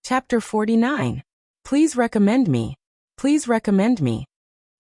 Chapter 49. Please recommend me. Please recommend me.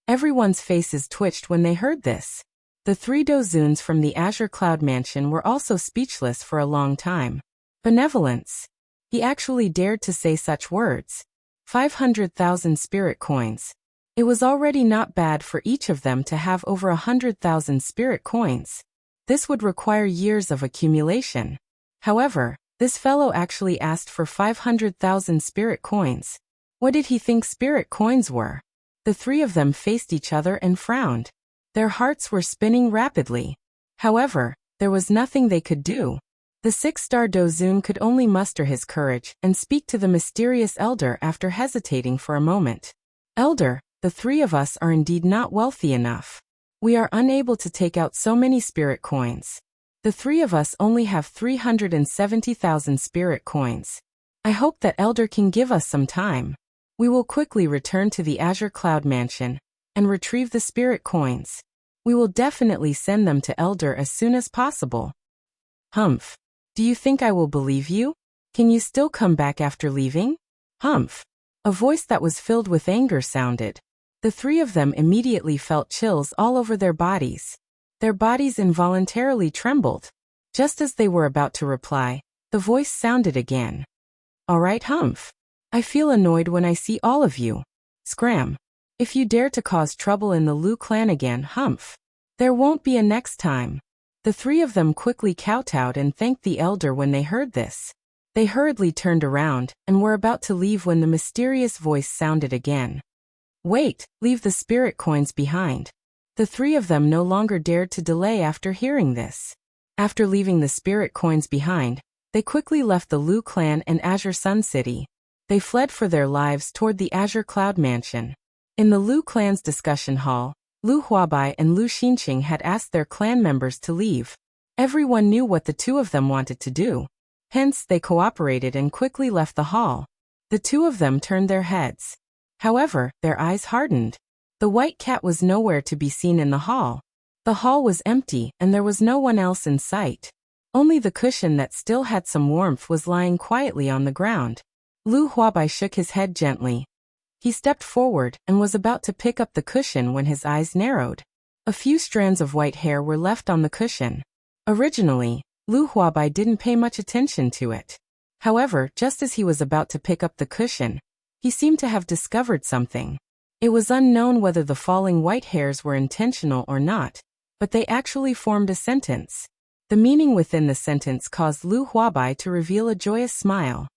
Everyone's faces twitched when they heard this. The three Dozuns from the Azure Cloud Mansion were also speechless for a long time. Benevolence. He actually dared to say such words. 500,000 spirit coins. It was already not bad for each of them to have over 100,000 spirit coins. This would require years of accumulation. However, this fellow actually asked for 500,000 spirit coins. What did he think spirit coins were? The three of them faced each other and frowned. Their hearts were spinning rapidly. However, there was nothing they could do. The six-star Dozun could only muster his courage and speak to the mysterious elder after hesitating for a moment. Elder, the three of us are indeed not wealthy enough. We are unable to take out so many spirit coins. The three of us only have 370,000 spirit coins. I hope that Elder can give us some time. We will quickly return to the Azure Cloud Mansion and retrieve the spirit coins. We will definitely send them to Elder as soon as possible. Humph. Do you think I will believe you? Can you still come back after leaving? Humph. A voice that was filled with anger sounded. The three of them immediately felt chills all over their bodies. Their bodies involuntarily trembled. Just as they were about to reply, the voice sounded again. All right, Humph. I feel annoyed when I see all of you. Scram. If you dare to cause trouble in the Lu clan again, Humph. There won't be a next time. The three of them quickly kowtowed and thanked the elder when they heard this. They hurriedly turned around and were about to leave when the mysterious voice sounded again. Wait, leave the spirit coins behind. The three of them no longer dared to delay after hearing this. After leaving the spirit coins behind, they quickly left the Lu clan and Azure Sun City. They fled for their lives toward the Azure Cloud Mansion. In the Lu clan's discussion hall, Lu Huabai and Lu Xinqing had asked their clan members to leave. Everyone knew what the two of them wanted to do. Hence, they cooperated and quickly left the hall. The two of them turned their heads. However, their eyes hardened. The white cat was nowhere to be seen in the hall. The hall was empty and there was no one else in sight. Only the cushion that still had some warmth was lying quietly on the ground. Lu Huabai shook his head gently. He stepped forward and was about to pick up the cushion when his eyes narrowed. A few strands of white hair were left on the cushion. Originally, Lu Huabai didn't pay much attention to it. However, just as he was about to pick up the cushion, he seemed to have discovered something. It was unknown whether the falling white hairs were intentional or not, but they actually formed a sentence. The meaning within the sentence caused Lu Huabai to reveal a joyous smile.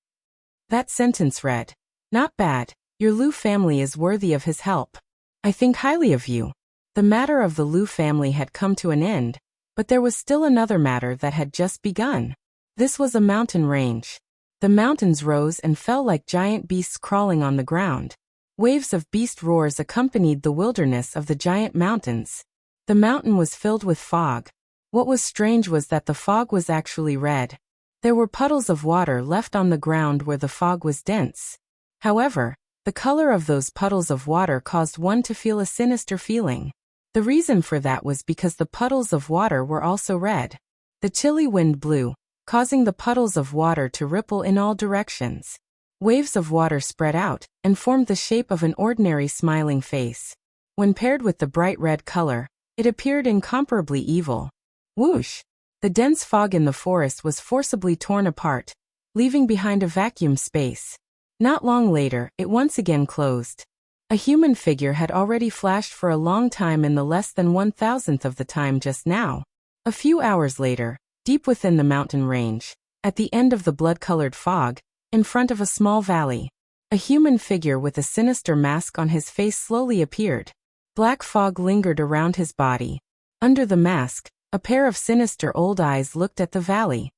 That sentence read, "Not bad. Your Lu family is worthy of his help. I think highly of you." The matter of the Lu family had come to an end, but there was still another matter that had just begun. This was a mountain range. The mountains rose and fell like giant beasts crawling on the ground. Waves of beast roars accompanied the wilderness of the giant mountains. The mountain was filled with fog. What was strange was that the fog was actually red. There were puddles of water left on the ground where the fog was dense. However, the color of those puddles of water caused one to feel a sinister feeling. The reason for that was because the puddles of water were also red. The chilly wind blew, causing the puddles of water to ripple in all directions. Waves of water spread out and formed the shape of an ordinary smiling face. When paired with the bright red color, it appeared incomparably evil. Whoosh! The dense fog in the forest was forcibly torn apart, leaving behind a vacuum space. Not long later, it once again closed. A human figure had already flashed for a long time in the less than 1,000th of the time just now. A few hours later, deep within the mountain range, at the end of the blood-colored fog, in front of a small valley, a human figure with a sinister mask on his face slowly appeared. Black fog lingered around his body. Under the mask, a pair of sinister old eyes looked at the valley.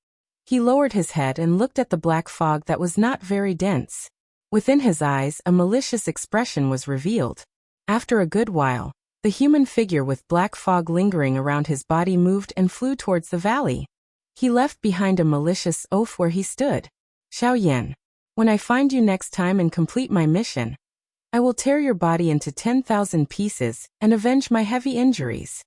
He lowered his head and looked at the black fog that was not very dense. Within his eyes, a malicious expression was revealed. After a good while, the human figure with black fog lingering around his body moved and flew towards the valley. He left behind a malicious oath where he stood. "Xiao Yan, when I find you next time and complete my mission, I will tear your body into 10,000 pieces and avenge my heavy injuries."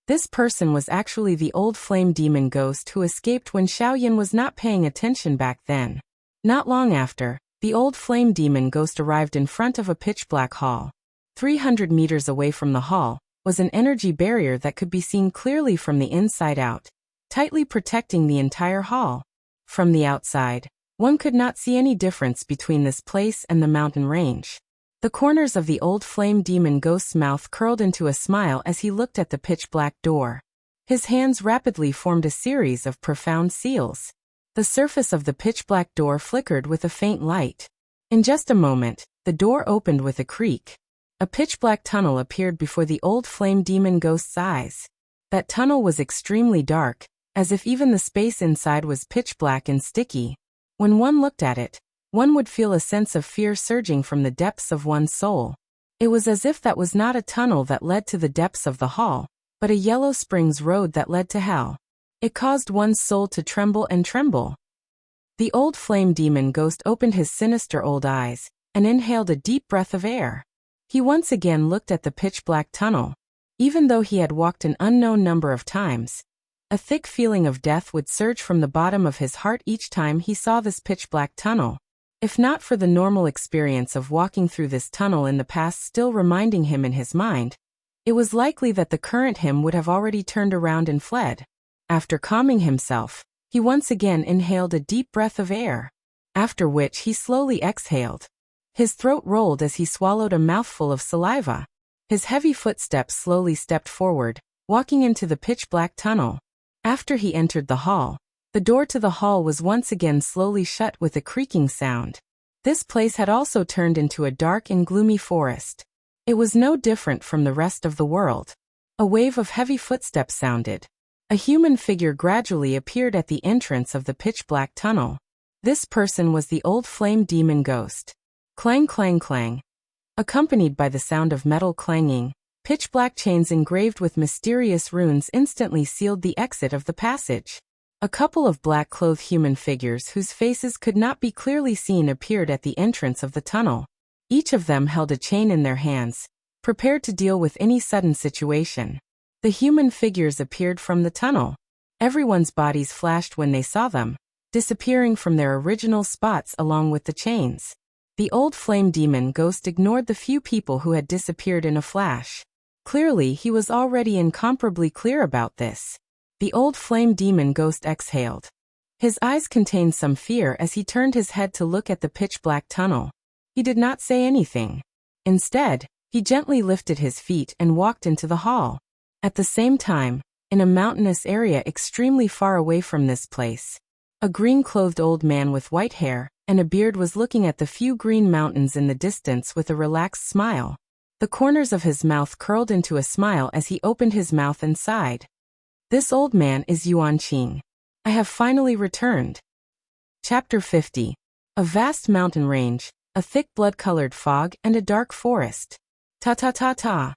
This person was actually the old flame demon ghost who escaped when Xiao Yan was not paying attention back then. Not long after, the old flame demon ghost arrived in front of a pitch-black hall. 300 meters away from the hall was an energy barrier that could be seen clearly from the inside out, tightly protecting the entire hall. From the outside, one could not see any difference between this place and the mountain range. The corners of the old flame demon ghost's mouth curled into a smile as he looked at the pitch-black door. His hands rapidly formed a series of profound seals. The surface of the pitch-black door flickered with a faint light. In just a moment, the door opened with a creak. A pitch-black tunnel appeared before the old flame demon ghost's eyes. That tunnel was extremely dark, as if even the space inside was pitch-black and sticky. When one looked at it, one would feel a sense of fear surging from the depths of one's soul. It was as if that was not a tunnel that led to the depths of the hall, but a Yellow Springs road that led to hell. It caused one's soul to tremble and tremble. The old flame demon ghost opened his sinister old eyes and inhaled a deep breath of air. He once again looked at the pitch-black tunnel. Even though he had walked an unknown number of times, a thick feeling of death would surge from the bottom of his heart each time he saw this pitch-black tunnel. If not for the normal experience of walking through this tunnel in the past still reminding him in his mind, it was likely that the current him would have already turned around and fled. After calming himself, he once again inhaled a deep breath of air, after which he slowly exhaled. His throat rolled as he swallowed a mouthful of saliva. His heavy footsteps slowly stepped forward, walking into the pitch-black tunnel. After he entered the hall, the door to the hall was once again slowly shut with a creaking sound. This place had also turned into a dark and gloomy forest. It was no different from the rest of the world. A wave of heavy footsteps sounded. A human figure gradually appeared at the entrance of the pitch-black tunnel. This person was the old flame demon ghost. Clang, clang, clang. Accompanied by the sound of metal clanging, pitch-black chains engraved with mysterious runes instantly sealed the exit of the passage. A couple of black-clothed human figures whose faces could not be clearly seen appeared at the entrance of the tunnel. Each of them held a chain in their hands, prepared to deal with any sudden situation. The human figures appeared from the tunnel. Everyone's bodies flashed when they saw them, disappearing from their original spots along with the chains. The old flame demon ghost ignored the few people who had disappeared in a flash. Clearly, he was already incomparably clear about this. The old flame demon ghost exhaled. His eyes contained some fear as he turned his head to look at the pitch-black tunnel. He did not say anything. Instead, he gently lifted his feet and walked into the hall. At the same time, in a mountainous area extremely far away from this place, a green-clothed old man with white hair and a beard was looking at the few green mountains in the distance with a relaxed smile. The corners of his mouth curled into a smile as he opened his mouth and sighed. This old man is Yuan Qing. I have finally returned. Chapter 50. A vast mountain range, a thick blood-colored fog, and a dark forest. Ta-ta-ta-ta.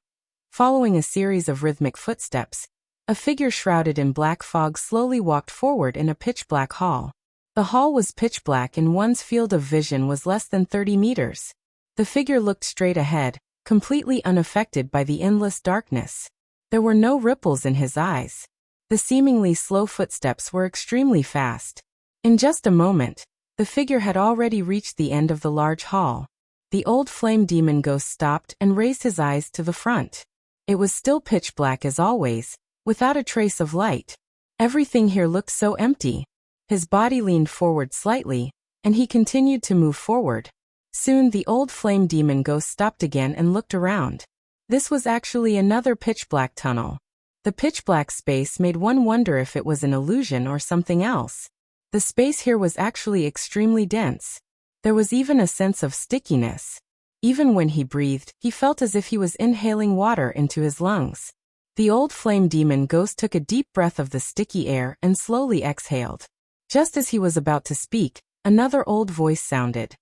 Following a series of rhythmic footsteps, a figure shrouded in black fog slowly walked forward in a pitch-black hall. The hall was pitch black and one's field of vision was less than 30 meters. The figure looked straight ahead, completely unaffected by the endless darkness. There were no ripples in his eyes. The seemingly slow footsteps were extremely fast. In just a moment, the figure had already reached the end of the large hall. The old flame demon ghost stopped and raised his eyes to the front. It was still pitch black as always, without a trace of light. Everything here looked so empty. His body leaned forward slightly, and he continued to move forward. Soon the old flame demon ghost stopped again and looked around. This was actually another pitch-black tunnel. The pitch-black space made one wonder if it was an illusion or something else. The space here was actually extremely dense. There was even a sense of stickiness. Even when he breathed, he felt as if he was inhaling water into his lungs. The old flame demon ghost took a deep breath of the sticky air and slowly exhaled. Just as he was about to speak, another old voice sounded.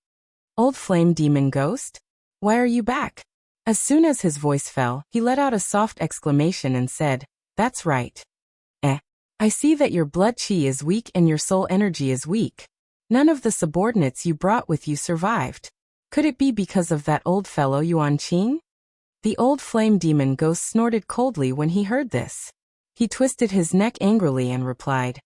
Old flame demon ghost? Why are you back? As soon as his voice fell, he let out a soft exclamation and said, That's right. I see that your blood chi is weak and your soul energy is weak. None of the subordinates you brought with you survived. Could it be because of that old fellow Yuan Qing? The old flame demon ghost snorted coldly when he heard this. He twisted his neck angrily and replied,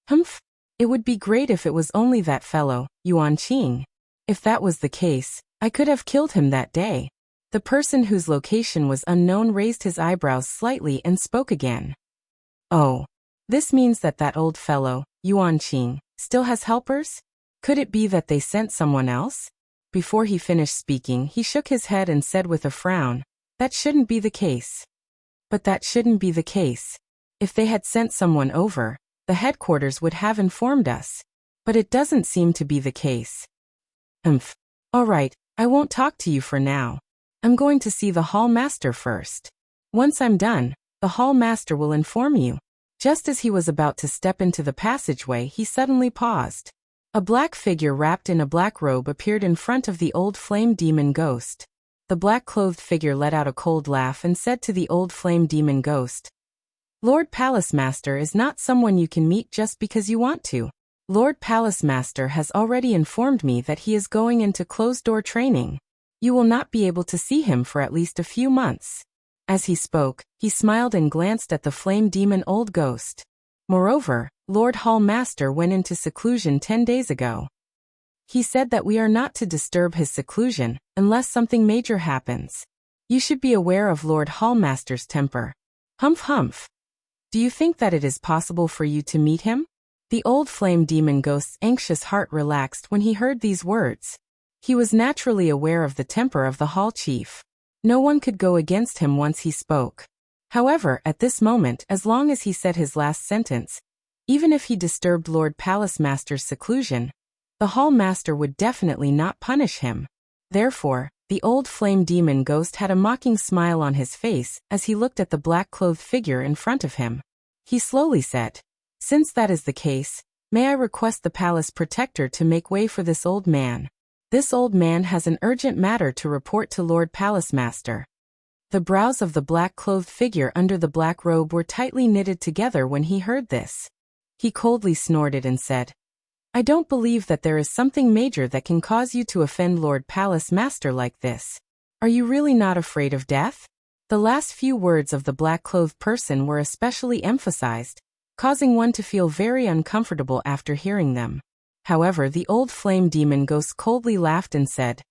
Humph. It would be great if it was only that fellow, Yuan Qing. If that was the case, I could have killed him that day. The person whose location was unknown raised his eyebrows slightly and spoke again. Oh. This means that old fellow, Yuan Qing, still has helpers? Could it be that they sent someone else? Before he finished speaking, he shook his head and said with a frown, that shouldn't be the case. But that shouldn't be the case. If they had sent someone over, the headquarters would have informed us. But it doesn't seem to be the case. All right, I won't talk to you for now. I'm going to see the hall master first. Once I'm done, the hall master will inform you. Just as he was about to step into the passageway, he suddenly paused. A black figure wrapped in a black robe appeared in front of the old flame demon ghost. The black-clothed figure let out a cold laugh and said to the old flame demon ghost, Lord Palace Master is not someone you can meet just because you want to. Lord Palace Master has already informed me that he is going into closed-door training. You will not be able to see him for at least a few months. As he spoke, he smiled and glanced at the flame demon old ghost. Moreover, Lord Hall Master went into seclusion 10 days ago. He said that we are not to disturb his seclusion, unless something major happens. You should be aware of Lord Hall Master's temper. Humph. Do you think that it is possible for you to meet him? The old flame demon ghost's anxious heart relaxed when he heard these words. He was naturally aware of the temper of the hall chief. No one could go against him once he spoke. However, at this moment, as long as he said his last sentence, even if he disturbed Lord Palace Master's seclusion, the hall master would definitely not punish him. Therefore, the old flame demon ghost had a mocking smile on his face as he looked at the black-clothed figure in front of him. He slowly said, Since that is the case, may I request the palace protector to make way for this old man. This old man has an urgent matter to report to Lord Palace Master. The brows of the black-clothed figure under the black robe were tightly knitted together when he heard this. He coldly snorted and said, I don't believe that there is something major that can cause you to offend Lord Palace Master like this. Are you really not afraid of death? The last few words of the black-clothed person were especially emphasized, causing one to feel very uncomfortable after hearing them. However, the old flame demon ghost coldly laughed and said,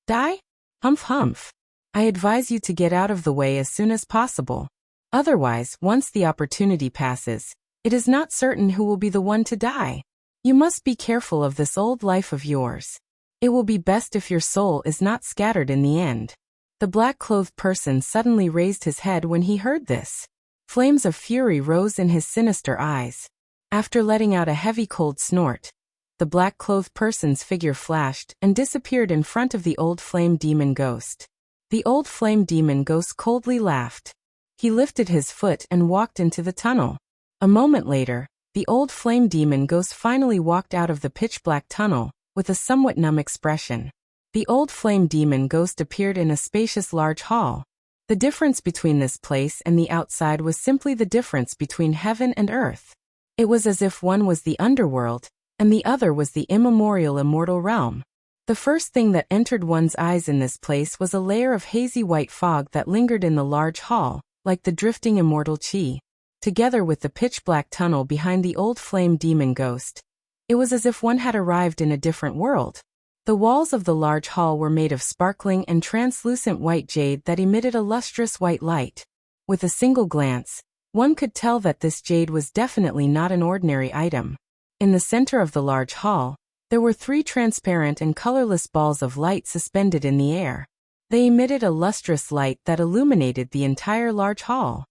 Die? Humph. I advise you to get out of the way as soon as possible. Otherwise, once the opportunity passes, it is not certain who will be the one to die. You must be careful of this old life of yours. It will be best if your soul is not scattered in the end. The black-clothed person suddenly raised his head when he heard this. Flames of fury rose in his sinister eyes. After letting out a heavy cold snort, the black-clothed person's figure flashed and disappeared in front of the old flame demon ghost. The old flame demon ghost coldly laughed. He lifted his foot and walked into the tunnel. A moment later, the old flame demon ghost finally walked out of the pitch-black tunnel, with a somewhat numb expression. The old flame demon ghost appeared in a spacious large hall. The difference between this place and the outside was simply the difference between heaven and earth. It was as if one was the underworld, and the other was the immemorial immortal realm. The first thing that entered one's eyes in this place was a layer of hazy white fog that lingered in the large hall, like the drifting immortal chi. Together with the pitch-black tunnel behind the old flame demon ghost, it was as if one had arrived in a different world. The walls of the large hall were made of sparkling and translucent white jade that emitted a lustrous white light. With a single glance, one could tell that this jade was definitely not an ordinary item. In the center of the large hall, there were 3 transparent and colorless balls of light suspended in the air. They emitted a lustrous light that illuminated the entire large hall.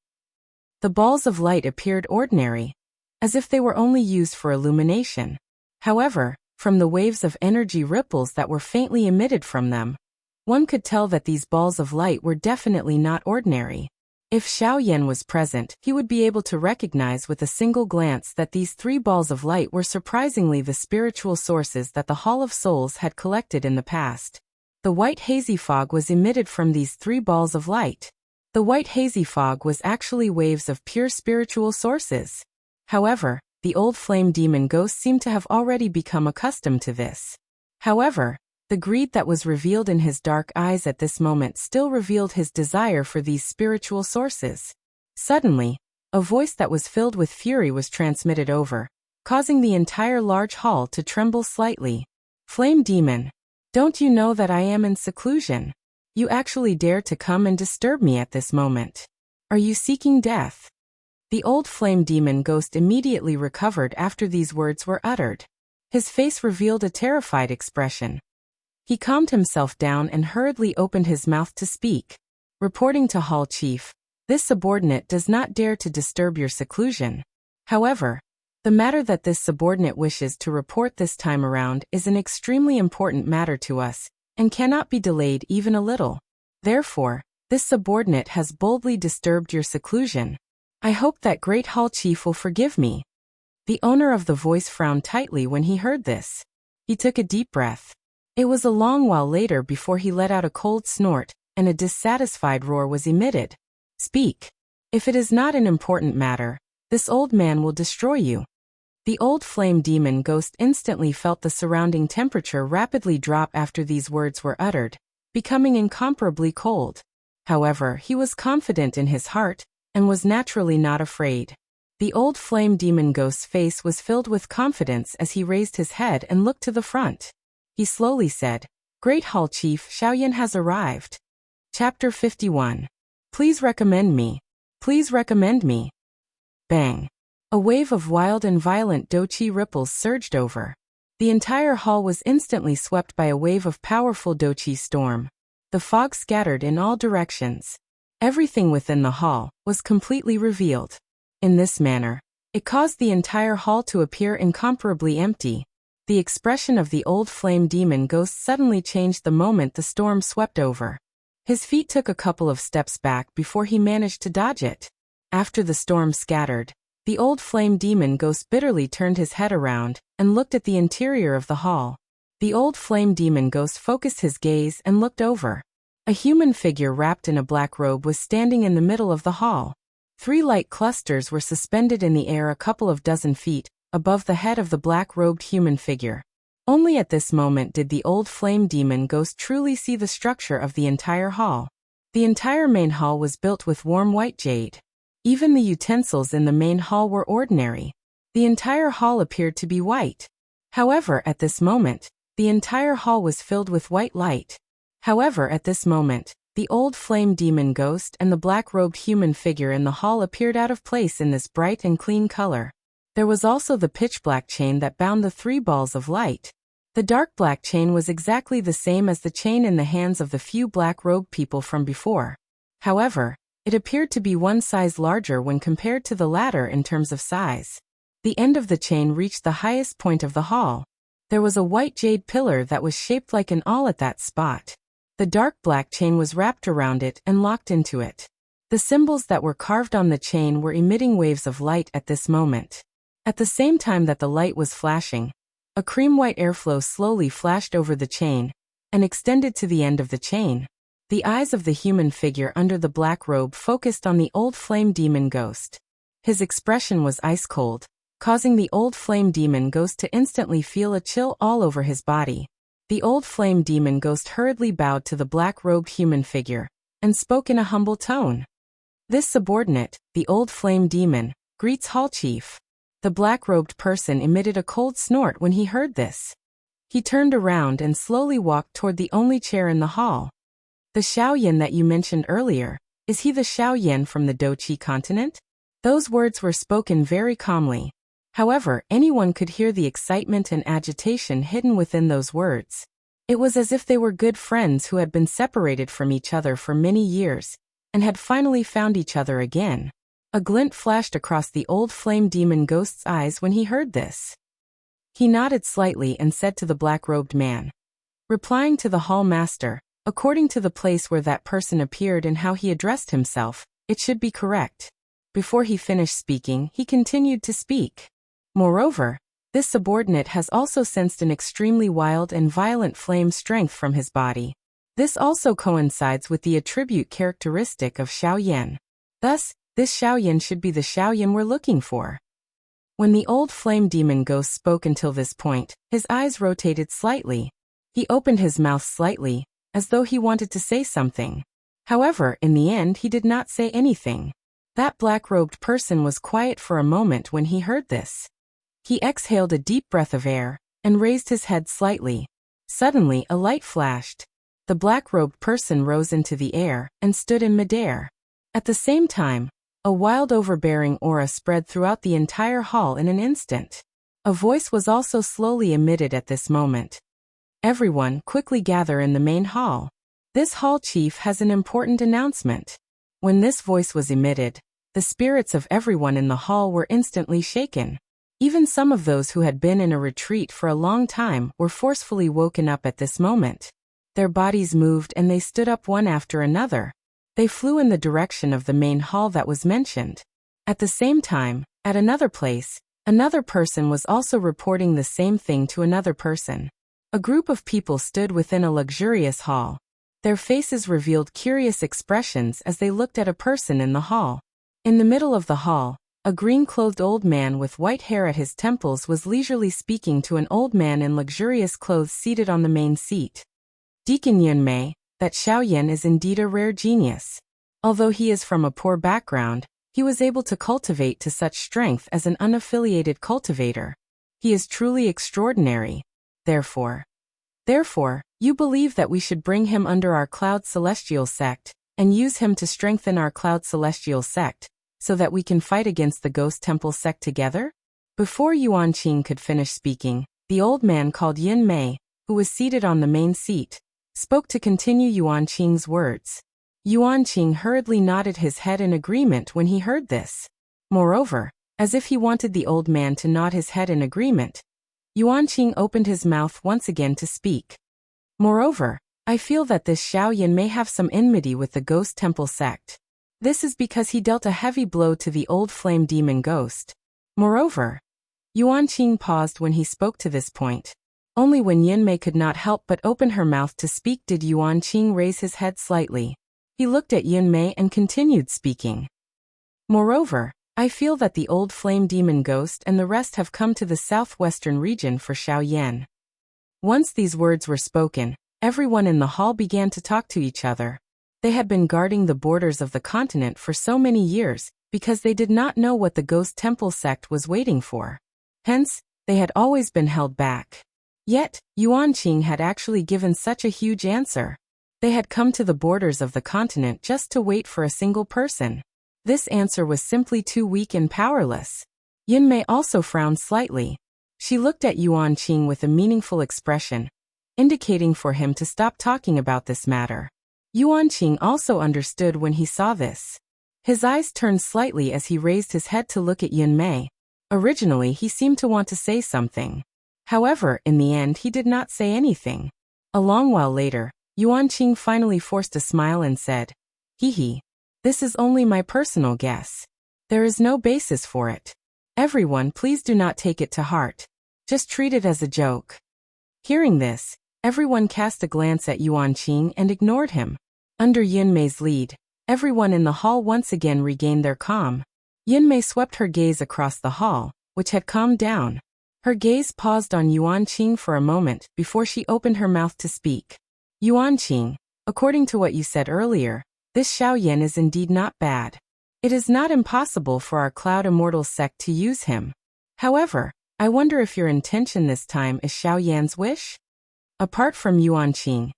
The balls of light appeared ordinary, as if they were only used for illumination. However, from the waves of energy ripples that were faintly emitted from them, one could tell that these balls of light were definitely not ordinary. If Xiao Yan was present, he would be able to recognize with a single glance that these 3 balls of light were surprisingly the spiritual sources that the Hall of Souls had collected in the past. The white hazy fog was emitted from these 3 balls of light. The white hazy fog was actually waves of pure spiritual sources. However, the old flame demon ghost seemed to have already become accustomed to this. However, the greed that was revealed in his dark eyes at this moment still revealed his desire for these spiritual sources. Suddenly, a voice that was filled with fury was transmitted over, causing the entire large hall to tremble slightly. Flame demon, Don't you know that I am in seclusion? You actually dare to come and disturb me at this moment. Are you seeking death? The old flame demon ghost immediately recovered after these words were uttered. His face revealed a terrified expression. He calmed himself down and hurriedly opened his mouth to speak. Reporting to Hall Chief, this subordinate does not dare to disturb your seclusion. However, the matter that this subordinate wishes to report this time around is an extremely important matter to us, and cannot be delayed even a little. Therefore, this subordinate has boldly disturbed your seclusion. I hope that great Hall Chief will forgive me. The owner of the voice frowned tightly when he heard this. He took a deep breath. It was a long while later before he let out a cold snort, and a dissatisfied roar was emitted. Speak. If it is not an important matter, this old man will destroy you. The old flame demon ghost instantly felt the surrounding temperature rapidly drop after these words were uttered, becoming incomparably cold. However, he was confident in his heart, and was naturally not afraid. The old flame demon ghost's face was filled with confidence as he raised his head and looked to the front. He slowly said, Great Hall Chief, Xiaoyan has arrived. Chapter 51. Please recommend me. Please recommend me. Bang. A wave of wild and violent doqi ripples surged over. The entire hall was instantly swept by a wave of powerful doqi storm. The fog scattered in all directions. Everything within the hall was completely revealed. In this manner, it caused the entire hall to appear incomparably empty. The expression of the old flame demon ghost suddenly changed the moment the storm swept over. His feet took a couple of steps back before he managed to dodge it. After the storm scattered, the old flame demon ghost bitterly turned his head around and looked at the interior of the hall. The old flame demon ghost focused his gaze and looked over. A human figure wrapped in a black robe was standing in the middle of the hall. 3 light clusters were suspended in the air a couple of dozen feet above the head of the black-robed human figure. Only at this moment did the old flame demon ghost truly see the structure of the entire hall. The entire main hall was built with warm white jade. Even the utensils in the main hall were ordinary. The entire hall appeared to be white. However, at this moment, the entire hall was filled with white light. However, at this moment, the old flame demon ghost and the black-robed human figure in the hall appeared out of place in this bright and clean color. There was also the pitch-black chain that bound the 3 balls of light. The dark black chain was exactly the same as the chain in the hands of the few black-robed people from before. However, it appeared to be 1 size larger when compared to the latter in terms of size. The end of the chain reached the highest point of the hall. There was a white jade pillar that was shaped like an awl at that spot. The dark black chain was wrapped around it and locked into it. The symbols that were carved on the chain were emitting waves of light at this moment. At the same time that the light was flashing, a cream-white airflow slowly flashed over the chain and extended to the end of the chain. The eyes of the human figure under the black robe focused on the old flame demon ghost. His expression was ice-cold, causing the old flame demon ghost to instantly feel a chill all over his body. The old flame demon ghost hurriedly bowed to the black-robed human figure and spoke in a humble tone. This subordinate, the old flame demon, greets Hall Chief. The black-robed person emitted a cold snort when he heard this. He turned around and slowly walked toward the only chair in the hall. The Xiaoyan that you mentioned earlier, is he the Xiaoyan from the Doqi continent? Those words were spoken very calmly. However, anyone could hear the excitement and agitation hidden within those words. It was as if they were good friends who had been separated from each other for many years, and had finally found each other again. A glint flashed across the old flame demon ghost's eyes when he heard this. He nodded slightly and said to the black-robed man, replying to the hall master, according to the place where that person appeared and how he addressed himself, it should be correct. Before he finished speaking, he continued to speak. Moreover, this subordinate has also sensed an extremely wild and violent flame strength from his body. This also coincides with the attribute characteristic of Xiaoyan. Thus, this Xiaoyan should be the Xiaoyan we're looking for. When the old flame demon ghost spoke until this point, his eyes rotated slightly. He opened his mouth slightly, as though he wanted to say something. However, in the end he did not say anything. That black-robed person was quiet for a moment when he heard this. He exhaled a deep breath of air, and raised his head slightly. Suddenly, a light flashed. The black-robed person rose into the air and stood in midair. At the same time, a wild overbearing aura spread throughout the entire hall in an instant. A voice was also slowly emitted at this moment. Everyone, quickly gather in the main hall. This hall chief has an important announcement. When this voice was emitted, the spirits of everyone in the hall were instantly shaken. Even some of those who had been in a retreat for a long time were forcefully woken up at this moment. Their bodies moved and they stood up one after another. They flew in the direction of the main hall that was mentioned. At the same time, at another place, another person was also reporting the same thing to another person. A group of people stood within a luxurious hall. Their faces revealed curious expressions as they looked at a person in the hall. In the middle of the hall, a green-clothed old man with white hair at his temples was leisurely speaking to an old man in luxurious clothes seated on the main seat. Deacon Yunmei, that Xiaoyan is indeed a rare genius. Although he is from a poor background, he was able to cultivate to such strength as an unaffiliated cultivator. He is truly extraordinary. Therefore, you believe that we should bring him under our Cloud Celestial sect, and use him to strengthen our Cloud Celestial sect, so that we can fight against the Ghost Temple sect together? Before Yuan Qing could finish speaking, the old man called Yin Mei, who was seated on the main seat, spoke to continue Yuan Qing's words. Yuan Qing hurriedly nodded his head in agreement when he heard this. Moreover, as if he wanted the old man to nod his head in agreement, Yuan Qing opened his mouth once again to speak. Moreover, I feel that this Xiaoyan may have some enmity with the Ghost Temple sect. This is because he dealt a heavy blow to the old flame demon ghost. Moreover, Yuan Qing paused when he spoke to this point. Only when Yunmei could not help but open her mouth to speak did Yuan Qing raise his head slightly. He looked at Yunmei and continued speaking. Moreover, I feel that the old flame demon ghost and the rest have come to the southwestern region for Xiaoyan. Once these words were spoken, everyone in the hall began to talk to each other. They had been guarding the borders of the continent for so many years, because they did not know what the Ghost Temple sect was waiting for. Hence, they had always been held back. Yet, Yuan Qing had actually given such a huge answer. They had come to the borders of the continent just to wait for a single person. This answer was simply too weak and powerless. Yunmei also frowned slightly. She looked at Yuan Qing with a meaningful expression, indicating for him to stop talking about this matter. Yuan Qing also understood when he saw this. His eyes turned slightly as he raised his head to look at Yunmei. Originally, he seemed to want to say something. However, in the end, he did not say anything. A long while later, Yuan Qing finally forced a smile and said, "Hee, this is only my personal guess. There is no basis for it. Everyone, please do not take it to heart. Just treat it as a joke." Hearing this, everyone cast a glance at Yuan Qing and ignored him. Under Yunmei's lead, everyone in the hall once again regained their calm. Yunmei swept her gaze across the hall, which had calmed down. Her gaze paused on Yuan Qing for a moment before she opened her mouth to speak. "Yuan Qing, according to what you said earlier, this Xiaoyan is indeed not bad. It is not impossible for our Cloud Immortal sect to use him. However, I wonder if your intention this time is Xiaoyan's wish?" Apart from Yuan Qing,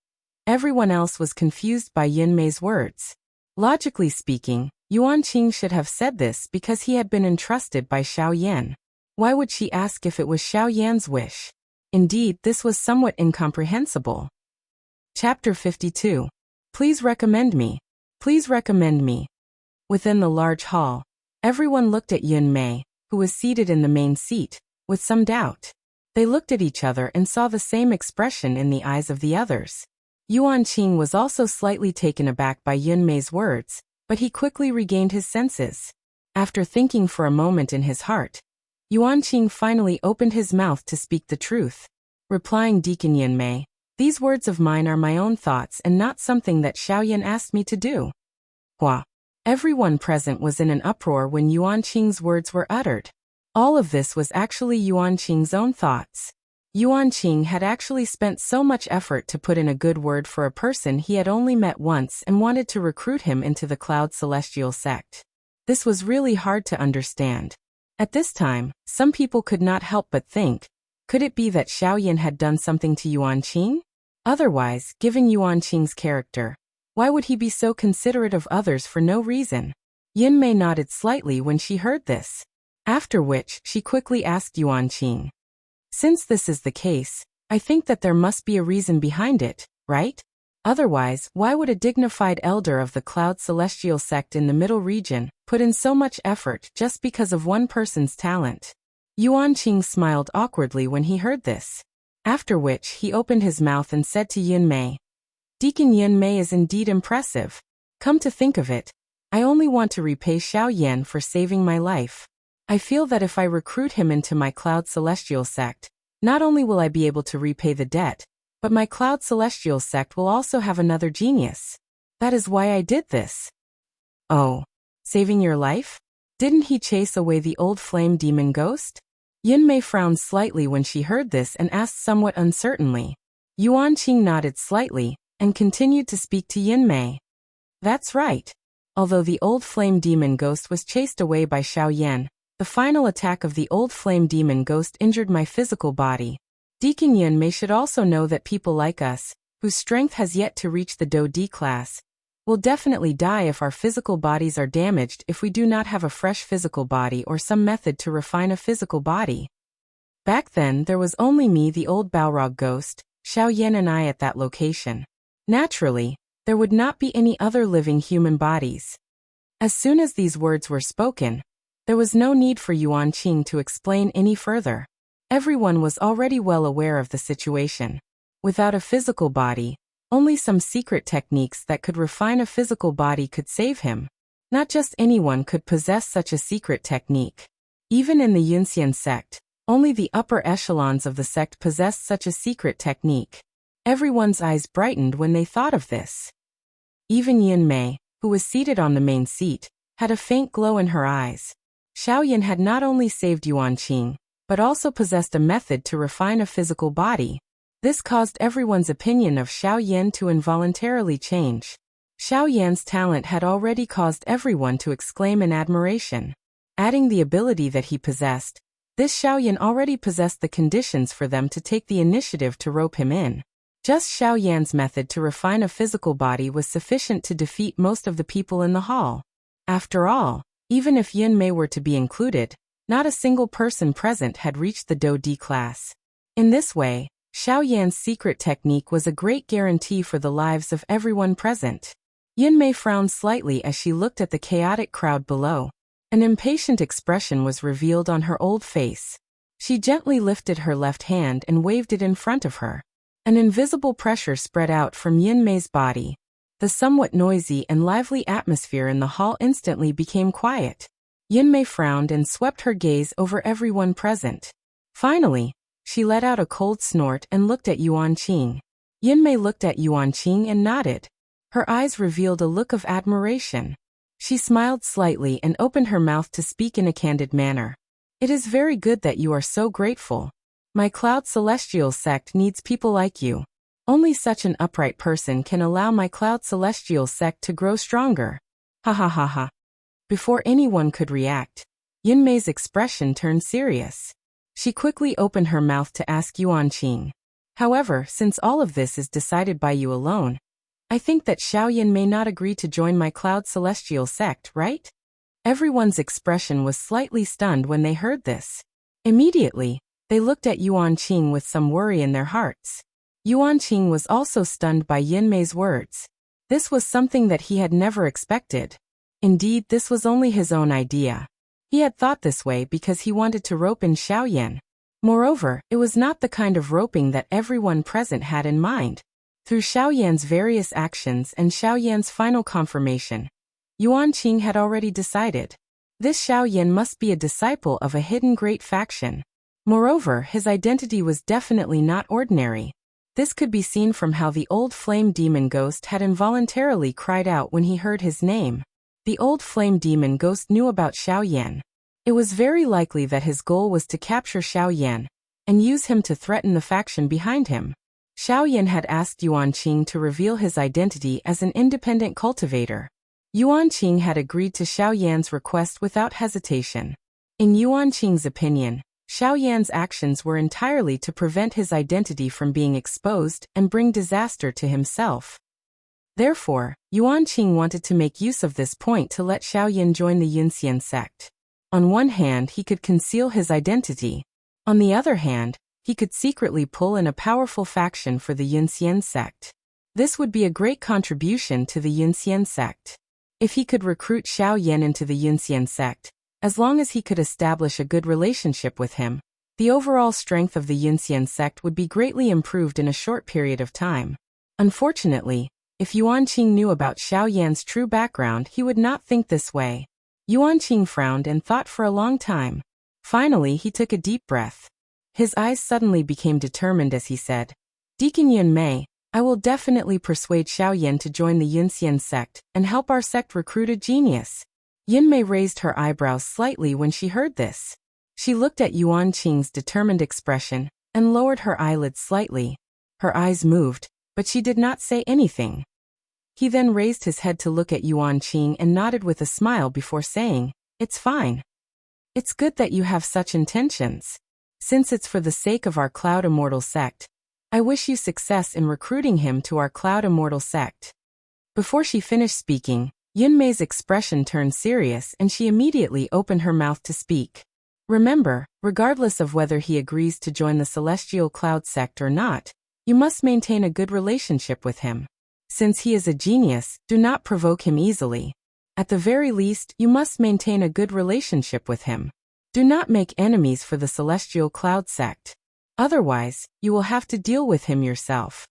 everyone else was confused by Yunmei's words. Logically speaking, Yuan Qing should have said this because he had been entrusted by Xiaoyan. Why would she ask if it was Xiaoyan's wish? Indeed, this was somewhat incomprehensible. Chapter 52. Please recommend me. Please recommend me. Within the large hall, everyone looked at Yunmei, who was seated in the main seat, with some doubt. They looked at each other and saw the same expression in the eyes of the others. Yuan Qing was also slightly taken aback by Yunmei's words, but he quickly regained his senses. After thinking for a moment in his heart, Yuan Qing finally opened his mouth to speak the truth. Replying Deacon Yunmei, "These words of mine are my own thoughts and not something that Xiaoyan asked me to do." Hua. Everyone present was in an uproar when Yuan Qing's words were uttered. All of this was actually Yuan Qing's own thoughts. Yuan Qing had actually spent so much effort to put in a good word for a person he had only met once and wanted to recruit him into the Cloud Celestial sect. This was really hard to understand. At this time, some people could not help but think, could it be that Xiaoyan had done something to Yuan Qing? Otherwise, given Yuan Qing's character, why would he be so considerate of others for no reason? Yin Mei nodded slightly when she heard this. After which, she quickly asked Yuan Qing. Since this is the case, I think that there must be a reason behind it, right? Otherwise, why would a dignified elder of the Cloud Celestial sect in the Middle region put in so much effort just because of one person's talent? Yuan Qing smiled awkwardly when he heard this. After which, he opened his mouth and said to Yin Mei, Deacon Yin Mei is indeed impressive. Come to think of it, I only want to repay Xiao Yan for saving my life. I feel that if I recruit him into my Cloud Celestial sect, not only will I be able to repay the debt, but my Cloud Celestial sect will also have another genius. That is why I did this. Oh, saving your life? Didn't he chase away the old flame demon ghost? Yin Mei frowned slightly when she heard this and asked somewhat uncertainly. Yuan Qing nodded slightly and continued to speak to Yin Mei. That's right. Although the old flame demon ghost was chased away by Xiao Yan, the final attack of the old flame demon ghost injured my physical body. Deacon Yin Mei should also know that people like us, whose strength has yet to reach the Do D class, will definitely die if our physical bodies are damaged if we do not have a fresh physical body or some method to refine a physical body. Back then there was only me, the old Balrog ghost, Xiao Yan and I at that location. Naturally, there would not be any other living human bodies. As soon as these words were spoken, there was no need for Yuan Qing to explain any further. Everyone was already well aware of the situation. Without a physical body, only some secret techniques that could refine a physical body could save him. Not just anyone could possess such a secret technique. Even in the Yunxian sect, only the upper echelons of the sect possessed such a secret technique. Everyone's eyes brightened when they thought of this. Even Yin Mei, who was seated on the main seat, had a faint glow in her eyes. Xiao Yan had not only saved Yuan Qing, but also possessed a method to refine a physical body. This caused everyone's opinion of Xiao Yan to involuntarily change. Xiao Yan's talent had already caused everyone to exclaim in admiration. Adding the ability that he possessed, this Xiao Yan already possessed the conditions for them to take the initiative to rope him in. Just Xiao Yan's method to refine a physical body was sufficient to defeat most of the people in the hall. After all, even if Yin Mei were to be included, not a single person present had reached the Do D class. In this way, Xiao Yan's secret technique was a great guarantee for the lives of everyone present. Yin Mei frowned slightly as she looked at the chaotic crowd below. An impatient expression was revealed on her old face. She gently lifted her left hand and waved it in front of her. An invisible pressure spread out from Yin Mei's body. The somewhat noisy and lively atmosphere in the hall instantly became quiet. Yin Mei frowned and swept her gaze over everyone present. Finally, she let out a cold snort and looked at Yuan Qing. Yin Mei looked at Yuan Qing and nodded. Her eyes revealed a look of admiration. She smiled slightly and opened her mouth to speak in a candid manner. It is very good that you are so grateful. My Cloud Celestial sect needs people like you. Only such an upright person can allow my Cloud Celestial sect to grow stronger. Ha ha ha ha. Before anyone could react, Yin Mei's expression turned serious. She quickly opened her mouth to ask Yuan Qing. However, since all of this is decided by you alone, I think that Xiao Yan may not agree to join my Cloud Celestial sect, right? Everyone's expression was slightly stunned when they heard this. Immediately, they looked at Yuan Qing with some worry in their hearts. Yuan Qing was also stunned by Yin Mei's words. This was something that he had never expected. Indeed, this was only his own idea. He had thought this way because he wanted to rope in Xiao Yan. Moreover, it was not the kind of roping that everyone present had in mind. Through Xiao Yan's various actions and Xiao Yan's final confirmation, Yuan Qing had already decided. This Xiao Yan must be a disciple of a hidden great faction. Moreover, his identity was definitely not ordinary. This could be seen from how the old flame demon ghost had involuntarily cried out when he heard his name. The old flame demon ghost knew about Xiao Yan. It was very likely that his goal was to capture Xiao Yan and use him to threaten the faction behind him. Xiao Yan had asked Yuan Qing to reveal his identity as an independent cultivator. Yuan Qing had agreed to Xiao Yan's request without hesitation. In Yuan Qing's opinion, Xiao Yan's actions were entirely to prevent his identity from being exposed and bring disaster to himself. Therefore, Yuan Qing wanted to make use of this point to let Xiao Yan join the Yunxian sect. On one hand, he could conceal his identity. On the other hand, he could secretly pull in a powerful faction for the Yunxian sect. This would be a great contribution to the Yunxian sect. If he could recruit Xiao Yan into the Yunxian sect, as long as he could establish a good relationship with him, the overall strength of the Yunxian sect would be greatly improved in a short period of time. Unfortunately, if Yuan Qing knew about Xiao Yan's true background, he would not think this way. Yuan Qing frowned and thought for a long time. Finally, he took a deep breath. His eyes suddenly became determined as he said, "Deacon Yun Mei, I will definitely persuade Xiao Yan to join the Yunxian sect and help our sect recruit a genius." Yun Mei raised her eyebrows slightly when she heard this. She looked at Yuan Qing's determined expression and lowered her eyelids slightly. Her eyes moved, but she did not say anything. He then raised his head to look at Yuan Qing and nodded with a smile before saying, "It's fine. It's good that you have such intentions. Since it's for the sake of our Cloud Immortal sect, I wish you success in recruiting him to our Cloud Immortal sect." Before she finished speaking, Yun Mei's expression turned serious and she immediately opened her mouth to speak. "Remember, regardless of whether he agrees to join the Celestial Cloud sect or not, you must maintain a good relationship with him. Since he is a genius, do not provoke him easily. At the very least, you must maintain a good relationship with him. Do not make enemies for the Celestial Cloud sect. Otherwise, you will have to deal with him yourself."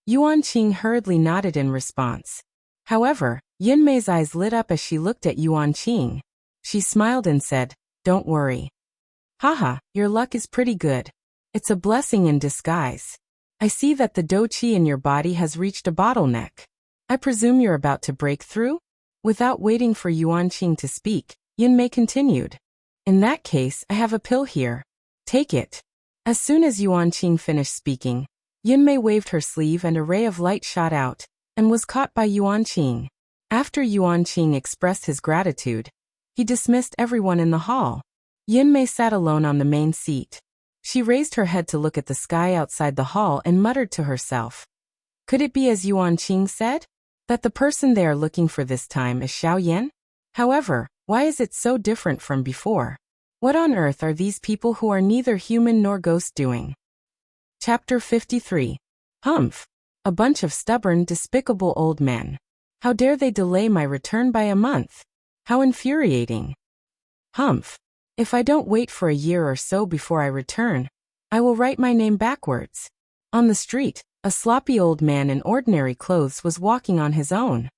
Yuan Qing hurriedly nodded in response. However, Yun Mei's eyes lit up as she looked at Yuan Qing. She smiled and said, "Don't worry. Haha, your luck is pretty good. It's a blessing in disguise. I see that the dou qi in your body has reached a bottleneck. I presume you're about to break through?" Without waiting for Yuan Qing to speak, Yun Mei continued, "In that case, I have a pill here. Take it." As soon as Yuan Qing finished speaking, Yun Mei waved her sleeve and a ray of light shot out, and was caught by Yuan Qing. After Yuan Qing expressed his gratitude, he dismissed everyone in the hall. Yun Mei sat alone on the main seat. She raised her head to look at the sky outside the hall and muttered to herself. Could it be as Yuan Qing said? That the person they are looking for this time is Xiao Yan? However, why is it so different from before? What on earth are these people who are neither human nor ghost doing? Chapter 53. Humph! A bunch of stubborn, despicable old men. How dare they delay my return by a month? How infuriating! Humph! If I don't wait for a year or so before I return, I will write my name backwards. On the street, a sloppy old man in ordinary clothes was walking on his own.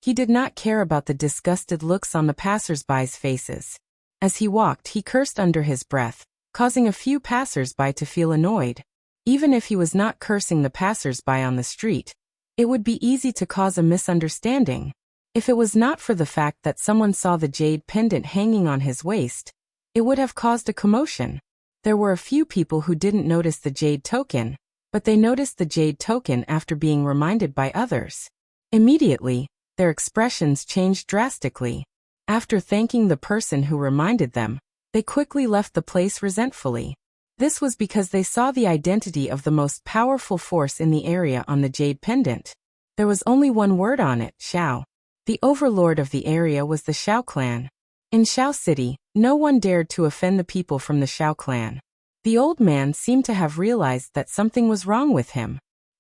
He did not care about the disgusted looks on the passers-by's faces. As he walked, he cursed under his breath, causing a few passers-by to feel annoyed. Even if he was not cursing the passers-by on the street, it would be easy to cause a misunderstanding. If it was not for the fact that someone saw the jade pendant hanging on his waist, it would have caused a commotion. There were a few people who didn't notice the jade token, but they noticed the jade token after being reminded by others. Immediately, their expressions changed drastically. After thanking the person who reminded them, they quickly left the place resentfully. This was because they saw the identity of the most powerful force in the area on the jade pendant. There was only one word on it, Xiao. The overlord of the area was the Xiao clan. In Xiao City, no one dared to offend the people from the Xiao clan. The old man seemed to have realized that something was wrong with him.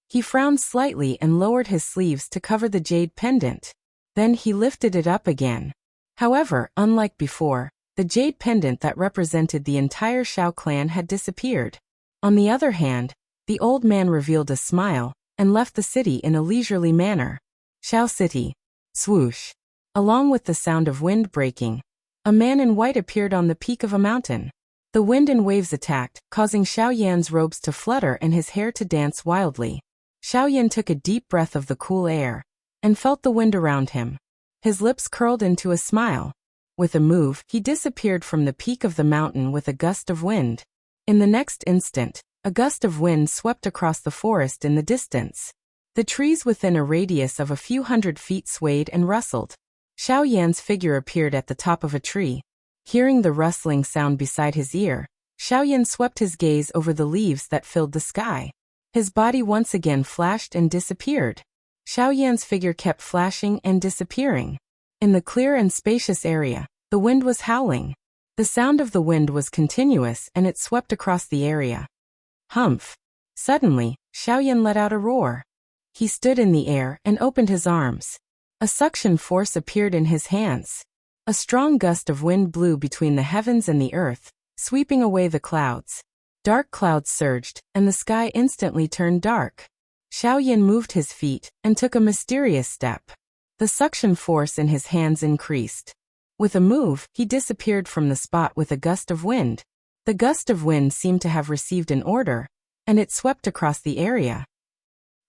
He frowned slightly and lowered his sleeves to cover the jade pendant. Then he lifted it up again. However, unlike before, the jade pendant that represented the entire Xiao clan had disappeared. On the other hand, the old man revealed a smile and left the city in a leisurely manner. Xiao City. Swoosh. Along with the sound of wind breaking, a man in white appeared on the peak of a mountain. The wind and waves attacked, causing Xiao Yan's robes to flutter and his hair to dance wildly. Xiao Yan took a deep breath of the cool air and felt the wind around him. His lips curled into a smile. With a move, he disappeared from the peak of the mountain with a gust of wind. In the next instant, a gust of wind swept across the forest in the distance. The trees within a radius of a few hundred feet swayed and rustled. Xiao Yan's figure appeared at the top of a tree. Hearing the rustling sound beside his ear, Xiaoyan swept his gaze over the leaves that filled the sky. His body once again flashed and disappeared. Xiaoyan's figure kept flashing and disappearing. In the clear and spacious area, the wind was howling. The sound of the wind was continuous and it swept across the area. Humph! Suddenly, Xiaoyan let out a roar. He stood in the air and opened his arms. A suction force appeared in his hands. A strong gust of wind blew between the heavens and the earth, sweeping away the clouds. Dark clouds surged, and the sky instantly turned dark. Xiaoyan moved his feet and took a mysterious step. The suction force in his hands increased. With a move, he disappeared from the spot with a gust of wind. The gust of wind seemed to have received an order, and it swept across the area.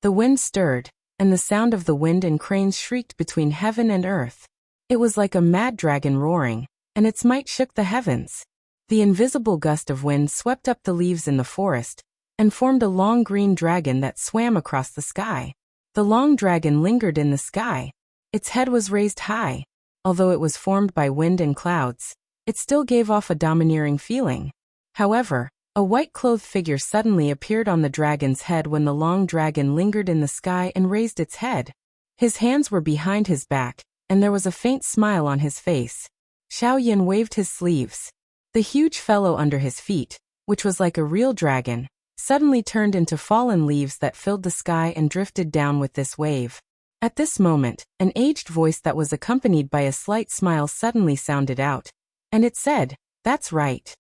The wind stirred, and the sound of the wind and cranes shrieked between heaven and earth. It was like a mad dragon roaring, and its might shook the heavens. The invisible gust of wind swept up the leaves in the forest, and formed a long green dragon that swam across the sky. The long dragon lingered in the sky. Its head was raised high. Although it was formed by wind and clouds, it still gave off a domineering feeling. However, a white-clothed figure suddenly appeared on the dragon's head when the long dragon lingered in the sky and raised its head. His hands were behind his back, and there was a faint smile on his face. Xiaoyan waved his sleeves. The huge fellow under his feet, which was like a real dragon, suddenly turned into fallen leaves that filled the sky and drifted down with this wave. At this moment, an aged voice that was accompanied by a slight smile suddenly sounded out, and it said, "That's right.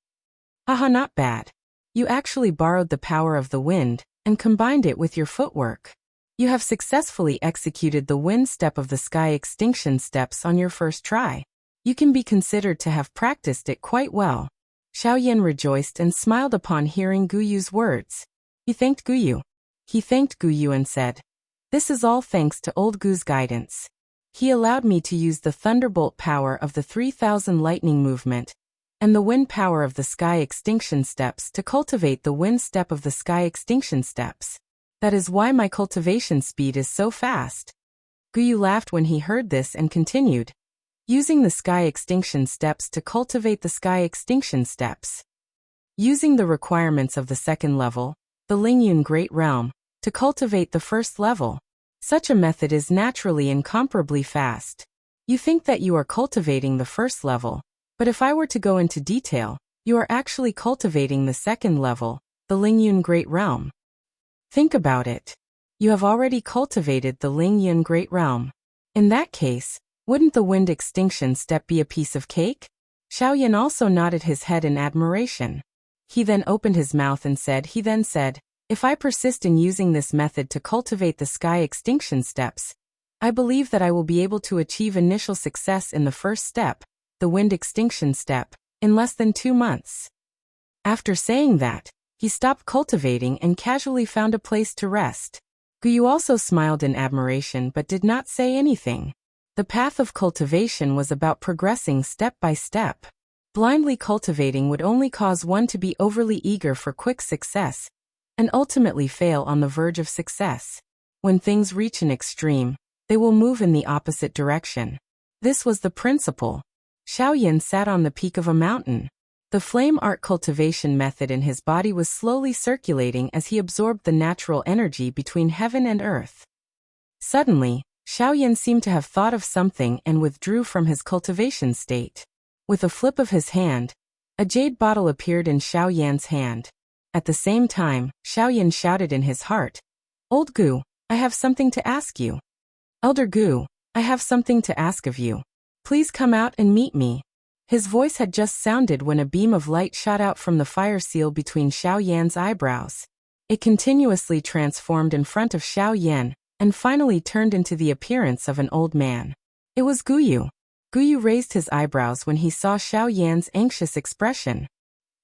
Haha, not bad. You actually borrowed the power of the wind and combined it with your footwork. You have successfully executed the wind step of the sky extinction steps on your first try. You can be considered to have practiced it quite well." Xiaoyan rejoiced and smiled upon hearing Guyu's words. He thanked Guyu. And said, "This is all thanks to old Gu's guidance. He allowed me to use the thunderbolt power of the 3000 lightning movement and the wind power of the sky extinction steps to cultivate the wind step of the sky extinction steps. That is why my cultivation speed is so fast." Guyu laughed when he heard this and continued, "Using the sky extinction steps to cultivate the sky extinction steps. Using the requirements of the second level, the Lingyun Great Realm, to cultivate the first level. Such a method is naturally incomparably fast. You think that you are cultivating the first level, but if I were to go into detail, you are actually cultivating the second level, the Lingyun Great Realm. Think about it. You have already cultivated the Lingyun Great Realm. In that case, wouldn't the wind extinction step be a piece of cake?" Xiaoyan also nodded his head in admiration. He then opened his mouth and said, "If I persist in using this method to cultivate the sky extinction steps, I believe that I will be able to achieve initial success in the first step, the wind extinction step, in less than 2 months." After saying that, he stopped cultivating and casually found a place to rest. Guyu also smiled in admiration but did not say anything. The path of cultivation was about progressing step by step. Blindly cultivating would only cause one to be overly eager for quick success, and ultimately fail on the verge of success. When things reach an extreme, they will move in the opposite direction. This was the principle. Xiaoyan sat on the peak of a mountain. The flame art cultivation method in his body was slowly circulating as he absorbed the natural energy between heaven and earth. Suddenly, Xiaoyan seemed to have thought of something and withdrew from his cultivation state. With a flip of his hand, a jade bottle appeared in Xiaoyan's hand. At the same time, Xiaoyan shouted in his heart, "Old Gu, I have something to ask you. Elder Gu, I have something to ask of you. Please come out and meet me." His voice had just sounded when a beam of light shot out from the fire seal between Xiaoyan's eyebrows. It continuously transformed in front of Xiaoyan, and finally turned into the appearance of an old man. It was Guyu. Guyu raised his eyebrows when he saw Xiaoyan's anxious expression.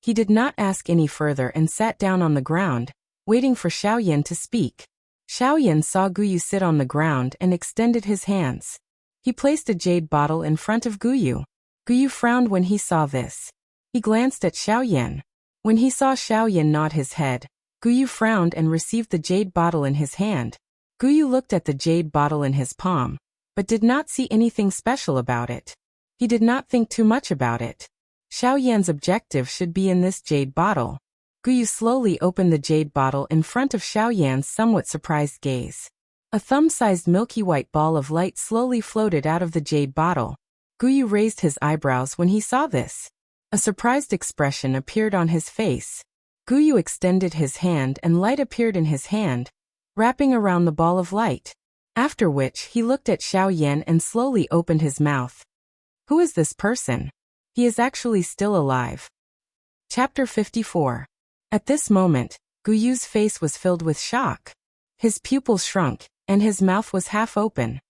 He did not ask any further and sat down on the ground, waiting for Xiaoyan to speak. Xiaoyan saw Guyu sit on the ground and extended his hands. He placed a jade bottle in front of Guyu. Guyu frowned when he saw this. He glanced at Xiaoyan. When he saw Xiaoyan nod his head, Guyu frowned and received the jade bottle in his hand. Guyu looked at the jade bottle in his palm, but did not see anything special about it. He did not think too much about it. Xiao Yan's objective should be in this jade bottle. Guyu slowly opened the jade bottle in front of Xiao Yan's somewhat surprised gaze. A thumb-sized milky white ball of light slowly floated out of the jade bottle. Guyu raised his eyebrows when he saw this. A surprised expression appeared on his face. Guyu extended his hand and light appeared in his hand, wrapping around the ball of light. After which he looked at Xiao Yan and slowly opened his mouth. Who is this person? He is actually still alive. Chapter 54. At this moment, Guyu's face was filled with shock. His pupils shrunk, and his mouth was half open.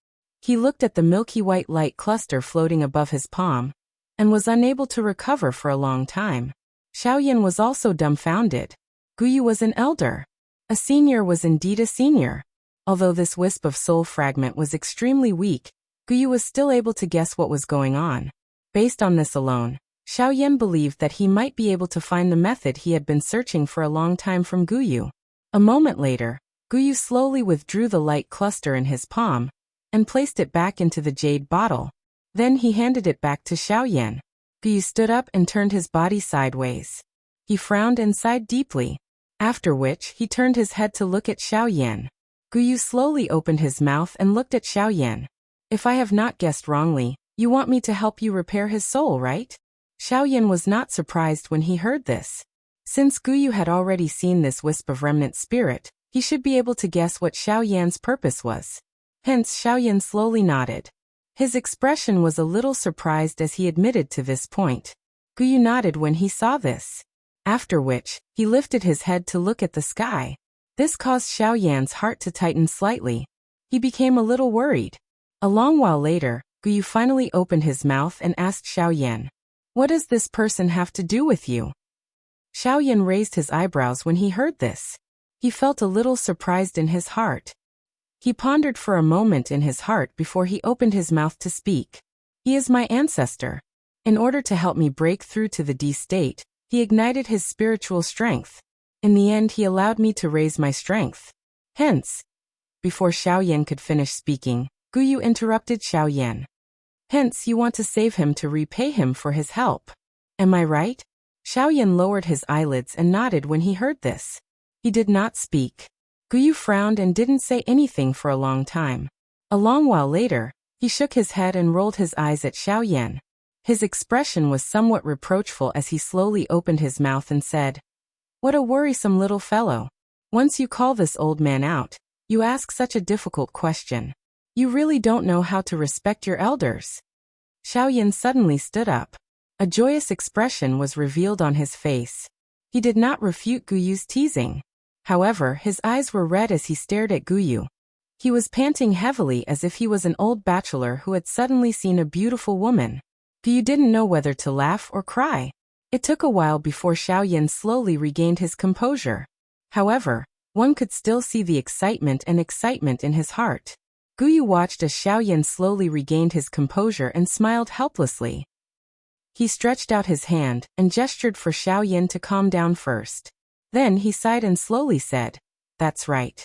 He looked at the milky white light cluster floating above his palm, and was unable to recover for a long time. Xiao Yan was also dumbfounded. Guyu was an elder. A senior was indeed a senior. Although this wisp of soul fragment was extremely weak, Guyu was still able to guess what was going on. Based on this alone, Xiao Yan believed that he might be able to find the method he had been searching for a long time from Guyu. A moment later, Guyu slowly withdrew the light cluster in his palm, and placed it back into the jade bottle. Then he handed it back to Xiao Yan. Guyu stood up and turned his body sideways. He frowned and sighed deeply, after which he turned his head to look at Xiao Yan. Guyu slowly opened his mouth and looked at Xiao Yan. If I have not guessed wrongly, you want me to help you repair his soul, right? Xiao Yan was not surprised when he heard this. Since Guyu had already seen this wisp of remnant spirit, he should be able to guess what Xiao Yan's purpose was. Hence Xiao Yan slowly nodded. His expression was a little surprised as he admitted to this point. Guyu nodded when he saw this. After which, he lifted his head to look at the sky. This caused Xiao Yan's heart to tighten slightly. He became a little worried. A long while later, Guyu finally opened his mouth and asked Xiao Yan, "What does this person have to do with you?" Xiao Yan raised his eyebrows when he heard this. He felt a little surprised in his heart. He pondered for a moment in his heart before he opened his mouth to speak. "He is my ancestor. In order to help me break through to the D state, he ignited his spiritual strength. In the end he allowed me to raise my strength. Hence..." Before Xiao Yan could finish speaking, Guyu interrupted Xiao Yan. "Hence you want to save him to repay him for his help. Am I right?" Xiao Yan lowered his eyelids and nodded when he heard this. He did not speak. Guyu frowned and didn't say anything for a long time. A long while later, he shook his head and rolled his eyes at Xiao Yan. His expression was somewhat reproachful as he slowly opened his mouth and said, "What a worrisome little fellow. Once you call this old man out, you ask such a difficult question. You really don't know how to respect your elders." Xiao Yan suddenly stood up. A joyous expression was revealed on his face. He did not refute Guyu's teasing. However, his eyes were red as he stared at Guyu. He was panting heavily as if he was an old bachelor who had suddenly seen a beautiful woman. Guyu didn't know whether to laugh or cry. It took a while before Xiao Yan slowly regained his composure. However, one could still see the excitement in his heart. Guyu watched as Xiao Yan slowly regained his composure and smiled helplessly. He stretched out his hand and gestured for Xiao Yan to calm down first. Then he sighed and slowly said, "That's right.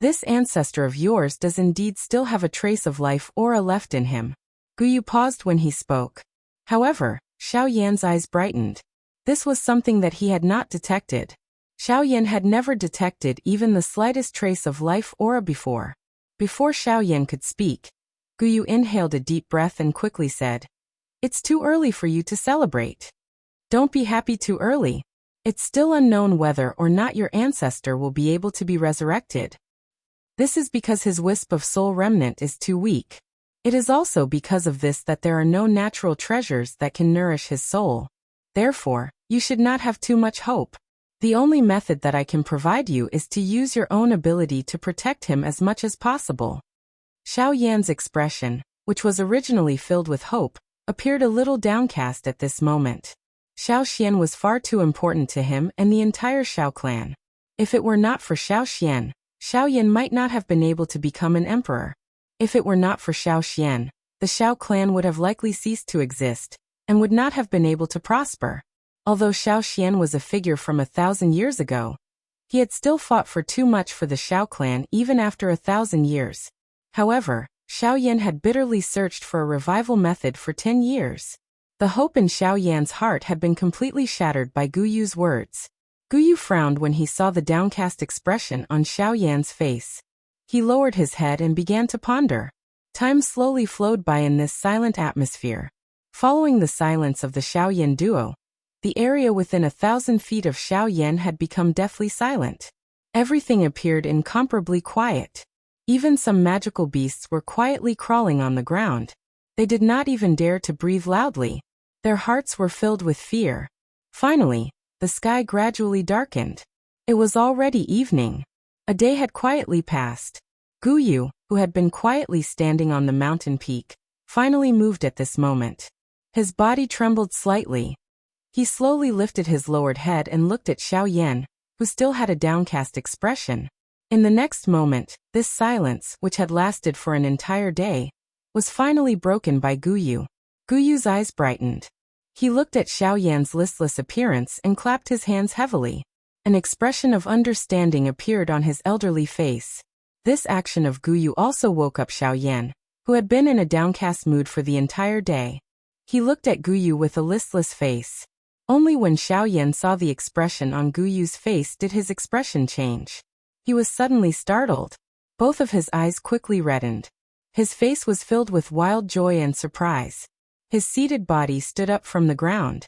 This ancestor of yours does indeed still have a trace of life aura left in him." Guyu paused when he spoke. However, Xiao Yan's eyes brightened. This was something that he had not detected. Xiao Yan had never detected even the slightest trace of life aura before. Before Xiao Yan could speak, Guyu inhaled a deep breath and quickly said, "It's too early for you to celebrate. Don't be happy too early. It's still unknown whether or not your ancestor will be able to be resurrected. This is because his wisp of soul remnant is too weak. It is also because of this that there are no natural treasures that can nourish his soul. Therefore, you should not have too much hope. The only method that I can provide you is to use your own ability to protect him as much as possible." Xiao Yan's expression, which was originally filled with hope, appeared a little downcast at this moment. Xiao Xian was far too important to him and the entire Xiao clan. If it were not for Xiao Xian, Xiao Yan might not have been able to become an emperor. If it were not for Xiao Xian, the Xiao clan would have likely ceased to exist, and would not have been able to prosper. Although Xiao Xian was a figure from 1,000 years ago, he had still fought for too much for the Xiao clan even after 1,000 years. However, Xiao Yan had bitterly searched for a revival method for 10 years. The hope in Xiao Yan's heart had been completely shattered by Gu Yu's words. Gu Yu frowned when he saw the downcast expression on Xiao Yan's face. He lowered his head and began to ponder. Time slowly flowed by in this silent atmosphere. Following the silence of the Xiao Yan duo, the area within 1,000 feet of Xiao Yan had become deathly silent. Everything appeared incomparably quiet. Even some magical beasts were quietly crawling on the ground. They did not even dare to breathe loudly. Their hearts were filled with fear. Finally, the sky gradually darkened. It was already evening. A day had quietly passed. Gu Yu, who had been quietly standing on the mountain peak, finally moved at this moment. His body trembled slightly. He slowly lifted his lowered head and looked at Xiao Yan, who still had a downcast expression. In the next moment, this silence, which had lasted for an entire day, was finally broken by Gu Yu. Gu Yu's eyes brightened. He looked at Xiao Yan's listless appearance and clapped his hands heavily. An expression of understanding appeared on his elderly face. This action of Gu Yu also woke up Xiao Yan, who had been in a downcast mood for the entire day. He looked at Gu Yu with a listless face. Only when Xiao Yan saw the expression on Gu Yu's face did his expression change. He was suddenly startled. Both of his eyes quickly reddened. His face was filled with wild joy and surprise. His seated body stood up from the ground.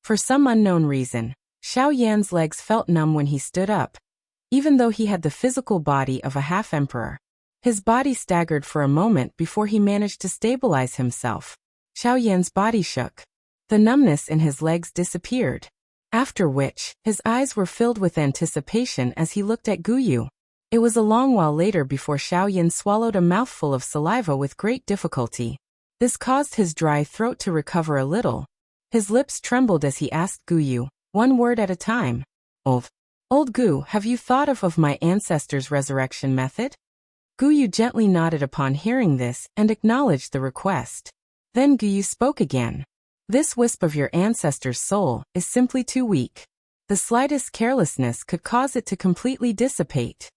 For some unknown reason, Xiao Yan's legs felt numb when he stood up, even though he had the physical body of a half-emperor. His body staggered for a moment before he managed to stabilize himself. Xiao Yan's body shook. The numbness in his legs disappeared. After which, his eyes were filled with anticipation as he looked at Gu Yu. It was a long while later before Xiao Yan swallowed a mouthful of saliva with great difficulty. This caused his dry throat to recover a little. His lips trembled as he asked Gu Yu, one word at a time. Old Gu, have you thought of my ancestors' resurrection method? Gu Yu gently nodded upon hearing this and acknowledged the request. Then Gu Yu spoke again. This wisp of your ancestor's soul is simply too weak. The slightest carelessness could cause it to completely dissipate.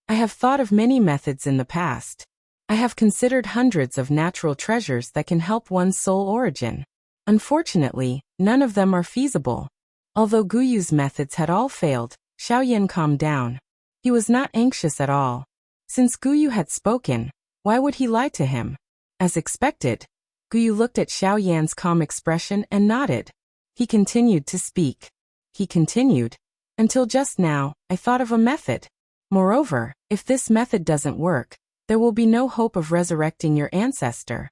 I have thought of many methods in the past. I have considered hundreds of natural treasures that can help one's soul origin. Unfortunately, none of them are feasible. Although Gu Yu's methods had all failed, Xiao Yan calmed down. He was not anxious at all. Since Gu Yu had spoken, why would he lie to him? As expected, Gu Yu looked at Xiao Yan's calm expression and nodded. He continued to speak. He continued, until just now, I thought of a method. Moreover, if this method doesn't work, there will be no hope of resurrecting your ancestor.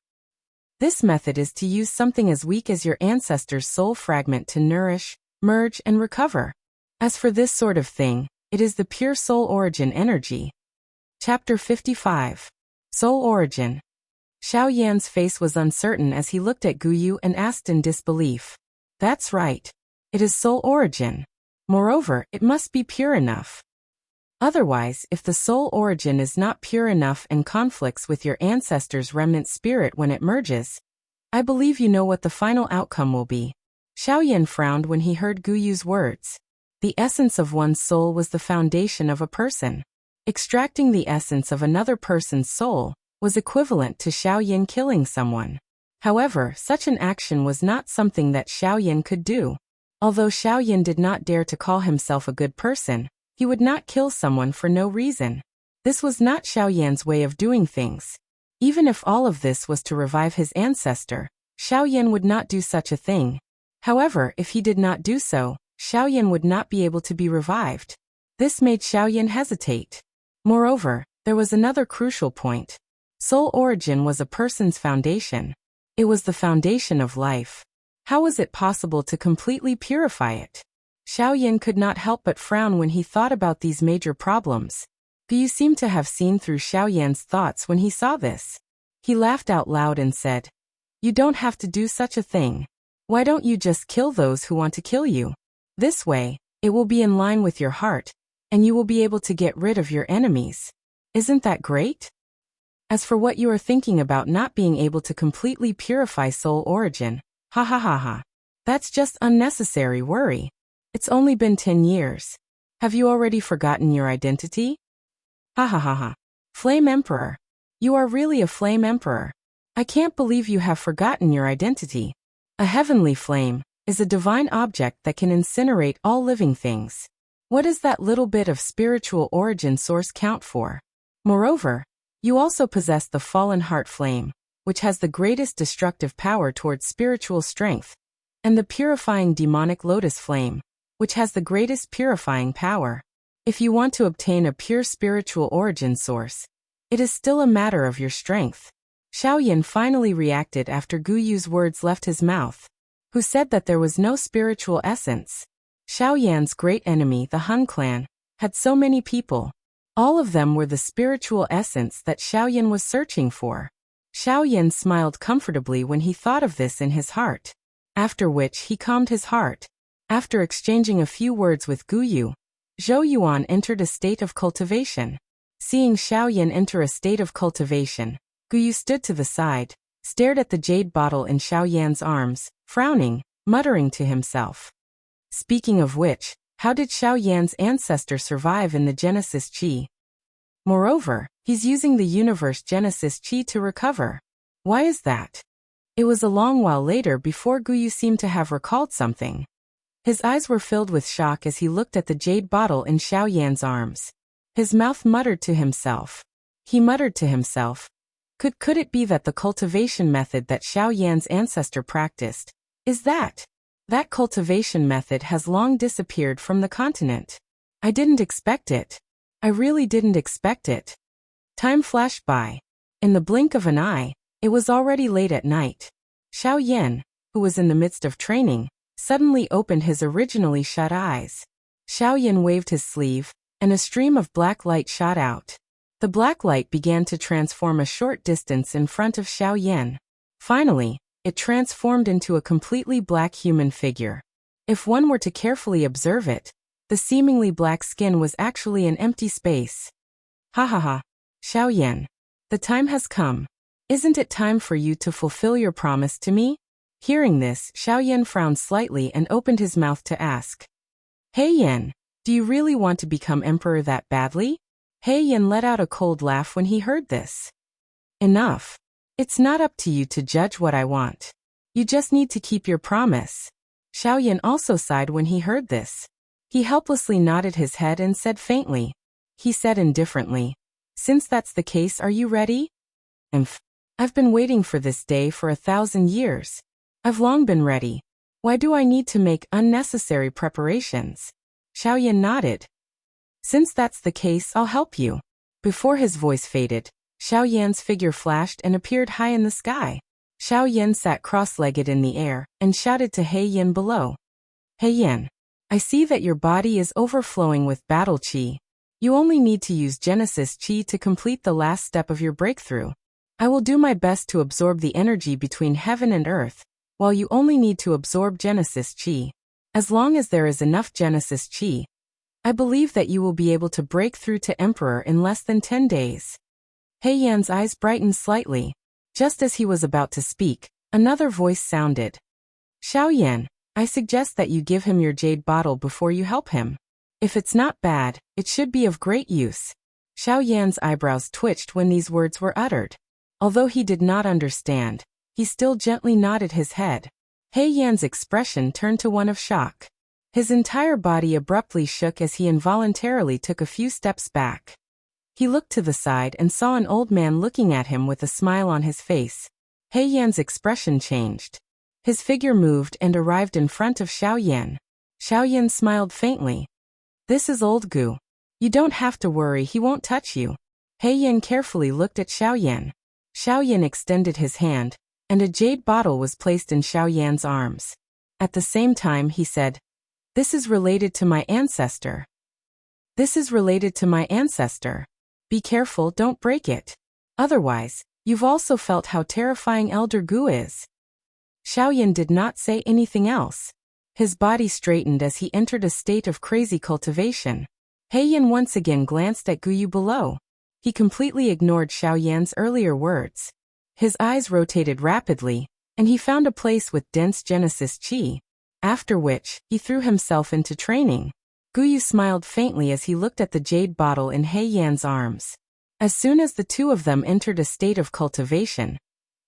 This method is to use something as weak as your ancestor's soul fragment to nourish, merge, and recover. As for this sort of thing, it is the pure soul origin energy. Chapter 55. Soul Origin. Xiao Yan's face was uncertain as he looked at Gu Yu and asked in disbelief. That's right. It is soul origin. Moreover, it must be pure enough. Otherwise, if the soul origin is not pure enough and conflicts with your ancestor's remnant spirit when it merges, I believe you know what the final outcome will be. Xiao Yan frowned when he heard Gu Yu's words. The essence of one's soul was the foundation of a person. Extracting the essence of another person's soul was equivalent to Xiao Yan killing someone. However, such an action was not something that Xiao Yan could do. Although Xiao Yan did not dare to call himself a good person, he would not kill someone for no reason. This was not Xiao Yan's way of doing things. Even if all of this was to revive his ancestor, Xiao Yan would not do such a thing. However, if he did not do so, Xiao Yan would not be able to be revived. This made Xiao Yan hesitate. Moreover, there was another crucial point. Soul origin was a person's foundation. It was the foundation of life. How was it possible to completely purify it? Xiao Yan could not help but frown when he thought about these major problems. Gu Yu seemed to have seen through Xiao Yan's thoughts when he saw this. He laughed out loud and said, "You don't have to do such a thing. Why don't you just kill those who want to kill you? This way, it will be in line with your heart, and you will be able to get rid of your enemies. Isn't that great? As for what you are thinking about not being able to completely purify soul origin, ha ha ha ha. That's just unnecessary worry. It's only been 10 years. Have you already forgotten your identity? Ha ha ha ha. Flame Emperor. You are really a Flame Emperor. I can't believe you have forgotten your identity. A heavenly flame is a divine object that can incinerate all living things. What does that little bit of spiritual origin source count for? Moreover, you also possess the fallen heart flame, which has the greatest destructive power towards spiritual strength, and the purifying demonic lotus flame, which has the greatest purifying power. If you want to obtain a pure spiritual origin source, it is still a matter of your strength. Xiaoyan finally reacted after Gu Yu's words left his mouth, who said that there was no spiritual essence. Xiaoyan's great enemy, the Han clan, had so many people. All of them were the spiritual essence that Xiaoyan was searching for. Xiaoyan smiled comfortably when he thought of this in his heart, after which he calmed his heart. After exchanging a few words with Gu Yu, Zhou Yuan entered a state of cultivation. Seeing Xiaoyan enter a state of cultivation, Gu Yu stood to the side, stared at the jade bottle in Xiaoyan's arms, frowning, muttering to himself. Speaking of which, how did Xiaoyan's ancestor survive in the Genesis Qi? Moreover, he's using the universe Genesis Qi to recover. Why is that? It was a long while later before Gu Yu seemed to have recalled something. His eyes were filled with shock as he looked at the jade bottle in Xiaoyan's arms. His mouth muttered to himself. He muttered to himself. Could it be that the cultivation method that Xiaoyan's ancestor practiced is that? That cultivation method has long disappeared from the continent. I didn't expect it. I really didn't expect it. Time flashed by. In the blink of an eye, it was already late at night. Xiaoyan, who was in the midst of training, suddenly opened his originally shut eyes. Xiaoyan waved his sleeve, and a stream of black light shot out. The black light began to transform a short distance in front of Xiaoyan. Finally, it transformed into a completely black human figure. If one were to carefully observe it, the seemingly black skin was actually an empty space. Ha ha ha. Xiaoyan. The time has come. Isn't it time for you to fulfill your promise to me? Hearing this, Xiaoyan frowned slightly and opened his mouth to ask. Hey Yan, do you really want to become emperor that badly? Hey Yan let out a cold laugh when he heard this. Enough. It's not up to you to judge what I want. You just need to keep your promise. Xiaoyan also sighed when he heard this. He helplessly nodded his head and said faintly. He said indifferently. Since that's the case, are you ready? I've been waiting for this day for 1,000 years. I've long been ready. Why do I need to make unnecessary preparations? Xiaoyan nodded. Since that's the case, I'll help you. Before his voice faded, Xiaoyan's figure flashed and appeared high in the sky. Xiaoyan sat cross-legged in the air and shouted to He Yan below. He Yan, I see that your body is overflowing with battle qi. You only need to use Genesis Qi to complete the last step of your breakthrough. I will do my best to absorb the energy between heaven and earth, while you only need to absorb Genesis Qi. As long as there is enough Genesis Qi, I believe that you will be able to break through to Emperor in less than 10 days. He Yan's eyes brightened slightly. Just as he was about to speak, another voice sounded. Xiaoyan, I suggest that you give him your jade bottle before you help him. If it's not bad, it should be of great use. Xiaoyan's eyebrows twitched when these words were uttered. Although he did not understand, he still gently nodded his head. He Yan's expression turned to one of shock. His entire body abruptly shook as he involuntarily took a few steps back. He looked to the side and saw an old man looking at him with a smile on his face. He Yan's expression changed. His figure moved and arrived in front of Xiaoyan. Xiaoyan smiled faintly. This is old Gu. You don't have to worry, he won't touch you. He Yan carefully looked at Xiaoyan. Xiaoyan extended his hand, and a jade bottle was placed in Xiaoyan's arms. At the same time he said, This is related to my ancestor. This is related to my ancestor. Be careful, don't break it. Otherwise, you've also felt how terrifying Elder Gu is. Xiaoyan did not say anything else. His body straightened as he entered a state of crazy cultivation. He Yan once again glanced at Gu Yu below. He completely ignored Xiaoyan's earlier words. His eyes rotated rapidly, and he found a place with dense Genesis Qi. After which, he threw himself into training. Gu Yu smiled faintly as he looked at the jade bottle in He Yan's arms. As soon as the two of them entered a state of cultivation,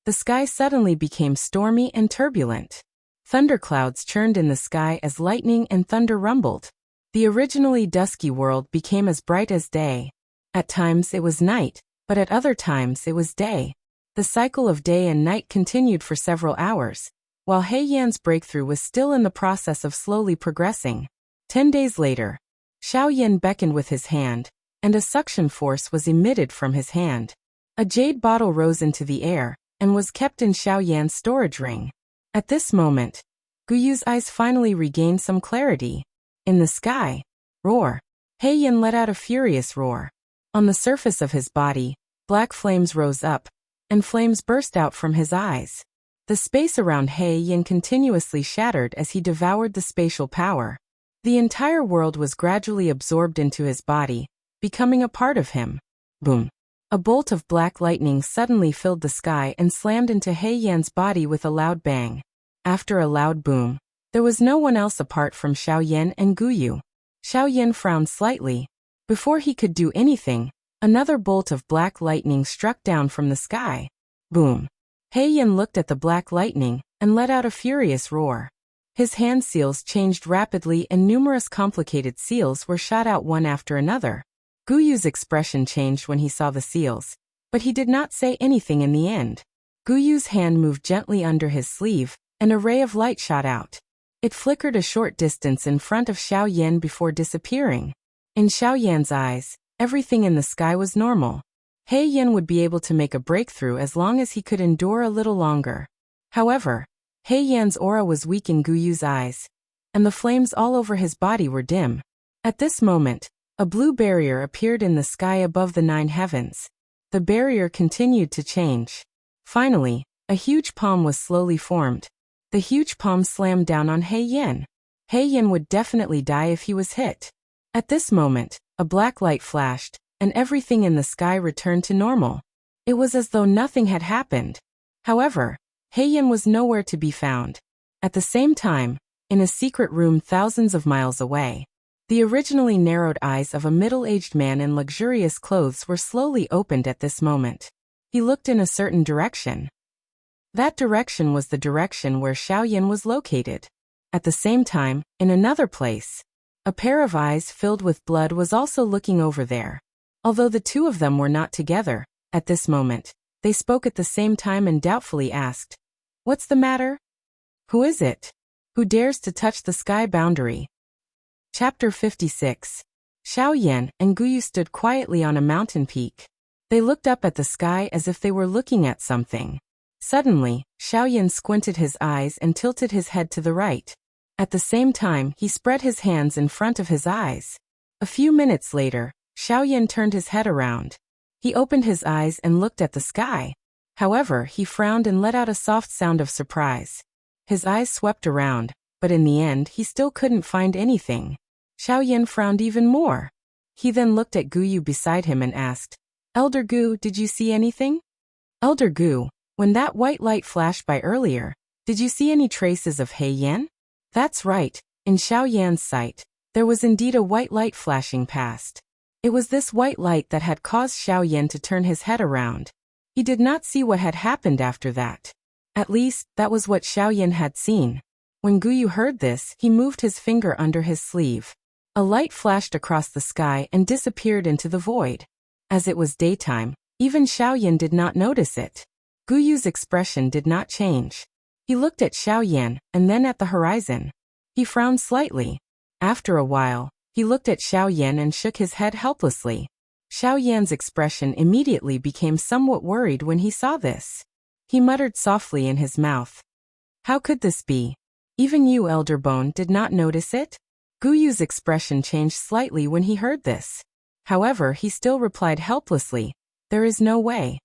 the sky suddenly became stormy and turbulent. Thunderclouds churned in the sky as lightning and thunder rumbled. The originally dusky world became as bright as day. At times it was night, but at other times it was day. The cycle of day and night continued for several hours, while He Yan's breakthrough was still in the process of slowly progressing. 10 days later, Xiao Yan beckoned with his hand, and a suction force was emitted from his hand. A jade bottle rose into the air, and was kept in Xiao Yan's storage ring. At this moment, Guyu's eyes finally regained some clarity. In the sky, roar. He Yan let out a furious roar. On the surface of his body, black flames rose up, and flames burst out from his eyes. The space around He Yan continuously shattered as he devoured the spatial power. The entire world was gradually absorbed into his body, becoming a part of him. Boom. A bolt of black lightning suddenly filled the sky and slammed into He Yan's body with a loud bang. After a loud boom, there was no one else apart from Xiao Yan and Guyu. Xiao Yan frowned slightly. Before he could do anything, another bolt of black lightning struck down from the sky. Boom. He Yan looked at the black lightning and let out a furious roar. His hand seals changed rapidly and numerous complicated seals were shot out one after another. Guyu's expression changed when he saw the seals, but he did not say anything in the end. Guyu's hand moved gently under his sleeve, and a ray of light shot out. It flickered a short distance in front of Xiao Yan before disappearing. In Xiao Yan's eyes, everything in the sky was normal. He Yan would be able to make a breakthrough as long as he could endure a little longer. However, He Yan's aura was weak in Guyu's eyes, and the flames all over his body were dim. At this moment, a blue barrier appeared in the sky above the 9 heavens. The barrier continued to change. Finally, a huge palm was slowly formed. The huge palm slammed down on He Yan. He Yan would definitely die if he was hit. At this moment, a black light flashed, and everything in the sky returned to normal. It was as though nothing had happened. However, He Yan was nowhere to be found. At the same time, in a secret room thousands of miles away, the originally narrowed eyes of a middle-aged man in luxurious clothes were slowly opened at this moment. He looked in a certain direction. That direction was the direction where Xiao Yan was located. At the same time, in another place, a pair of eyes filled with blood was also looking over there. Although the two of them were not together, at this moment, they spoke at the same time and doubtfully asked, "What's the matter? Who is it? Who dares to touch the sky boundary?" Chapter 56. Xiao Yan and Guyu stood quietly on a mountain peak. They looked up at the sky as if they were looking at something. Suddenly, Xiao Yan squinted his eyes and tilted his head to the right. At the same time, he spread his hands in front of his eyes. A few minutes later, Xiao Yan turned his head around. He opened his eyes and looked at the sky. However, he frowned and let out a soft sound of surprise. His eyes swept around, but in the end he still couldn't find anything. Xiao Yan frowned even more. He then looked at Guyu beside him and asked, "Elder Gu, did you see anything?" "Elder Gu, when that white light flashed by earlier, did you see any traces of He Yan?" That's right, in Xiao Yan's sight, there was indeed a white light flashing past. It was this white light that had caused Xiao Yan to turn his head around. He did not see what had happened after that. At least, that was what Xiao Yan had seen. When Guyu heard this, he moved his finger under his sleeve. A light flashed across the sky and disappeared into the void. As it was daytime, even Xiao Yan did not notice it. Guyu's expression did not change. He looked at Xiao Yan and then at the horizon. He frowned slightly. After a while, he looked at Xiao Yan and shook his head helplessly. Xiao Yan's expression immediately became somewhat worried when he saw this. He muttered softly in his mouth, "How could this be? Even you, Elder Bone, did not notice it?" Guyu's expression changed slightly when he heard this. However, he still replied helplessly, "There is no way.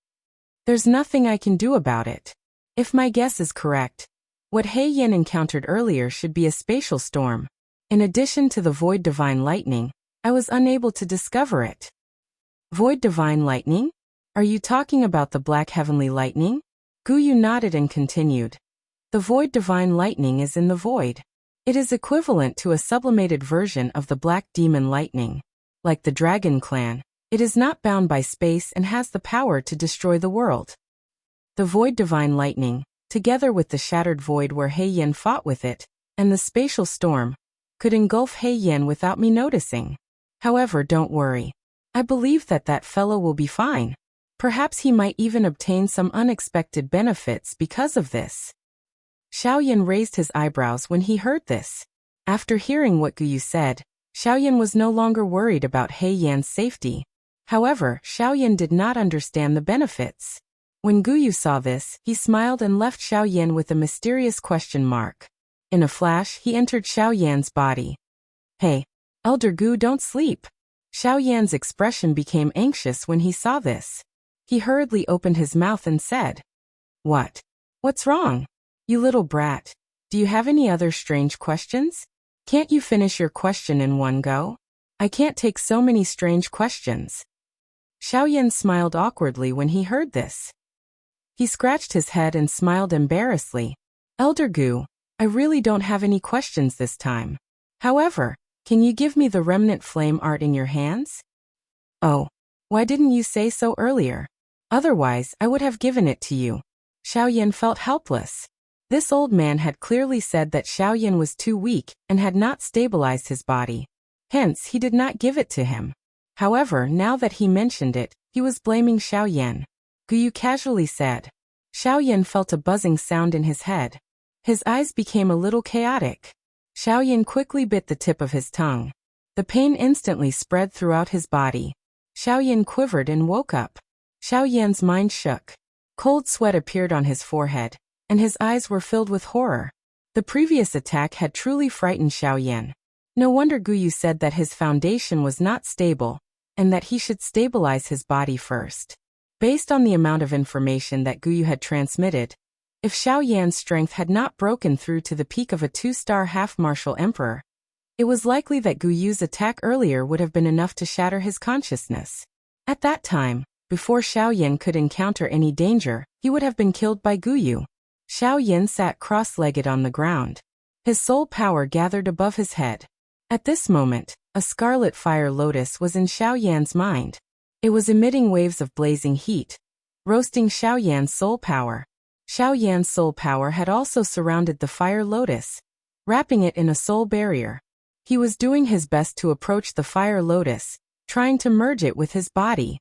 There's nothing I can do about it. If my guess is correct, what He Yan encountered earlier should be a spatial storm. In addition to the void divine lightning, I was unable to discover it." "Void divine lightning? Are you talking about the black heavenly lightning?" Guyu nodded and continued. "The void divine lightning is in the void. It is equivalent to a sublimated version of the black demon lightning. Like the dragon clan, it is not bound by space and has the power to destroy the world." "The void divine lightning, together with the shattered void where He Yin fought with it, and the spatial storm, could engulf He Yin without me noticing. However, don't worry. I believe that that fellow will be fine. Perhaps he might even obtain some unexpected benefits because of this. Xiaoyan raised his eyebrows when he heard this. After hearing what Guyu said, Xiaoyan was no longer worried about He Yan's safety. However, Xiaoyan did not understand the benefits. When Guyu saw this, he smiled and left Xiaoyan with a mysterious question mark. In a flash, he entered Xiaoyan's body. Hey, Elder Gu, don't sleep. Xiaoyan's expression became anxious when he saw this. He hurriedly opened his mouth and said, What? What's wrong? You little brat. Do you have any other strange questions? Can't you finish your question in one go? I can't take so many strange questions. Xiaoyan smiled awkwardly when he heard this. He scratched his head and smiled embarrassedly. Elder Gu, I really don't have any questions this time. However, can you give me the remnant flame art in your hands? Oh, why didn't you say so earlier? Otherwise, I would have given it to you. Xiaoyan felt helpless. This old man had clearly said that Xiaoyan was too weak and had not stabilized his body. Hence, he did not give it to him. However, now that he mentioned it, he was blaming Xiaoyan. Guyu casually said. Xiaoyan felt a buzzing sound in his head. His eyes became a little chaotic. Xiaoyan quickly bit the tip of his tongue. The pain instantly spread throughout his body. Xiaoyan quivered and woke up. Xiaoyan's mind shook. Cold sweat appeared on his forehead, and his eyes were filled with horror. The previous attack had truly frightened Xiaoyan. No wonder Guyu said that his foundation was not stable, and that he should stabilize his body first. Based on the amount of information that Guyu had transmitted, if Xiaoyan's strength had not broken through to the peak of a 2-star half-martial emperor, it was likely that Guyu's attack earlier would have been enough to shatter his consciousness. At that time, before Xiaoyan could encounter any danger, he would have been killed by Guyu. Xiaoyan sat cross-legged on the ground. His soul power gathered above his head. At this moment, a scarlet fire lotus was in Xiaoyan's mind. It was emitting waves of blazing heat, roasting Xiaoyan's soul power. Xiaoyan's soul power had also surrounded the fire lotus, wrapping it in a soul barrier. He was doing his best to approach the fire lotus, trying to merge it with his body.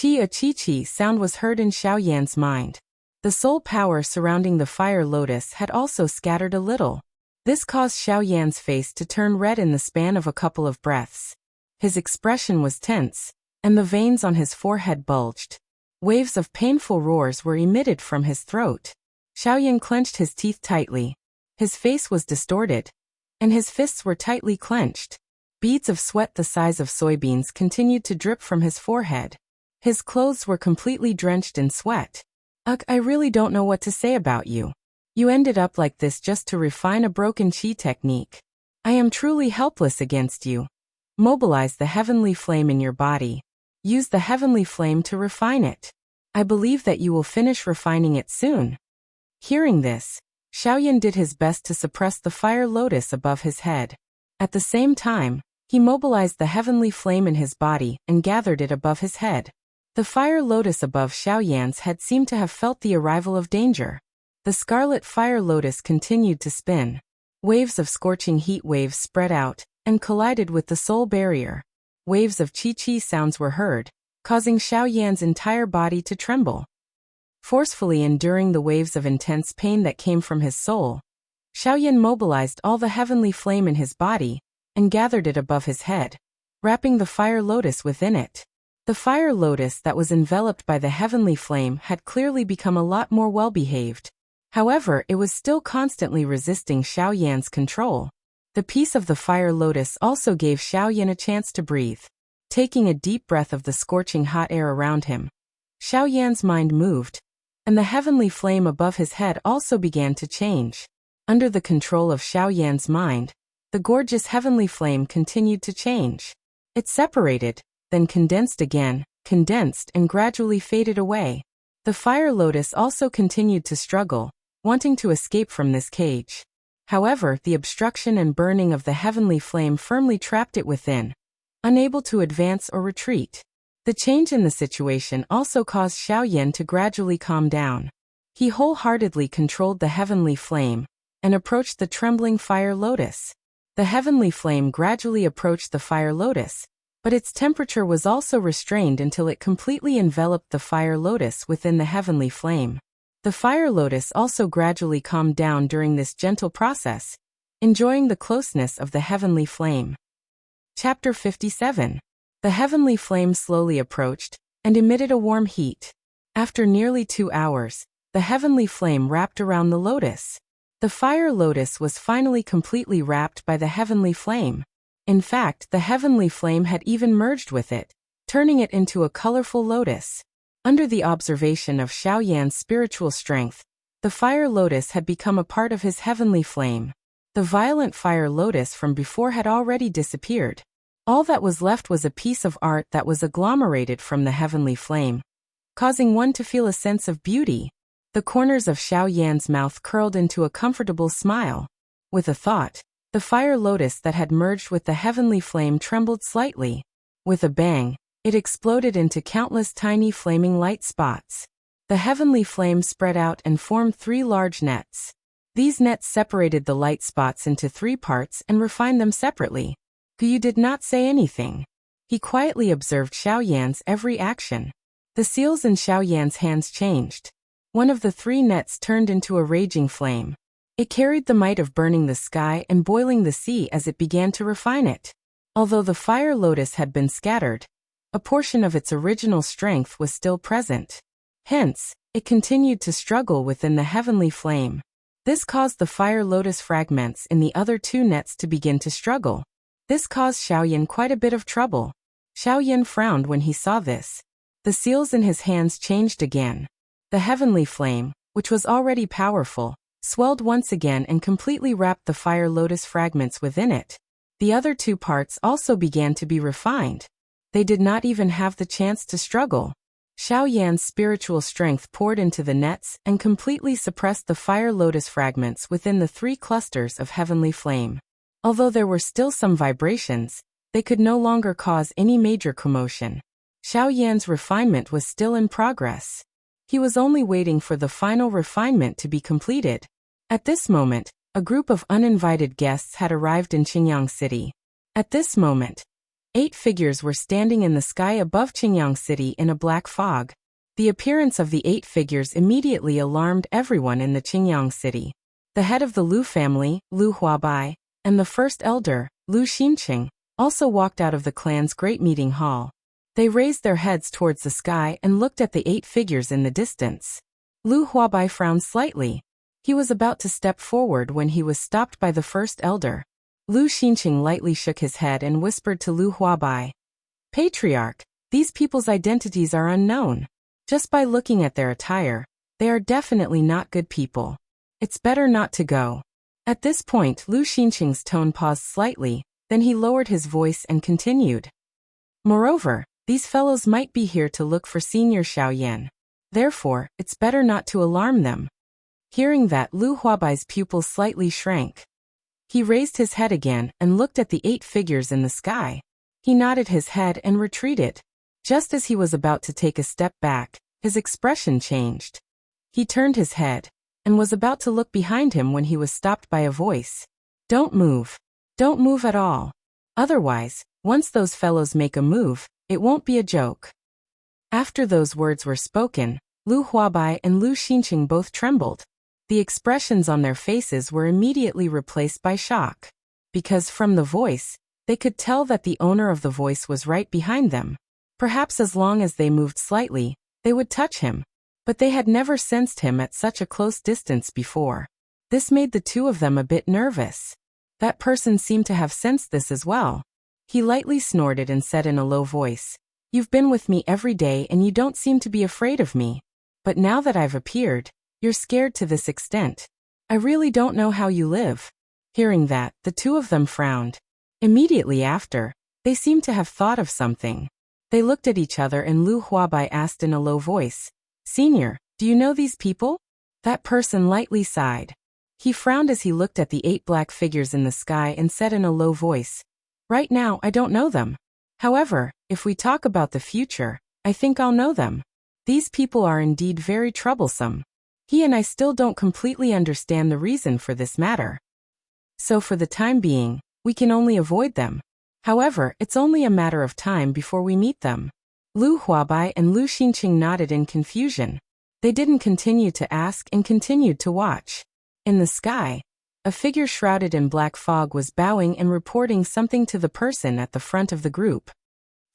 A chi-chi sound was heard in Xiaoyan's mind. The soul power surrounding the fire lotus had also scattered a little. This caused Xiaoyan's face to turn red in the span of a couple of breaths. His expression was tense, and the veins on his forehead bulged. Waves of painful roars were emitted from his throat. Xiaoyan clenched his teeth tightly. His face was distorted, and his fists were tightly clenched. Beads of sweat the size of soybeans continued to drip from his forehead. His clothes were completely drenched in sweat. Ugh, I really don't know what to say about you. You ended up like this just to refine a broken chi technique. I am truly helpless against you. Mobilize the heavenly flame in your body. Use the heavenly flame to refine it. I believe that you will finish refining it soon. Hearing this, Xiaoyan did his best to suppress the fire lotus above his head. At the same time, he mobilized the heavenly flame in his body and gathered it above his head. The fire lotus above Xiaoyan's head seemed to have felt the arrival of danger. The scarlet fire lotus continued to spin. Waves of scorching heat waves spread out and collided with the soul barrier. Waves of chi-chi sounds were heard, causing Xiaoyan's entire body to tremble. Forcefully enduring the waves of intense pain that came from his soul, Xiaoyan mobilized all the heavenly flame in his body and gathered it above his head, wrapping the fire lotus within it. The fire lotus that was enveloped by the heavenly flame had clearly become a lot more well-behaved. However, it was still constantly resisting Xiaoyan's control. The peace of the fire lotus also gave Xiaoyan a chance to breathe. Taking a deep breath of the scorching hot air around him, Xiaoyan's mind moved, and the heavenly flame above his head also began to change. Under the control of Xiaoyan's mind, the gorgeous heavenly flame continued to change. It separated, then condensed again, condensed and gradually faded away. The fire lotus also continued to struggle, wanting to escape from this cage. However, the obstruction and burning of the heavenly flame firmly trapped it within, unable to advance or retreat. The change in the situation also caused Xiaoyan to gradually calm down. He wholeheartedly controlled the heavenly flame and approached the trembling fire lotus. The heavenly flame gradually approached the fire lotus, but its temperature was also restrained until it completely enveloped the fire lotus within the heavenly flame. The fire lotus also gradually calmed down during this gentle process, enjoying the closeness of the heavenly flame. Chapter 57. The heavenly flame slowly approached and emitted a warm heat. After nearly 2 hours, the heavenly flame wrapped around the lotus. The fire lotus was finally completely wrapped by the heavenly flame. In fact, the heavenly flame had even merged with it, turning it into a colorful lotus. Under the observation of Xiaoyan's spiritual strength, the fire lotus had become a part of his heavenly flame. The violent fire lotus from before had already disappeared. All that was left was a piece of art that was agglomerated from the heavenly flame, causing one to feel a sense of beauty. The corners of Xiaoyan's mouth curled into a comfortable smile. With a thought, the fire lotus that had merged with the heavenly flame trembled slightly. With a bang, it exploded into countless tiny flaming light spots. The heavenly flame spread out and formed 3 large nets. These nets separated the light spots into 3 parts and refined them separately. Guyu did not say anything. He quietly observed Xiaoyan's every action. The seals in Xiaoyan's hands changed. One of the 3 nets turned into a raging flame. It carried the might of burning the sky and boiling the sea as it began to refine it. Although the fire lotus had been scattered, a portion of its original strength was still present. Hence, it continued to struggle within the heavenly flame. This caused the fire lotus fragments in the other 2 nets to begin to struggle. This caused Xiaoyan quite a bit of trouble. Xiaoyan frowned when he saw this. The seals in his hands changed again. The heavenly flame, which was already powerful, swelled once again and completely wrapped the fire lotus fragments within it. The other 2 parts also began to be refined. They did not even have the chance to struggle. Xiaoyan's spiritual strength poured into the nets and completely suppressed the fire lotus fragments within the 3 clusters of heavenly flame. Although there were still some vibrations, they could no longer cause any major commotion. Xiaoyan's refinement was still in progress. He was only waiting for the final refinement to be completed. At this moment, a group of uninvited guests had arrived in Qingyang City. At this moment, 8 figures were standing in the sky above Qingyang City in a black fog. The appearance of the 8 figures immediately alarmed everyone in the Qingyang City. The head of the Lu family, Lu Huabai, and the first elder, Lu Xinqing, also walked out of the clan's great meeting hall. They raised their heads towards the sky and looked at the 8 figures in the distance. Lu Huabai frowned slightly. He was about to step forward when he was stopped by the first elder. Lu Xinqing lightly shook his head and whispered to Lu Huabai, "Patriarch, these people's identities are unknown. Just by looking at their attire, they are definitely not good people. It's better not to go." At this point, Lu Xinqing's tone paused slightly, then he lowered his voice and continued. "Moreover, these fellows might be here to look for Senior Xiaoyan. Therefore, it's better not to alarm them." Hearing that, Lu Huabai's pupils slightly shrank. He raised his head again and looked at the 8 figures in the sky. He nodded his head and retreated. Just as he was about to take a step back, his expression changed. He turned his head and was about to look behind him when he was stopped by a voice. "Don't move. Don't move at all. Otherwise, once those fellows make a move, it won't be a joke." After those words were spoken, Lu Huabai and Lu Xinqing both trembled. The expressions on their faces were immediately replaced by shock. Because from the voice, they could tell that the owner of the voice was right behind them. Perhaps as long as they moved slightly, they would touch him. But they had never sensed him at such a close distance before. This made the 2 of them a bit nervous. That person seemed to have sensed this as well. He lightly snorted and said in a low voice, "You've been with me every day and you don't seem to be afraid of me. But now that I've appeared, you're scared to this extent. I really don't know how you live." Hearing that, the 2 of them frowned. Immediately after, they seemed to have thought of something. They looked at each other and Lu Huabai asked in a low voice, "Senior, do you know these people?" That person lightly sighed. He frowned as he looked at the 8 black figures in the sky and said in a low voice, "Right now I don't know them. However, if we talk about the future, I think I'll know them. These people are indeed very troublesome." He and I still don't completely understand the reason for this matter. So for the time being, we can only avoid them. However, it's only a matter of time before we meet them. Lu Huabai and Lu Xinqing nodded in confusion. They didn't continue to ask and continued to watch. In the sky, a figure shrouded in black fog was bowing and reporting something to the person at the front of the group.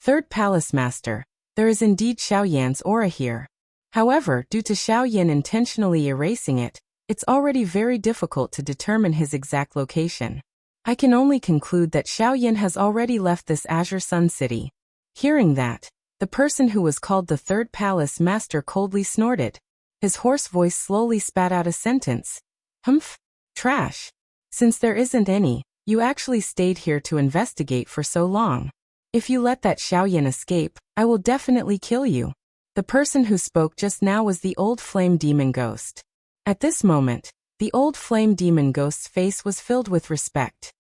Third Palace Master, there is indeed Xiaoyan's aura here. However, due to Xiaoyan intentionally erasing it, it's already very difficult to determine his exact location. I can only conclude that Xiaoyan has already left this Azure Sun City. Hearing that, the person who was called the Third Palace Master coldly snorted. His hoarse voice slowly spat out a sentence. Humph. Trash. Since there isn't any, you actually stayed here to investigate for so long. If you let that Xiaoyan escape, I will definitely kill you. The person who spoke just now was the old flame demon ghost. At this moment, the old flame demon ghost's face was filled with respect.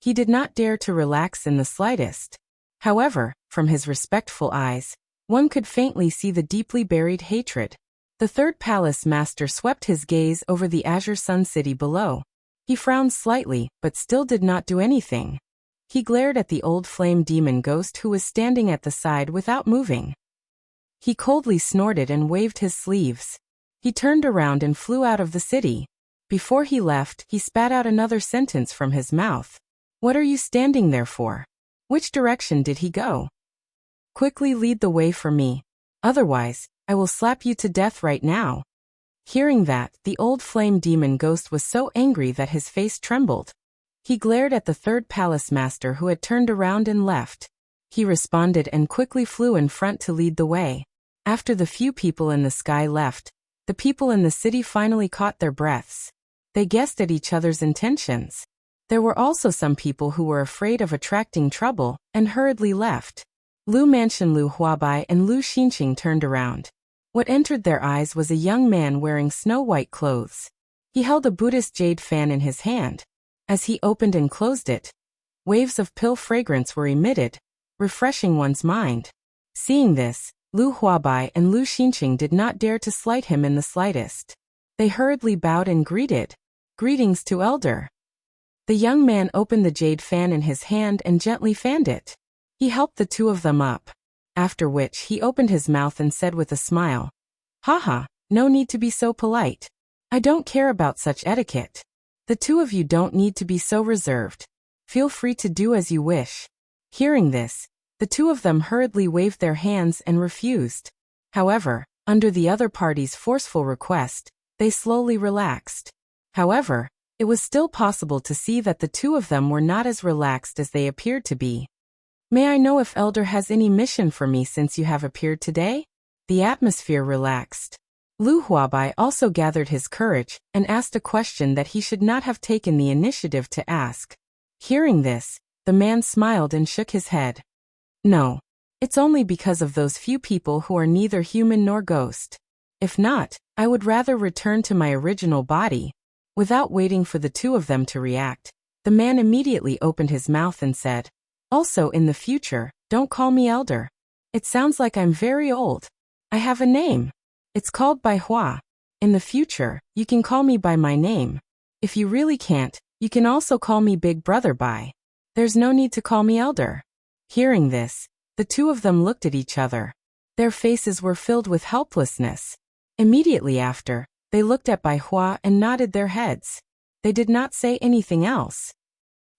He did not dare to relax in the slightest. However, from his respectful eyes, one could faintly see the deeply buried hatred. The Third Palace Master swept his gaze over the Azure Sun City below. He frowned slightly, but still did not do anything. He glared at the old flame demon ghost who was standing at the side without moving. He coldly snorted and waved his sleeves. He turned around and flew out of the city. Before he left, he spat out another sentence from his mouth. What are you standing there for? Which direction did he go? Quickly lead the way for me. Otherwise, I will slap you to death right now. Hearing that, the old flame demon ghost was so angry that his face trembled. He glared at the Third Palace Master who had turned around and left. He responded and quickly flew in front to lead the way. After the few people in the sky left, the people in the city finally caught their breaths. They guessed at each other's intentions. There were also some people who were afraid of attracting trouble and hurriedly left. Lu Mansion, Lu Huabai and Lu Xinqing turned around. What entered their eyes was a young man wearing snow-white clothes. He held a Buddhist jade fan in his hand. As he opened and closed it, waves of pill fragrance were emitted, refreshing one's mind. Seeing this, Lu Huabai and Lu Xinqing did not dare to slight him in the slightest. They hurriedly bowed and greeted. Greetings to Elder. The young man opened the jade fan in his hand and gently fanned it. He helped the two of them up. After which he opened his mouth and said with a smile, Haha, no need to be so polite. I don't care about such etiquette. The two of you don't need to be so reserved. Feel free to do as you wish. Hearing this, the two of them hurriedly waved their hands and refused. However, under the other party's forceful request, they slowly relaxed. However, it was still possible to see that the two of them were not as relaxed as they appeared to be. May I know if Elder has any mission for me since you have appeared today? The atmosphere relaxed. Lu Huabai also gathered his courage and asked a question that he should not have taken the initiative to ask. Hearing this, the man smiled and shook his head. No. It's only because of those few people who are neither human nor ghost. If not, I would rather return to my original body. Without waiting for the two of them to react, the man immediately opened his mouth and said, Also in the future, don't call me Elder. It sounds like I'm very old. I have a name. It's called Bai Hua. In the future, you can call me by my name. If you really can't, you can also call me Big Brother Bai. There's no need to call me Elder. Hearing this, the two of them looked at each other. Their faces were filled with helplessness. Immediately after, they looked at Bai Hua and nodded their heads. They did not say anything else.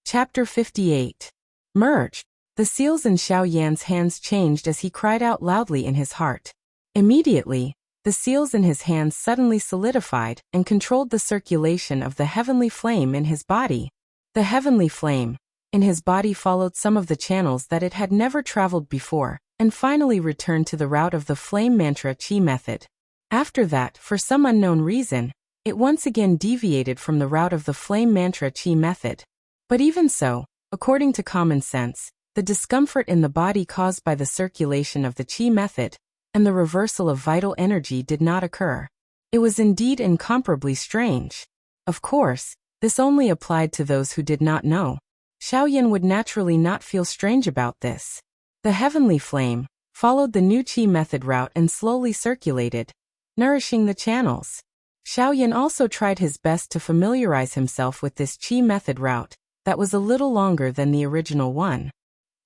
Chapter 58. Merge. The seals in Xiao Yan's hands changed as he cried out loudly in his heart. Immediately, the seals in his hands suddenly solidified and controlled the circulation of the heavenly flame in his body. The heavenly flame in his body followed some of the channels that it had never traveled before, and finally returned to the route of the flame mantra chi method. After that, for some unknown reason, it once again deviated from the route of the flame mantra chi method. But even so, according to common sense, the discomfort in the body caused by the circulation of the chi method and the reversal of vital energy did not occur. It was indeed incomparably strange. Of course, this only applied to those who did not know. Xiaoyan would naturally not feel strange about this. The heavenly flame followed the new chi method route and slowly circulated, nourishing the channels. Xiaoyan also tried his best to familiarize himself with this qi method route that was a little longer than the original one.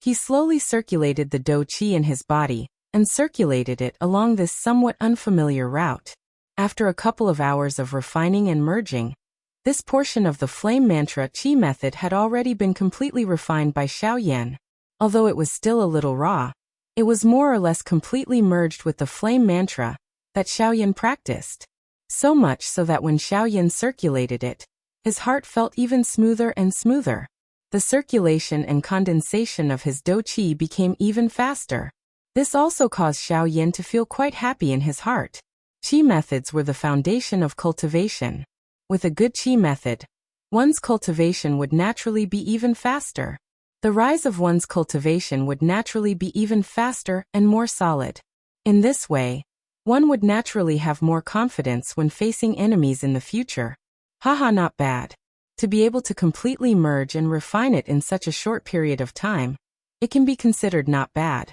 He slowly circulated the dou qi in his body and circulated it along this somewhat unfamiliar route. After a couple of hours of refining and merging, this portion of the flame mantra qi method had already been completely refined by Xiaoyan. Although it was still a little raw, it was more or less completely merged with the flame mantra that Xiaoyan practiced. So much so that when Xiaoyan circulated it, his heart felt even smoother and smoother. The circulation and condensation of his dou qi became even faster. This also caused Xiaoyan to feel quite happy in his heart. Qi methods were the foundation of cultivation. With a good qi method, one's cultivation would naturally be even faster. The rise of one's cultivation would naturally be even faster and more solid. In this way, one would naturally have more confidence when facing enemies in the future. Haha, not bad. To be able to completely merge and refine it in such a short period of time, it can be considered not bad.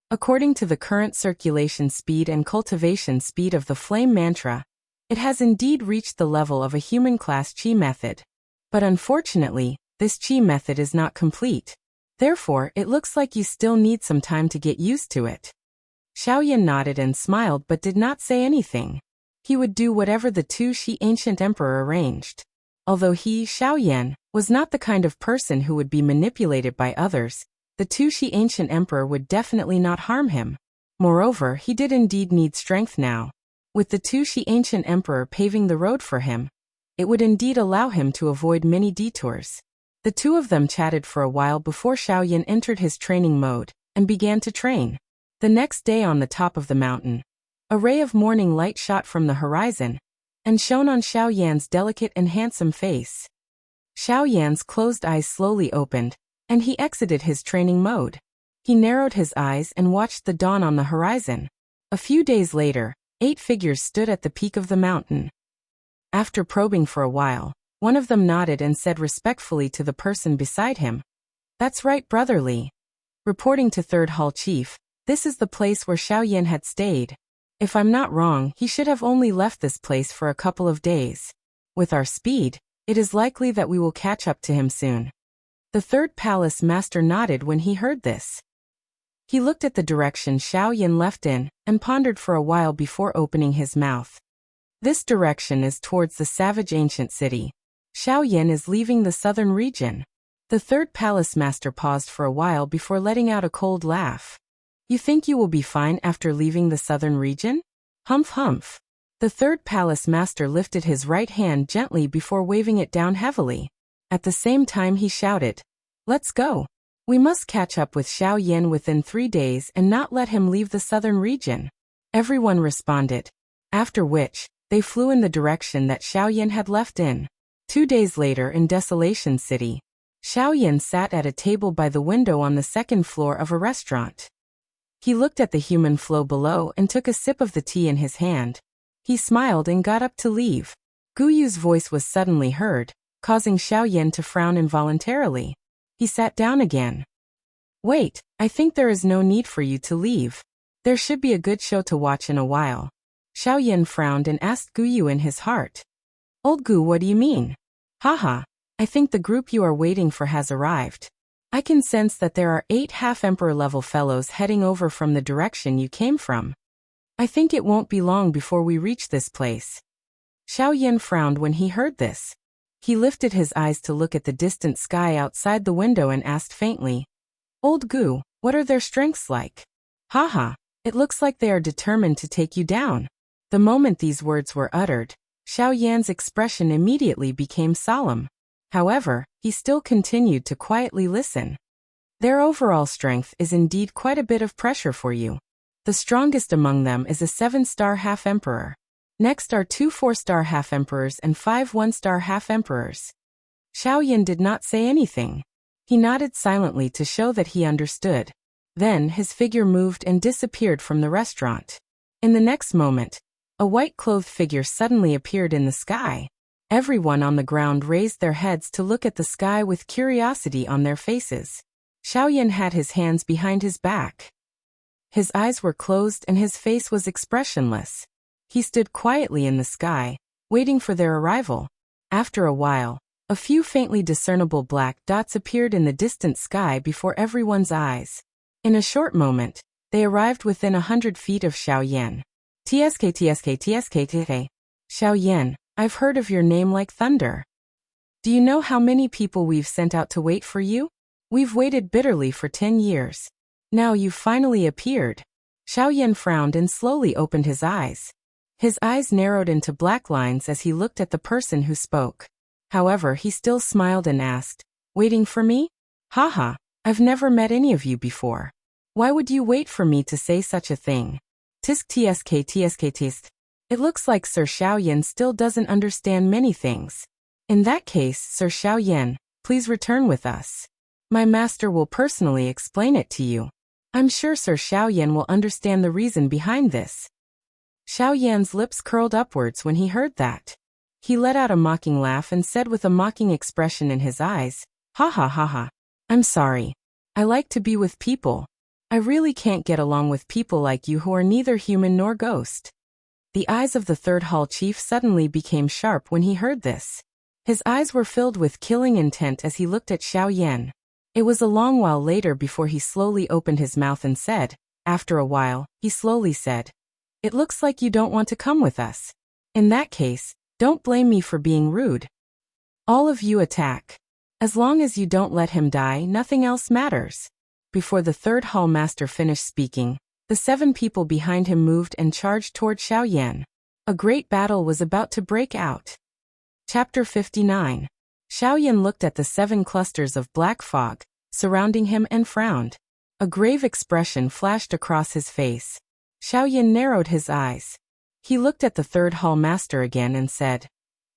According to the current circulation speed and cultivation speed of the flame mantra, it has indeed reached the level of a human class qi method. But unfortunately, this qi method is not complete. Therefore, it looks like you still need some time to get used to it. Xiaoyan nodded and smiled but did not say anything. He would do whatever the Tu Shi ancient emperor arranged. Although he, Xiaoyan, was not the kind of person who would be manipulated by others, the Tu Shi ancient emperor would definitely not harm him. Moreover, he did indeed need strength now. With the Tu Shi ancient emperor paving the road for him, it would indeed allow him to avoid many detours. The two of them chatted for a while before Xiaoyan entered his training mode and began to train. The next day on the top of the mountain, a ray of morning light shot from the horizon and shone on Xiaoyan's delicate and handsome face. Xiaoyan's closed eyes slowly opened, and he exited his training mode. He narrowed his eyes and watched the dawn on the horizon. A few days later, 8 figures stood at the peak of the mountain. After probing for a while, one of them nodded and said respectfully to the person beside him, "That's right, brotherly." Reporting to Third Hall Chief, this is the place where Xiaoyan had stayed. If I'm not wrong, he should have only left this place for a couple of days. With our speed, it is likely that we will catch up to him soon. The third palace master nodded when he heard this. He looked at the direction Xiaoyan left in and pondered for a while before opening his mouth. This direction is towards the savage ancient city. Xiaoyan is leaving the southern region. The third palace master paused for a while before letting out a cold laugh. You think you will be fine after leaving the southern region? Humph humph. The third palace master lifted his right hand gently before waving it down heavily. At the same time he shouted, "Let's go. We must catch up with Xiaoyan within 3 days and not let him leave the southern region." Everyone responded, after which, they flew in the direction that Xiaoyan had left in. 2 days later in Desolation City, Xiaoyan sat at a table by the window on the second floor of a restaurant. He looked at the human flow below and took a sip of the tea in his hand. He smiled and got up to leave. Guyu's voice was suddenly heard, causing Xiaoyan to frown involuntarily. He sat down again. "Wait, I think there is no need for you to leave. There should be a good show to watch in a while." Xiaoyan frowned and asked Guyu in his heart, "Old Gu, what do you mean?" "Haha, I think the group you are waiting for has arrived. I can sense that there are 8 half-emperor level fellows heading over from the direction you came from. I think it won't be long before we reach this place." Xiaoyan frowned when he heard this. He lifted his eyes to look at the distant sky outside the window and asked faintly, "Old Gu, what are their strengths like?" "Haha, it looks like they are determined to take you down." The moment these words were uttered, Xiaoyan's expression immediately became solemn. However, he still continued to quietly listen. "Their overall strength is indeed quite a bit of pressure for you. The strongest among them is a 7-star half-emperor. Next are 2 4-star half-emperors and 5 1-star half-emperors." Xiaoyan did not say anything. He nodded silently to show that he understood. Then his figure moved and disappeared from the restaurant. In the next moment, a white-clothed figure suddenly appeared in the sky. Everyone on the ground raised their heads to look at the sky with curiosity on their faces. Xiaoyan had his hands behind his back. His eyes were closed and his face was expressionless. He stood quietly in the sky, waiting for their arrival. After a while, a few faintly discernible black dots appeared in the distant sky before everyone's eyes. In a short moment, they arrived within 100 feet of Xiaoyan. TSK. Xiaoyan, I've heard of your name like thunder. Do you know how many people we've sent out to wait for you? We've waited bitterly for 10 years. Now you've finally appeared. Xiaoyan frowned and slowly opened his eyes. His eyes narrowed into black lines as he looked at the person who spoke. However, he still smiled and asked, "Waiting for me? Haha, I've never met any of you before. Why would you wait for me to say such a thing?" Tisk. It looks like Sir Xiaoyan still doesn't understand many things. In that case, Sir Xiaoyan, please return with us. My master will personally explain it to you. I'm sure Sir Xiaoyan will understand the reason behind this. Xiaoyan's lips curled upwards when he heard that. He let out a mocking laugh and said with a mocking expression in his eyes, "Ha. I'm sorry. I like to be with people. I really can't get along with people like you who are neither human nor ghost." The eyes of the third hall chief suddenly became sharp when he heard this. His eyes were filled with killing intent as he looked at Xiaoyan. It was a long while later before he slowly opened his mouth and said, after a while, he slowly said, "It looks like you don't want to come with us. In that case, don't blame me for being rude. All of you attack. As long as you don't let him die, nothing else matters." Before the third hall master finished speaking, the 7 people behind him moved and charged toward Xiaoyan. A great battle was about to break out. Chapter 59. Xiaoyan looked at the 7 clusters of black fog surrounding him and frowned. A grave expression flashed across his face. Xiaoyan narrowed his eyes. He looked at the third hall master again and said,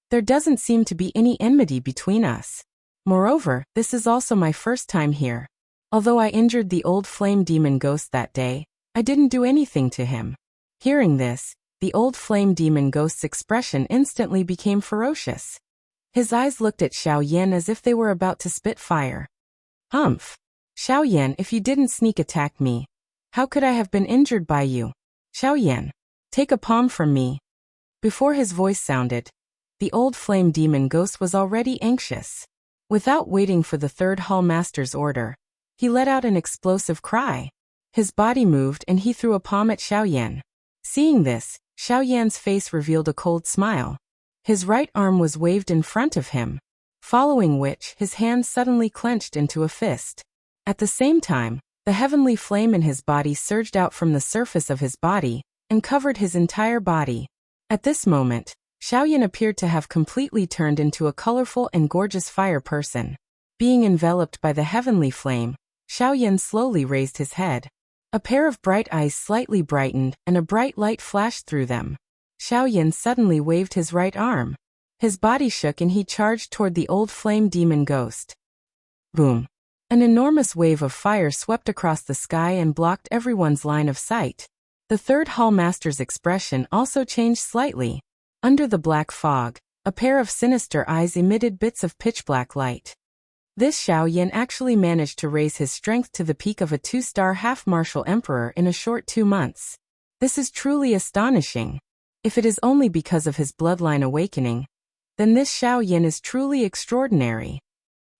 "There doesn't seem to be any enmity between us. Moreover, this is also my first time here. Although I injured the old flame demon ghost that day, I didn't do anything to him." Hearing this, the old flame demon ghost's expression instantly became ferocious. His eyes looked at Xiaoyan as if they were about to spit fire. "Humph! Xiaoyan, if you didn't sneak attack me, how could I have been injured by you? Xiaoyan, take a palm from me." Before his voice sounded, the old flame demon ghost was already anxious. Without waiting for the third hall master's order, he let out an explosive cry. His body moved and he threw a palm at Xiaoyan. Seeing this, Xiaoyan's face revealed a cold smile. His right arm was waved in front of him, following which his hand suddenly clenched into a fist. At the same time, the heavenly flame in his body surged out from the surface of his body and covered his entire body. At this moment, Xiaoyan appeared to have completely turned into a colorful and gorgeous fire person. Being enveloped by the heavenly flame, Xiaoyan slowly raised his head. A pair of bright eyes slightly brightened and a bright light flashed through them. Xiaoyan suddenly waved his right arm. His body shook and he charged toward the old flame demon ghost. Boom! An enormous wave of fire swept across the sky and blocked everyone's line of sight. The third hall master's expression also changed slightly. Under the black fog, a pair of sinister eyes emitted bits of pitch-black light. This Xiaoyan actually managed to raise his strength to the peak of a 2-star half-martial emperor in a short 2 months. This is truly astonishing. If it is only because of his bloodline awakening, then this Xiaoyan is truly extraordinary.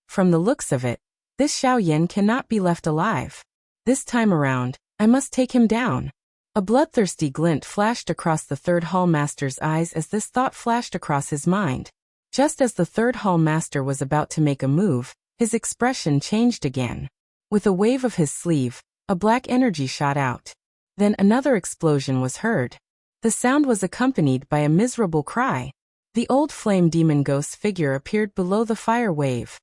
From the looks of it, this Xiaoyan cannot be left alive. This time around, I must take him down. A bloodthirsty glint flashed across the third hall master's eyes as this thought flashed across his mind. Just as the third hall master was about to make a move, his expression changed again. With a wave of his sleeve, a black energy shot out. Then another explosion was heard. The sound was accompanied by a miserable cry. The old flame demon ghost's figure appeared below the fire wave.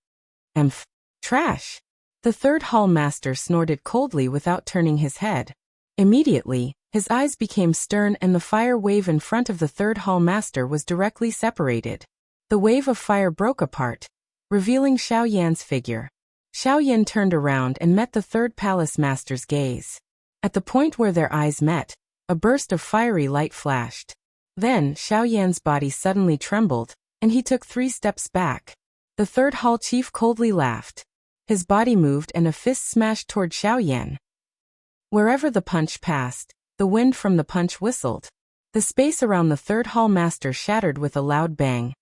Emph! Trash! The third hall master snorted coldly without turning his head. Immediately, his eyes became stern and the fire wave in front of the third hall master was directly separated. The wave of fire broke apart, revealing Xiaoyan's figure. Xiaoyan turned around and met the third palace master's gaze. At the point where their eyes met, a burst of fiery light flashed. Then Xiaoyan's body suddenly trembled, and he took 3 steps back. The third hall chief coldly laughed. His body moved and a fist smashed toward Xiaoyan. Wherever the punch passed, the wind from the punch whistled. The space around the third hall master shattered with a loud bang,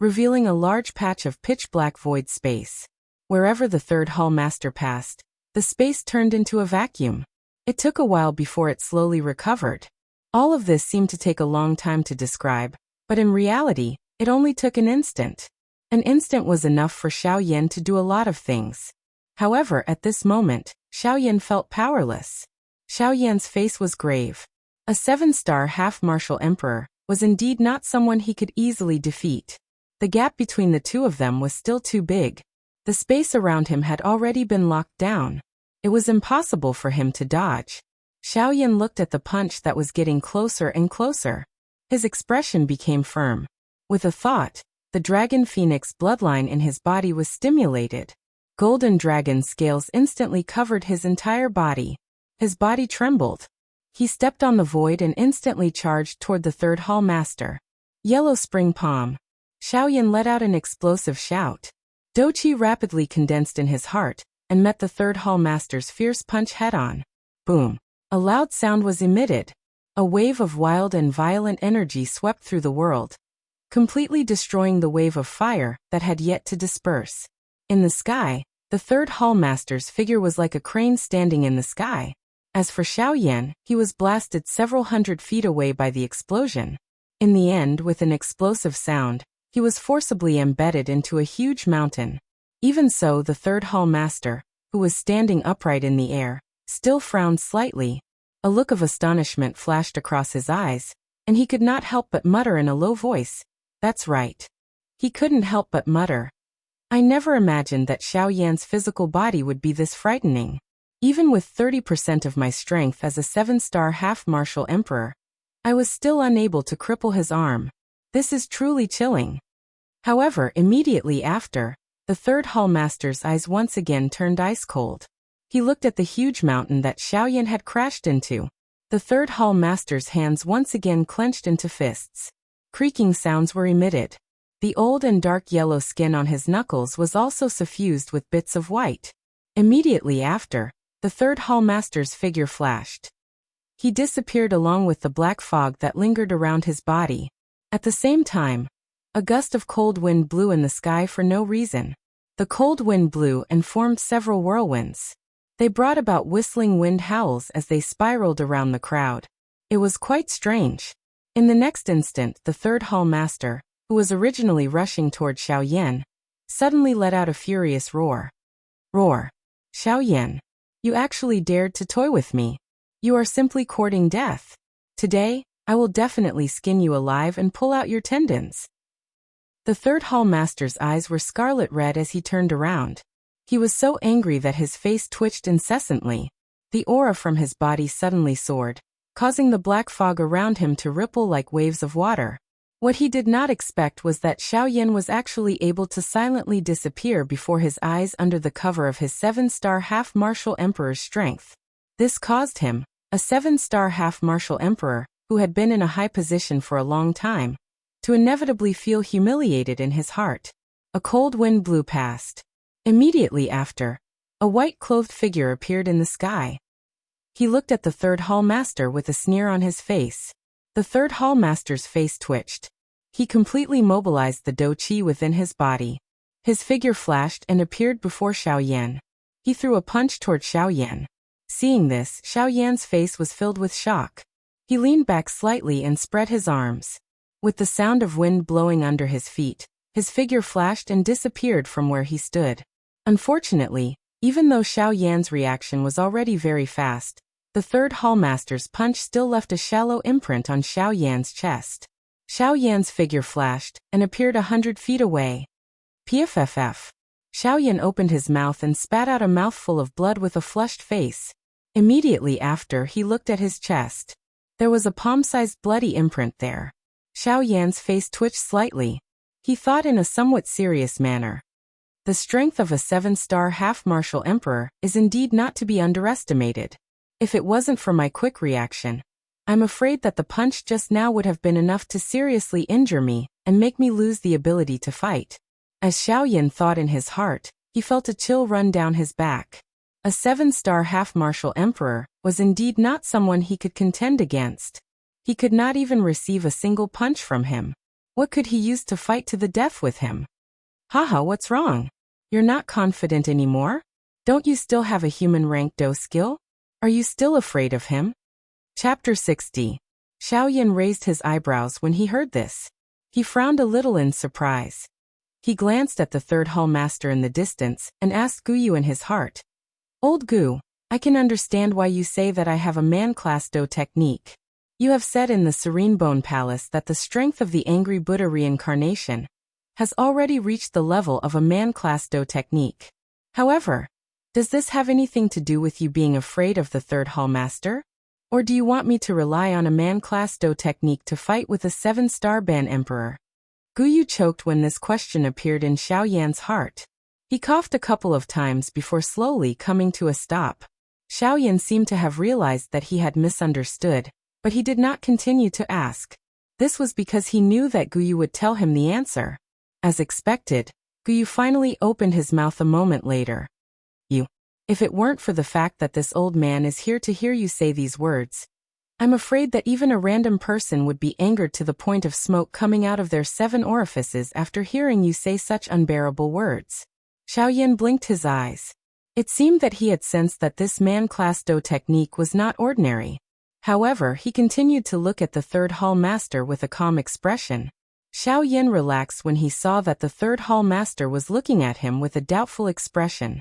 revealing a large patch of pitch-black void space. Wherever the third hall master passed, the space turned into a vacuum. It took a while before it slowly recovered. All of this seemed to take a long time to describe, but in reality, it only took an instant. An instant was enough for Xiaoyan to do a lot of things. However, at this moment, Xiaoyan felt powerless. Xiaoyan's face was grave. A 7-star half-martial emperor was indeed not someone he could easily defeat. The gap between the two of them was still too big. The space around him had already been locked down. It was impossible for him to dodge. Xiaoyan looked at the punch that was getting closer and closer. His expression became firm. With a thought, the dragon phoenix bloodline in his body was stimulated. Golden dragon scales instantly covered his entire body. His body trembled. He stepped on the void and instantly charged toward the third hall master. Yellow spring palm. Xiaoyan let out an explosive shout. Doqi rapidly condensed in his heart and met the third hall master's fierce punch head-on. Boom. A loud sound was emitted. A wave of wild and violent energy swept through the world, completely destroying the wave of fire that had yet to disperse. In the sky, the third hall master's figure was like a crane standing in the sky. As for Xiaoyan, he was blasted several hundred feet away by the explosion. In the end, with an explosive sound, he was forcibly embedded into a huge mountain. Even so, the third hall master, who was standing upright in the air, still frowned slightly. A look of astonishment flashed across his eyes, and he could not help but mutter in a low voice, "That's right." He couldn't help but mutter. I never imagined that Xiaoyan's physical body would be this frightening. Even with 30% of my strength as a 7-star half-martial emperor, I was still unable to cripple his arm. This is truly chilling. However, immediately after, the third hall master's eyes once again turned ice-cold. He looked at the huge mountain that Xiaoyan had crashed into. The third hall master's hands once again clenched into fists. Creaking sounds were emitted. The old and dark yellow skin on his knuckles was also suffused with bits of white. Immediately after, the third hall master's figure flashed. He disappeared along with the black fog that lingered around his body. At the same time, a gust of cold wind blew in the sky for no reason. The cold wind blew and formed several whirlwinds. They brought about whistling wind howls as they spiraled around the crowd. It was quite strange. In the next instant, the third hall master, who was originally rushing toward Xiaoyan, suddenly let out a furious roar. Roar. Xiaoyan, you actually dared to toy with me. You are simply courting death. Today, I will definitely skin you alive and pull out your tendons. The third hall master's eyes were scarlet red as he turned around. He was so angry that his face twitched incessantly. The aura from his body suddenly soared, causing the black fog around him to ripple like waves of water. What he did not expect was that Xiaoyan was actually able to silently disappear before his eyes under the cover of his 7-star half-martial emperor's strength. This caused him, a 7-star half-martial emperor, who had been in a high position for a long time, to inevitably feel humiliated in his heart. A cold wind blew past. Immediately after, a white-clothed figure appeared in the sky. He looked at the third hall master with a sneer on his face. The third hall master's face twitched. He completely mobilized the Doqi within his body. His figure flashed and appeared before Xiaoyan. He threw a punch toward Xiaoyan. Seeing this, Xiaoyan's face was filled with shock. He leaned back slightly and spread his arms. With the sound of wind blowing under his feet, his figure flashed and disappeared from where he stood. Unfortunately, even though Xiaoyan's reaction was already very fast, the third hall master's punch still left a shallow imprint on Xiaoyan's chest. Xiaoyan's figure flashed and appeared 100 feet away. Pff. Xiaoyan opened his mouth and spat out a mouthful of blood with a flushed face. Immediately after, he looked at his chest. There was a palm-sized bloody imprint there. Xiaoyan's face twitched slightly. He thought in a somewhat serious manner. The strength of a 7-star half-martial emperor is indeed not to be underestimated. If it wasn't for my quick reaction, I'm afraid that the punch just now would have been enough to seriously injure me and make me lose the ability to fight. As Xiaoyan thought in his heart, he felt a chill run down his back. A 7-star half-martial emperor was indeed not someone he could contend against. He could not even receive a single punch from him. What could he use to fight to the death with him? Haha, what's wrong? You're not confident anymore? Don't you still have a human rank Do skill? Are you still afraid of him? Chapter 60. Xiaoyan raised his eyebrows when he heard this. He frowned a little in surprise. He glanced at the third hall master in the distance and asked Guyu in his heart. Old Gu, I can understand why you say that I have a man-class Do technique. You have said in the Serene Bone Palace that the strength of the Angry Buddha reincarnation has already reached the level of a man-class Do technique. However, does this have anything to do with you being afraid of the third hall master? Or do you want me to rely on a man-class Do technique to fight with a 7-star Ban Emperor? Guyu choked when this question appeared in Xiaoyan's heart. He coughed a couple of times before slowly coming to a stop. Xiaoyan seemed to have realized that he had misunderstood, but he did not continue to ask. This was because he knew that Guyu would tell him the answer. As expected, Guyu finally opened his mouth a moment later. If it weren't for the fact that this old man is here to hear you say these words, I'm afraid that even a random person would be angered to the point of smoke coming out of their 7 orifices after hearing you say such unbearable words. Xiaoyan blinked his eyes. It seemed that he had sensed that this man-class Do technique was not ordinary. However, he continued to look at the third hall master with a calm expression. Xiaoyan relaxed when he saw that the third hall master was looking at him with a doubtful expression.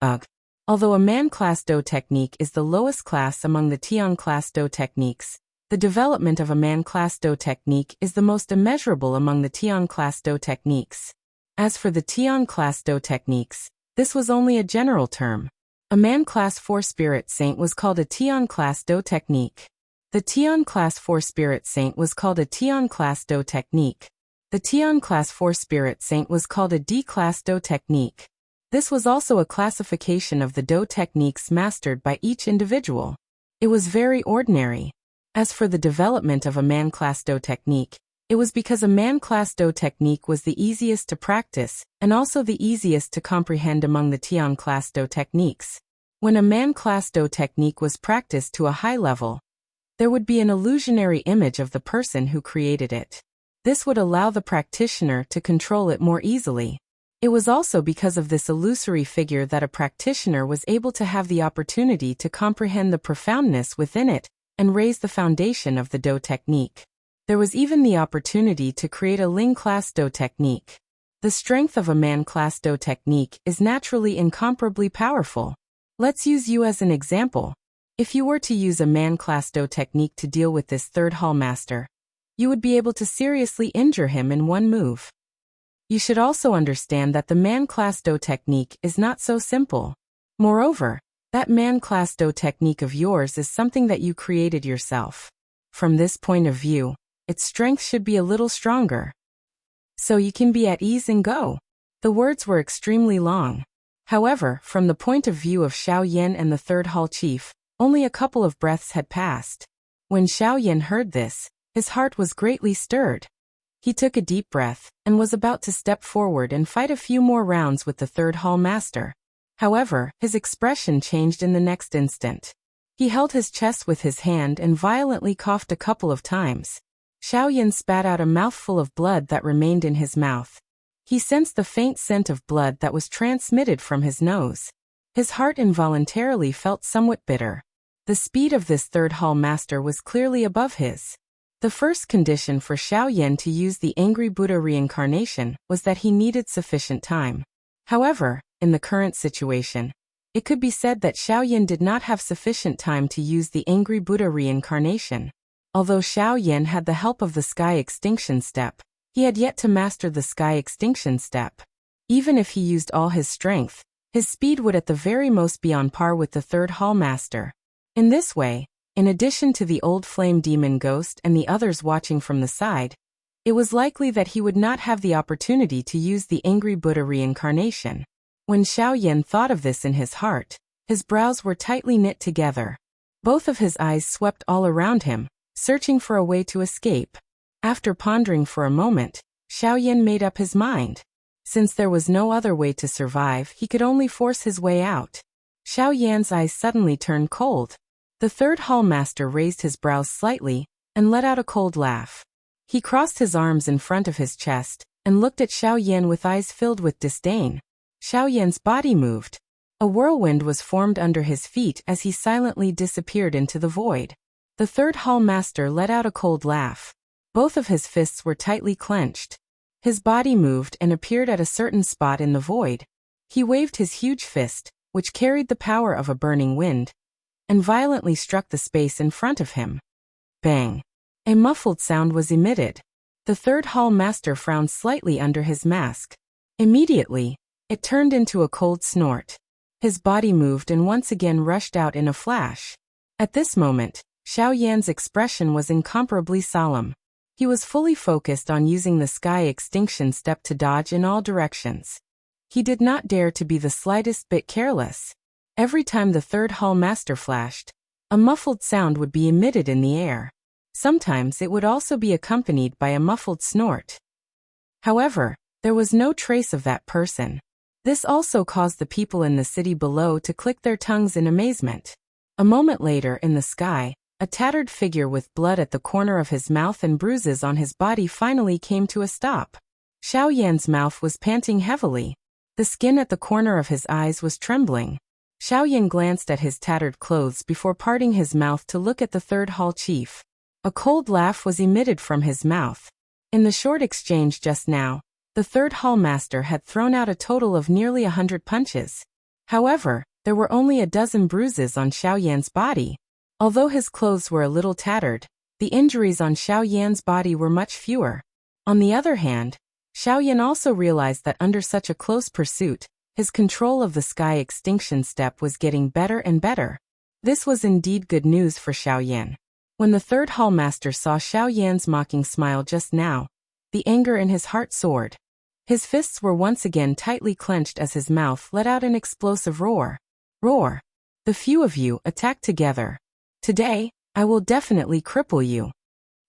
Ugh. Although a man-class Do technique is the lowest class among the Tian-class Do techniques, the development of a man-class Do technique is the most immeasurable among the Tian-class Do techniques. As for the Tian-class Do techniques, this was only a general term. A man-class 4 Spirit Saint was called a Tian-class Do technique. The Tian-class 4 Spirit Saint was called a Tian-class Do technique. The Tian-class 4 Spirit Saint was called a D-class Do technique. This was also a classification of the Do techniques mastered by each individual. It was very ordinary. As for the development of a man-class Do technique, it was because a man-class Do technique was the easiest to practice and also the easiest to comprehend among the Tian-class Do techniques. When a man-class Do technique was practiced to a high level, there would be an illusionary image of the person who created it. This would allow the practitioner to control it more easily. It was also because of this illusory figure that a practitioner was able to have the opportunity to comprehend the profoundness within it and raise the foundation of the Do technique. There was even the opportunity to create a Ling-class Do technique. The strength of a man-class Do technique is naturally incomparably powerful. Let's use you as an example. If you were to use a man-class Do technique to deal with this third hall master, you would be able to seriously injure him in one move. You should also understand that the man-class Do technique is not so simple. Moreover, that man-class Do technique of yours is something that you created yourself. From this point of view, its strength should be a little stronger. So you can be at ease and go. The words were extremely long. However, from the point of view of Xiaoyan and the third hall chief, only a couple of breaths had passed. When Xiaoyan heard this, his heart was greatly stirred. He took a deep breath and was about to step forward and fight a few more rounds with the third hall master. However, his expression changed in the next instant. He held his chest with his hand and violently coughed a couple of times. Xiaoyan spat out a mouthful of blood that remained in his mouth. He sensed the faint scent of blood that was transmitted from his nose. His heart involuntarily felt somewhat bitter. The speed of this third hall master was clearly above his. The first condition for Xiaoyan to use the Angry Buddha reincarnation was that he needed sufficient time. However, in the current situation, it could be said that Xiaoyan did not have sufficient time to use the Angry Buddha reincarnation. Although Xiaoyan had the help of the Sky Extinction Step, he had yet to master the Sky Extinction Step. Even if he used all his strength, his speed would at the very most be on par with the third hall master. In this way, in addition to the old flame demon ghost and the others watching from the side, it was likely that he would not have the opportunity to use the Angry Buddha reincarnation. When Xiaoyan thought of this in his heart, his brows were tightly knit together. Both of his eyes swept all around him, searching for a way to escape. After pondering for a moment, Xiaoyan made up his mind. Since there was no other way to survive, he could only force his way out. Xiaoyan's eyes suddenly turned cold. The third hall master raised his brows slightly, and let out a cold laugh. He crossed his arms in front of his chest and looked at Xiao Yan with eyes filled with disdain. Xiao Yan's body moved. A whirlwind was formed under his feet as he silently disappeared into the void. The third hall master let out a cold laugh. Both of his fists were tightly clenched. His body moved and appeared at a certain spot in the void. He waved his huge fist, which carried the power of a burning wind, and violently struck the space in front of him. Bang! A muffled sound was emitted. The third hall master frowned slightly under his mask. Immediately, it turned into a cold snort. His body moved and once again rushed out in a flash. At this moment, Xiao Yan's expression was incomparably solemn. He was fully focused on using the sky extinction step to dodge in all directions. He did not dare to be the slightest bit careless. Every time the third hall master flashed, a muffled sound would be emitted in the air. Sometimes it would also be accompanied by a muffled snort. However, there was no trace of that person. This also caused the people in the city below to click their tongues in amazement. A moment later in the sky, a tattered figure with blood at the corner of his mouth and bruises on his body finally came to a stop. Xiao Yan's mouth was panting heavily. The skin at the corner of his eyes was trembling. Xiao Yan glanced at his tattered clothes before parting his mouth to look at the third hall chief. A cold laugh was emitted from his mouth. In the short exchange just now, the third hall master had thrown out a total of nearly 100 punches. However, there were only a dozen bruises on Xiao Yan's body. Although his clothes were a little tattered, the injuries on Xiao Yan's body were much fewer. On the other hand, Xiao Yan also realized that under such a close pursuit, his control of the sky extinction step was getting better and better. This was indeed good news for Xiao Yan. When the third hall master saw Xiao Yan's mocking smile just now, the anger in his heart soared. His fists were once again tightly clenched as his mouth let out an explosive roar. Roar! The few of you attacked together. Today, I will definitely cripple you.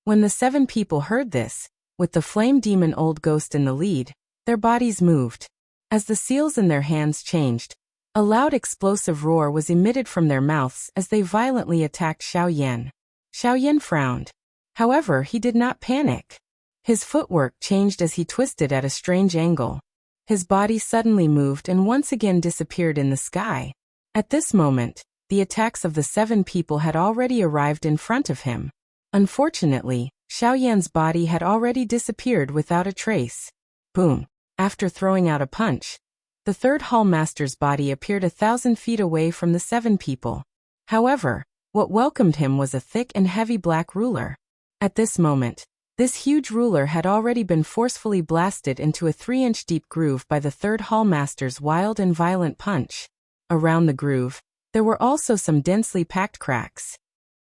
When the 7 people heard this, with the flame demon old ghost in the lead, their bodies moved. As the seals in their hands changed, a loud explosive roar was emitted from their mouths as they violently attacked Xiao Yan. Xiao Yan frowned. However, he did not panic. His footwork changed as he twisted at a strange angle. His body suddenly moved and once again disappeared in the sky. At this moment, the attacks of the 7 people had already arrived in front of him. Unfortunately, Xiao Yan's body had already disappeared without a trace. Boom! After throwing out a punch, the third hall master's body appeared 1,000 feet away from the 7 people. However, what welcomed him was a thick and heavy black ruler. At this moment, this huge ruler had already been forcefully blasted into a 3-inch deep groove by the third hall master's wild and violent punch. Around the groove, there were also some densely packed cracks.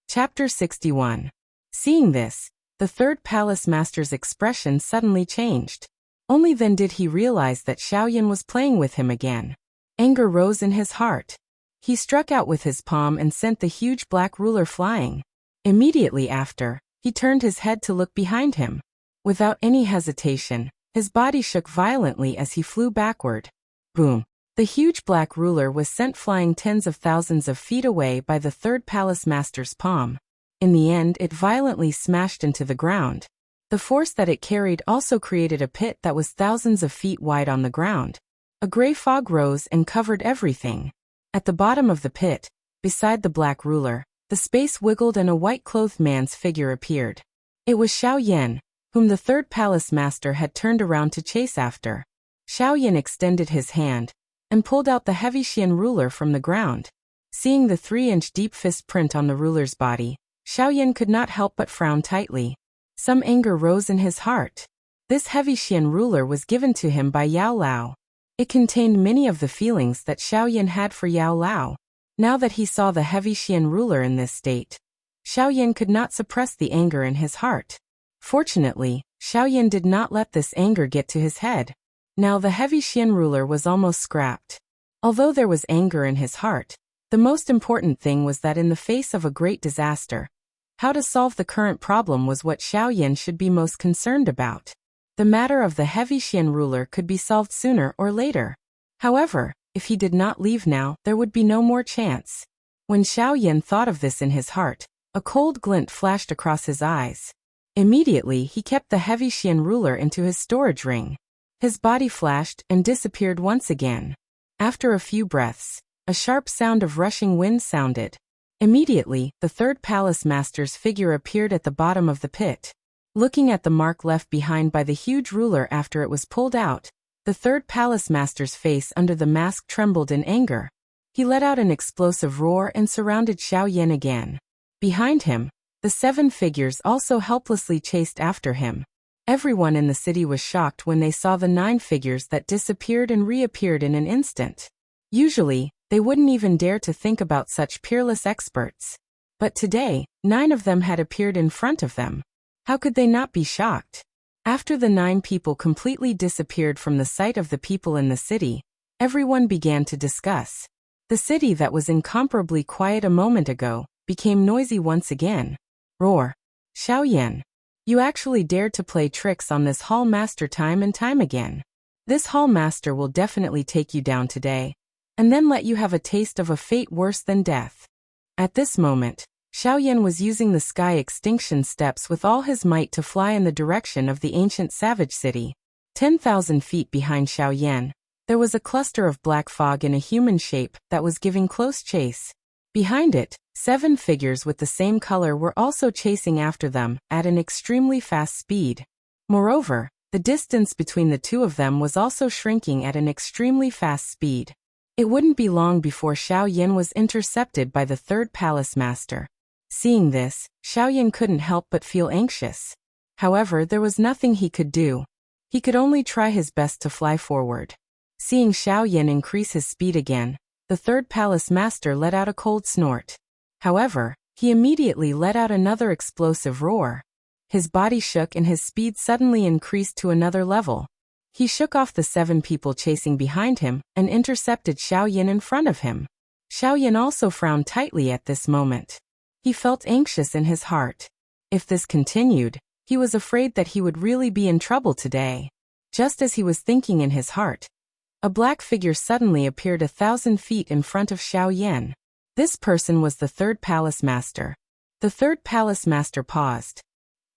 Chapter 61. Seeing this, the third palace master's expression suddenly changed. Only then did he realize that Xiao Yan was playing with him again. Anger rose in his heart. He struck out with his palm and sent the huge black ruler flying. Immediately after, he turned his head to look behind him. Without any hesitation, his body shook violently as he flew backward. Boom! The huge black ruler was sent flying tens of thousands of feet away by the third palace master's palm. In the end, it violently smashed into the ground. The force that it carried also created a pit that was thousands of feet wide on the ground. A gray fog rose and covered everything. At the bottom of the pit, beside the black ruler, the space wiggled and a white-clothed man's figure appeared. It was Xiao Yan, whom the third palace master had turned around to chase after. Xiao Yan extended his hand and pulled out the heavy Xian ruler from the ground. Seeing the 3-inch deep fist print on the ruler's body, Xiao Yan could not help but frown tightly. Some anger rose in his heart. This heavy Xian ruler was given to him by Yao Lao. It contained many of the feelings that Xiao Yan had for Yao Lao. Now that he saw the heavy Xian ruler in this state, Xiao Yan could not suppress the anger in his heart. Fortunately, Xiao Yan did not let this anger get to his head. Now the heavy Xian ruler was almost scrapped. Although there was anger in his heart, the most important thing was that in the face of a great disaster, how to solve the current problem was what Xiao Yan should be most concerned about. The matter of the heavy Xian ruler could be solved sooner or later. However, if he did not leave now, there would be no more chance. When Xiao Yan thought of this in his heart, A cold glint flashed across his eyes. Immediately, he kept the heavy Xian ruler into his storage ring. His body flashed and disappeared once again. After a few breaths, a sharp sound of rushing wind sounded. Immediately, the third palace master's figure appeared at the bottom of the pit. Looking at the mark left behind by the huge ruler after it was pulled out, the third palace master's face under the mask trembled in anger. He let out an explosive roar and surrounded Xiao Yan again. Behind him, the 7 figures also helplessly chased after him. Everyone in the city was shocked when they saw the 9 figures that disappeared and reappeared in an instant. Usually, they wouldn't even dare to think about such peerless experts. But today, 9 of them had appeared in front of them. How could they not be shocked? After the 9 people completely disappeared from the sight of the people in the city, everyone began to discuss. The city that was incomparably quiet a moment ago became noisy once again. Roar. Xiao Yan. You actually dared to play tricks on this hall master time and time again. This hall master will definitely take you down today, and then let you have a taste of a fate worse than death. At this moment, Xiao Yan was using the sky extinction steps with all his might to fly in the direction of the ancient savage city. 10,000 feet behind Xiao Yan, there was a cluster of black fog in a human shape that was giving close chase. Behind it, 7 figures with the same color were also chasing after them at an extremely fast speed. Moreover, the distance between the 2 of them was also shrinking at an extremely fast speed. It wouldn't be long before Xiao Yan was intercepted by the third palace master. Seeing this, Xiao Yan couldn't help but feel anxious. However, there was nothing he could do. He could only try his best to fly forward. Seeing Xiao Yan increase his speed again, the third palace master let out a cold snort. However, he immediately let out another explosive roar. His body shook and his speed suddenly increased to another level. He shook off the 7 people chasing behind him and intercepted Xiao Yan in front of him. Xiao Yan also frowned tightly at this moment. He felt anxious in his heart. If this continued, he was afraid that he would really be in trouble today. Just as he was thinking in his heart, a black figure suddenly appeared 1,000 feet in front of Xiao Yan. This person was the third palace master. The third palace master paused.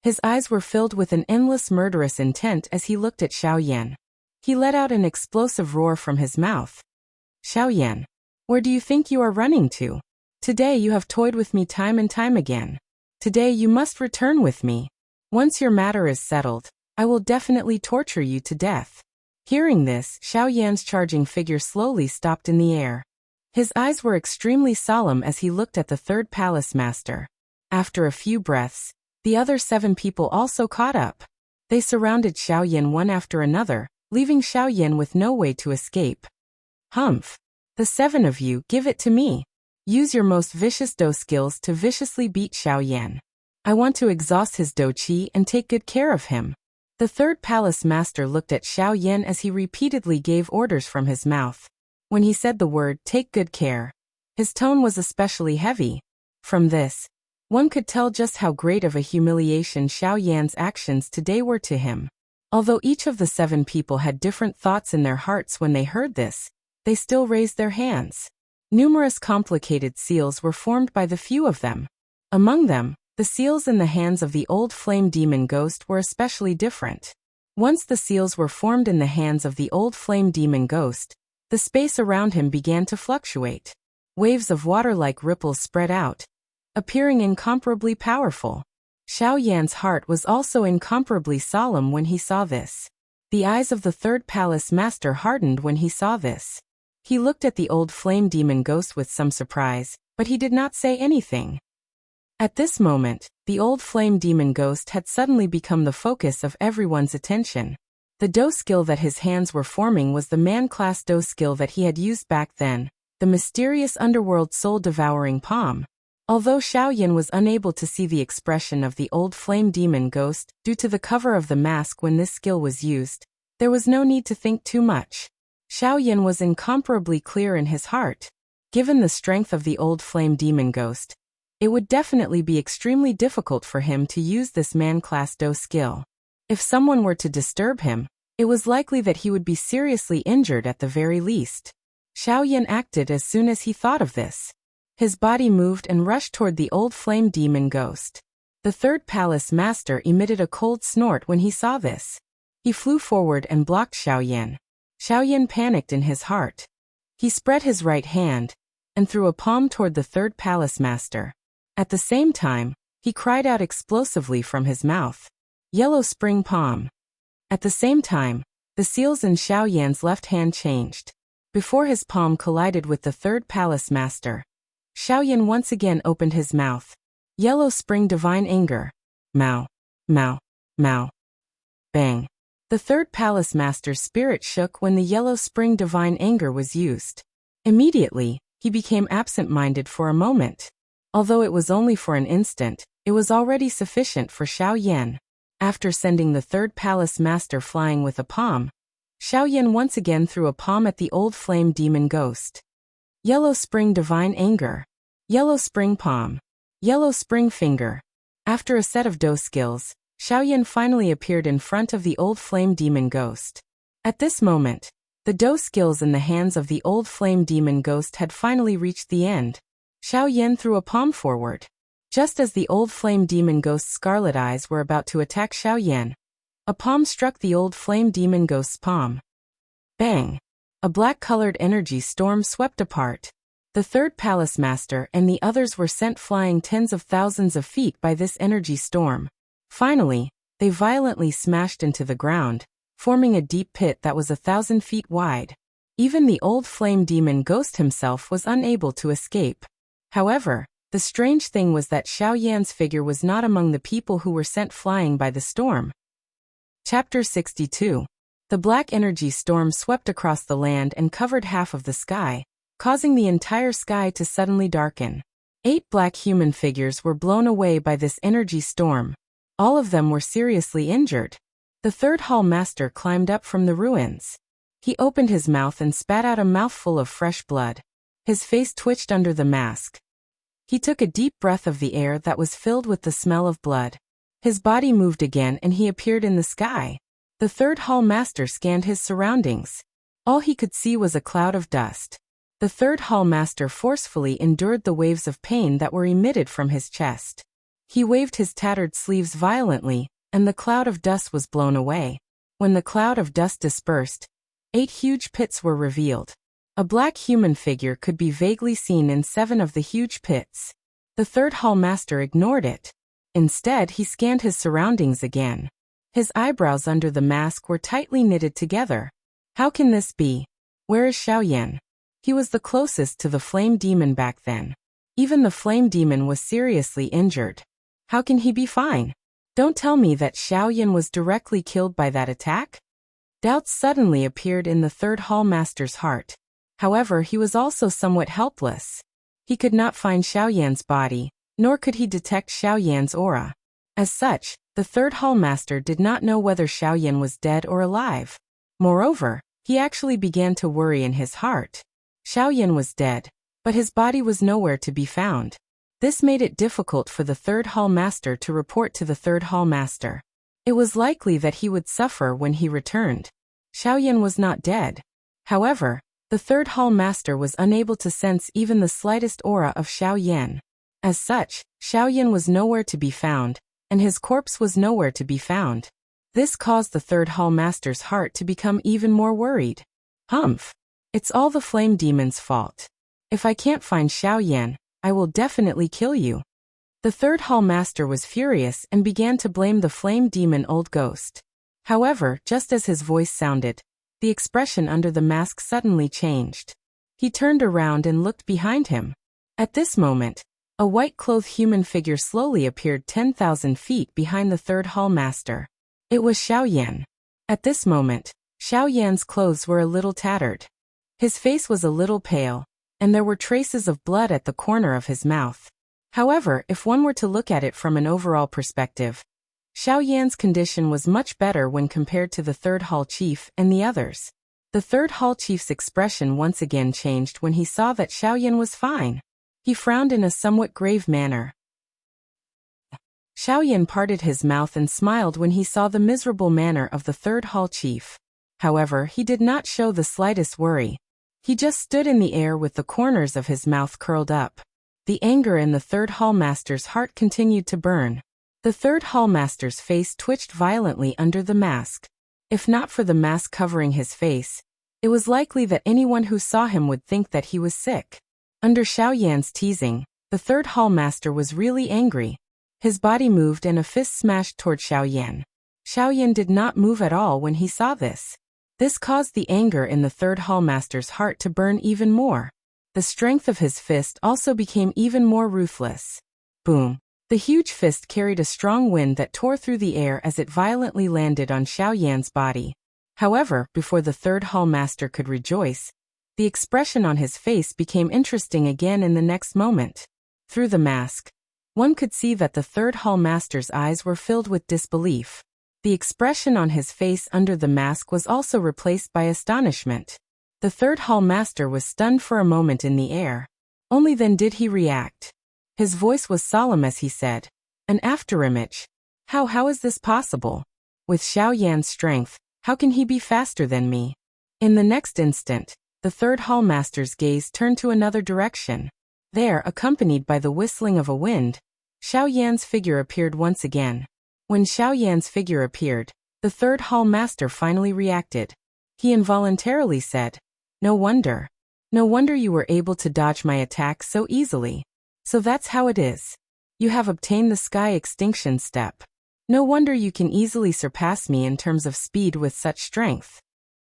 His eyes were filled with an endless murderous intent as he looked at Xiao Yan. He let out an explosive roar from his mouth. Xiao Yan, where do you think you are running to? Today you have toyed with me time and time again. Today you must return with me. Once your matter is settled, I will definitely torture you to death. Hearing this, Xiao Yan's charging figure slowly stopped in the air. His eyes were extremely solemn as he looked at the third palace master. After a few breaths, the other 7 people also caught up. They surrounded Xiao Yan one after another, leaving Xiao Yan with no way to escape. Humph! The 7 of you, give it to me. Use your most vicious Do skills to viciously beat Xiao Yan. I want to exhaust his Do Qi and take good care of him. The third palace master looked at Xiao Yan as he repeatedly gave orders from his mouth. When he said the word, take good care, his tone was especially heavy. From this, one could tell just how great of a humiliation Xiao Yan's actions today were to him. Although each of the 7 people had different thoughts in their hearts when they heard this, they still raised their hands. Numerous complicated seals were formed by the few of them. Among them, the seals in the hands of the old flame demon ghost were especially different. Once the seals were formed in the hands of the old flame demon ghost, the space around him began to fluctuate. Waves of water-like ripples spread out, appearing incomparably powerful. Xiao Yan's heart was also incomparably solemn when he saw this. The eyes of the third palace master hardened when he saw this. He looked at the old flame demon ghost with some surprise, but he did not say anything. At this moment, the old flame demon ghost had suddenly become the focus of everyone's attention. The Do skill that his hands were forming was the man-class Do skill that he had used back then, the mysterious underworld soul-devouring palm. Although Xiao Yan was unable to see the expression of the old flame demon ghost due to the cover of the mask when this skill was used, there was no need to think too much. Xiao Yan was incomparably clear in his heart. Given the strength of the old flame demon ghost, it would definitely be extremely difficult for him to use this man-class Do skill. If someone were to disturb him, it was likely that he would be seriously injured at the very least. Xiao Yan acted as soon as he thought of this. His body moved and rushed toward the old flame demon ghost. The third palace master emitted a cold snort when he saw this. He flew forward and blocked Xiaoyan. Xiaoyan panicked in his heart. He spread his right hand and threw a palm toward the third palace master. At the same time, he cried out explosively from his mouth, "Yellow spring palm." At the same time, the seals in Xiaoyan's left hand changed. Before his palm collided with the third palace master, Xiaoyan once again opened his mouth. Yellow spring divine anger. Mao. Mao. Mao. Bang. The third palace master's spirit shook when the yellow spring divine anger was used. Immediately, he became absent-minded for a moment. Although it was only for an instant, it was already sufficient for Xiaoyan. After sending the third palace master flying with a palm, Xiaoyan once again threw a palm at the old flame demon ghost. Yellow spring divine anger. Yellow spring palm. Yellow spring finger. After a set of Do skills, Xiaoyan finally appeared in front of the old flame demon ghost. At this moment, the Do skills in the hands of the old flame demon ghost had finally reached the end. Xiaoyan threw a palm forward. Just as the old flame demon ghost's scarlet eyes were about to attack Xiaoyan, a palm struck the old flame demon ghost's palm. Bang! A black-colored energy storm swept apart. The third palace master and the others were sent flying tens of thousands of feet by this energy storm. Finally, they violently smashed into the ground, forming a deep pit that was 1,000 feet wide. Even the old flame demon ghost himself was unable to escape. However, the strange thing was that Xiaoyan's figure was not among the people who were sent flying by the storm. Chapter 62. The black energy storm swept across the land and covered half of the sky, causing the entire sky to suddenly darken. 8 black human figures were blown away by this energy storm. All of them were seriously injured. The third hall master climbed up from the ruins. He opened his mouth and spat out a mouthful of fresh blood. His face twitched under the mask. He took a deep breath of the air that was filled with the smell of blood. His body moved again and he appeared in the sky. The third hall master scanned his surroundings. All he could see was a cloud of dust. The third hall master forcefully endured the waves of pain that were emitted from his chest. He waved his tattered sleeves violently, and the cloud of dust was blown away. When the cloud of dust dispersed, 8 huge pits were revealed. A black human figure could be vaguely seen in 7 of the huge pits. The third hall master ignored it. Instead, he scanned his surroundings again. His eyebrows under the mask were tightly knitted together. How can this be? Where is Xiaoyan? He was the closest to the flame demon back then. Even the flame demon was seriously injured. How can he be fine? Don't tell me that Xiaoyan was directly killed by that attack? Doubts suddenly appeared in the third hall master's heart. However, he was also somewhat helpless. He could not find Xiaoyan's body, nor could he detect Xiaoyan's aura. As such, the third hall master did not know whether Xiaoyan was dead or alive. Moreover, he actually began to worry in his heart. Xiaoyan was dead, but his body was nowhere to be found. This made it difficult for the third hall master to report to the third hall master. It was likely that he would suffer when he returned. Xiaoyan was not dead. However, the third hall master was unable to sense even the slightest aura of Xiaoyan. As such, Xiaoyan was nowhere to be found, and his corpse was nowhere to be found. This caused the third hall master's heart to become even more worried. Humph! It's all the flame demon's fault. If I can't find Xiaoyan, I will definitely kill you. The third hall master was furious and began to blame the flame demon old ghost. However, just as his voice sounded, the expression under the mask suddenly changed. He turned around and looked behind him. At this moment, a white-clothed human figure slowly appeared 10,000 feet behind the third hall master. It was Xiaoyan. At this moment, Xiaoyan's clothes were a little tattered. His face was a little pale, and there were traces of blood at the corner of his mouth. However, if one were to look at it from an overall perspective, Xiaoyan's condition was much better when compared to the third hall chief and the others. The third hall chief's expression once again changed when he saw that Xiaoyan was fine. He frowned in a somewhat grave manner. Xiaoyan parted his mouth and smiled when he saw the miserable manner of the third hall chief. However, he did not show the slightest worry. He just stood in the air with the corners of his mouth curled up. The anger in the third hallmaster's heart continued to burn. The third hallmaster's face twitched violently under the mask. If not for the mask covering his face, it was likely that anyone who saw him would think that he was sick. Under Xiao Yan's teasing, the third hallmaster was really angry. His body moved and a fist smashed toward Xiao Yan. Xiao Yan did not move at all when he saw this. This caused the anger in the third hallmaster's heart to burn even more. The strength of his fist also became even more ruthless. Boom! The huge fist carried a strong wind that tore through the air as it violently landed on Xiao Yan's body. However, before the third hallmaster could rejoice, the expression on his face became interesting again in the next moment. Through the mask, one could see that the third hallmaster's eyes were filled with disbelief. The expression on his face under the mask was also replaced by astonishment. The third hallmaster was stunned for a moment in the air. Only then did he react. His voice was solemn as he said, "An afterimage? How is this possible? With Xiao Yan's strength, how can he be faster than me?" In the next instant, the third hallmaster's gaze turned to another direction. There, accompanied by the whistling of a wind, Xiao Yan's figure appeared once again. When Xiao Yan's figure appeared, the third hallmaster finally reacted. He involuntarily said, No wonder you were able to dodge my attack so easily. So that's how it is. You have obtained the sky extinction step. No wonder you can easily surpass me in terms of speed with such strength."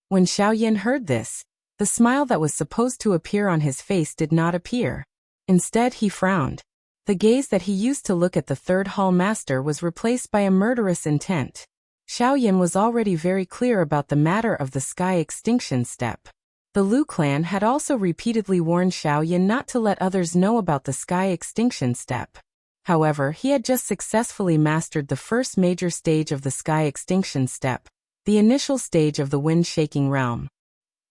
When Xiao Yan heard this, the smile that was supposed to appear on his face did not appear. Instead, he frowned. The gaze that he used to look at the third hallmaster was replaced by a murderous intent. Xiao Yan was already very clear about the matter of the sky extinction step. The Lu clan had also repeatedly warned Xiao Yan not to let others know about the sky extinction step. However, he had just successfully mastered the first major stage of the sky extinction step, the initial stage of the wind-shaking realm.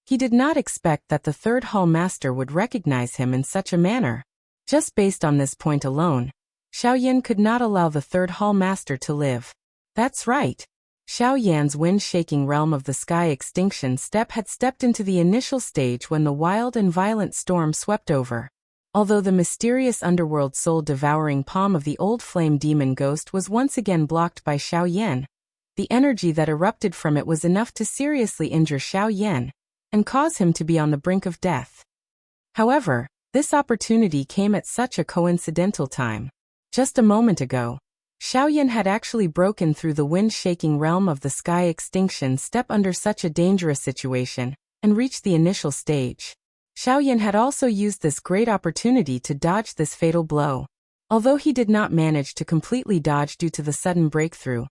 He did not expect that the third hallmaster would recognize him in such a manner. Just based on this point alone, Xiao Yan could not allow the third hallmaster to live. That's right. Xiao Yan's wind-shaking realm of the sky extinction step had stepped into the initial stage when the wild and violent storm swept over. Although the mysterious underworld soul-devouring palm of the old flame demon ghost was once again blocked by Xiao Yan, the energy that erupted from it was enough to seriously injure Xiao Yan and cause him to be on the brink of death. However, this opportunity came at such a coincidental time. Just a moment ago, Xiao Yan had actually broken through the wind-shaking realm of the sky extinction step under such a dangerous situation, and reached the initial stage. Xiao Yan had also used this great opportunity to dodge this fatal blow. Although he did not manage to completely dodge due to the sudden breakthrough,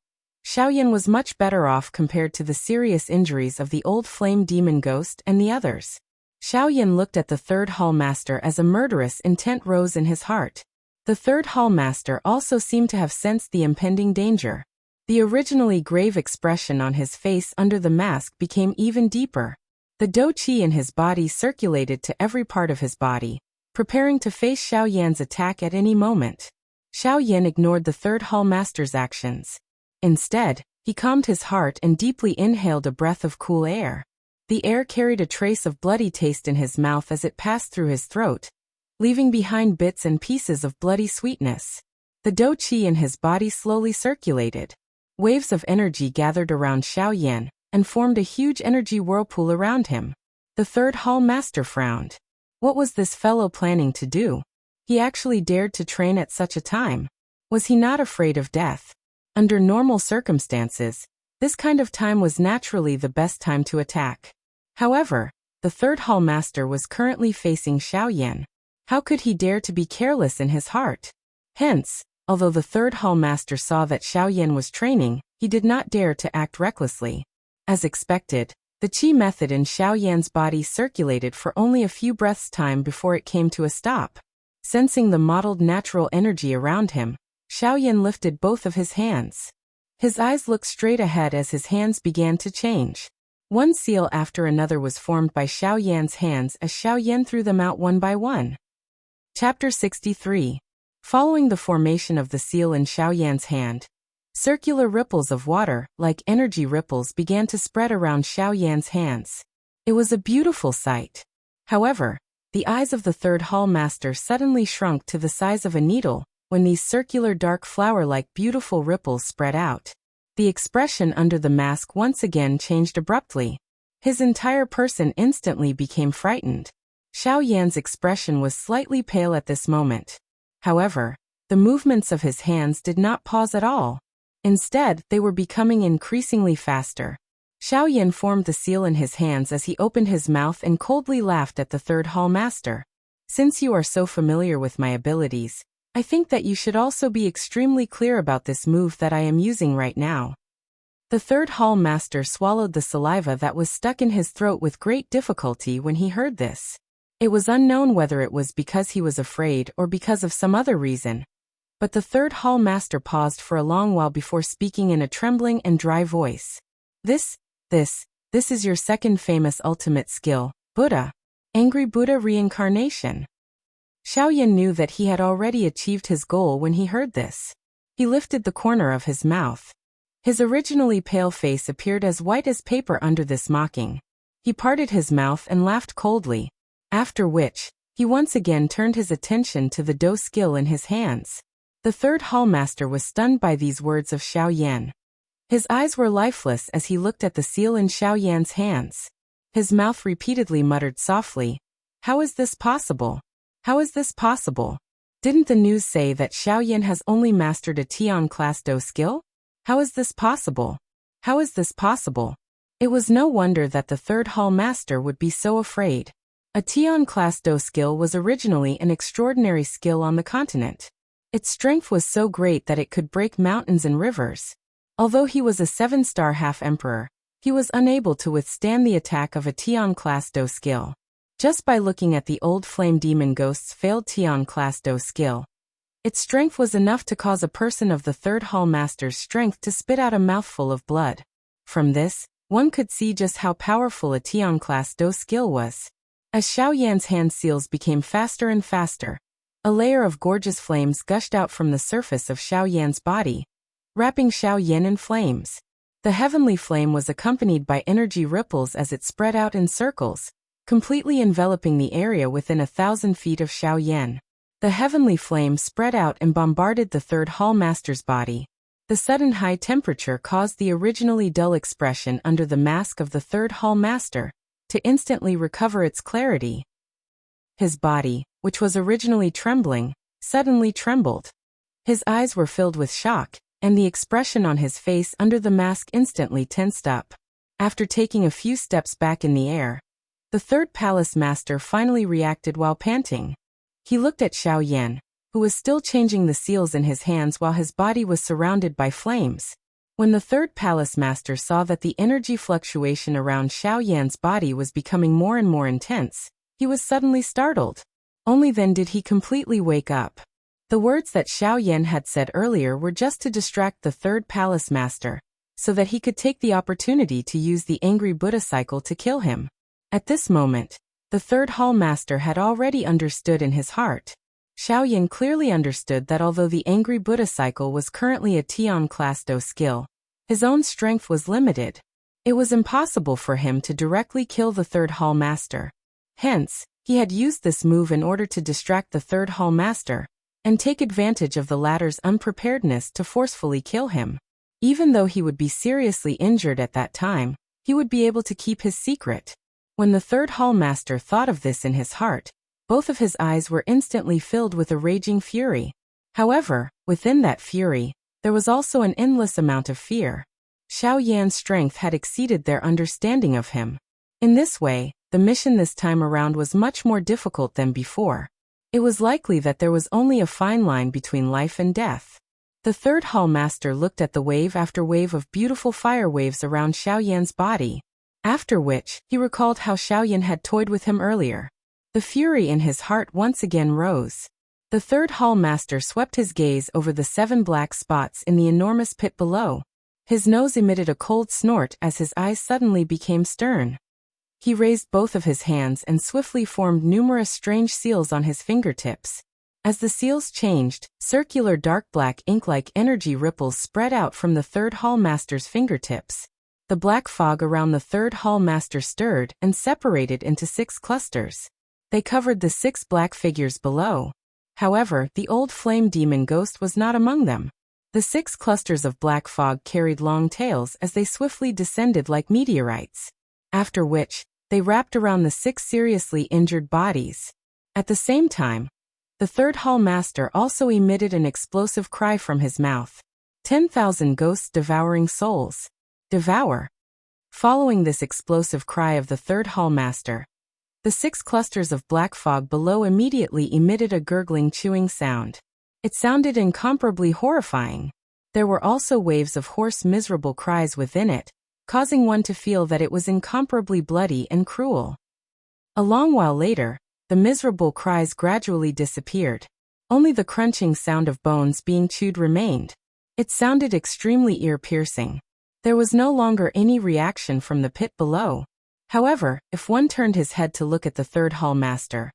Xiao Yan was much better off compared to the serious injuries of the old flame demon ghost and the others. Xiao Yan looked at the third hallmaster as a murderous intent rose in his heart. The third hallmaster also seemed to have sensed the impending danger. The originally grave expression on his face under the mask became even deeper. The dou qi in his body circulated to every part of his body, preparing to face Xiao Yan's attack at any moment. Xiao Yan ignored the third hallmaster's actions. Instead, he calmed his heart and deeply inhaled a breath of cool air. The air carried a trace of bloody taste in his mouth as it passed through his throat, leaving behind bits and pieces of bloody sweetness. The dou qi in his body slowly circulated. Waves of energy gathered around Xiao Yan and formed a huge energy whirlpool around him. The third hallmaster frowned. What was this fellow planning to do? He actually dared to train at such a time. Was he not afraid of death? Under normal circumstances, this kind of time was naturally the best time to attack. However, the third hallmaster was currently facing Xiao Yan. How could he dare to be careless in his heart? Hence, although the third hallmaster saw that Xiao Yan was training, he did not dare to act recklessly. As expected, the qi method in Xiao Yan's body circulated for only a few breaths' time before it came to a stop. Sensing the mottled natural energy around him, Xiao Yan lifted both of his hands. His eyes looked straight ahead as his hands began to change. One seal after another was formed by Xiao Yan's hands as Xiao Yan threw them out one by one. Chapter 63. Following the formation of the seal in Xiao Yan's hand, circular ripples of water, like energy ripples, began to spread around Xiao Yan's hands. It was a beautiful sight. However, The eyes of the third hall master suddenly shrunk to the size of a needle when these circular dark flower-like beautiful ripples spread out. The expression under the mask once again changed abruptly. His entire person instantly became frightened. Xiao Yan's expression was slightly pale at this moment. However, the movements of his hands did not pause at all. Instead, they were becoming increasingly faster. Xiao Yan formed the seal in his hands as he opened his mouth and coldly laughed at the third hall master. Since you are so familiar with my abilities, I think that you should also be extremely clear about this move that I am using right now. The third hall master swallowed the saliva that was stuck in his throat with great difficulty when he heard this. It was unknown whether it was because he was afraid or because of some other reason. But the third hall master paused for a long while before speaking in a trembling and dry voice. This is your second famous ultimate skill, Buddha. Angry Buddha reincarnation. Xiao Yan knew that he had already achieved his goal when he heard this. He lifted the corner of his mouth. His originally pale face appeared as white as paper under this mocking. He parted his mouth and laughed coldly, after which, he once again turned his attention to the Do skill in his hands. The third hall master was stunned by these words of Xiao Yan. His eyes were lifeless as he looked at the seal in Xiao Yan's hands. His mouth repeatedly muttered softly, "How is this possible? How is this possible? Didn't the news say that Xiao Yan has only mastered a Tian class Do skill? How is this possible? How is this possible?" It was no wonder that the third hall master would be so afraid. A Tian class Do skill was originally an extraordinary skill on the continent. Its strength was so great that it could break mountains and rivers. Although he was a 7-star half-emperor, he was unable to withstand the attack of a Tian class Do skill. Just by looking at the old flame demon ghost's failed Tian class Do skill, its strength was enough to cause a person of the third hall master's strength to spit out a mouthful of blood. From this, one could see just how powerful a Tian class Do skill was. As Xiao Yan's hand seals became faster and faster, a layer of gorgeous flames gushed out from the surface of Xiao Yan's body, wrapping Xiao Yan in flames. The heavenly flame was accompanied by energy ripples as it spread out in circles, completely enveloping the area within 1,000 feet of Xiao Yan. The heavenly flame spread out and bombarded the third hall master's body. The sudden high temperature caused the originally dull expression under the mask of the third hall master to instantly recover its clarity. His body, which was originally trembling, suddenly trembled. His eyes were filled with shock, and the expression on his face under the mask instantly tensed up. After taking a few steps back in the air, the third palace master finally reacted while panting. He looked at Xiao Yan, who was still changing the seals in his hands while his body was surrounded by flames. When the third palace master saw that the energy fluctuation around Xiao Yan's body was becoming more and more intense, he was suddenly startled. Only then did he completely wake up. The words that Xiao Yan had said earlier were just to distract the third palace master, so that he could take the opportunity to use the angry Buddha cycle to kill him. At this moment, the third hall master had already understood in his heart. Xiao Yan clearly understood that although the angry Buddha cycle was currently a Tian class Do skill, his own strength was limited. It was impossible for him to directly kill the third hall master. Hence, he had used this move in order to distract the third hall master and take advantage of the latter's unpreparedness to forcefully kill him. Even though he would be seriously injured at that time, he would be able to keep his secret. When the third hall master thought of this in his heart, both of his eyes were instantly filled with a raging fury. However, within that fury, there was also an endless amount of fear. Xiao Yan's strength had exceeded their understanding of him. In this way, the mission this time around was much more difficult than before. It was likely that there was only a fine line between life and death. The third hall master looked at the wave after wave of beautiful fire waves around Xiao Yan's body, after which, he recalled how Xiao Yan had toyed with him earlier. The fury in his heart once again rose. The third hall master swept his gaze over the 7 black spots in the enormous pit below. His nose emitted a cold snort as his eyes suddenly became stern. He raised both of his hands and swiftly formed numerous strange seals on his fingertips. As the seals changed, circular dark black ink-like energy ripples spread out from the third hall master's fingertips. The black fog around the third hall master stirred and separated into 6 clusters. They covered the 6 black figures below. However, the old flame demon ghost was not among them. The 6 clusters of black fog carried long tails as they swiftly descended like meteorites. After which, they wrapped around the 6 seriously injured bodies. At the same time, the third hall master also emitted an explosive cry from his mouth. 10,000 ghosts devouring souls. Devour. Following this explosive cry of the third hall master, the 6 clusters of black fog below immediately emitted a gurgling chewing sound. It sounded incomparably horrifying. There were also waves of hoarse miserable cries within it, causing one to feel that it was incomparably bloody and cruel. A long while later, the miserable cries gradually disappeared. Only the crunching sound of bones being chewed remained. It sounded extremely ear-piercing. There was no longer any reaction from the pit below. However, if one turned his head to look at the third hall master,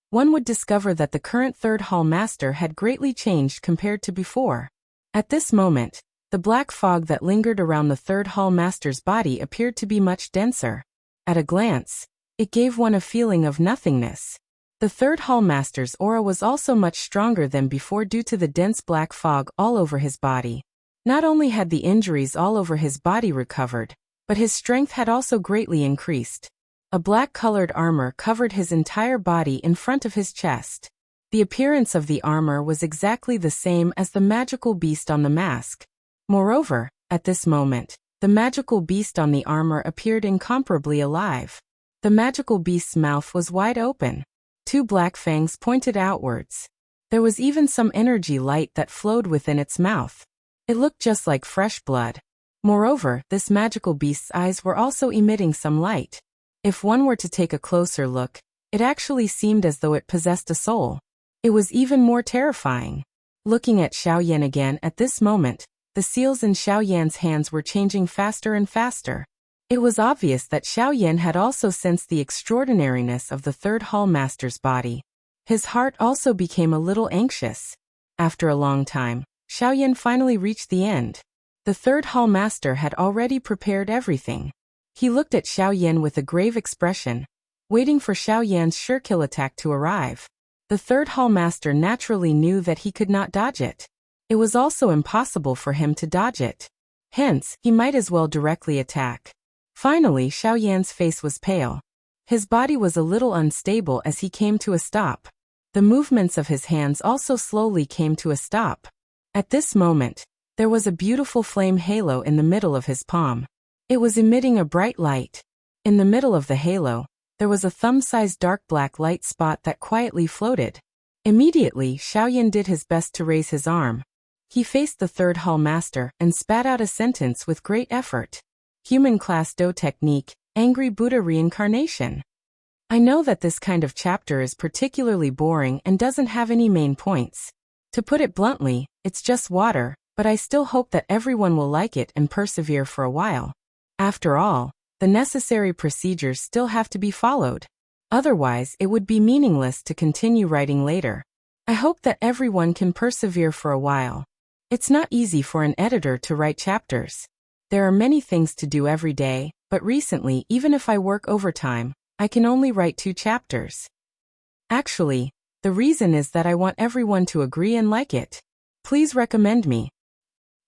one would discover that the current third hall master had greatly changed compared to before. At this moment, the black fog that lingered around the third hall master's body appeared to be much denser. At a glance, it gave one a feeling of nothingness. The third hall master's aura was also much stronger than before due to the dense black fog all over his body. Not only had the injuries all over his body recovered, but his strength had also greatly increased. A black-colored armor covered his entire body in front of his chest. The appearance of the armor was exactly the same as the magical beast on the mask. Moreover, at this moment, the magical beast on the armor appeared incomparably alive. The magical beast's mouth was wide open. 2 black fangs pointed outwards. There was even some energy light that flowed within its mouth. It looked just like fresh blood. Moreover, this magical beast's eyes were also emitting some light. If one were to take a closer look, it actually seemed as though it possessed a soul. It was even more terrifying. Looking at Xiaoyan again at this moment, the seals in Xiaoyan's hands were changing faster and faster. It was obvious that Xiaoyan had also sensed the extraordinariness of the third hall master's body. His heart also became a little anxious. After a long time, Xiaoyan finally reached the end. The third hall master had already prepared everything. He looked at Xiaoyan with a grave expression, waiting for Xiaoyan's sure-kill attack to arrive. The third hall master naturally knew that he could not dodge it. It was also impossible for him to dodge it. Hence, he might as well directly attack. Finally, Xiaoyan's face was pale. His body was a little unstable as he came to a stop. The movements of his hands also slowly came to a stop. At this moment, there was a beautiful flame halo in the middle of his palm. It was emitting a bright light. In the middle of the halo, there was a thumb-sized dark black light spot that quietly floated. Immediately, Xiaoyan did his best to raise his arm. He faced the third hall master and spat out a sentence with great effort. Human class Do technique, Angry Buddha reincarnation. I know that this kind of chapter is particularly boring and doesn't have any main points. To put it bluntly, it's just water, but I still hope that everyone will like it and persevere for a while. After all, the necessary procedures still have to be followed. Otherwise, it would be meaningless to continue writing later. I hope that everyone can persevere for a while. It's not easy for an editor to write chapters. There are many things to do every day, but recently, even if I work overtime, I can only write 2 chapters. Actually, the reason is that I want everyone to agree and like it. Please recommend me.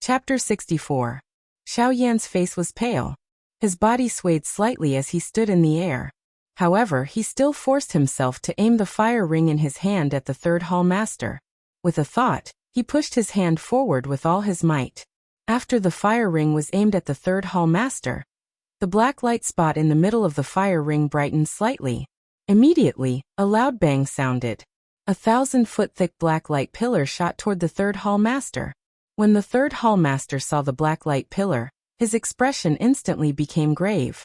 Chapter 64. Xiaoyan's face was pale. His body swayed slightly as he stood in the air. However, he still forced himself to aim the fire ring in his hand at the third hall master. With a thought, he pushed his hand forward with all his might. After the fire ring was aimed at the third hall master, the black light spot in the middle of the fire ring brightened slightly. Immediately, a loud bang sounded. 1,000-foot thick black light pillar shot toward the third hall master. When the third hall master saw the black light pillar, his expression instantly became grave.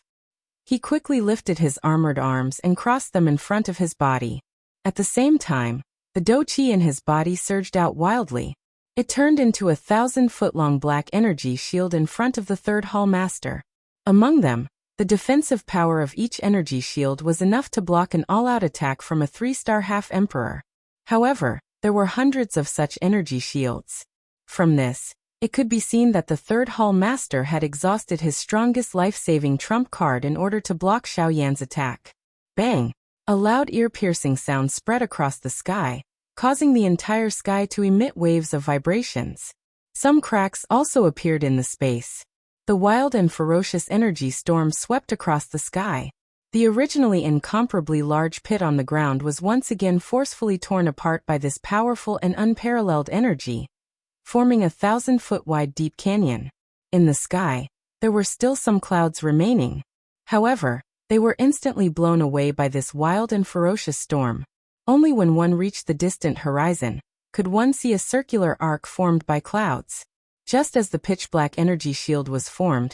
He quickly lifted his armored arms and crossed them in front of his body. At the same time, the Do Qi in his body surged out wildly. It turned into a 1,000-foot-long black energy shield in front of the third hall master. Among them, the defensive power of each energy shield was enough to block an all-out attack from a 3-star half-emperor. However, there were hundreds of such energy shields. From this, it could be seen that the third hall master had exhausted his strongest life-saving trump card in order to block Xiaoyan's attack. Bang! A loud ear-piercing sound spread across the sky, causing the entire sky to emit waves of vibrations. Some cracks also appeared in the space. The wild and ferocious energy storm swept across the sky. The originally incomparably large pit on the ground was once again forcefully torn apart by this powerful and unparalleled energy, forming a 1,000-foot-wide deep canyon. In the sky, there were still some clouds remaining. However, they were instantly blown away by this wild and ferocious storm. Only when one reached the distant horizon could one see a circular arc formed by clouds. Just as the pitch-black energy shield was formed,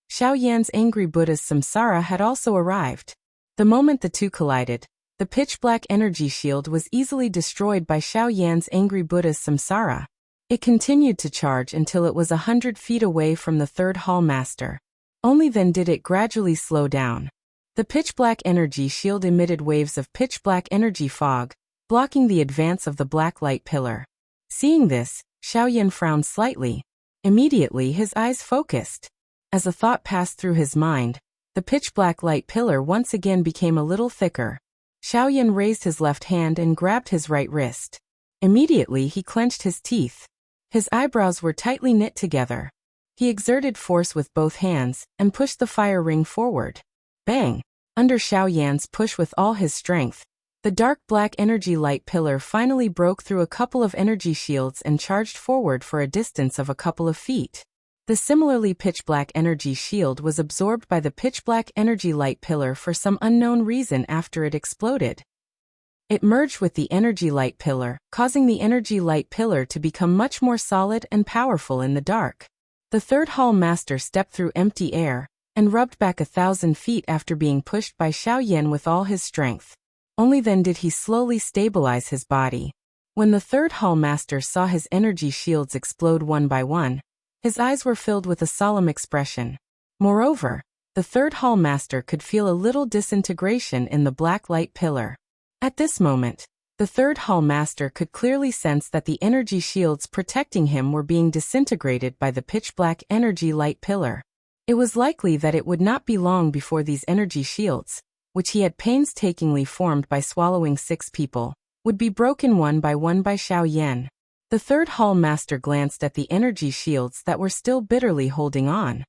Xiao Yan's angry Buddha's samsara had also arrived. The moment the two collided, the pitch-black energy shield was easily destroyed by Xiao Yan's angry Buddha's samsara. It continued to charge until it was 100 feet away from the third hall master. Only then did it gradually slow down. The pitch-black energy shield emitted waves of pitch-black energy fog, blocking the advance of the black light pillar. Seeing this, Xiao Yan frowned slightly. Immediately his eyes focused. As a thought passed through his mind, the pitch-black light pillar once again became a little thicker. Xiao Yan raised his left hand and grabbed his right wrist. Immediately he clenched his teeth. His eyebrows were tightly knit together. He exerted force with both hands and pushed the fire ring forward. Bang! Under Xiao Yan's push with all his strength, the dark black energy light pillar finally broke through a couple of energy shields and charged forward for a distance of a couple of feet. The similarly pitch-black energy shield was absorbed by the pitch-black energy light pillar for some unknown reason after it exploded. It merged with the energy light pillar, causing the energy light pillar to become much more solid and powerful in the dark. The third hall master stepped through empty air and rubbed back 1,000 feet after being pushed by Xiao Yan with all his strength. Only then did he slowly stabilize his body. When the third hall master saw his energy shields explode one by one, his eyes were filled with a solemn expression. Moreover, the third hall master could feel a little disintegration in the black light pillar. At this moment, the third hall master could clearly sense that the energy shields protecting him were being disintegrated by the pitch-black energy light pillar. It was likely that it would not be long before these energy shields, which he had painstakingly formed by swallowing 6 people, would be broken one by Xiao Yan. The third hall master glanced at the energy shields that were still bitterly holding on.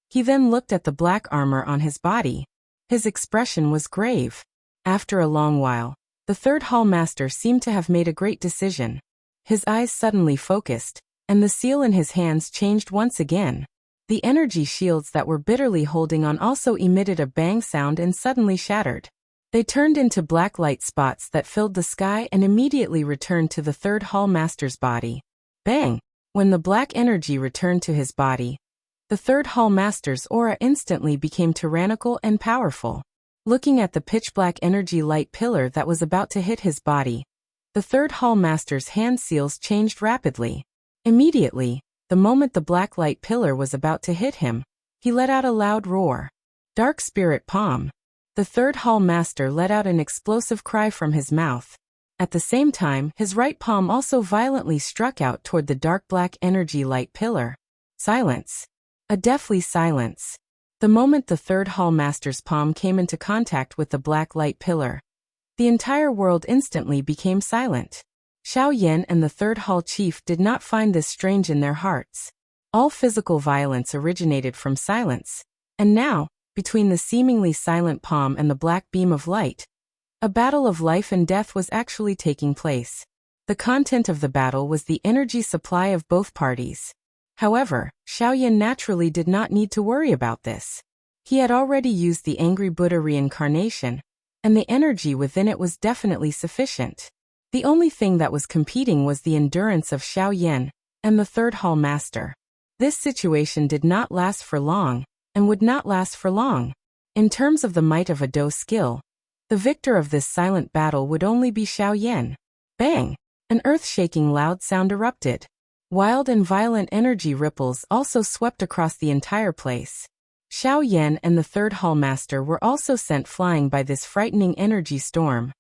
He then looked at the black armor on his body. His expression was grave. After a long while, the third hall master seemed to have made a great decision. His eyes suddenly focused, and the seal in his hands changed once again. The energy shields that were bitterly holding on also emitted a bang sound and suddenly shattered. They turned into black light spots that filled the sky and immediately returned to the third hall master's body. Bang! When the black energy returned to his body, the third hall master's aura instantly became tyrannical and powerful. Looking at the pitch-black energy light pillar that was about to hit his body, the third hall master's hand seals changed rapidly. Immediately, the moment the black light pillar was about to hit him, he let out a loud roar. Dark Spirit Palm. The third hall master let out an explosive cry from his mouth. At the same time, his right palm also violently struck out toward the dark black energy light pillar. Silence. A deathly silence. The moment the third hall master's palm came into contact with the black light pillar, the entire world instantly became silent. Xiao Yan and the third hall chief did not find this strange in their hearts. All physical violence originated from silence. And now, between the seemingly silent palm and the black beam of light, a battle of life and death was actually taking place. The content of the battle was the energy supply of both parties. However, Xiao Yan naturally did not need to worry about this. He had already used the angry Buddha reincarnation, and the energy within it was definitely sufficient. The only thing that was competing was the endurance of Xiao Yan and the third hall master. This situation did not last for long, and would not last for long. In terms of the might of a Do skill, the victor of this silent battle would only be Xiao Yan. Bang! An earth-shaking loud sound erupted. Wild and violent energy ripples also swept across the entire place. Xiao Yan and the third hall master were also sent flying by this frightening energy storm.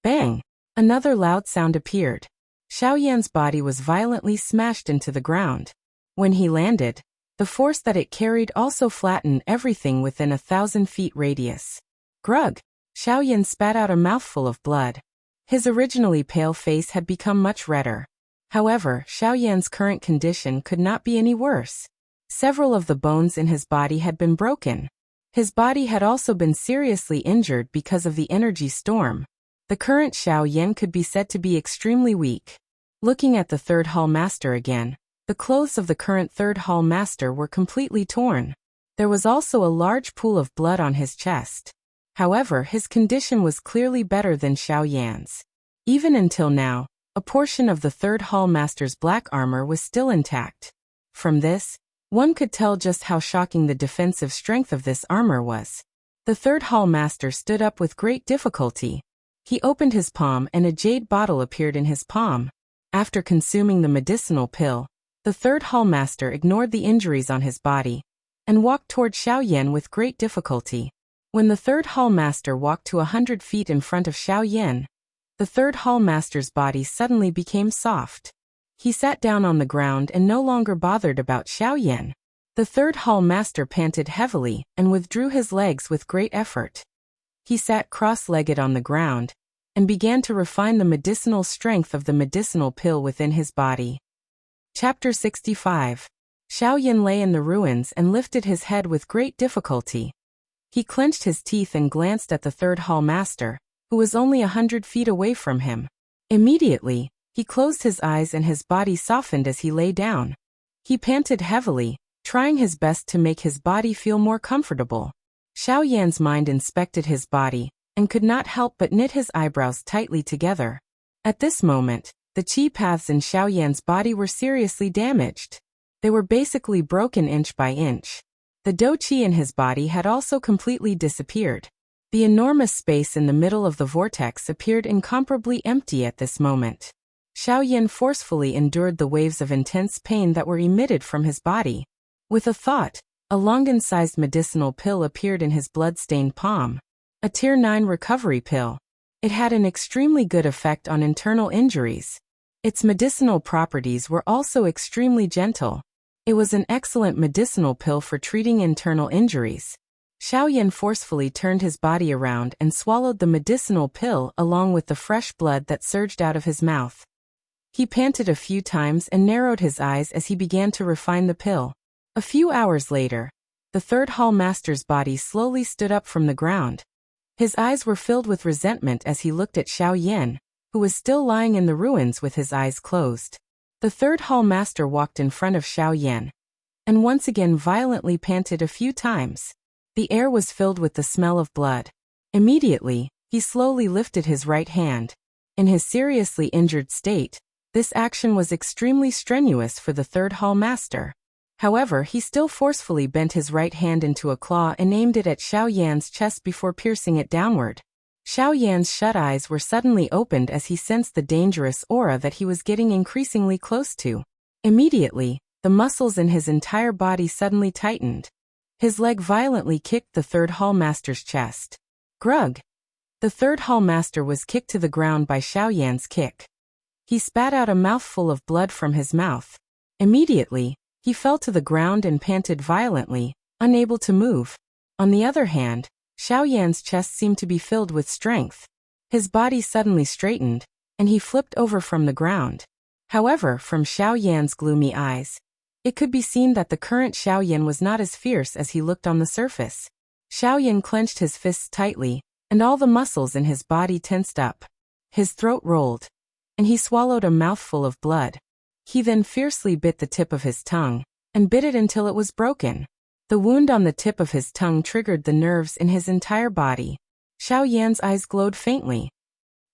Bang! Another loud sound appeared. Xiao Yan's body was violently smashed into the ground. When he landed, the force that it carried also flattened everything within 1,000 feet radius. Grug! Xiaoyan spat out a mouthful of blood. His originally pale face had become much redder. However, Xiaoyan's current condition could not be any worse. Several of the bones in his body had been broken. His body had also been seriously injured because of the energy storm. The current Xiaoyan could be said to be extremely weak. Looking at the third hall master again, the clothes of the current third hall master were completely torn. There was also a large pool of blood on his chest. However, his condition was clearly better than Xiaoyan's. Even until now, a portion of the third hall master's black armor was still intact. From this, one could tell just how shocking the defensive strength of this armor was. The third hall master stood up with great difficulty. He opened his palm and a jade bottle appeared in his palm. After consuming the medicinal pill, the third hall master ignored the injuries on his body and walked toward Xiaoyan with great difficulty. When the third hall master walked to 100 feet in front of Xiaoyan, the third hall master's body suddenly became soft. He sat down on the ground and no longer bothered about Xiaoyan. The third hall master panted heavily and withdrew his legs with great effort. He sat cross-legged on the ground and began to refine the medicinal strength of the medicinal pill within his body. Chapter 65. Xiaoyan lay in the ruins and lifted his head with great difficulty. He clenched his teeth and glanced at the third hall master, who was only 100 feet away from him. Immediately, he closed his eyes and his body softened as he lay down. He panted heavily, trying his best to make his body feel more comfortable. Xiaoyan's mind inspected his body and could not help but knit his eyebrows tightly together. At this moment, the qi paths in Xiaoyan's body were seriously damaged. They were basically broken inch by inch. The dou qi in his body had also completely disappeared. The enormous space in the middle of the vortex appeared incomparably empty at this moment. Xiaoyan forcefully endured the waves of intense pain that were emitted from his body. With a thought, a Longan-sized medicinal pill appeared in his blood-stained palm. A Tier 9 recovery pill. It had an extremely good effect on internal injuries. Its medicinal properties were also extremely gentle. It was an excellent medicinal pill for treating internal injuries. Xiaoyan forcefully turned his body around and swallowed the medicinal pill along with the fresh blood that surged out of his mouth. He panted a few times and narrowed his eyes as he began to refine the pill. A few hours later, the third hall master's body slowly stood up from the ground. His eyes were filled with resentment as he looked at Xiaoyan, who was still lying in the ruins with his eyes closed. The third hall master walked in front of Xiaoyan and once again violently panted a few times. The air was filled with the smell of blood. Immediately, he slowly lifted his right hand. In his seriously injured state, this action was extremely strenuous for the third hall master. However, he still forcefully bent his right hand into a claw and aimed it at Xiaoyan's chest before piercing it downward. Xiaoyan's shut eyes were suddenly opened as he sensed the dangerous aura that he was getting increasingly close to. Immediately, the muscles in his entire body suddenly tightened. His leg violently kicked the third hall master's chest. Grug! The third hall master was kicked to the ground by Xiaoyan's kick. He spat out a mouthful of blood from his mouth. Immediately, he fell to the ground and panted violently, unable to move. On the other hand, Xiaoyan's chest seemed to be filled with strength. His body suddenly straightened, and he flipped over from the ground. However, from Xiaoyan's gloomy eyes, it could be seen that the current Xiaoyan was not as fierce as he looked on the surface. Xiaoyan clenched his fists tightly, and all the muscles in his body tensed up. His throat rolled, and he swallowed a mouthful of blood. He then fiercely bit the tip of his tongue, and bit it until it was broken. The wound on the tip of his tongue triggered the nerves in his entire body. Xiaoyan's eyes glowed faintly.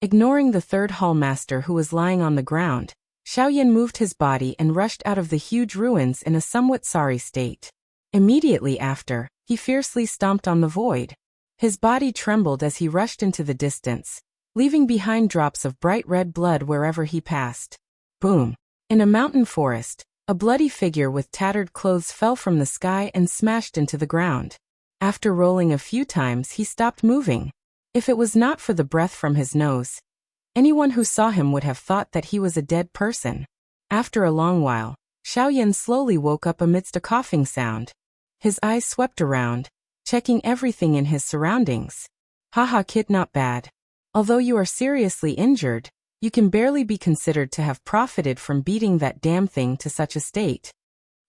Ignoring the third hall master who was lying on the ground, Xiaoyan moved his body and rushed out of the huge ruins in a somewhat sorry state. Immediately after, he fiercely stomped on the void. His body trembled as he rushed into the distance, leaving behind drops of bright red blood wherever he passed. Boom! In a mountain forest, a bloody figure with tattered clothes fell from the sky and smashed into the ground. After rolling a few times, he stopped moving. If it was not for the breath from his nose, anyone who saw him would have thought that he was a dead person. After a long while, Xiaoyan slowly woke up amidst a coughing sound. His eyes swept around, checking everything in his surroundings. Haha kid, not bad. Although you are seriously injured, you can barely be considered to have profited from beating that damn thing to such a state.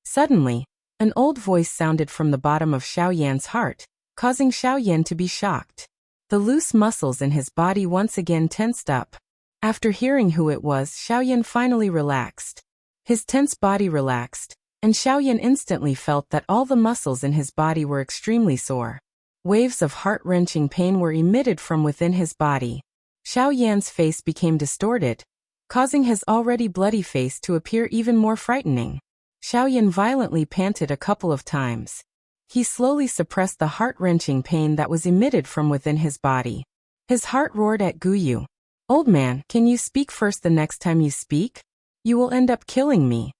Suddenly, an old voice sounded from the bottom of Xiaoyan's heart, causing Xiaoyan to be shocked. The loose muscles in his body once again tensed up. After hearing who it was, Xiaoyan finally relaxed. His tense body relaxed, and Xiaoyan instantly felt that all the muscles in his body were extremely sore. Waves of heart-wrenching pain were emitted from within his body. Xiaoyan's face became distorted, causing his already bloody face to appear even more frightening. Xiaoyan violently panted a couple of times. He slowly suppressed the heart-wrenching pain that was emitted from within his body. His heart roared at Guyu. "Old man, can you speak first? The next time you speak, you will end up killing me."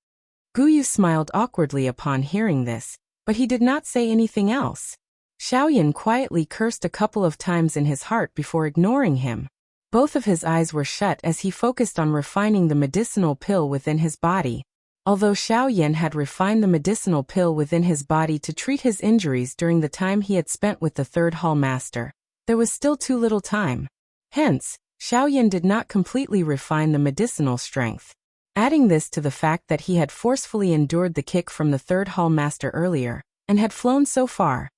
Guyu smiled awkwardly upon hearing this, but he did not say anything else. Xiaoyan quietly cursed a couple of times in his heart before ignoring him. Both of his eyes were shut as he focused on refining the medicinal pill within his body. Although Xiaoyan had refined the medicinal pill within his body to treat his injuries during the time he had spent with the third hall master, there was still too little time. Hence, Xiaoyan did not completely refine the medicinal strength. Adding this to the fact that he had forcefully endured the kick from the third hall master earlier, and had flown so far,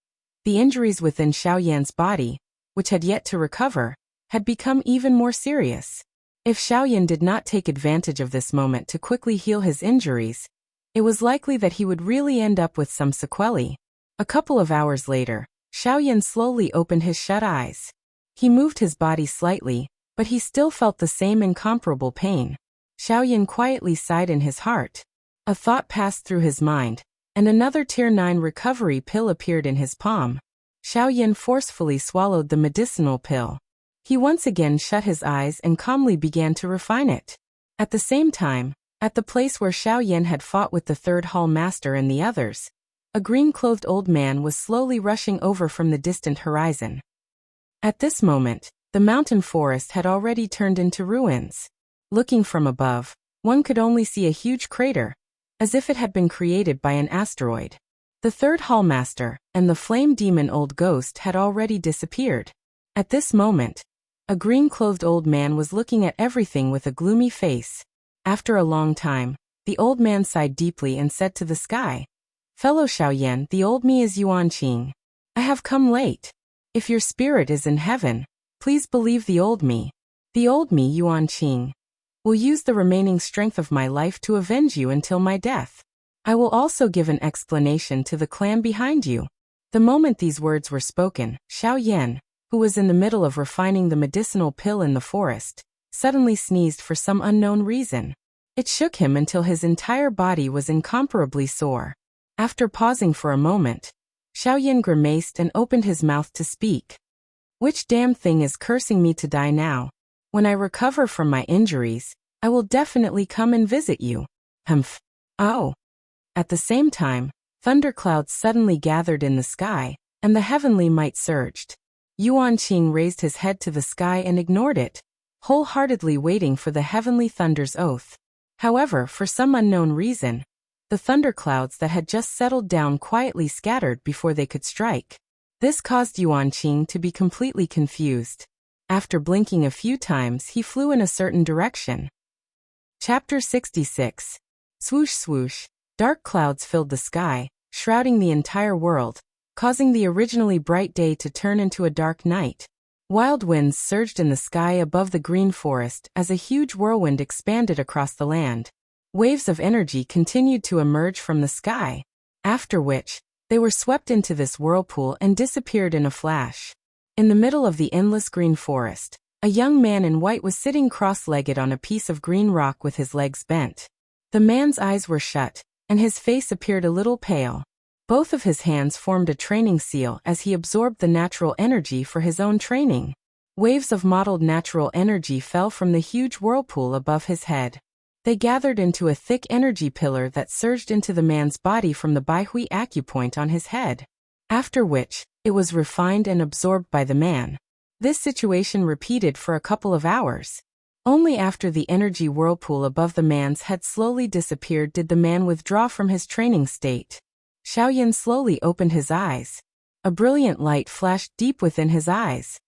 the injuries within Xiaoyan's body, which had yet to recover, had become even more serious. If Xiaoyan did not take advantage of this moment to quickly heal his injuries, it was likely that he would really end up with some sequelae. A couple of hours later, Xiaoyan slowly opened his shut eyes. He moved his body slightly, but he still felt the same incomparable pain. Xiaoyan quietly sighed in his heart. A thought passed through his mind, and another Tier 9 recovery pill appeared in his palm. Xiaoyan forcefully swallowed the medicinal pill. He once again shut his eyes and calmly began to refine it. At the same time, at the place where Xiaoyan had fought with the third hall master and the others, a green-clothed old man was slowly rushing over from the distant horizon. At this moment, the mountain forest had already turned into ruins. Looking from above, one could only see a huge crater, as if it had been created by an asteroid. The third hall master and the flame demon old ghost had already disappeared. At this moment, a green-clothed old man was looking at everything with a gloomy face. After a long time, the old man sighed deeply and said to the sky, "Fellow Xiaoyan, the old me is Yuanqing. I have come late. If your spirit is in heaven, please believe the old me. The old me, Yuanqing, will use the remaining strength of my life to avenge you until my death. I will also give an explanation to the clan behind you." The moment these words were spoken, Xiaoyan, who was in the middle of refining the medicinal pill in the forest, suddenly sneezed for some unknown reason. It shook him until his entire body was incomparably sore. After pausing for a moment, Xiaoyan grimaced and opened his mouth to speak. "Which damn thing is cursing me to die now? When I recover from my injuries, I will definitely come and visit you." Humph. Oh. At the same time, thunderclouds suddenly gathered in the sky, and the heavenly might surged. Yuanqing raised his head to the sky and ignored it, wholeheartedly waiting for the heavenly thunder's oath. However, for some unknown reason, the thunderclouds that had just settled down quietly scattered before they could strike. This caused Yuanqing to be completely confused. After blinking a few times, he flew in a certain direction. Chapter 66. Swoosh swoosh. Dark clouds filled the sky, shrouding the entire world, causing the originally bright day to turn into a dark night. Wild winds surged in the sky above the green forest as a huge whirlwind expanded across the land. Waves of energy continued to emerge from the sky, after which, they were swept into this whirlpool and disappeared in a flash. In the middle of the endless green forest, a young man in white was sitting cross-legged on a piece of green rock with his legs bent. The man's eyes were shut, and his face appeared a little pale. Both of his hands formed a training seal as he absorbed the natural energy for his own training. Waves of mottled natural energy fell from the huge whirlpool above his head. They gathered into a thick energy pillar that surged into the man's body from the Baihui acupoint on his head. After which, it was refined and absorbed by the man. This situation repeated for a couple of hours. Only after the energy whirlpool above the man's head slowly disappeared did the man withdraw from his training state. Xiaoyan slowly opened his eyes. A brilliant light flashed deep within his eyes.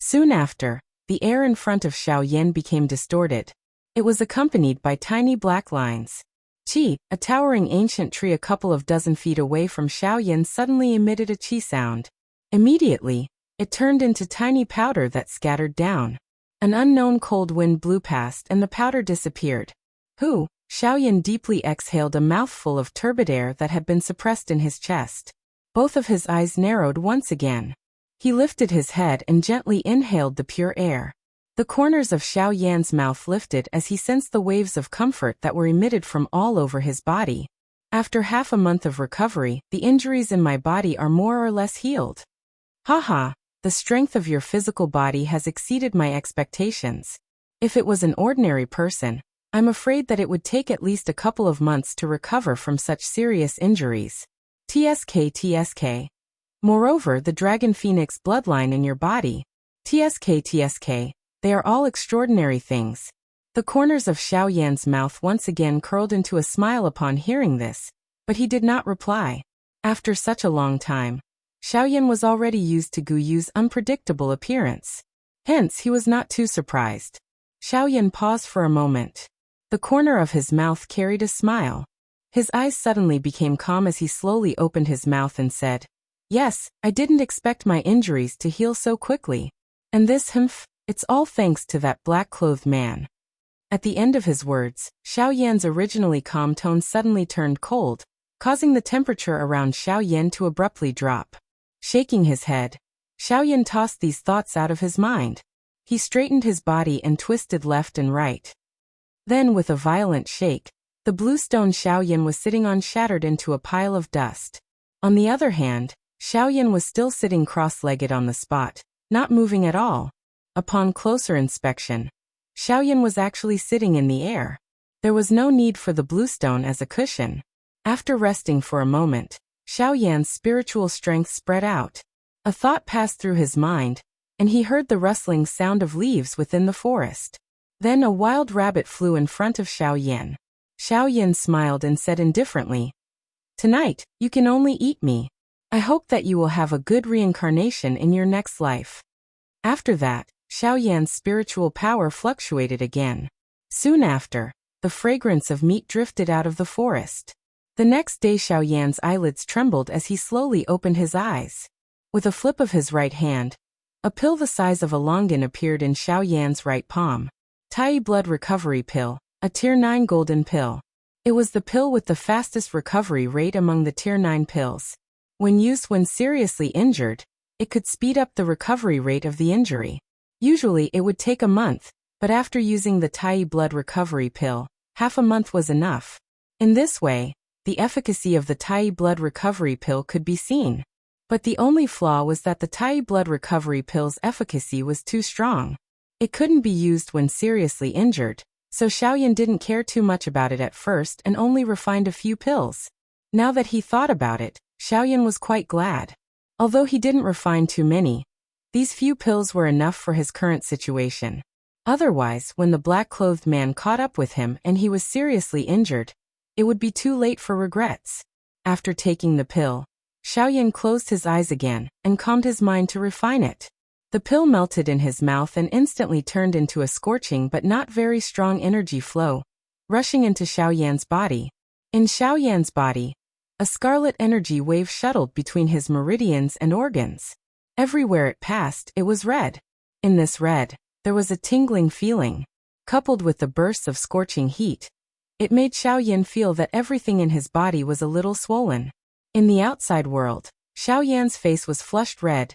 Soon after, the air in front of Xiao Yan became distorted. It was accompanied by tiny black lines. Qi, a towering ancient tree a couple of dozen feet away from Xiao Yan, suddenly emitted a qi sound. Immediately, it turned into tiny powder that scattered down. An unknown cold wind blew past and the powder disappeared. Hu, Xiao Yan deeply exhaled a mouthful of turbid air that had been suppressed in his chest. Both of his eyes narrowed once again. He lifted his head and gently inhaled the pure air. The corners of Xiao Yan's mouth lifted as he sensed the waves of comfort that were emitted from all over his body. After half a month of recovery, the injuries in my body are more or less healed. Haha, the strength of your physical body has exceeded my expectations. If it was an ordinary person, I'm afraid that it would take at least a couple of months to recover from such serious injuries. TSK. Moreover, the Dragon Phoenix bloodline in your body. TSK. They are all extraordinary things. The corners of Xiao Yan's mouth once again curled into a smile upon hearing this, but he did not reply. After such a long time, Xiao Yan was already used to Gu Yu's unpredictable appearance. Hence, he was not too surprised. Xiao Yan paused for a moment. The corner of his mouth carried a smile. His eyes suddenly became calm as he slowly opened his mouth and said, "Yes, I didn't expect my injuries to heal so quickly. And this it's all thanks to that black-clothed man." At the end of his words, Xiao Yan's originally calm tone suddenly turned cold, causing the temperature around Xiao Yan to abruptly drop. Shaking his head, Xiao Yan tossed these thoughts out of his mind. He straightened his body and twisted left and right. Then, with a violent shake, the blue stone Xiao Yan was sitting on shattered into a pile of dust. On the other hand, Xiao Yan was still sitting cross-legged on the spot, not moving at all. Upon closer inspection, Xiao Yan was actually sitting in the air. There was no need for the blue stone as a cushion. After resting for a moment, Xiao Yan's spiritual strength spread out. A thought passed through his mind, and he heard the rustling sound of leaves within the forest. Then a wild rabbit flew in front of Xiao Yan. Xiao Yan smiled and said indifferently, "Tonight, you can only eat me. I hope that you will have a good reincarnation in your next life." After that, Xiao Yan's spiritual power fluctuated again. Soon after, the fragrance of meat drifted out of the forest. The next day Xiao Yan's eyelids trembled as he slowly opened his eyes. With a flip of his right hand, a pill the size of a longan appeared in Xiao Yan's right palm. Tai Blood Recovery Pill, a Tier 9 golden pill. It was the pill with the fastest recovery rate among the Tier 9 pills. When used when seriously injured, it could speed up the recovery rate of the injury. Usually it would take a month, but after using the Tai Blood Recovery Pill, half a month was enough. In this way, the efficacy of the Tai Blood Recovery Pill could be seen. But the only flaw was that the Tai Blood Recovery Pill's efficacy was too strong. It couldn't be used when seriously injured, so Xiao Yan didn't care too much about it at first and only refined a few pills. Now that he thought about it, Xiao Yan was quite glad. Although he didn't refine too many, these few pills were enough for his current situation. Otherwise, when the black-clothed man caught up with him and he was seriously injured, it would be too late for regrets. After taking the pill, Xiao Yan closed his eyes again and calmed his mind to refine it. The pill melted in his mouth and instantly turned into a scorching but not very strong energy flow, rushing into Xiao Yan's body. In Xiao Yan's body, a scarlet energy wave shuttled between his meridians and organs. Everywhere it passed, it was red. In this red, there was a tingling feeling. Coupled with the bursts of scorching heat, it made Xiao Yan feel that everything in his body was a little swollen. In the outside world, Xiao Yan's face was flushed red,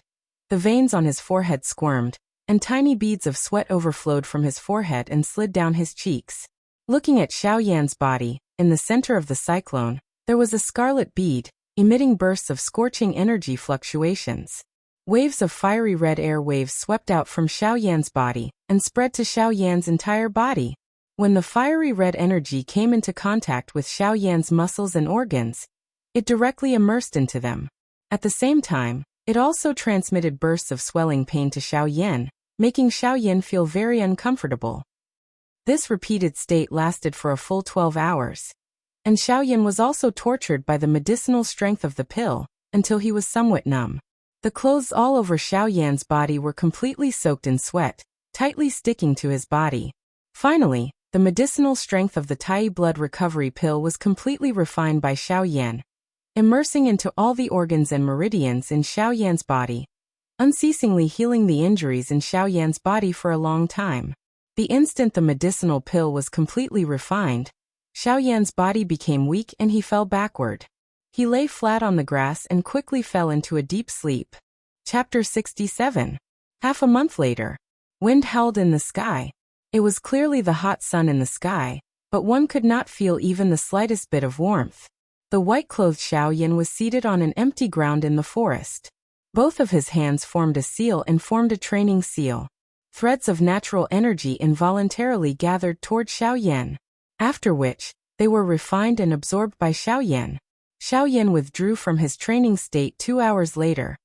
the veins on his forehead squirmed, and tiny beads of sweat overflowed from his forehead and slid down his cheeks. Looking at Xiao Yan's body, in the center of the cyclone, there was a scarlet bead, emitting bursts of scorching energy fluctuations. Waves of fiery red air waves swept out from Xiao Yan's body and spread to Xiao Yan's entire body. When the fiery red energy came into contact with Xiao Yan's muscles and organs, it directly immersed into them. At the same time, it also transmitted bursts of swelling pain to Xiao Yan, making Xiao Yan feel very uncomfortable. This repeated state lasted for a full 12 hours. And Xiao Yan was also tortured by the medicinal strength of the pill, until he was somewhat numb. The clothes all over Xiao Yan's body were completely soaked in sweat, tightly sticking to his body. Finally, the medicinal strength of the Tai blood recovery pill was completely refined by Xiao Yan, immersing into all the organs and meridians in Xiao Yan's body, unceasingly healing the injuries in Xiao Yan's body for a long time. The instant the medicinal pill was completely refined, Xiao Yan's body became weak and he fell backward. He lay flat on the grass and quickly fell into a deep sleep. Chapter 67. Half a month later. Wind howled in the sky. It was clearly the hot sun in the sky, but one could not feel even the slightest bit of warmth. The white-clothed Xiao Yan was seated on an empty ground in the forest. Both of his hands formed a seal and formed a training seal. Threads of natural energy involuntarily gathered toward Xiao Yan, after which, they were refined and absorbed by Xiao Yan. Xiao Yan withdrew from his training state 2 hours later.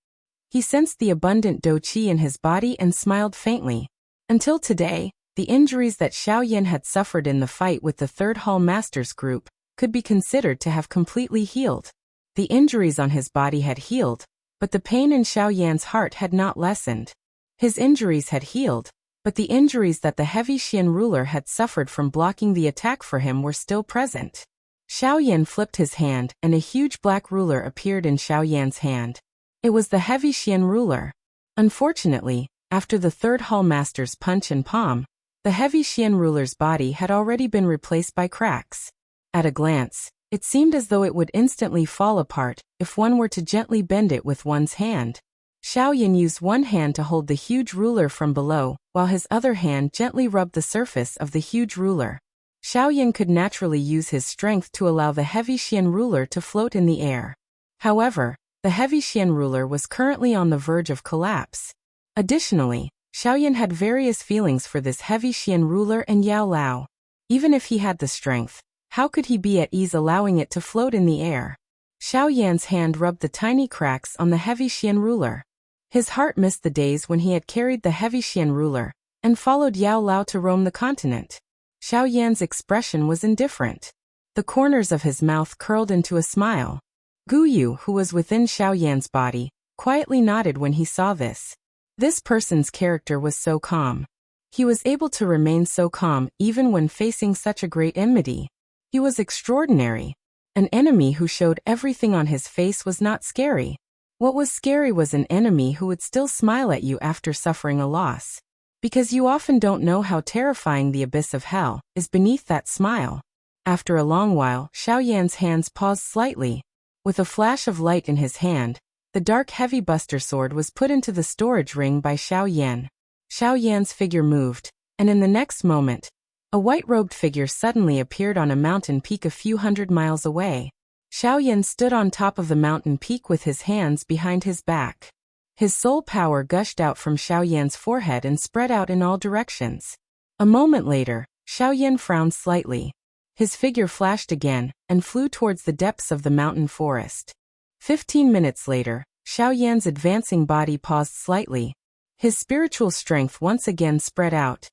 He sensed the abundant dou qi in his body and smiled faintly. Until today, the injuries that Xiao Yan had suffered in the fight with the Third Hall Masters group could be considered to have completely healed. The injuries on his body had healed, but the pain in Xiao Yan's heart had not lessened. His injuries had healed, but the injuries that the heavy Xian ruler had suffered from blocking the attack for him were still present. Xiao Yan flipped his hand and a huge black ruler appeared in Xiao Yan's hand. It was the heavy Xian ruler. Unfortunately, after the Third Hall Master's punch and palm, the heavy Xian ruler's body had already been replaced by cracks. At a glance, it seemed as though it would instantly fall apart if one were to gently bend it with one's hand. Xiao Yan used one hand to hold the huge ruler from below, while his other hand gently rubbed the surface of the huge ruler. Xiao Yan could naturally use his strength to allow the heavy Xian ruler to float in the air. However, the heavy Xian ruler was currently on the verge of collapse. Additionally, Xiao Yan had various feelings for this heavy Xian ruler and Yao Lao. Even if he had the strength, how could he be at ease allowing it to float in the air? Xiao Yan's hand rubbed the tiny cracks on the heavy Xian ruler. His heart missed the days when he had carried the heavy Xian ruler and followed Yao Lao to roam the continent. Xiao Yan's expression was indifferent. The corners of his mouth curled into a smile. Gu Yu, who was within Xiao Yan's body, quietly nodded when he saw this. This person's character was so calm. He was able to remain so calm even when facing such a great enmity. He was extraordinary. An enemy who showed everything on his face was not scary. What was scary was an enemy who would still smile at you after suffering a loss. Because you often don't know how terrifying the abyss of hell is beneath that smile. After a long while, Xiao Yan's hands paused slightly. With a flash of light in his hand, the dark heavy buster sword was put into the storage ring by Xiao Yan. Xiao Yan's figure moved, and in the next moment, a white-robed figure suddenly appeared on a mountain peak a few hundred miles away. Xiao Yan stood on top of the mountain peak with his hands behind his back. His soul power gushed out from Xiao Yan's forehead and spread out in all directions. A moment later, Xiao Yan frowned slightly. His figure flashed again and flew towards the depths of the mountain forest. 15 minutes later, Xiao Yan's advancing body paused slightly. His spiritual strength once again spread out,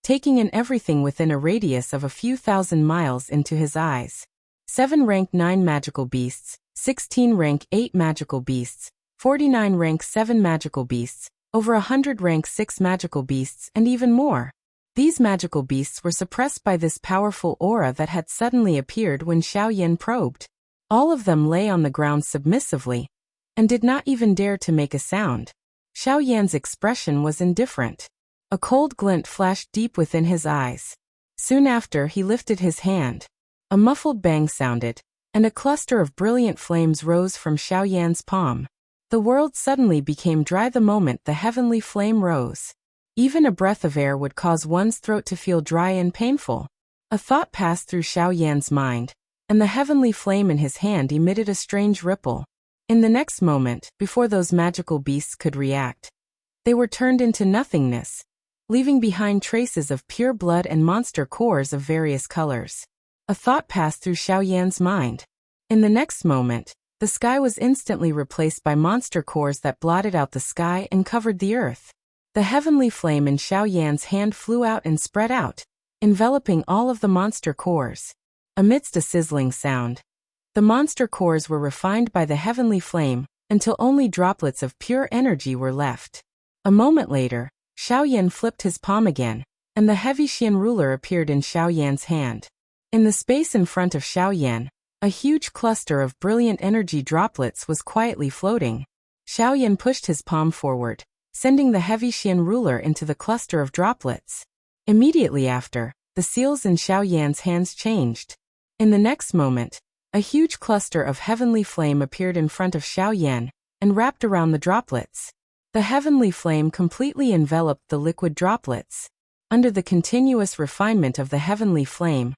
taking in everything within a radius of a few thousand miles into his eyes. 7 rank 9 magical beasts, 16 rank 8 magical beasts, 49 rank 7 magical beasts, over 100 rank 6 magical beasts, and even more. These magical beasts were suppressed by this powerful aura that had suddenly appeared when Xiao Yan probed. All of them lay on the ground submissively, and did not even dare to make a sound. Xiao Yan's expression was indifferent. A cold glint flashed deep within his eyes. Soon after, he lifted his hand. A muffled bang sounded, and a cluster of brilliant flames rose from Xiao Yan's palm. The world suddenly became dry the moment the heavenly flame rose. Even a breath of air would cause one's throat to feel dry and painful. A thought passed through Xiao Yan's mind, and the heavenly flame in his hand emitted a strange ripple. In the next moment, before those magical beasts could react, they were turned into nothingness, leaving behind traces of pure blood and monster cores of various colors. A thought passed through Xiao Yan's mind. In the next moment, the sky was instantly replaced by monster cores that blotted out the sky and covered the earth. The heavenly flame in Xiao Yan's hand flew out and spread out, enveloping all of the monster cores. Amidst a sizzling sound, the monster cores were refined by the heavenly flame, until only droplets of pure energy were left. A moment later, Xiaoyan flipped his palm again, and the heavy Xian ruler appeared in Xiaoyan's hand. In the space in front of Xiaoyan, a huge cluster of brilliant energy droplets was quietly floating. Xiaoyan pushed his palm forward, sending the heavy Xian ruler into the cluster of droplets. Immediately after, the seals in Xiaoyan's hands changed. In the next moment, a huge cluster of heavenly flame appeared in front of Xiaoyan and wrapped around the droplets. The heavenly flame completely enveloped the liquid droplets. Under the continuous refinement of the heavenly flame,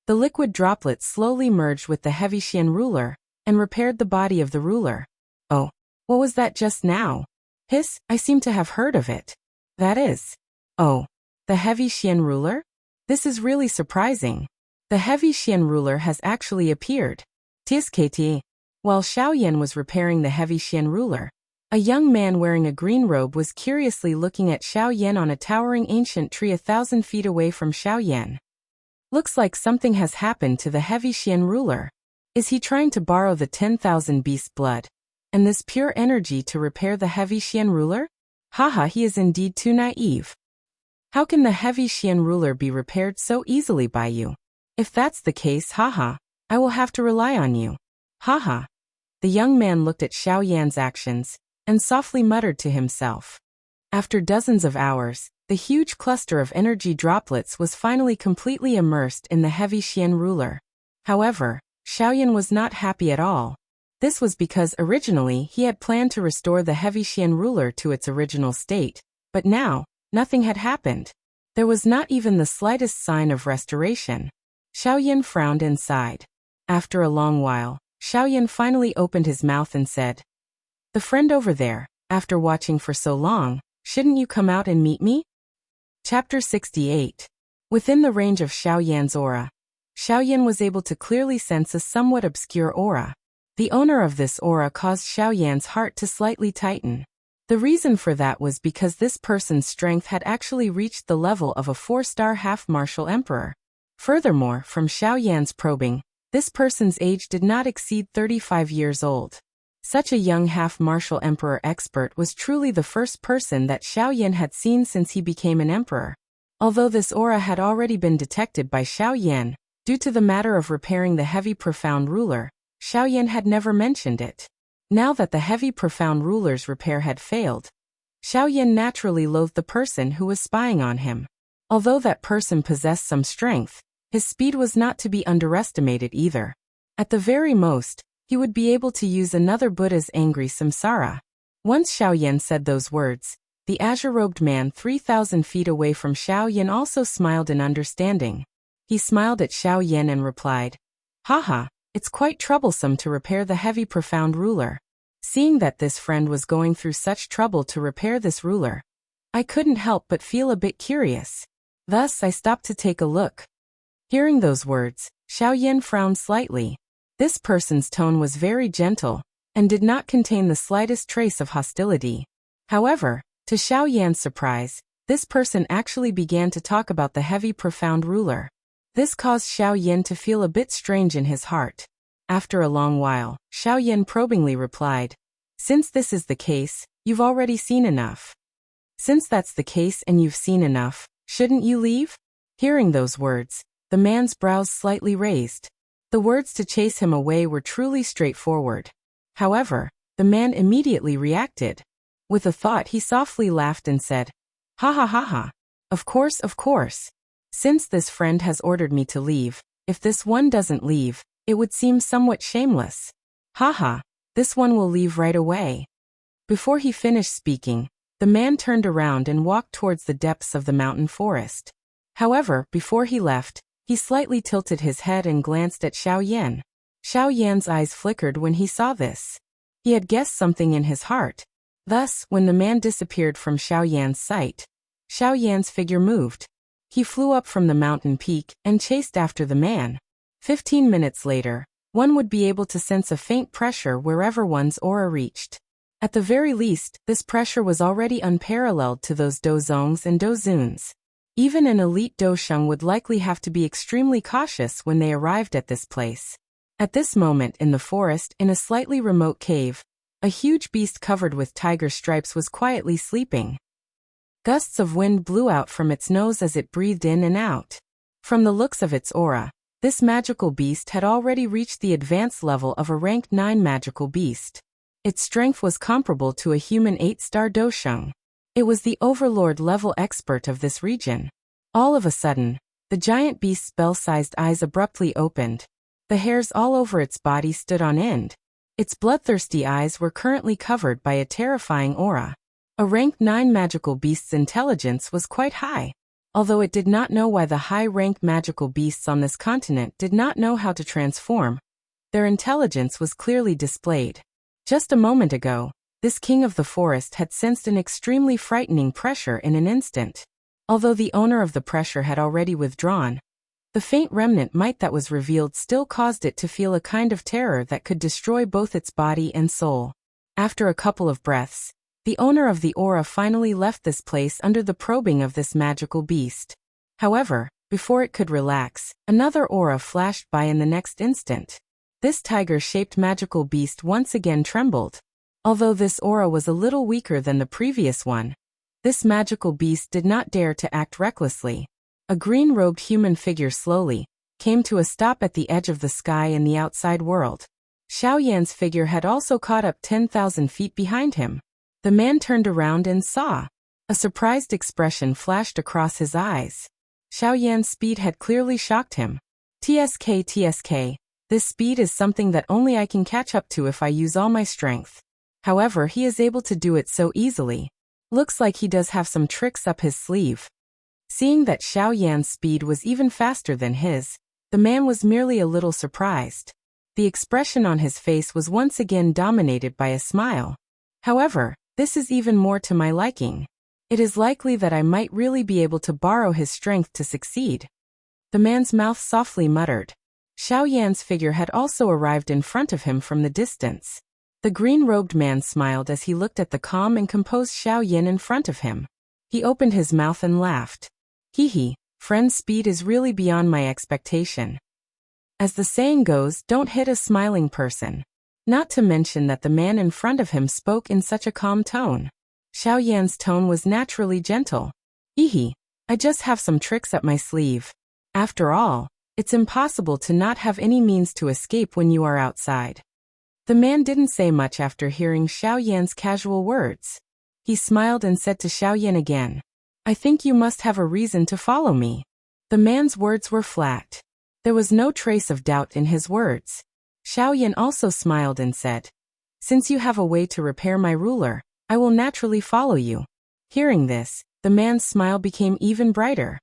the liquid droplets slowly merged with the heavy Xian ruler and repaired the body of the ruler. Oh, what was that just now? Hiss, I seem to have heard of it. That is. Oh, the heavy Xian ruler? This is really surprising. The heavy Xian ruler has actually appeared. TSKT. While Xiaoyan was repairing the heavy Xian ruler, a young man wearing a green robe was curiously looking at Xiaoyan on a towering ancient tree 1,000 feet away from Xiaoyan. Looks like something has happened to the heavy Xian ruler. Is he trying to borrow the 10,000 beast blood and this pure energy to repair the heavy Xian ruler? Haha, he is indeed too naive. How can the heavy Xian ruler be repaired so easily by you? If that's the case, haha, I will have to rely on you. Haha. The young man looked at Xiaoyan's actions and softly muttered to himself. After dozens of hours, the huge cluster of energy droplets was finally completely immersed in the heavy Xian ruler. However, Xiaoyan was not happy at all. This was because originally he had planned to restore the heavy Xian ruler to its original state, but now, nothing had happened. There was not even the slightest sign of restoration. Xiaoyan frowned and sighed. After a long while, Xiaoyan finally opened his mouth and said, "The friend over there, after watching for so long, shouldn't you come out and meet me?" Chapter 68. Within the range of Xiaoyan's aura, Xiaoyan was able to clearly sense a somewhat obscure aura. The owner of this aura caused Xiaoyan's heart to slightly tighten. The reason for that was because this person's strength had actually reached the level of a 4-star half-martial emperor. Furthermore, from Xiaoyan's probing, this person's age did not exceed 35 years old. Such a young half-martial emperor expert was truly the first person that Xiaoyan had seen since he became an emperor. Although this aura had already been detected by Xiaoyan, due to the matter of repairing the heavy profound ruler, Xiaoyan had never mentioned it. Now that the heavy profound ruler's repair had failed, Xiaoyan naturally loathed the person who was spying on him. Although that person possessed some strength, his speed was not to be underestimated either. At the very most, he would be able to use another Buddha's angry samsara. Once Xiaoyan said those words, the azure-robed man 3,000 feet away from Xiaoyan also smiled in understanding. He smiled at Xiaoyan and replied, "Haha, it's quite troublesome to repair the heavy profound ruler." Seeing that this friend was going through such trouble to repair this ruler, I couldn't help but feel a bit curious. Thus I stopped to take a look. Hearing those words, Xiaoyan frowned slightly. This person's tone was very gentle, and did not contain the slightest trace of hostility. However, to Xiaoyan's surprise, this person actually began to talk about the heavy profound ruler. This caused Xiaoyan to feel a bit strange in his heart. After a long while, Xiaoyan probingly replied, "Since this is the case, you've already seen enough. Since that's the case and you've seen enough, shouldn't you leave?" Hearing those words, the man's brows slightly raised. The words to chase him away were truly straightforward. However, the man immediately reacted. With a thought, he softly laughed and said, "Ha ha ha ha. Of course, of course. Since this friend has ordered me to leave, if this one doesn't leave, it would seem somewhat shameless. Haha, this one will leave right away." Before he finished speaking, the man turned around and walked towards the depths of the mountain forest. However, before he left, he slightly tilted his head and glanced at Xiaoyan. Xiaoyan's eyes flickered when he saw this. He had guessed something in his heart. Thus, when the man disappeared from Xiaoyan's sight, Xiaoyan's figure moved. He flew up from the mountain peak and chased after the man. 15 minutes later, one would be able to sense a faint pressure wherever one's aura reached. At the very least, this pressure was already unparalleled to those dozongs and dozuns. Even an elite dosheng would likely have to be extremely cautious when they arrived at this place. At this moment in the forest, in a slightly remote cave, A huge beast covered with tiger stripes was quietly sleeping. Gusts of wind blew out from its nose as it breathed in and out. From the looks of its aura, this magical beast had already reached the advanced level of a rank 9 magical beast. Its strength was comparable to a human 8-star dosheng. It was the overlord-level expert of this region. All of a sudden, the giant beast's bell-sized eyes abruptly opened. The hairs all over its body stood on end. Its bloodthirsty eyes were currently covered by a terrifying aura. A rank 9 magical beast's intelligence was quite high. Although it did not know why the high-rank magical beasts on this continent did not know how to transform, their intelligence was clearly displayed. Just a moment ago, this king of the forest had sensed an extremely frightening pressure in an instant. Although the owner of the pressure had already withdrawn, the faint remnant might that was revealed still caused it to feel a kind of terror that could destroy both its body and soul. After a couple of breaths, the owner of the aura finally left this place under the probing of this magical beast. However, before it could relax, another aura flashed by in the next instant. This tiger-shaped magical beast once again trembled. Although this aura was a little weaker than the previous one, this magical beast did not dare to act recklessly. A green-robed human figure slowly came to a stop at the edge of the sky in the outside world. Xiao Yan's figure had also caught up 10,000 feet behind him. The man turned around and saw. A surprised expression flashed across his eyes. Xiao Yan's speed had clearly shocked him. TSK, this speed is something that only I can catch up to if I use all my strength. However, he is able to do it so easily. Looks like he does have some tricks up his sleeve. Seeing that Xiao Yan's speed was even faster than his, the man was merely a little surprised. The expression on his face was once again dominated by a smile. However, this is even more to my liking. It is likely that I might really be able to borrow his strength to succeed. The man's mouth softly muttered. Xiao Yan's figure had also arrived in front of him from the distance. The green-robed man smiled as he looked at the calm and composed Xiao Yan in front of him. He opened his mouth and laughed. Hee, friend's speed is really beyond my expectation. As the saying goes, don't hit a smiling person. Not to mention that the man in front of him spoke in such a calm tone. Xiao Yan's tone was naturally gentle. Hee, I just have some tricks up my sleeve. After all, it's impossible to not have any means to escape when you are outside. The man didn't say much after hearing Xiao Yan's casual words. He smiled and said to Xiao Yan again, I think you must have a reason to follow me. The man's words were flat. There was no trace of doubt in his words. Xiao Yan also smiled and said, Since you have a way to repair my ruler, I will naturally follow you. Hearing this, the man's smile became even brighter.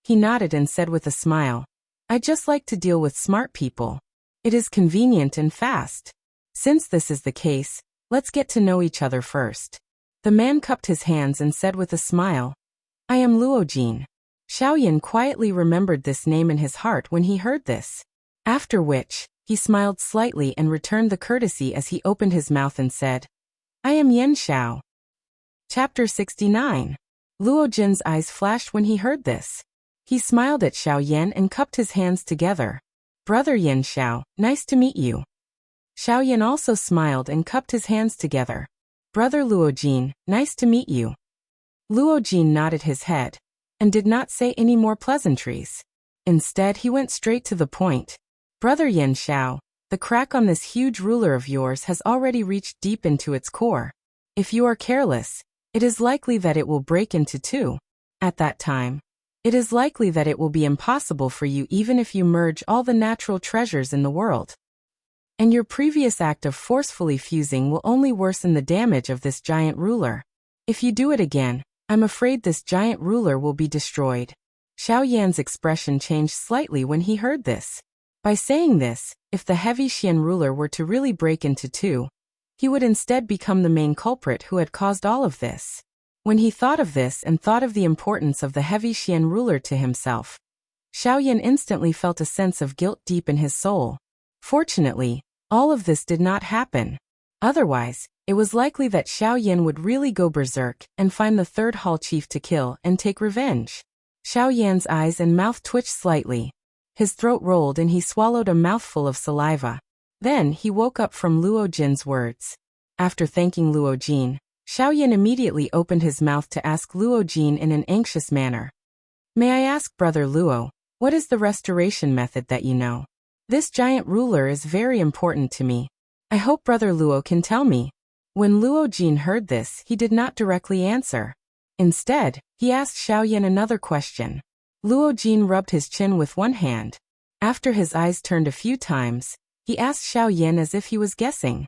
He nodded and said with a smile, I just like to deal with smart people. It is convenient and fast. Since this is the case, let's get to know each other first. The man cupped his hands and said with a smile, I am Luojin. Xiao Yan quietly remembered this name in his heart when he heard this. After which, he smiled slightly and returned the courtesy as he opened his mouth and said, I am Yan Xiao. Chapter 69. Luojin's eyes flashed when he heard this. He smiled at Xiao Yan and cupped his hands together. Brother Yan Xiao, nice to meet you. Xiao Yan also smiled and cupped his hands together. Brother Luojin, nice to meet you. Luojin nodded his head and did not say any more pleasantries. Instead, he went straight to the point. Brother Yan Xiao, the crack on this huge ruler of yours has already reached deep into its core. If you are careless, it is likely that it will break into two. At that time, it is likely that it will be impossible for you even if you merge all the natural treasures in the world. And your previous act of forcefully fusing will only worsen the damage of this giant ruler. If you do it again, I'm afraid this giant ruler will be destroyed. Xiao Yan's expression changed slightly when he heard this. By saying this, if the heavy Xian ruler were to really break into two, he would instead become the main culprit who had caused all of this. When he thought of this and thought of the importance of the heavy Xian ruler to himself, Xiao Yan instantly felt a sense of guilt deep in his soul. Fortunately, all of this did not happen. Otherwise, it was likely that Xiao Yan would really go berserk and find the third hall chief to kill and take revenge. Xiao Yan's eyes and mouth twitched slightly. His throat rolled and he swallowed a mouthful of saliva. Then he woke up from Luo Jin's words. After thanking Luo Jin, Xiaoyan immediately opened his mouth to ask Luo Jin in an anxious manner. May I ask, Brother Luo, what is the restoration method that you know? This giant ruler is very important to me. I hope Brother Luo can tell me. When Luo Jin heard this, he did not directly answer. Instead, he asked Xiaoyan another question. Luo Jin rubbed his chin with one hand. After his eyes turned a few times, he asked Xiaoyan as if he was guessing.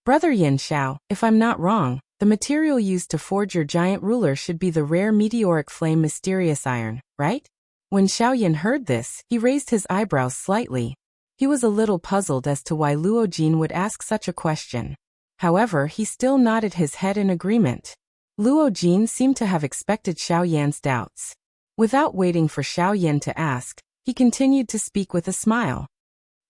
Brother Yin Xiao, if I'm not wrong, the material used to forge your giant ruler should be the rare meteoric flame mysterious iron, right? When Xiaoyan heard this, he raised his eyebrows slightly. He was a little puzzled as to why Luo Jin would ask such a question. However, he still nodded his head in agreement. Luo Jin seemed to have expected Xiaoyan's doubts. Without waiting for Xiaoyan to ask, he continued to speak with a smile.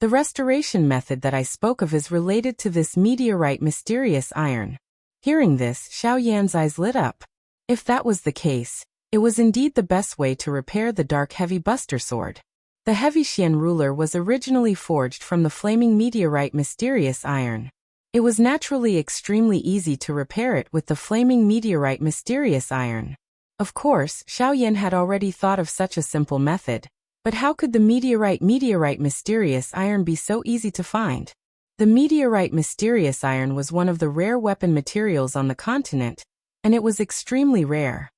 The restoration method that I spoke of is related to this meteorite mysterious iron. Hearing this, Xiaoyan's eyes lit up. If that was the case, it was indeed the best way to repair the dark heavy buster sword. The heavy Xian ruler was originally forged from the flaming meteorite mysterious iron. It was naturally extremely easy to repair it with the flaming meteorite mysterious iron. Of course, Xiaoyan had already thought of such a simple method, but how could the meteorite mysterious iron be so easy to find? The meteorite mysterious iron was one of the rare weapon materials on the continent, and it was extremely rare.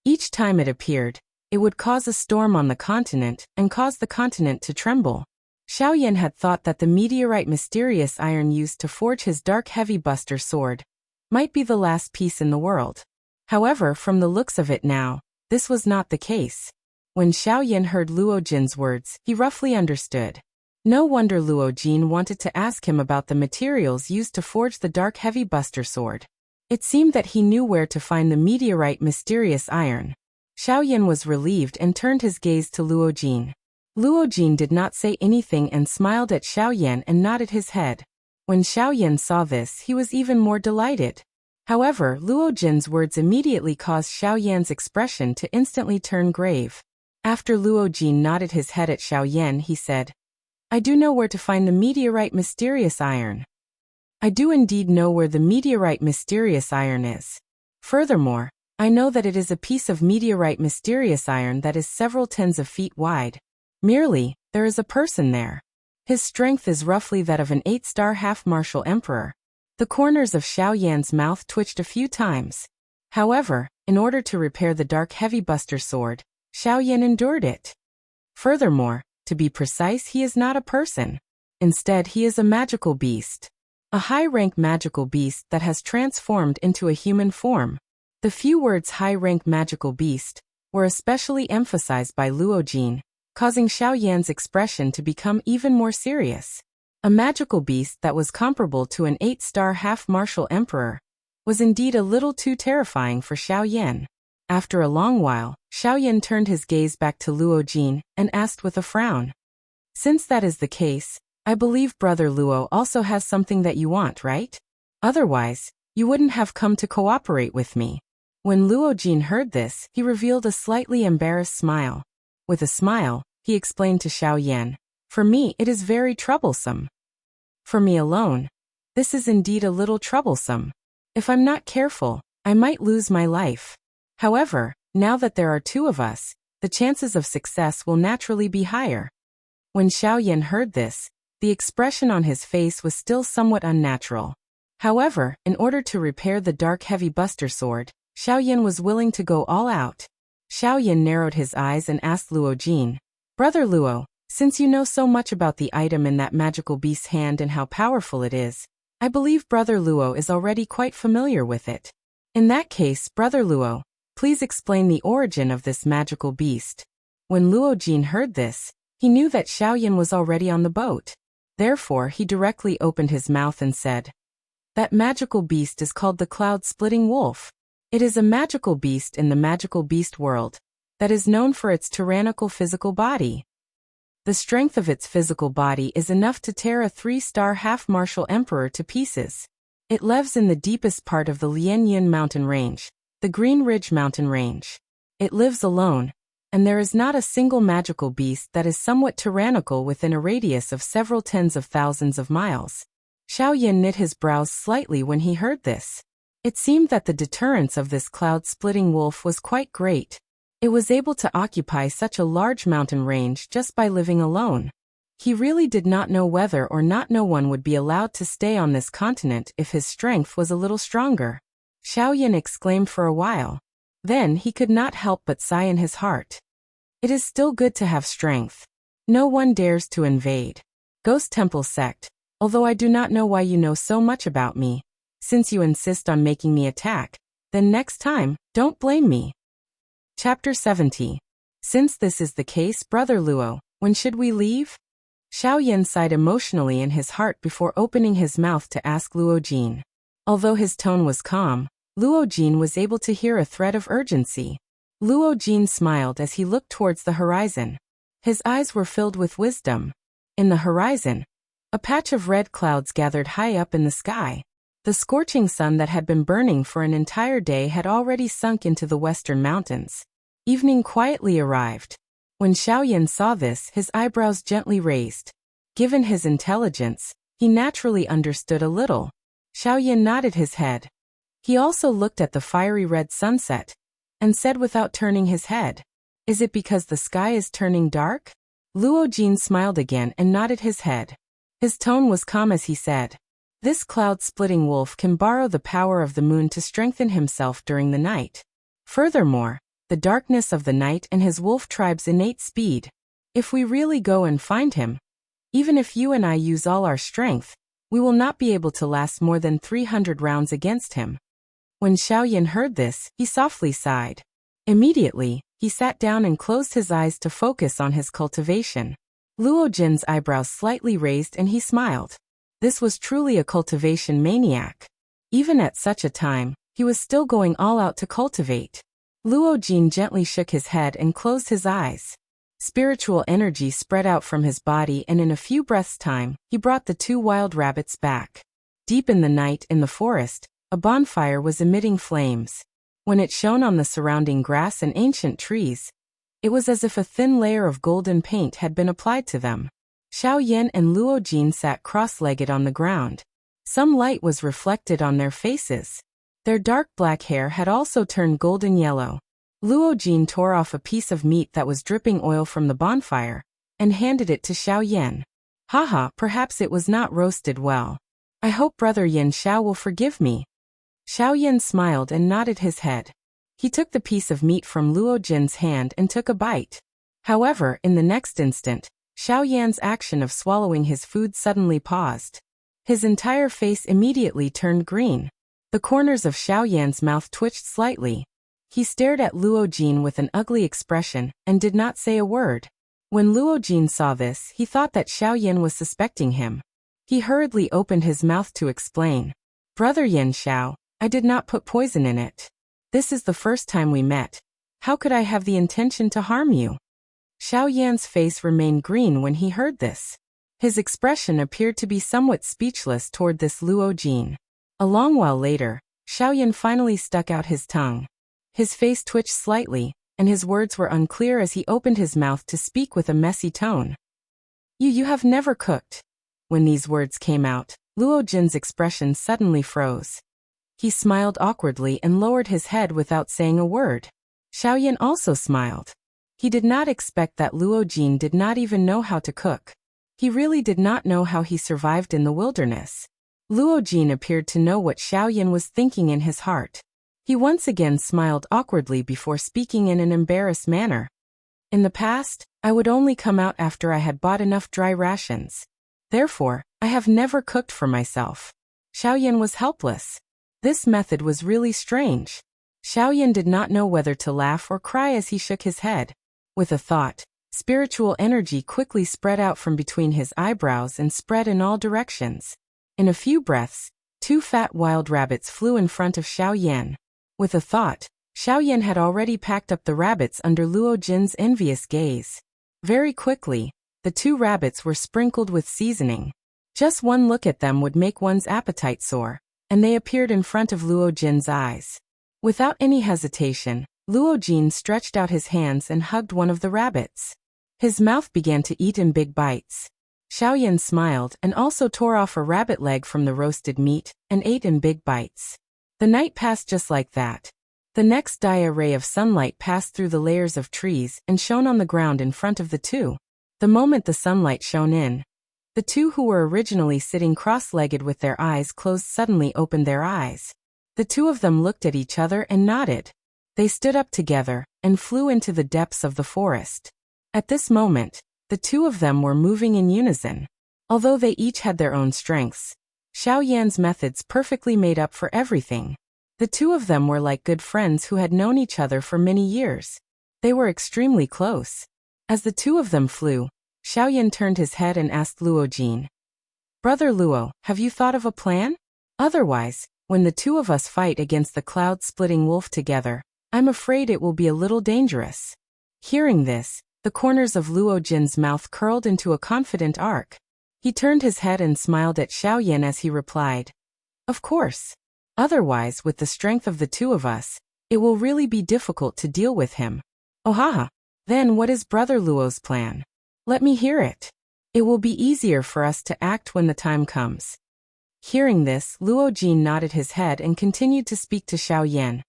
Each time it appeared, it would cause a storm on the continent and cause the continent to tremble. Xiaoyan had thought that the meteorite mysterious iron used to forge his dark heavy buster sword might be the last piece in the world. However, from the looks of it now, this was not the case. When Xiaoyan heard Luo Jin's words, he roughly understood. No wonder Luo Jin wanted to ask him about the materials used to forge the dark heavy buster sword. It seemed that he knew where to find the meteorite mysterious iron. Xiaoyan was relieved and turned his gaze to Luo Jin. Luo Jin did not say anything and smiled at Xiaoyan and nodded his head. When Xiaoyan saw this, he was even more delighted. However, Luo Jin's words immediately caused Xiaoyan's expression to instantly turn grave. After Luo Jin nodded his head at Xiaoyan, he said, I do know where to find the meteorite mysterious iron. I do indeed know where the meteorite mysterious iron is. Furthermore, I know that it is a piece of meteorite mysterious iron that is several tens of feet wide. Merely, there is a person there. His strength is roughly that of an 8-star half-martial emperor. The corners of Xiaoyan's mouth twitched a few times. However, in order to repair the dark heavy buster sword, Xiaoyan endured it. Furthermore, to be precise, he is not a person. Instead, he is a magical beast. A high-rank magical beast that has transformed into a human form. The few words high-rank magical beast were especially emphasized by Luo Jin, causing Xiaoyan's expression to become even more serious. A magical beast that was comparable to an 8-star half-martial emperor was indeed a little too terrifying for Xiaoyan. After a long while, Xiaoyan turned his gaze back to Luo Jin and asked with a frown. Since that is the case, I believe Brother Luo also has something that you want, right? Otherwise, you wouldn't have come to cooperate with me. When Luo Jin heard this, he revealed a slightly embarrassed smile. With a smile, he explained to Xiaoyan, For me, it is very troublesome. For me alone, this is indeed a little troublesome. If I'm not careful, I might lose my life. However, now that there are two of us, the chances of success will naturally be higher. When Xiaoyan heard this, the expression on his face was still somewhat unnatural. However, in order to repair the dark heavy buster sword, Xiaoyan was willing to go all out. Xiaoyan narrowed his eyes and asked Luo Jin, Brother Luo, since you know so much about the item in that magical beast's hand and how powerful it is, I believe Brother Luo is already quite familiar with it. In that case, Brother Luo, please explain the origin of this magical beast. When Luo Jin heard this, he knew that Xiaoyan was already on the boat. Therefore, he directly opened his mouth and said, That magical beast is called the Cloud-Splitting Wolf. It is a magical beast in the magical beast world that is known for its tyrannical physical body. The strength of its physical body is enough to tear a 3-star half-martial emperor to pieces. It lives in the deepest part of the Lianyun mountain range, the Green Ridge mountain range. It lives alone, and there is not a single magical beast that is somewhat tyrannical within a radius of several tens of thousands of miles. Xiaoyan knit his brows slightly when he heard this. It seemed that the deterrence of this cloud-splitting wolf was quite great. It was able to occupy such a large mountain range just by living alone. He really did not know whether or not no one would be allowed to stay on this continent if his strength was a little stronger. Xiaoyan exclaimed for a while. Then he could not help but sigh in his heart. It is still good to have strength. No one dares to invade. Ghost Temple Sect, although I do not know why you know so much about me. Since you insist on making me attack, then next time, don't blame me. Chapter 70. Since this is the case, Brother Luo, when should we leave? Xiaoyan sighed emotionally in his heart before opening his mouth to ask Luo Jin. Although his tone was calm, Luo Jin was able to hear a thread of urgency. Luo Jin smiled as he looked towards the horizon. His eyes were filled with wisdom. In the horizon, a patch of red clouds gathered high up in the sky. The scorching sun that had been burning for an entire day had already sunk into the western mountains. Evening quietly arrived. When Xiaoyan saw this, his eyebrows gently raised. Given his intelligence, he naturally understood a little. Xiaoyan nodded his head. He also looked at the fiery red sunset, and said without turning his head, "Is it because the sky is turning dark?" Luo Jin smiled again and nodded his head. His tone was calm as he said, "This cloud-splitting wolf can borrow the power of the moon to strengthen himself during the night. Furthermore, the darkness of the night and his wolf tribe's innate speed. If we really go and find him, even if you and I use all our strength, we will not be able to last more than 300 rounds against him." When Xiaoyan heard this, he softly sighed. Immediately, he sat down and closed his eyes to focus on his cultivation. Luo Jin's eyebrows slightly raised and he smiled. This was truly a cultivation maniac. Even at such a time, he was still going all out to cultivate. Luo Jin gently shook his head and closed his eyes. Spiritual energy spread out from his body, and in a few breaths' time, he brought the 2 wild rabbits back. Deep in the night in the forest, a bonfire was emitting flames. When it shone on the surrounding grass and ancient trees, it was as if a thin layer of golden paint had been applied to them. Xiaoyan and Luo Jin sat cross-legged on the ground. Some light was reflected on their faces. Their dark black hair had also turned golden yellow. Luo Jin tore off a piece of meat that was dripping oil from the bonfire, and handed it to Xiaoyan. "Haha, perhaps it was not roasted well. I hope Brother Yin Xiao will forgive me." Xiaoyan smiled and nodded his head. He took the piece of meat from Luo Jin's hand and took a bite. However, in the next instant, Xiaoyan's action of swallowing his food suddenly paused. His entire face immediately turned green. The corners of Xiaoyan's mouth twitched slightly. He stared at Luo Jin with an ugly expression and did not say a word. When Luo Jin saw this, he thought that Xiaoyan was suspecting him. He hurriedly opened his mouth to explain. "Brother Yin Xiao, I did not put poison in it. This is the first time we met. How could I have the intention to harm you?" Xiaoyan's face remained green when he heard this. His expression appeared to be somewhat speechless toward this Luo Jin. A long while later, Xiaoyan finally stuck out his tongue. His face twitched slightly, and his words were unclear as he opened his mouth to speak with a messy tone. You have never cooked." When these words came out, Luo Jin's expression suddenly froze. He smiled awkwardly and lowered his head without saying a word. Xiaoyan also smiled. He did not expect that Luo Jin did not even know how to cook. He really did not know how he survived in the wilderness. Luo Jin appeared to know what Xiaoyan was thinking in his heart. He once again smiled awkwardly before speaking in an embarrassed manner. "In the past, I would only come out after I had bought enough dry rations. Therefore, I have never cooked for myself." Xiaoyan was helpless. This method was really strange. Xiaoyan did not know whether to laugh or cry as he shook his head. With a thought, spiritual energy quickly spread out from between his eyebrows and spread in all directions. In a few breaths, 2 fat wild rabbits flew in front of Xiaoyan. With a thought, Xiaoyan had already packed up the rabbits under Luo Jin's envious gaze. Very quickly, the 2 rabbits were sprinkled with seasoning. Just one look at them would make one's appetite soar, and they appeared in front of Luo Jin's eyes. Without any hesitation, Luo Jin stretched out his hands and hugged one of the rabbits. His mouth began to eat in big bites. Xiaoyan smiled and also tore off a rabbit leg from the roasted meat and ate in big bites. The night passed just like that. The next day a ray of sunlight passed through the layers of trees and shone on the ground in front of the two. The moment the sunlight shone in, the two who were originally sitting cross-legged with their eyes closed suddenly opened their eyes. The two of them looked at each other and nodded. They stood up together and flew into the depths of the forest. At this moment, the two of them were moving in unison. Although they each had their own strengths, Xiaoyan's methods perfectly made up for everything. The two of them were like good friends who had known each other for many years. They were extremely close. As the two of them flew, Xiaoyan turned his head and asked Luo Jin, "Brother Luo, have you thought of a plan? Otherwise, when the two of us fight against the cloud-splitting wolf together, I'm afraid it will be a little dangerous." Hearing this, the corners of Luo Jin's mouth curled into a confident arc. He turned his head and smiled at Xiaoyan as he replied, "Of course. Otherwise, with the strength of the two of us, it will really be difficult to deal with him." "Ohaha. Then what is Brother Luo's plan? Let me hear it. It will be easier for us to act when the time comes." Hearing this, Luo Jin nodded his head and continued to speak to Xiaoyan.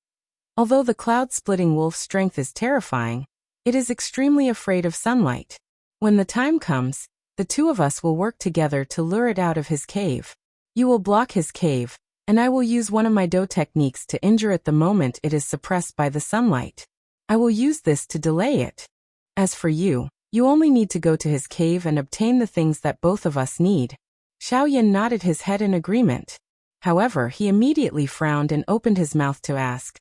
Although the cloud-splitting wolf's strength is terrifying, it is extremely afraid of sunlight. When the time comes, the two of us will work together to lure it out of his cave. You will block his cave, and I will use one of my Do techniques to injure it the moment it is suppressed by the sunlight. I will use this to delay it. As for you, you only need to go to his cave and obtain the things that both of us need." Xiaoyan nodded his head in agreement. However, he immediately frowned and opened his mouth to ask,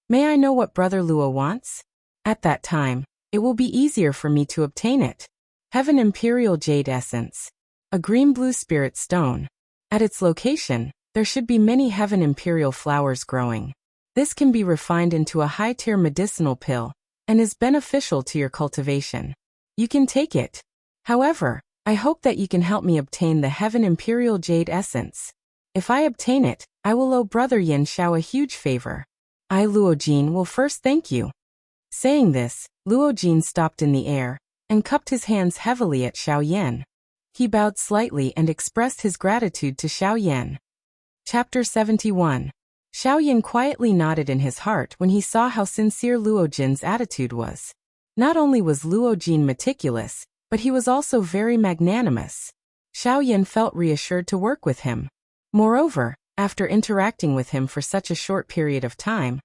"May I know what Brother Luo wants? At that time, it will be easier for me to obtain it." Heaven Imperial Jade Essence. A green-blue spirit stone. At its location, there should be many Heaven Imperial flowers growing. This can be refined into a high-tier medicinal pill and is beneficial to your cultivation. You can take it. However, I hope that you can help me obtain the Heaven Imperial Jade Essence. If I obtain it, I will owe Brother Yin Xiao a huge favor. I, Luo Jin, will first thank you." Saying this, Luo Jin stopped in the air and cupped his hands heavily at Xiaoyan. He bowed slightly and expressed his gratitude to Xiaoyan. Chapter 71. Xiaoyan quietly nodded in his heart when he saw how sincere Luo Jin's attitude was. Not only was Luo Jin meticulous, but he was also very magnanimous. Xiaoyan felt reassured to work with him. Moreover, after interacting with him for such a short period of time,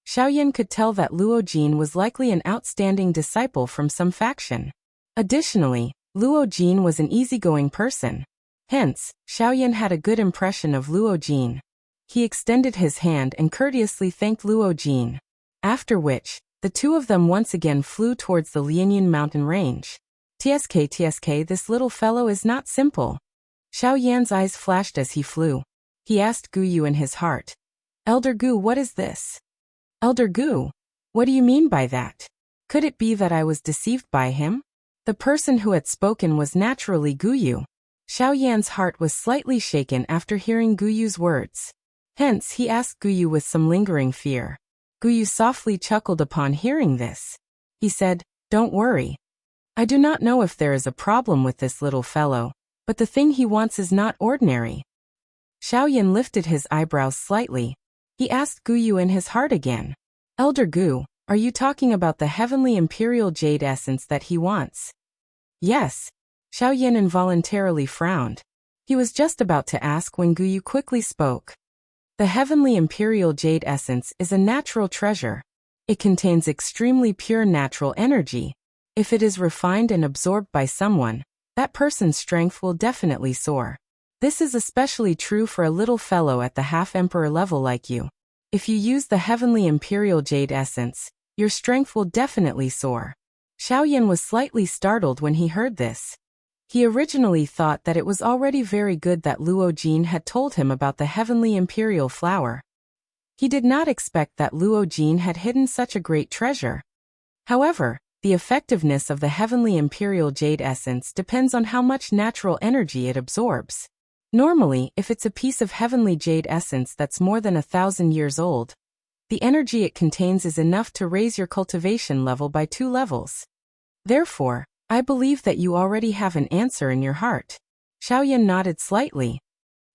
Xiaoyan could tell that Luo Jin was likely an outstanding disciple from some faction. Additionally, Luo Jin was an easygoing person. Hence, Xiaoyan had a good impression of Luo Jin. He extended his hand and courteously thanked Luo Jin. After which, the two of them once again flew towards the Lianyun mountain range. TSK, this little fellow is not simple. Xiaoyan's eyes flashed as he flew. He asked Gu Yu in his heart, "Elder Gu, what is this?" "Elder Gu, what do you mean by that? Could it be that I was deceived by him?" The person who had spoken was naturally Gu Yu. Xiaoyan's heart was slightly shaken after hearing Gu Yu's words. Hence, he asked Gu Yu with some lingering fear. Gu Yu softly chuckled upon hearing this. He said, "Don't worry. I do not know if there is a problem with this little fellow, but the thing he wants is not ordinary." Xiaoyan lifted his eyebrows slightly. He asked Gu Yu in his heart again, "Elder Gu, are you talking about the Heavenly Imperial Jade Essence that he wants?" "Yes." Xiaoyan involuntarily frowned. He was just about to ask when Gu Yu quickly spoke. The Heavenly Imperial Jade Essence is a natural treasure. It contains extremely pure natural energy. If it is refined and absorbed by someone, that person's strength will definitely soar. This is especially true for a little fellow at the half-emperor level like you. If you use the Heavenly Imperial Jade Essence, your strength will definitely soar. Xiaoyan was slightly startled when he heard this. He originally thought that it was already very good that Luo Jin had told him about the Heavenly Imperial Flower. He did not expect that Luo Jin had hidden such a great treasure. However, the effectiveness of the Heavenly Imperial Jade Essence depends on how much natural energy it absorbs. Normally, if it's a piece of Heavenly Jade Essence that's more than 1,000 years old, the energy it contains is enough to raise your cultivation level by 2 levels. Therefore, I believe that you already have an answer in your heart. Xiaoyan nodded slightly.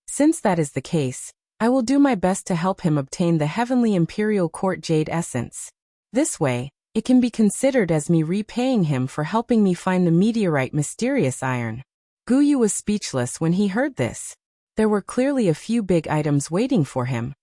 Since that is the case, I will do my best to help him obtain the Heavenly Imperial Court Jade Essence. This way, it can be considered as me repaying him for helping me find the meteorite mysterious iron. Guyu was speechless when he heard this. There were clearly a few big items waiting for him.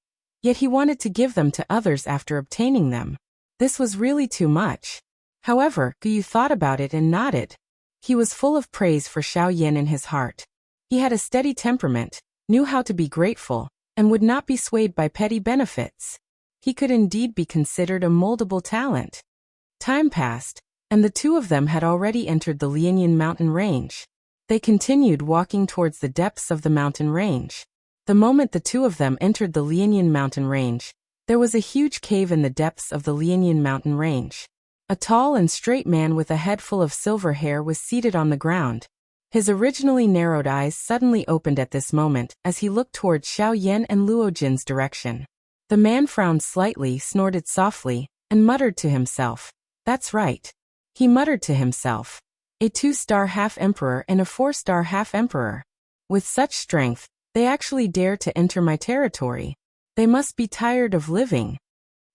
Yet he wanted to give them to others after obtaining them. This was really too much. However, Guyu thought about it and nodded. He was full of praise for Xiaoyan in his heart. He had a steady temperament, knew how to be grateful, and would not be swayed by petty benefits. He could indeed be considered a moldable talent. Time passed, and the two of them had already entered the Lianyan mountain range. They continued walking towards the depths of the mountain range. The moment the two of them entered the Lianyan mountain range, there was a huge cave in the depths of the Lianyan mountain range. A tall and straight man with a head full of silver hair was seated on the ground. His originally narrowed eyes suddenly opened at this moment as he looked towards Xiaoyan and Luojin's direction. The man frowned slightly, snorted softly, and muttered to himself. That's right. He muttered to himself. A 2-star half-emperor and a 4-star half-emperor. With such strength, they actually dare to enter my territory. They must be tired of living.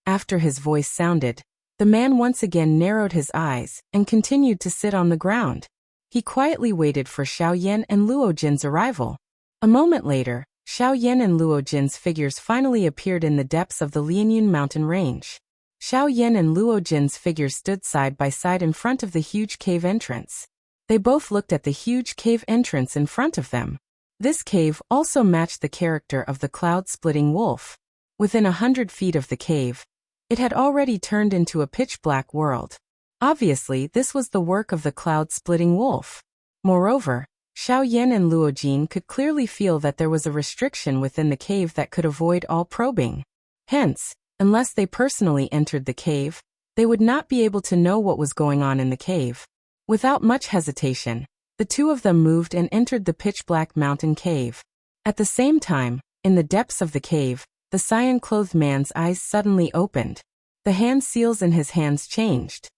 After his voice sounded, the man once again narrowed his eyes and continued to sit on the ground. He quietly waited for Xiaoyan and Luojin's arrival. A moment later, Xiaoyan and Luojin's figures finally appeared in the depths of the Lianyan mountain range. Xiaoyan and Luojin's figures stood side by side in front of the huge cave entrance. They both looked at the huge cave entrance in front of them. This cave also matched the character of the cloud-splitting wolf. Within 100 feet of the cave, it had already turned into a pitch-black world. Obviously, this was the work of the cloud-splitting wolf. Moreover, Xiaoyan and Luojin could clearly feel that there was a restriction within the cave that could avoid all probing. Hence, unless they personally entered the cave, they would not be able to know what was going on in the cave. Without much hesitation, the two of them moved and entered the pitch-black mountain cave. At the same time, in the depths of the cave, the cyan-clothed man's eyes suddenly opened. The hand seals in his hands changed.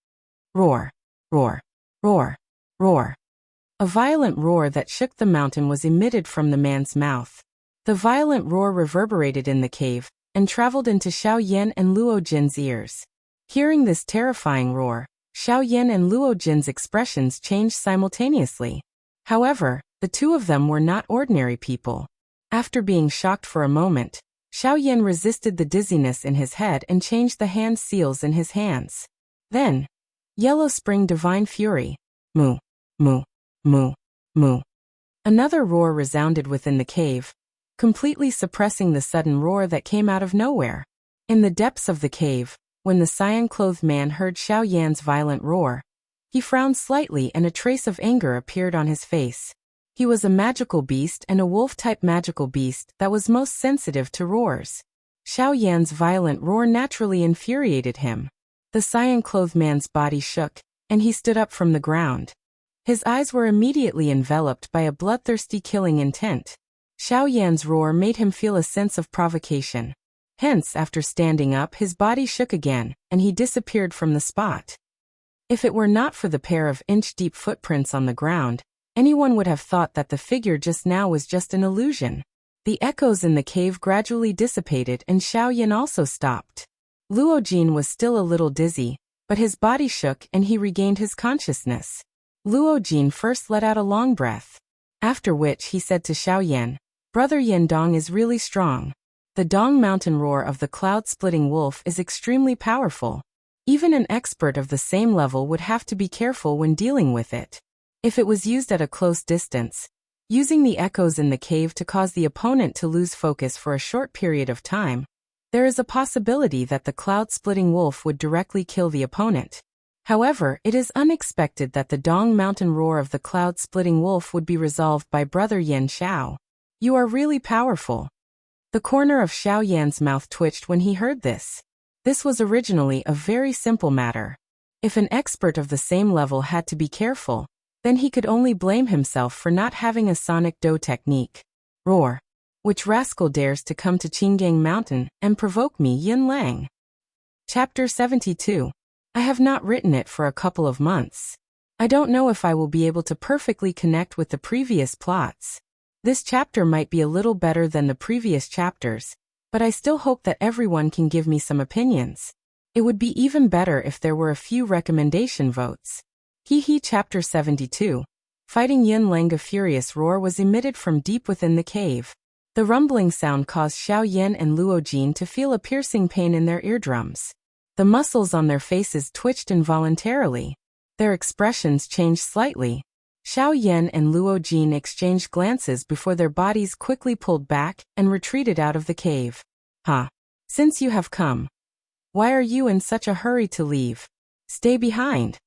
Roar, roar, roar, roar. A violent roar that shook the mountain was emitted from the man's mouth. The violent roar reverberated in the cave and traveled into Xiaoyan and Luojin's ears. Hearing this terrifying roar, Xiaoyan and Luojin's expressions changed simultaneously. However, the two of them were not ordinary people. After being shocked for a moment, Xiaoyan resisted the dizziness in his head and changed the hand seals in his hands. Then, Yellow Spring Divine Fury. Moo, moo, moo, moo. Another roar resounded within the cave, completely suppressing the sudden roar that came out of nowhere. In the depths of the cave, when the cyan-clothed man heard Xiaoyan's violent roar, he frowned slightly and a trace of anger appeared on his face. He was a magical beast and a wolf-type magical beast that was most sensitive to roars. Xiaoyan's violent roar naturally infuriated him. The cyan-clothed man's body shook, and he stood up from the ground. His eyes were immediately enveloped by a bloodthirsty killing intent. Xiaoyan's roar made him feel a sense of provocation. Hence, after standing up, his body shook again, and he disappeared from the spot. If it were not for the pair of inch-deep footprints on the ground, anyone would have thought that the figure just now was just an illusion. The echoes in the cave gradually dissipated and Xiaoyan also stopped. Luojin was still a little dizzy, but his body shook and he regained his consciousness. Luojin first let out a long breath. After which he said to Xiaoyan, "Brother Yendong is really strong. The Dong Mountain roar of the cloud-splitting wolf is extremely powerful. Even an expert of the same level would have to be careful when dealing with it. If it was used at a close distance, using the echoes in the cave to cause the opponent to lose focus for a short period of time, there is a possibility that the cloud-splitting wolf would directly kill the opponent. However, it is unexpected that the Dong Mountain roar of the cloud-splitting wolf would be resolved by Brother Yen Xiao. You are really powerful." The corner of Xiaoyan's mouth twitched when he heard this. This was originally a very simple matter. If an expert of the same level had to be careful, then he could only blame himself for not having a sonic dough technique. Roar. Which rascal dares to come to Qinggang Mountain and provoke me, Yin Lang? Chapter 72. I have not written it for a couple of months. I don't know if I will be able to perfectly connect with the previous plots. This chapter might be a little better than the previous chapters, but I still hope that everyone can give me some opinions. It would be even better if there were a few recommendation votes. Chapter 72. Fighting Yun Lang. A furious roar was emitted from deep within the cave. The rumbling sound caused Xiao Yan and Luo Jin to feel a piercing pain in their eardrums. The muscles on their faces twitched involuntarily. Their expressions changed slightly. Xiao Yan and Luo Jin exchanged glances before their bodies quickly pulled back and retreated out of the cave. Since you have come, why are you in such a hurry to leave? Stay behind.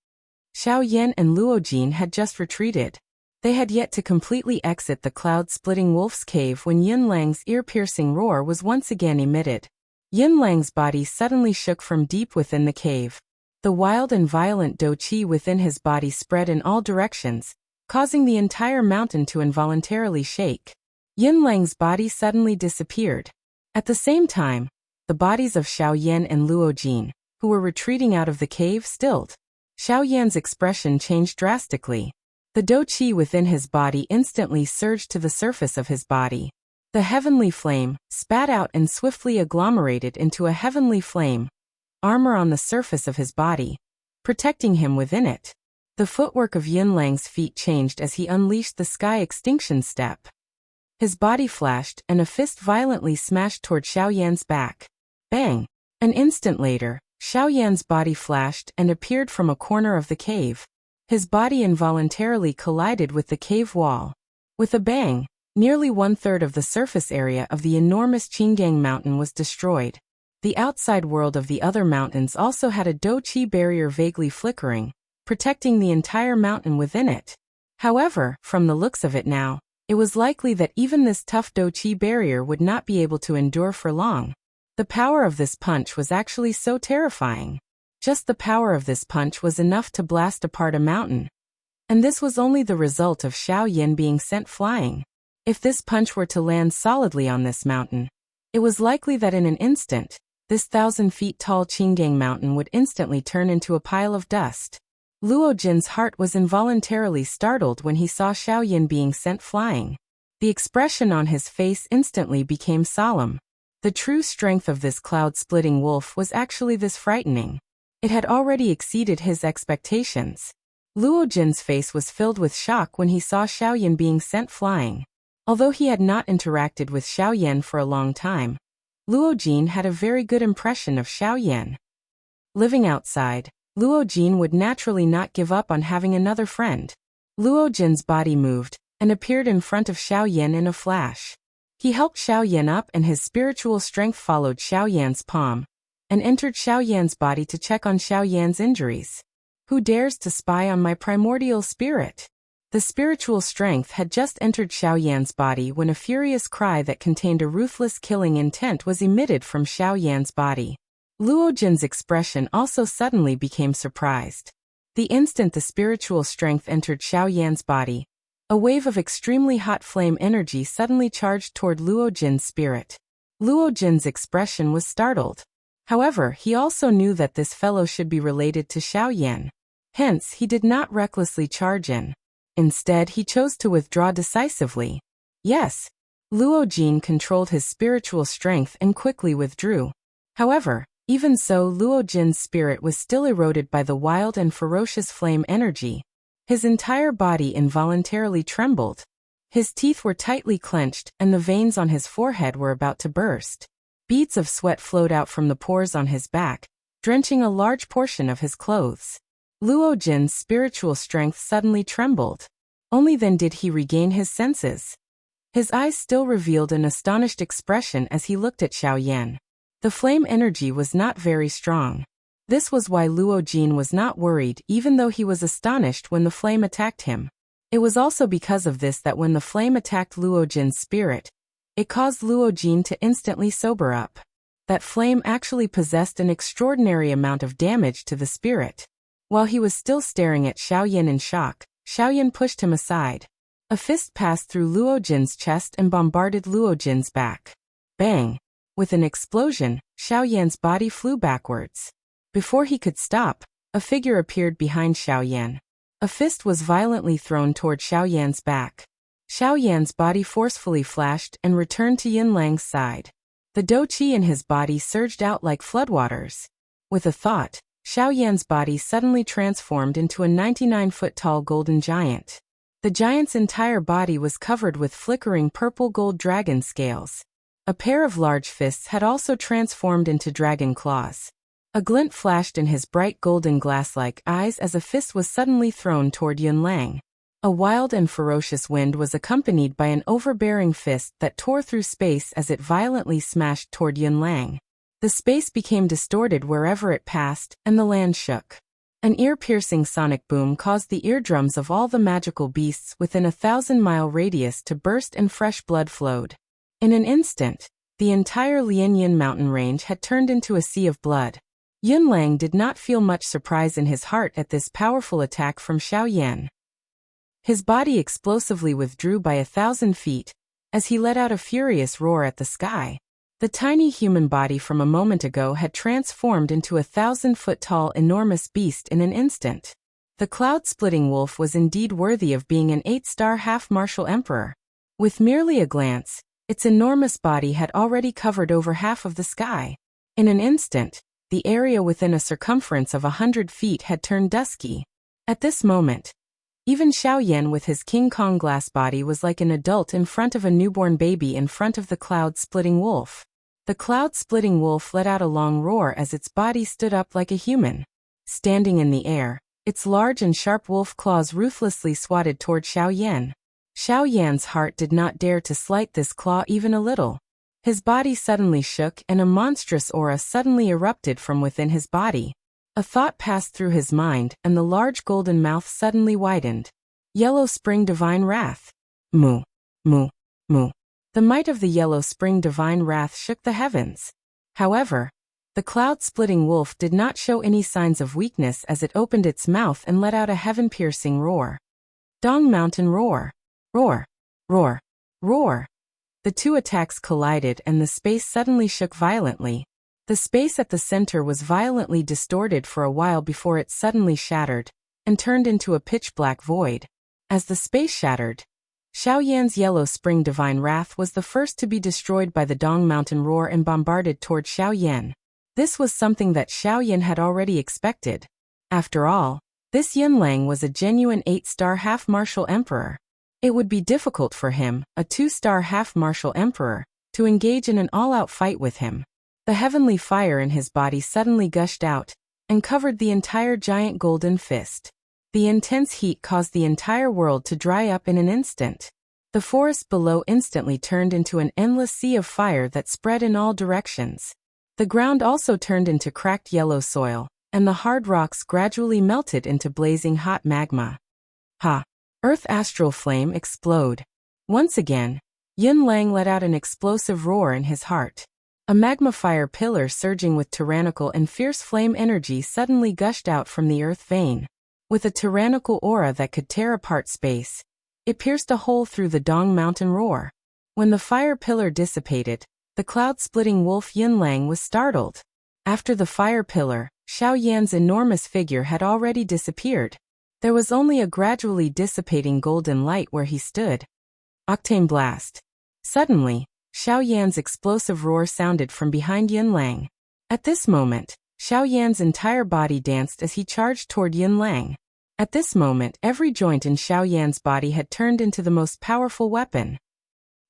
Xiao Yan and Luo Jin had just retreated. They had yet to completely exit the cloud-splitting wolf's cave when Yun Lang's ear-piercing roar was once again emitted. Yun Lang's body suddenly shook from deep within the cave. The wild and violent dou qi within his body spread in all directions, causing the entire mountain to involuntarily shake. Yun Lang's body suddenly disappeared. At the same time, the bodies of Xiao Yan and Luo Jin, who were retreating out of the cave, stilled. Xiao Yan's expression changed drastically. The dou qi within his body instantly surged to the surface of his body. The heavenly flame spat out and swiftly agglomerated into a heavenly flame armor on the surface of his body, protecting him within it. The footwork of Yun Lang's feet changed as he unleashed the sky extinction step. His body flashed and a fist violently smashed toward Xiao Yan's back. Bang! An instant later, Xiao Yan's body flashed and appeared from a corner of the cave. His body involuntarily collided with the cave wall. With a bang, nearly 1/3 of the surface area of the enormous Qinggang mountain was destroyed. The outside world of the other mountains also had a dou qi barrier vaguely flickering, protecting the entire mountain within it. However, from the looks of it now, it was likely that even this tough dou qi barrier would not be able to endure for long. The power of this punch was actually so terrifying. Just the power of this punch was enough to blast apart a mountain. And this was only the result of Xiao Yan being sent flying. If this punch were to land solidly on this mountain, it was likely that in an instant, this 1,000 feet tall Qinggang mountain would instantly turn into a pile of dust. Luo Jin's heart was involuntarily startled when he saw Xiao Yan being sent flying. The expression on his face instantly became solemn. The true strength of this cloud-splitting wolf was actually this frightening. It had already exceeded his expectations. Luo Jin's face was filled with shock when he saw Xiao Yan being sent flying. Although he had not interacted with Xiao Yan for a long time, Luo Jin had a very good impression of Xiao Yan. Living outside, Luo Jin would naturally not give up on having another friend. Luo Jin's body moved and appeared in front of Xiao Yan in a flash. He helped Xiao Yan up and his spiritual strength followed Xiao Yan's palm and entered Xiao Yan's body to check on Xiao Yan's injuries. Who dares to spy on my primordial spirit? The spiritual strength had just entered Xiao Yan's body when a furious cry that contained a ruthless killing intent was emitted from Xiao Yan's body. Luo Jin's expression also suddenly became surprised. The instant the spiritual strength entered Xiao Yan's body, a wave of extremely hot flame energy suddenly charged toward Luo Jin's spirit. Luo Jin's expression was startled. However, he also knew that this fellow should be related to Xiao Yan. Hence, he did not recklessly charge in. Instead, he chose to withdraw decisively. Yes, Luo Jin controlled his spiritual strength and quickly withdrew. However, even so, Luo Jin's spirit was still eroded by the wild and ferocious flame energy. His entire body involuntarily trembled. His teeth were tightly clenched and the veins on his forehead were about to burst. Beads of sweat flowed out from the pores on his back, drenching a large portion of his clothes. Luo Jin's spiritual strength suddenly trembled. Only then did he regain his senses. His eyes still revealed an astonished expression as he looked at Xiao Yan. The flame energy was not very strong. This was why Luo Jin was not worried even though he was astonished when the flame attacked him. It was also because of this that when the flame attacked Luo Jin's spirit, it caused Luo Jin to instantly sober up. That flame actually possessed an extraordinary amount of damage to the spirit. While he was still staring at Xiao Yan in shock, Xiao Yan pushed him aside. A fist passed through Luo Jin's chest and bombarded Luo Jin's back. Bang! With an explosion, Xiao Yan's body flew backwards. Before he could stop, a figure appeared behind Xiao Yan. A fist was violently thrown toward Xiaoyan's back. Xiaoyan's body forcefully flashed and returned to Yunlang's side. The dou qi in his body surged out like floodwaters. With a thought, Xiaoyan's body suddenly transformed into a 99-foot-tall golden giant. The giant's entire body was covered with flickering purple-gold dragon scales. A pair of large fists had also transformed into dragon claws. A glint flashed in his bright golden glass-like eyes as a fist was suddenly thrown toward Yunlang. A wild and ferocious wind was accompanied by an overbearing fist that tore through space as it violently smashed toward Yunlang. The space became distorted wherever it passed, and the land shook. An ear-piercing sonic boom caused the eardrums of all the magical beasts within a 1,000-mile radius to burst and fresh blood flowed. In an instant, the entire Lianyin mountain range had turned into a sea of blood. Yunlang did not feel much surprise in his heart at this powerful attack from Xiaoyan. His body explosively withdrew by 1,000 feet, as he let out a furious roar at the sky. The tiny human body from a moment ago had transformed into a 1,000-foot-tall enormous beast in an instant. The cloud-splitting wolf was indeed worthy of being an 8-star half-martial emperor. With merely a glance, its enormous body had already covered over half of the sky. In an instant, the area within a circumference of 100 feet had turned dusky. At this moment, even Xiaoyan with his King Kong glass body was like an adult in front of a newborn baby in front of the cloud-splitting wolf. The cloud-splitting wolf let out a long roar as its body stood up like a human. Standing in the air, its large and sharp wolf claws ruthlessly swatted toward Xiaoyan. Xiaoyan's heart did not dare to slight this claw even a little. His body suddenly shook and a monstrous aura suddenly erupted from within his body. A thought passed through his mind, and the large golden mouth suddenly widened. Yellow Spring Divine Wrath. Moo, moo, moo. The might of the Yellow Spring Divine Wrath shook the heavens. However, the cloud-splitting wolf did not show any signs of weakness as it opened its mouth and let out a heaven-piercing roar. Dong Mountain Roar. Roar, roar, roar. The two attacks collided and the space suddenly shook violently. The space at the center was violently distorted for a while before it suddenly shattered, and turned into a pitch-black void. As the space shattered, Xiaoyan's Yellow Spring Divine Wrath was the first to be destroyed by the Dong Mountain Roar and bombarded toward Xiaoyan. This was something that Xiaoyan had already expected. After all, this Yunlang was a genuine 8-star half-martial emperor. It would be difficult for him, a 2-star half-martial emperor, to engage in an all-out fight with him. The heavenly fire in his body suddenly gushed out, and covered the entire giant golden fist. The intense heat caused the entire world to dry up in an instant. The forest below instantly turned into an endless sea of fire that spread in all directions. The ground also turned into cracked yellow soil, and the hard rocks gradually melted into blazing hot magma. Ha! Earth astral flame explode. Once again, Yunlang let out an explosive roar in his heart. A magma fire pillar surging with tyrannical and fierce flame energy suddenly gushed out from the earth vein. With a tyrannical aura that could tear apart space, it pierced a hole through the Dong Mountain Roar. When the fire pillar dissipated, the cloud-splitting wolf Yunlang was startled. After the fire pillar, Xiaoyan's enormous figure had already disappeared. There was only a gradually dissipating golden light where he stood. Octane Blast. Suddenly, Xiaoyan's explosive roar sounded from behind Yunlang. At this moment, Xiaoyan's entire body danced as he charged toward Yunlang. At this moment, every joint in Xiaoyan's body had turned into the most powerful weapon.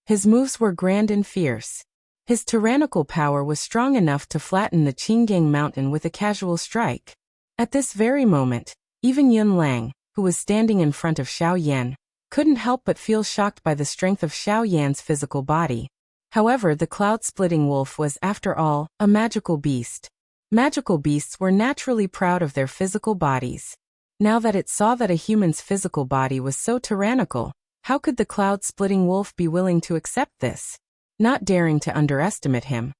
His moves were grand and fierce. His tyrannical power was strong enough to flatten the Qinggang mountain with a casual strike. At this very moment, even Yunlang, who was standing in front of Xiaoyan, couldn't help but feel shocked by the strength of Xiaoyan's physical body. However, the cloud-splitting wolf was, after all, a magical beast. Magical beasts were naturally proud of their physical bodies. Now that it saw that a human's physical body was so tyrannical, how could the cloud-splitting wolf be willing to accept this? Not daring to underestimate him,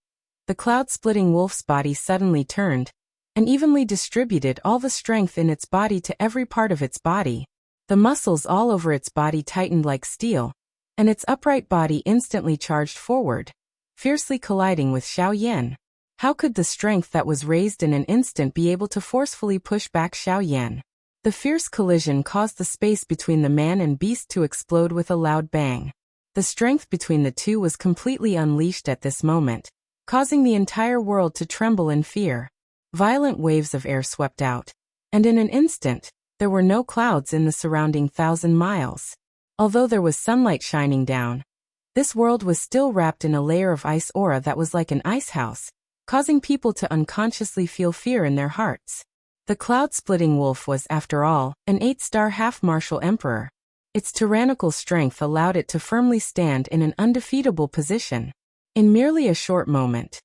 the cloud-splitting wolf's body suddenly turned, and evenly distributed all the strength in its body to every part of its body. The muscles all over its body tightened like steel, and its upright body instantly charged forward, fiercely colliding with Xiaoyan. How could the strength that was raised in an instant be able to forcefully push back Xiaoyan? The fierce collision caused the space between the man and beast to explode with a loud bang. The strength between the two was completely unleashed at this moment, causing the entire world to tremble in fear. Violent waves of air swept out, and in an instant, there were no clouds in the surrounding 1,000 miles. Although there was sunlight shining down, this world was still wrapped in a layer of ice aura that was like an ice house, causing people to unconsciously feel fear in their hearts. The cloud-splitting wolf was, after all, an 8-star half-martial emperor. Its tyrannical strength allowed it to firmly stand in an undefeatable position. In merely a short moment,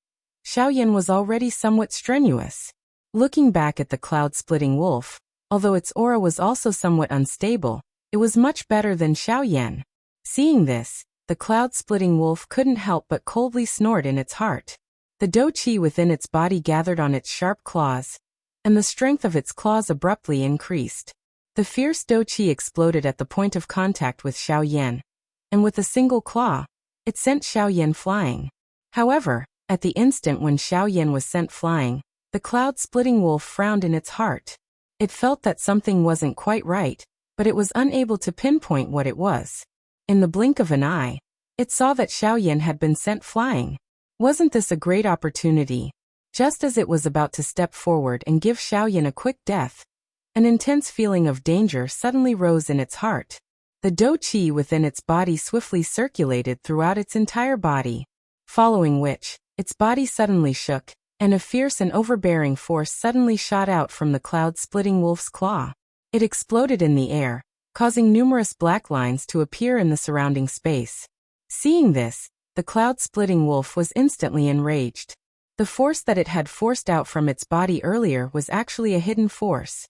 Xiaoyan was already somewhat strenuous. Looking back at the cloud-splitting wolf, although its aura was also somewhat unstable, it was much better than Xiaoyan. Seeing this, the cloud-splitting wolf couldn't help but coldly snort in its heart. The dou qi within its body gathered on its sharp claws, and the strength of its claws abruptly increased. The fierce dou qi exploded at the point of contact with Xiaoyan, and with a single claw, it sent Xiaoyan flying. However, at the instant when Xiaoyan was sent flying, the cloud-splitting wolf frowned in its heart. It felt that something wasn't quite right, but it was unable to pinpoint what it was. In the blink of an eye, it saw that Xiaoyan had been sent flying. Wasn't this a great opportunity? Just as it was about to step forward and give Xiaoyan a quick death, an intense feeling of danger suddenly rose in its heart. The dou qi within its body swiftly circulated throughout its entire body, following which, its body suddenly shook, and a fierce and overbearing force suddenly shot out from the cloud-splitting wolf's claw. It exploded in the air, causing numerous black lines to appear in the surrounding space. Seeing this, the cloud-splitting wolf was instantly enraged. The force that it had forced out from its body earlier was actually a hidden force.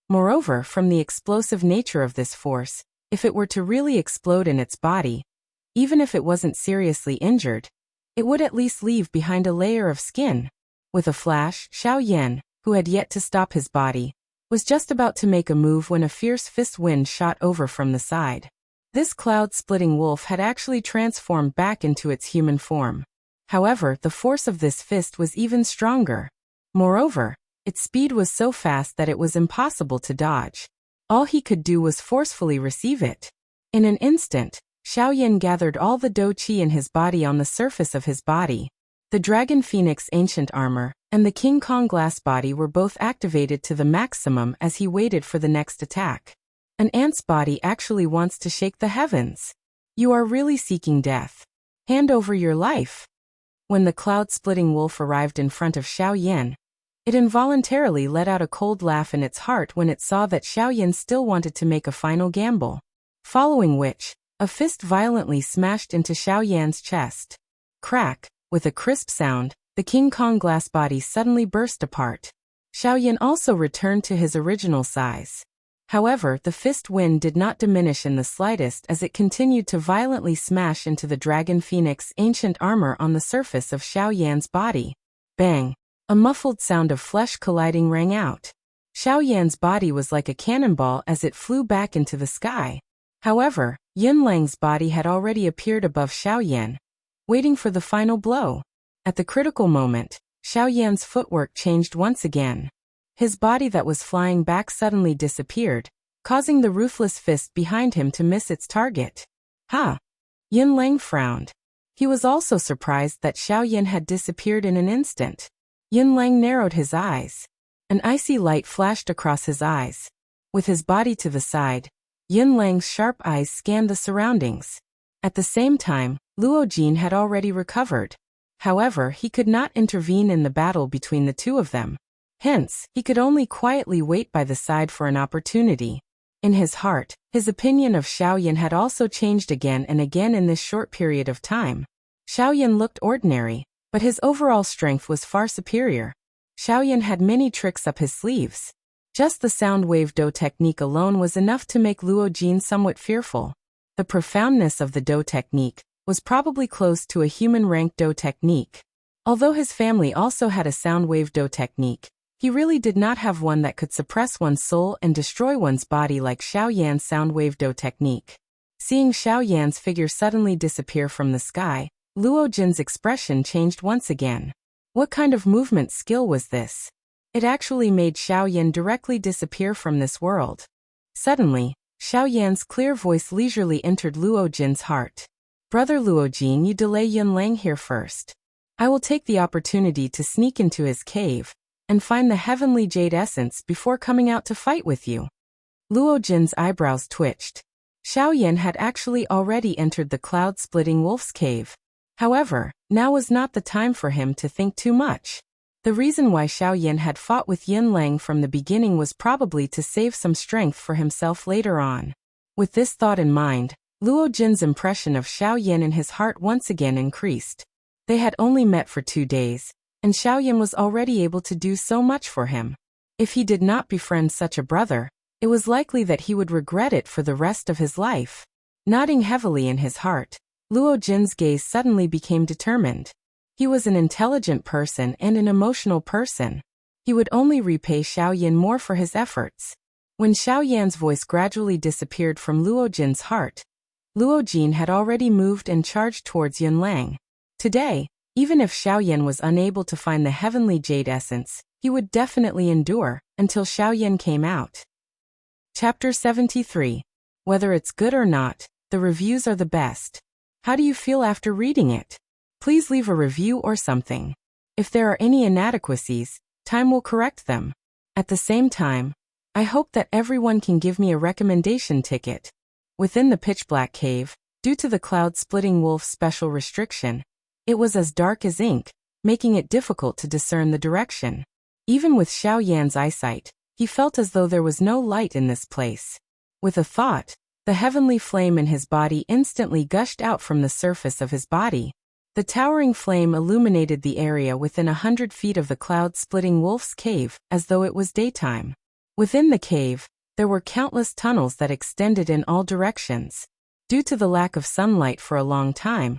Moreover, from the explosive nature of this force, if it were to really explode in its body, even if it wasn't seriously injured, it would at least leave behind a layer of skin. With a flash, Xiaoyan, who had yet to stop his body, was just about to make a move when a fierce fist wind shot over from the side. This cloud-splitting wolf had actually transformed back into its human form. However, the force of this fist was even stronger. Moreover, its speed was so fast that it was impossible to dodge. All he could do was forcefully receive it. In an instant, Xiaoyan gathered all the dou qi in his body on the surface of his body. The Dragon Phoenix Ancient Armor and the King Kong Glass Body were both activated to the maximum as he waited for the next attack. An ant's body actually wants to shake the heavens. You are really seeking death. Hand over your life. When the cloud-splitting wolf arrived in front of Xiaoyan, it involuntarily let out a cold laugh in its heart when it saw that Xiaoyan still wanted to make a final gamble. Following which, a fist violently smashed into Xiaoyan's chest. Crack, with a crisp sound, the King Kong glass body suddenly burst apart. Xiaoyan also returned to his original size. However, the fist wind did not diminish in the slightest as it continued to violently smash into the Dragon Phoenix Ancient Armor on the surface of Xiaoyan's body. Bang! A muffled sound of flesh colliding rang out. Xiaoyan's body was like a cannonball as it flew back into the sky. However, Yunlang's body had already appeared above Xiaoyan, waiting for the final blow. At the critical moment, Xiaoyan's footwork changed once again. His body that was flying back suddenly disappeared, causing the ruthless fist behind him to miss its target. Ha! Yunlang frowned. He was also surprised that Xiaoyan had disappeared in an instant. Yunlang narrowed his eyes. An icy light flashed across his eyes. With his body to the side, Yunlang's sharp eyes scanned the surroundings. At the same time, Luo Jin had already recovered. However, he could not intervene in the battle between the two of them. Hence, he could only quietly wait by the side for an opportunity. In his heart, his opinion of Xiaoyan had also changed again and again in this short period of time. Xiaoyan looked ordinary, but his overall strength was far superior. Xiaoyan had many tricks up his sleeves. Just the sound wave dou technique alone was enough to make Luo Jin somewhat fearful. The profoundness of the dou technique was probably close to a human-ranked dou technique. Although his family also had a sound wave dou technique, he really did not have one that could suppress one's soul and destroy one's body like Xiaoyan's sound wave dou technique. Seeing Xiaoyan's figure suddenly disappear from the sky, Luo Jin's expression changed once again. What kind of movement skill was this? It actually made Xiaoyan directly disappear from this world. Suddenly, Xiaoyan's clear voice leisurely entered Luo Jin's heart. Brother Luo Jin, you delay Yunlang here first. I will take the opportunity to sneak into his cave and find the heavenly jade essence before coming out to fight with you. Luo Jin's eyebrows twitched. Xiaoyan had actually already entered the cloud-splitting wolf's cave. However, now was not the time for him to think too much. The reason why Xiaoyan had fought with Yunlang from the beginning was probably to save some strength for himself later on. With this thought in mind, Luo Jin's impression of Xiaoyan in his heart once again increased. They had only met for 2 days, and Xiaoyan was already able to do so much for him. If he did not befriend such a brother, it was likely that he would regret it for the rest of his life. Nodding heavily in his heart, Luo Jin's gaze suddenly became determined. He was an intelligent person and an emotional person. He would only repay Xiaoyan more for his efforts. When Xiaoyan's voice gradually disappeared from Luo Jin's heart, Luo Jin had already moved and charged towards Yunlang. Today, even if Xiaoyan was unable to find the heavenly jade essence, he would definitely endure until Xiaoyan came out. Chapter 73. Whether it's good or not, the reviews are the best. How do you feel after reading it? Please leave a review or something. If there are any inadequacies, time will correct them. At the same time, I hope that everyone can give me a recommendation ticket. Within the pitch-black cave, due to the cloud-splitting wolf's special restriction, it was as dark as ink, making it difficult to discern the direction. Even with Xiaoyan's eyesight, he felt as though there was no light in this place. With a thought, the heavenly flame in his body instantly gushed out from the surface of his body. The towering flame illuminated the area within 100 feet of the cloud-splitting wolf's cave, as though it was daytime. Within the cave, there were countless tunnels that extended in all directions. Due to the lack of sunlight for a long time,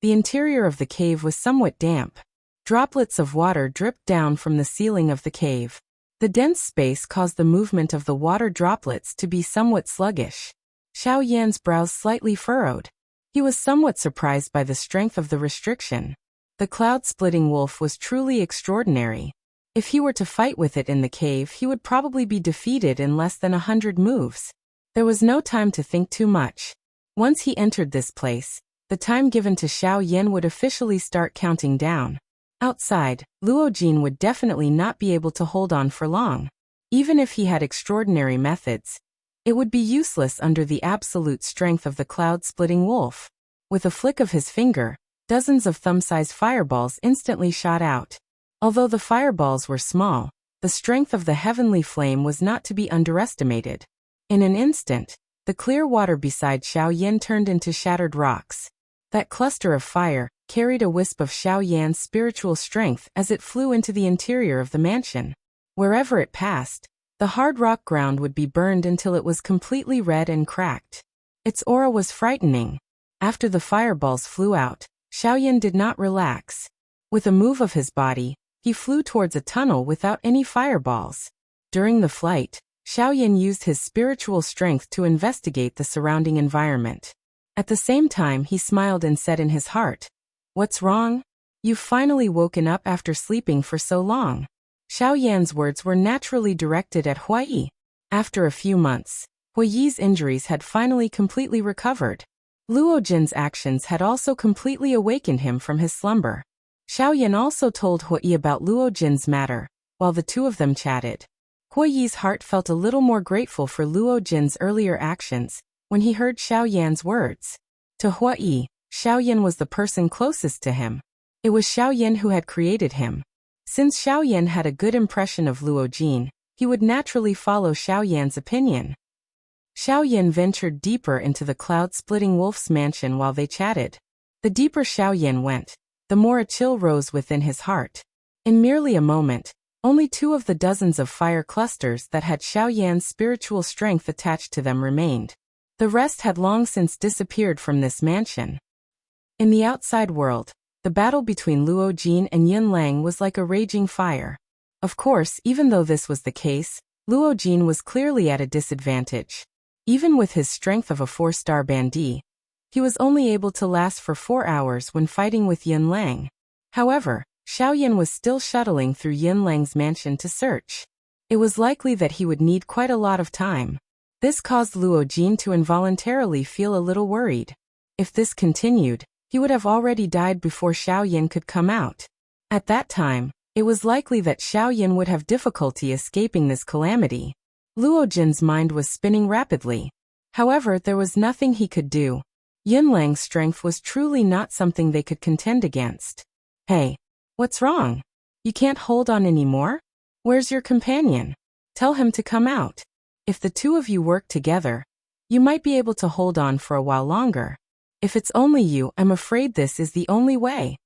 the interior of the cave was somewhat damp. Droplets of water dripped down from the ceiling of the cave. The dense space caused the movement of the water droplets to be somewhat sluggish. Xiaoyan's brows slightly furrowed. He was somewhat surprised by the strength of the restriction. The cloud-splitting wolf was truly extraordinary. If he were to fight with it in the cave, he would probably be defeated in less than 100 moves. There was no time to think too much. Once he entered this place, the time given to Xiaoyan would officially start counting down. Outside, Luo Jin would definitely not be able to hold on for long. Even if he had extraordinary methods, it would be useless under the absolute strength of the cloud-splitting wolf. With a flick of his finger, dozens of thumb-sized fireballs instantly shot out. Although the fireballs were small, the strength of the heavenly flame was not to be underestimated. In an instant, the clear water beside Xiaoyan turned into shattered rocks. That cluster of fire carried a wisp of Xiaoyan's spiritual strength as it flew into the interior of the mansion. Wherever it passed, the hard rock ground would be burned until it was completely red and cracked. Its aura was frightening. After the fireballs flew out, Xiaoyan did not relax. With a move of his body, he flew towards a tunnel without any fireballs. During the flight, Xiaoyan used his spiritual strength to investigate the surrounding environment. At the same time, he smiled and said in his heart, "What's wrong? You've finally woken up after sleeping for so long." Xiaoyan's words were naturally directed at Huayi. After a few months, Huayi's injuries had finally completely recovered. Luo Jin's actions had also completely awakened him from his slumber. Xiaoyan also told Huayi about Luo Jin's matter, while the two of them chatted. Huayi's heart felt a little more grateful for Luo Jin's earlier actions when he heard Xiaoyan's words. To Huayi, Xiaoyan was the person closest to him. It was Xiaoyan who had created him. Since Xiaoyan had a good impression of Luo Jin, he would naturally follow Xiaoyan's opinion. Xiaoyan ventured deeper into the cloud-splitting wolf's mansion while they chatted. The deeper Xiaoyan went, the more a chill rose within his heart. In merely a moment, only 2 of the dozens of fire clusters that had Xiaoyan's spiritual strength attached to them remained. The rest had long since disappeared from this mansion. In the outside world, the battle between Luo Jin and Yunlang was like a raging fire. Of course, even though this was the case, Luo Jin was clearly at a disadvantage. Even with his strength of a 4-star bandit, he was only able to last for 4 hours when fighting with Yunlang. However, Xiaoyan was still shuttling through Yin Lang's mansion to search. It was likely that he would need quite a lot of time. This caused Luo Jin to involuntarily feel a little worried. If this continued, he would have already died before Xiaoyan could come out. At that time, it was likely that Xiaoyan would have difficulty escaping this calamity. Luo Jin's mind was spinning rapidly. However, there was nothing he could do. Yin Lang's strength was truly not something they could contend against. Hey, what's wrong? You can't hold on anymore? Where's your companion? Tell him to come out. If the two of you work together, you might be able to hold on for a while longer. If it's only you, I'm afraid this is the only way.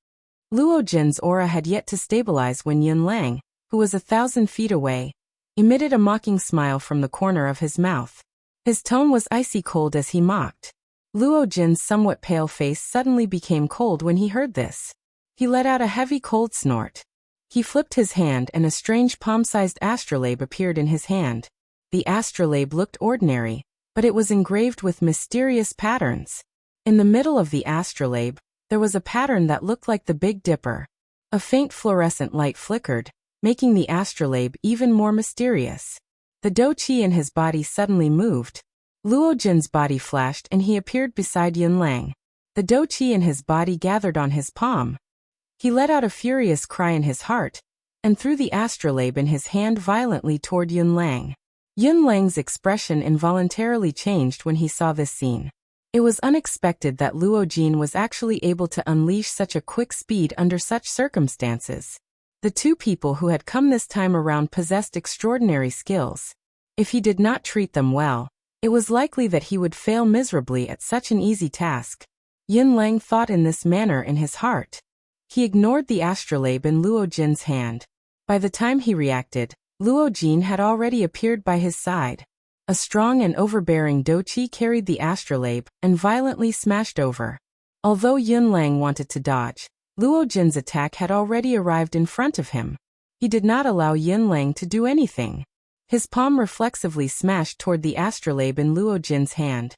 Luo Jin's aura had yet to stabilize when Yin Lang, who was 1,000 feet away, emitted a mocking smile from the corner of his mouth. His tone was icy cold as he mocked. Luo Jin's somewhat pale face suddenly became cold when he heard this. He let out a heavy cold snort. He flipped his hand and a strange palm-sized astrolabe appeared in his hand. The astrolabe looked ordinary, but it was engraved with mysterious patterns. In the middle of the astrolabe, there was a pattern that looked like the Big Dipper. A faint fluorescent light flickered, making the astrolabe even more mysterious. The dou qi in his body suddenly moved. Luo Jin's body flashed and he appeared beside Yin Lang. The dou qi in his body gathered on his palm. He let out a furious cry in his heart, and threw the astrolabe in his hand violently toward Yin Lang. Yin Lang's expression involuntarily changed when he saw this scene. It was unexpected that Luo Jin was actually able to unleash such a quick speed under such circumstances. The two people who had come this time around possessed extraordinary skills. If he did not treat them well, it was likely that he would fail miserably at such an easy task. Yin Lang thought in this manner in his heart. He ignored the astrolabe in Luo Jin's hand. By the time he reacted, Luo Jin had already appeared by his side. A strong and overbearing dou qi carried the astrolabe and violently smashed over. Although Yin Lang wanted to dodge, Luo Jin's attack had already arrived in front of him. He did not allow Yin Lang to do anything. His palm reflexively smashed toward the astrolabe in Luo Jin's hand.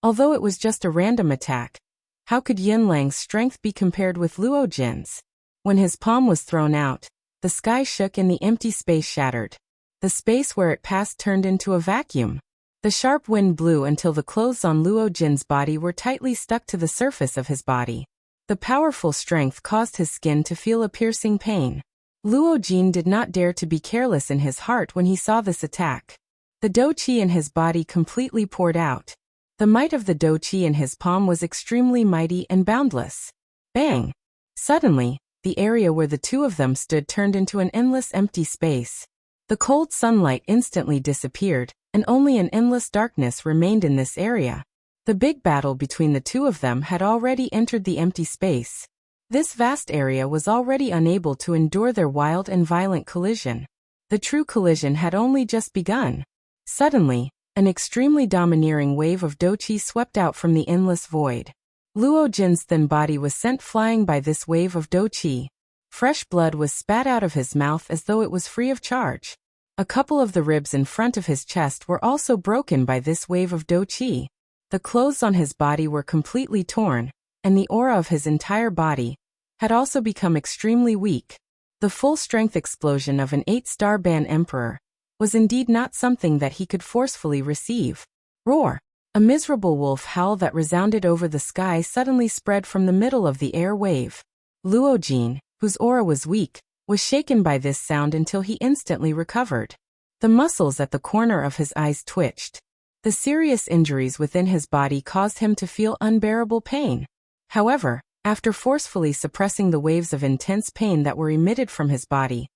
Although it was just a random attack, how could Yin Lang's strength be compared with Luo Jin's? When his palm was thrown out, the sky shook and the empty space shattered. The space where it passed turned into a vacuum. The sharp wind blew until the clothes on Luo Jin's body were tightly stuck to the surface of his body. The powerful strength caused his skin to feel a piercing pain. Luo Jin did not dare to be careless in his heart when he saw this attack. The dou qi in his body completely poured out. The might of the dou qi in his palm was extremely mighty and boundless. Bang! Suddenly, the area where the two of them stood turned into an endless empty space. The cold sunlight instantly disappeared, and only an endless darkness remained in this area. The big battle between the two of them had already entered the empty space. This vast area was already unable to endure their wild and violent collision. The true collision had only just begun. Suddenly, an extremely domineering wave of dou qi swept out from the endless void. Luo Jin's thin body was sent flying by this wave of dou qi. Fresh blood was spat out of his mouth as though it was free of charge. A couple of the ribs in front of his chest were also broken by this wave of dou qi. The clothes on his body were completely torn, and the aura of his entire body had also become extremely weak. The full-strength explosion of an 8-star Ban Emperor was indeed not something that he could forcefully receive. Roar! A miserable wolf howl that resounded over the sky suddenly spread from the middle of the air wave. Luo Jin, whose aura was weak, was shaken by this sound until he instantly recovered. The muscles at the corner of his eyes twitched. The serious injuries within his body caused him to feel unbearable pain. However, after forcefully suppressing the waves of intense pain that were emitted from his body,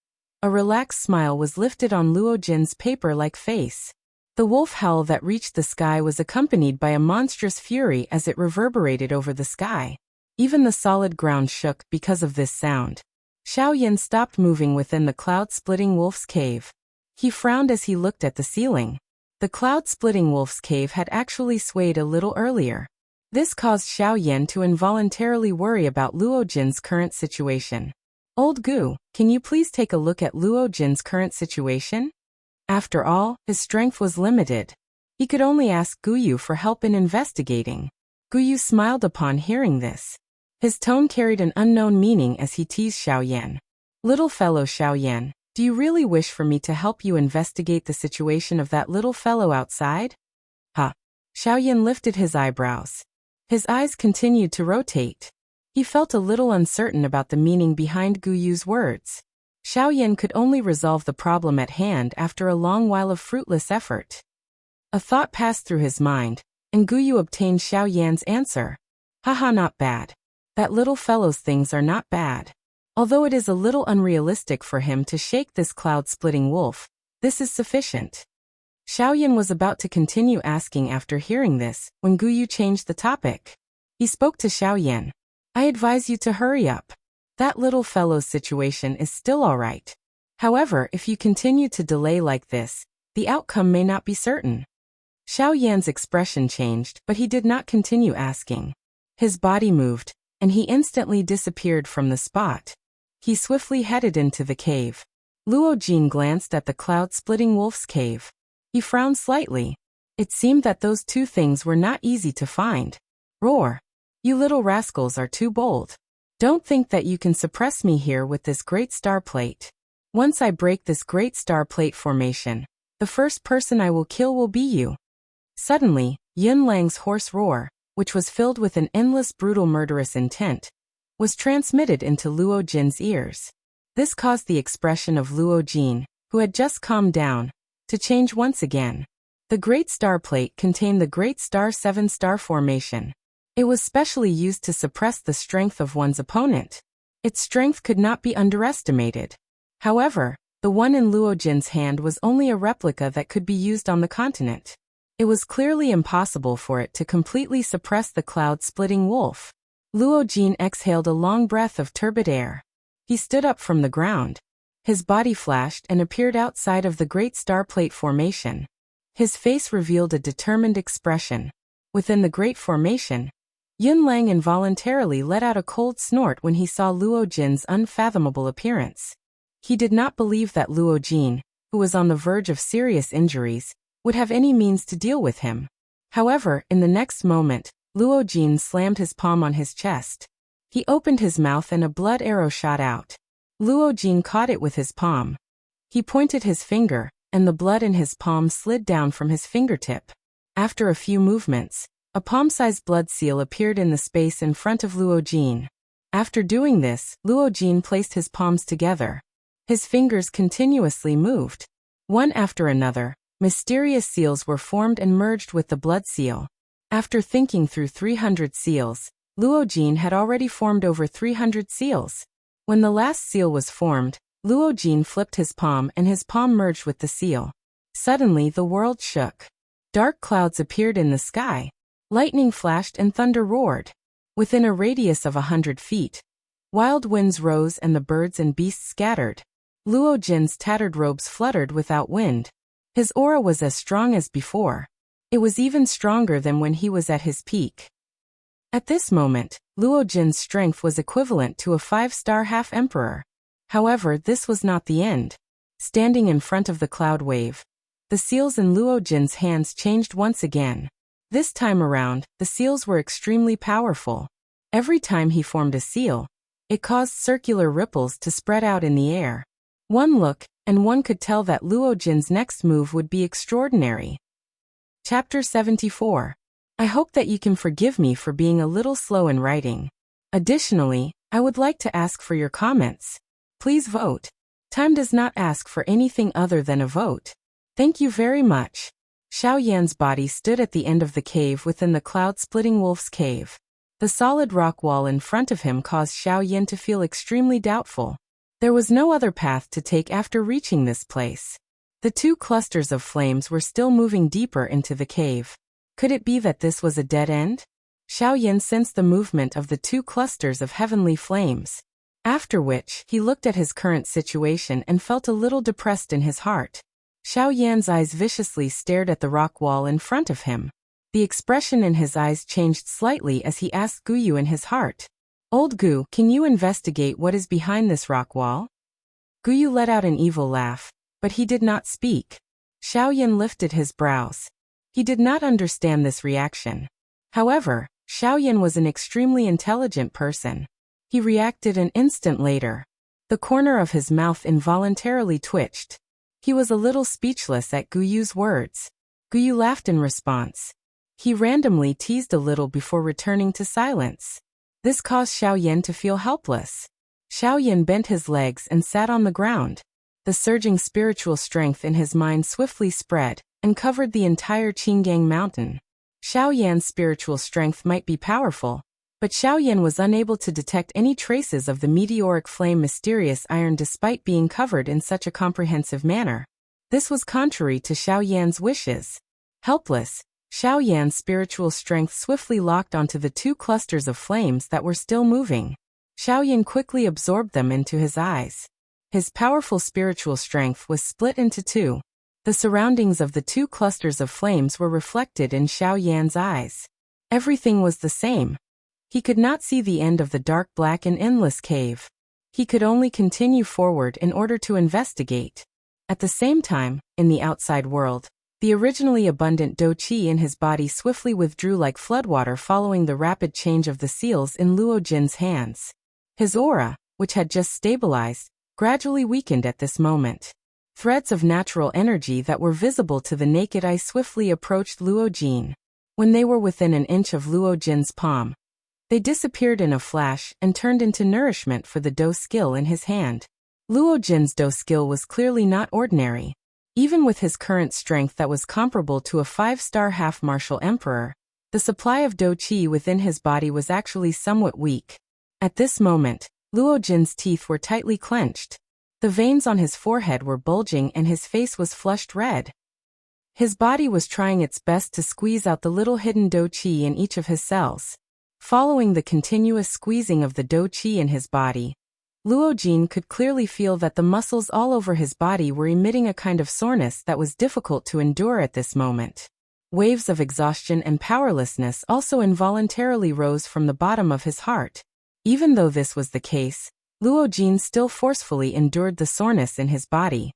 a relaxed smile was lifted on Luo Jin's paper-like face. The wolf howl that reached the sky was accompanied by a monstrous fury as it reverberated over the sky. Even the solid ground shook because of this sound. Xiaoyan stopped moving within the cloud-splitting wolf's cave. He frowned as he looked at the ceiling. The cloud-splitting wolf's cave had actually swayed a little earlier. This caused Xiaoyan to involuntarily worry about Luo Jin's current situation. Old Gu, can you please take a look at Luo Jin's current situation? After all, his strength was limited. He could only ask Guyu for help in investigating. Guyu smiled upon hearing this. His tone carried an unknown meaning as he teased Xiaoyan. Little fellow Xiaoyan, do you really wish for me to help you investigate the situation of that little fellow outside? Ha! Xiaoyan lifted his eyebrows. His eyes continued to rotate. He felt a little uncertain about the meaning behind Gu Yu's words. Xiaoyan could only resolve the problem at hand after a long while of fruitless effort. A thought passed through his mind, and Gu Yu obtained Xiaoyan's answer. Haha, not bad. That little fellow's things are not bad. Although it is a little unrealistic for him to shake this cloud-splitting wolf, this is sufficient. Xiaoyan was about to continue asking after hearing this, when Gu Yu changed the topic. He spoke to Xiaoyan. I advise you to hurry up. That little fellow's situation is still alright. However, if you continue to delay like this, the outcome may not be certain. Xiaoyan's expression changed, but he did not continue asking. His body moved, and he instantly disappeared from the spot. He swiftly headed into the cave. Luo Jin glanced at the cloud-splitting wolf's cave. He frowned slightly. It seemed that those two things were not easy to find. Roar! You little rascals are too bold. Don't think that you can suppress me here with this great star plate. Once I break this great star plate formation, the first person I will kill will be you. Suddenly, Yun Lang's hoarse roar, which was filled with an endless brutal murderous intent, was transmitted into Luo Jin's ears. This caused the expression of Luo Jin, who had just calmed down, to change once again. The Great Star Plate contained the Great Star 7-star formation. It was specially used to suppress the strength of one's opponent. Its strength could not be underestimated. However, the one in Luo Jin's hand was only a replica that could be used on the continent. It was clearly impossible for it to completely suppress the cloud-splitting wolf. Luo Jin exhaled a long breath of turbid air. He stood up from the ground. His body flashed and appeared outside of the Great Star Plate formation. His face revealed a determined expression. Within the Great Formation, Yun Lang involuntarily let out a cold snort when he saw Luo Jin's unfathomable appearance. He did not believe that Luo Jin, who was on the verge of serious injuries, would have any means to deal with him. However, in the next moment, Luo Jin slammed his palm on his chest. He opened his mouth and a blood arrow shot out. Luo Jin caught it with his palm. He pointed his finger, and the blood in his palm slid down from his fingertip. After a few movements, a palm-sized blood seal appeared in the space in front of Luo Jin. After doing this, Luo Jin placed his palms together. His fingers continuously moved. One after another, mysterious seals were formed and merged with the blood seal. After thinking through 300 seals, Luo Jin had already formed over 300 seals. When the last seal was formed, Luo Jin flipped his palm and his palm merged with the seal. Suddenly the world shook. Dark clouds appeared in the sky. Lightning flashed and thunder roared. Within a radius of 100 feet, wild winds rose and the birds and beasts scattered. Luo Jin's tattered robes fluttered without wind. His aura was as strong as before. It was even stronger than when he was at his peak. At this moment, Luo Jin's strength was equivalent to a 5-star half-emperor. However, this was not the end. Standing in front of the cloud wave, the seals in Luo Jin's hands changed once again. This time around, the seals were extremely powerful. Every time he formed a seal, it caused circular ripples to spread out in the air. One look, and one could tell that Luo Jin's next move would be extraordinary. Chapter 74. I hope that you can forgive me for being a little slow in writing. Additionally, I would like to ask for your comments. Please vote. Time does not ask for anything other than a vote. Thank you very much. Xiaoyan's body stood at the end of the cave within the cloud-splitting wolf's cave. The solid rock wall in front of him caused Xiaoyan to feel extremely doubtful. There was no other path to take after reaching this place. The two clusters of flames were still moving deeper into the cave. Could it be that this was a dead end? Xiaoyan sensed the movement of the two clusters of heavenly flames. After which, he looked at his current situation and felt a little depressed in his heart. Xiaoyan's eyes viciously stared at the rock wall in front of him. The expression in his eyes changed slightly as he asked Gu Yu in his heart. Old Gu, can you investigate what is behind this rock wall? Gu Yu let out an evil laugh, but he did not speak. Xiaoyan lifted his brows. He did not understand this reaction. However, Xiaoyan was an extremely intelligent person. He reacted an instant later. The corner of his mouth involuntarily twitched. He was a little speechless at Guyu's words. Guyu laughed in response. He randomly teased a little before returning to silence. This caused Xiaoyan to feel helpless. Xiaoyan bent his legs and sat on the ground. The surging spiritual strength in his mind swiftly spread and covered the entire Qinggang mountain. Xiaoyan's spiritual strength might be powerful, but Xiaoyan was unable to detect any traces of the meteoric flame mysterious iron despite being covered in such a comprehensive manner. This was contrary to Xiaoyan's wishes. Helpless, Xiaoyan's spiritual strength swiftly locked onto the two clusters of flames that were still moving. Xiaoyan quickly absorbed them into his eyes. His powerful spiritual strength was split into two. The surroundings of the two clusters of flames were reflected in Xiaoyan's eyes. Everything was the same. He could not see the end of the dark black and endless cave. He could only continue forward in order to investigate. At the same time, in the outside world, the originally abundant dou qi in his body swiftly withdrew like floodwater following the rapid change of the seals in Luo Jin's hands. His aura, which had just stabilized, gradually weakened at this moment. Threads of natural energy that were visible to the naked eye swiftly approached Luo Jin. When they were within an inch of Luo Jin's palm, they disappeared in a flash and turned into nourishment for the dou skill in his hand. Luo Jin's dou skill was clearly not ordinary. Even with his current strength that was comparable to a 5-star half-martial emperor, the supply of dou qi within his body was actually somewhat weak. At this moment, Luo Jin's teeth were tightly clenched. The veins on his forehead were bulging and his face was flushed red. His body was trying its best to squeeze out the little hidden dou qi in each of his cells. Following the continuous squeezing of the dou qi in his body, Luo Jin could clearly feel that the muscles all over his body were emitting a kind of soreness that was difficult to endure at this moment. Waves of exhaustion and powerlessness also involuntarily rose from the bottom of his heart. Even though this was the case, Luo Jin still forcefully endured the soreness in his body.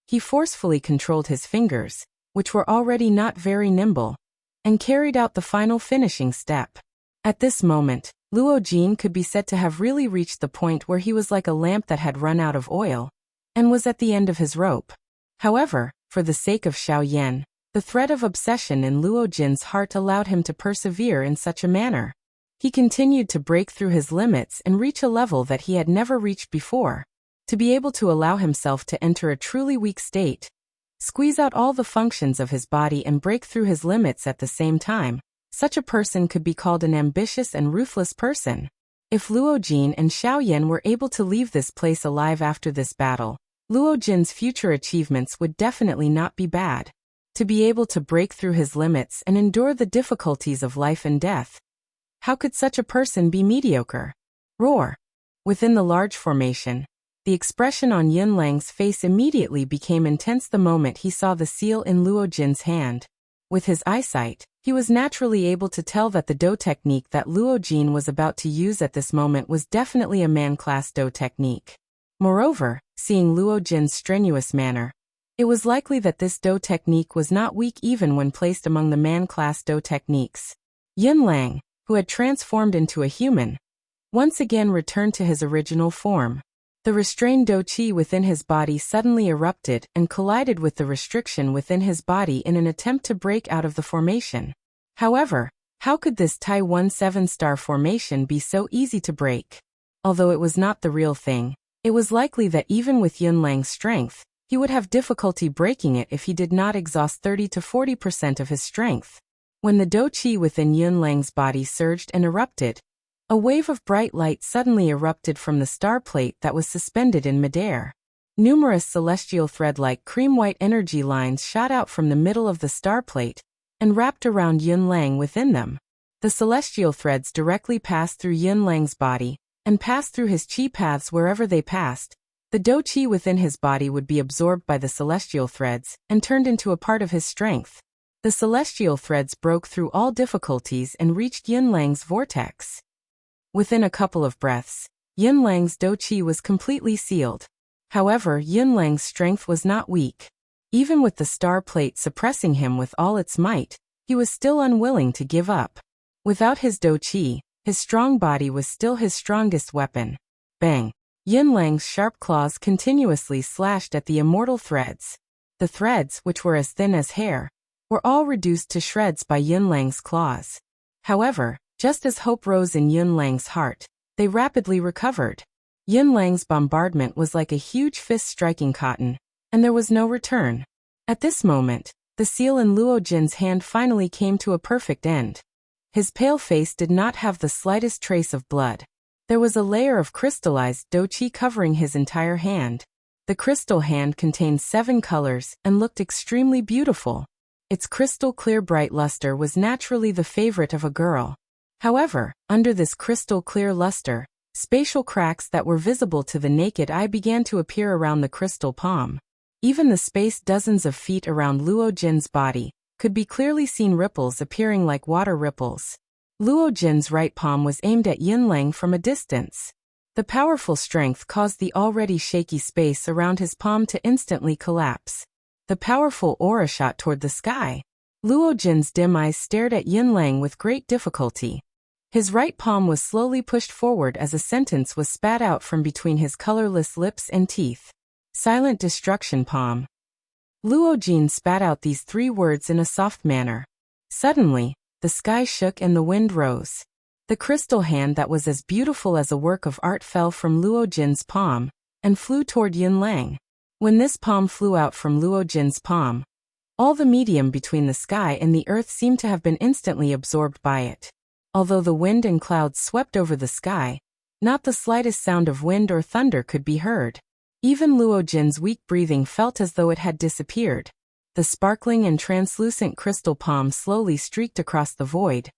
He forcefully controlled his fingers, which were already not very nimble, and carried out the final finishing step. At this moment, Luo Jin could be said to have really reached the point where he was like a lamp that had run out of oil, and was at the end of his rope. However, for the sake of Xiaoyan, the thread of obsession in Luo Jin's heart allowed him to persevere in such a manner. He continued to break through his limits and reach a level that he had never reached before. To be able to allow himself to enter a truly weak state, squeeze out all the functions of his body and break through his limits at the same time, such a person could be called an ambitious and ruthless person. If Luo Jin and Xiaoyan were able to leave this place alive after this battle, Luo Jin's future achievements would definitely not be bad. To be able to break through his limits and endure the difficulties of life and death, how could such a person be mediocre? Roar! Within the large formation, the expression on Yunlang's face immediately became intense the moment he saw the seal in Luo Jin's hand. With his eyesight, he was naturally able to tell that the dou technique that Luo Jin was about to use at this moment was definitely a man-class dou technique. Moreover, seeing Luo Jin's strenuous manner, it was likely that this dou technique was not weak even when placed among the man-class dou techniques. Yunlang, who had transformed into a human, once again returned to his original form. The restrained dou qi within his body suddenly erupted and collided with the restriction within his body in an attempt to break out of the formation. However, how could this Tai-1 7-star formation be so easy to break? Although it was not the real thing, it was likely that even with Yunlang's strength, he would have difficulty breaking it if he did not exhaust 30 to 40% of his strength. When the dou qi within Yunlang's body surged and erupted, a wave of bright light suddenly erupted from the star plate that was suspended in midair. Numerous celestial thread-like cream-white energy lines shot out from the middle of the star plate and wrapped around Yunlang within them. The celestial threads directly passed through Yunlang's body and passed through his qi paths wherever they passed. The dou qi within his body would be absorbed by the celestial threads and turned into a part of his strength. The celestial threads broke through all difficulties and reached Yunlang's vortex. Within a couple of breaths, Yunlang's dou qi was completely sealed. However, Yunlang's strength was not weak. Even with the star plate suppressing him with all its might, he was still unwilling to give up. Without his dou qi, his strong body was still his strongest weapon. Bang! Yin Lang's sharp claws continuously slashed at the immortal threads. The threads, which were as thin as hair, were all reduced to shreds by Yin Lang's claws. However, just as hope rose in Yin Lang's heart, they rapidly recovered. Yin Lang's bombardment was like a huge fist striking cotton, and there was no return. At this moment, the seal in Luo Jin's hand finally came to a perfect end. His pale face did not have the slightest trace of blood. There was a layer of crystallized dou qi covering his entire hand. The crystal hand contained 7 colors and looked extremely beautiful. Its crystal clear bright luster was naturally the favorite of a girl. However, under this crystal clear luster, spatial cracks that were visible to the naked eye began to appear around the crystal palm. Even the space dozens of feet around Luo Jin's body could be clearly seen ripples appearing like water ripples. Luo Jin's right palm was aimed at Yin Lang from a distance. The powerful strength caused the already shaky space around his palm to instantly collapse. The powerful aura shot toward the sky. Luo Jin's dim eyes stared at Yin Lang with great difficulty. His right palm was slowly pushed forward as a sentence was spat out from between his colorless lips and teeth. Silent destruction palm. Luo Jin spat out these 3 words in a soft manner. Suddenly, the sky shook and the wind rose. The crystal hand that was as beautiful as a work of art fell from Luo Jin's palm and flew toward Yin Lang. When this palm flew out from Luo Jin's palm, all the medium between the sky and the earth seemed to have been instantly absorbed by it. Although the wind and clouds swept over the sky, not the slightest sound of wind or thunder could be heard. Even Luo Jin's weak breathing felt as though it had disappeared. The sparkling and translucent crystal palm slowly streaked across the void,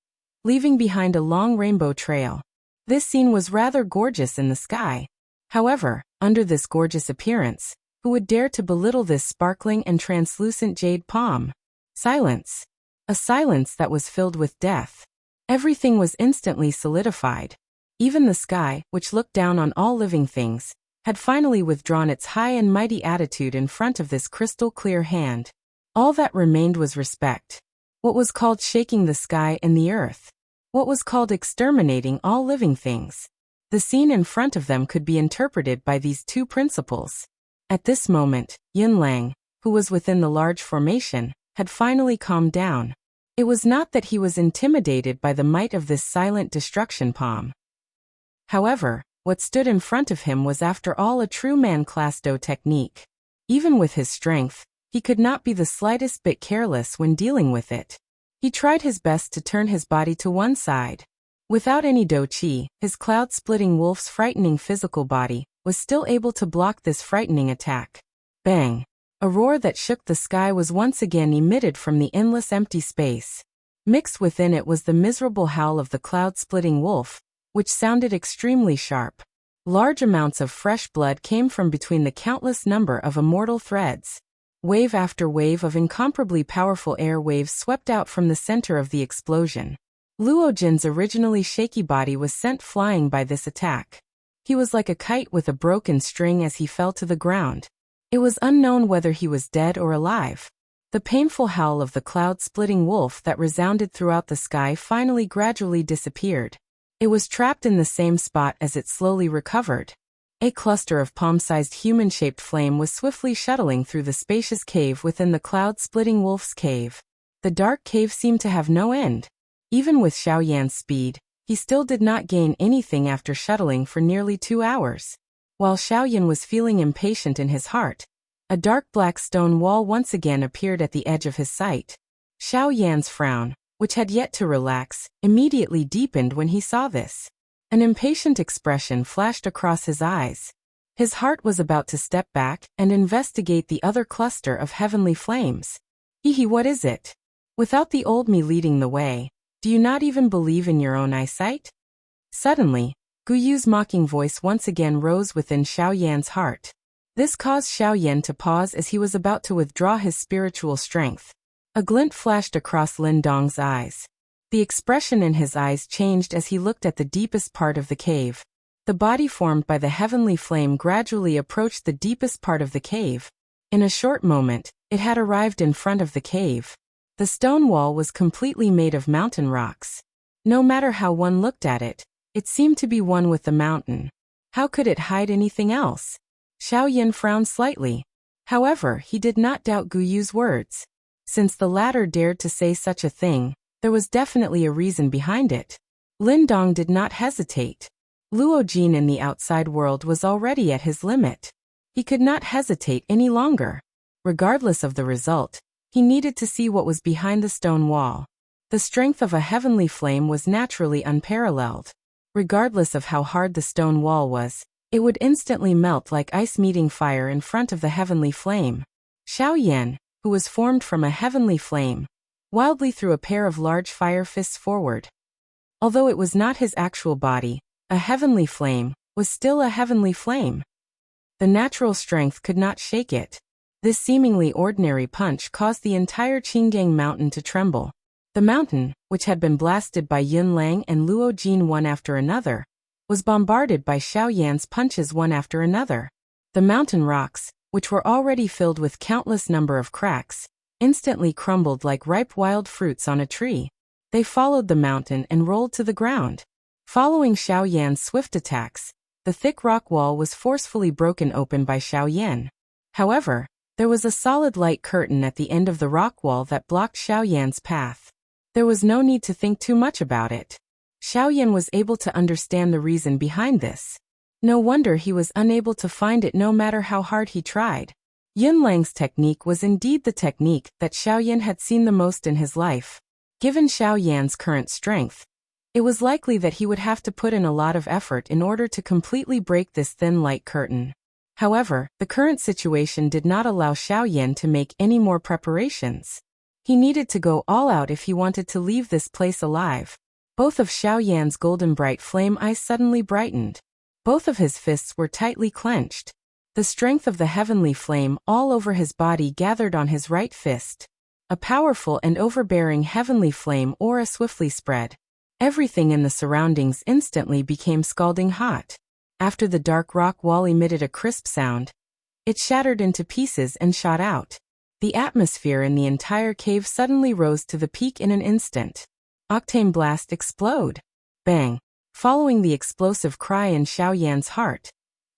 leaving behind a long rainbow trail. This scene was rather gorgeous in the sky. However, under this gorgeous appearance, who would dare to belittle this sparkling and translucent jade palm? Silence. A silence that was filled with death. Everything was instantly solidified. Even the sky, which looked down on all living things, had finally withdrawn its high and mighty attitude in front of this crystal clear hand. All that remained was respect. What was called shaking the sky and the earth? What was called exterminating all living things? The scene in front of them could be interpreted by these 2 principles. At this moment, Yin Lang, who was within the large formation, had finally calmed down. It was not that he was intimidated by the might of this silent destruction palm. However, what stood in front of him was after all a true man-class dou technique. Even with his strength, he could not be the slightest bit careless when dealing with it. He tried his best to turn his body to one side. Without any dou qi, his cloud-splitting wolf's frightening physical body was still able to block this frightening attack. Bang! A roar that shook the sky was once again emitted from the endless empty space. Mixed within it was the miserable howl of the cloud-splitting wolf, which sounded extremely sharp. Large amounts of fresh blood came from between the countless number of immortal threads. Wave after wave of incomparably powerful air waves swept out from the center of the explosion. Luo Jin's originally shaky body was sent flying by this attack. He was like a kite with a broken string as he fell to the ground. It was unknown whether he was dead or alive. The painful howl of the cloud-splitting wolf that resounded throughout the sky finally gradually disappeared. It was trapped in the same spot as it slowly recovered. A cluster of palm-sized human-shaped flame was swiftly shuttling through the spacious cave within the cloud-splitting wolf's cave. The dark cave seemed to have no end. Even with Xiao Yan's speed, he still did not gain anything after shuttling for nearly 2 hours. While Xiao Yan was feeling impatient in his heart, a dark black stone wall once again appeared at the edge of his sight. Xiao Yan's frown, which had yet to relax, immediately deepened when he saw this. An impatient expression flashed across his eyes. His heart was about to step back and investigate the other cluster of heavenly flames. Hihi, what is it? Without the old me leading the way, do you not even believe in your own eyesight? Suddenly, Gu Yu's mocking voice once again rose within Xiao Yan's heart. This caused Xiao Yan to pause as he was about to withdraw his spiritual strength. A glint flashed across Lin Dong's eyes. The expression in his eyes changed as he looked at the deepest part of the cave. The body formed by the heavenly flame gradually approached the deepest part of the cave. In a short moment, it had arrived in front of the cave. The stone wall was completely made of mountain rocks. No matter how one looked at it, it seemed to be one with the mountain. How could it hide anything else? Xiao Yan frowned slightly. However, he did not doubt Gu Yu's words. Since the latter dared to say such a thing, there was definitely a reason behind it. Lin Dong did not hesitate. Luo Jin in the outside world was already at his limit. He could not hesitate any longer. Regardless of the result, he needed to see what was behind the stone wall. The strength of a heavenly flame was naturally unparalleled. Regardless of how hard the stone wall was, it would instantly melt like ice meeting fire in front of the heavenly flame. Xiao Yan, who was formed from a heavenly flame, wildly threw a pair of large fire fists forward. Although it was not his actual body, a heavenly flame was still a heavenly flame. The natural strength could not shake it. This seemingly ordinary punch caused the entire Qinggang mountain to tremble. The mountain, which had been blasted by Yun Lang and Luo Jin one after another, was bombarded by Xiao Yan's punches one after another. The mountain rocks, which were already filled with countless number of cracks, instantly crumbled like ripe wild fruits on a tree. They followed the mountain and rolled to the ground. Following Xiao Yan's swift attacks, the thick rock wall was forcefully broken open by Xiao Yan. However, there was a solid light curtain at the end of the rock wall that blocked Xiao Yan's path. There was no need to think too much about it. Xiao Yan was able to understand the reason behind this. No wonder he was unable to find it no matter how hard he tried. Yun Lang's technique was indeed the technique that Xiao Yan had seen the most in his life. Given Xiao Yan's current strength, it was likely that he would have to put in a lot of effort in order to completely break this thin light curtain. However, the current situation did not allow Xiao Yan to make any more preparations. He needed to go all out if he wanted to leave this place alive. Both of Xiao Yan's golden bright flame eyes suddenly brightened. Both of his fists were tightly clenched. The strength of the heavenly flame all over his body gathered on his right fist. A powerful and overbearing heavenly flame aura swiftly spread. Everything in the surroundings instantly became scalding hot. After the dark rock wall emitted a crisp sound, it shattered into pieces and shot out. The atmosphere in the entire cave suddenly rose to the peak in an instant. Octane blast explode. Bang. Following the explosive cry in Xiao Yan's heart,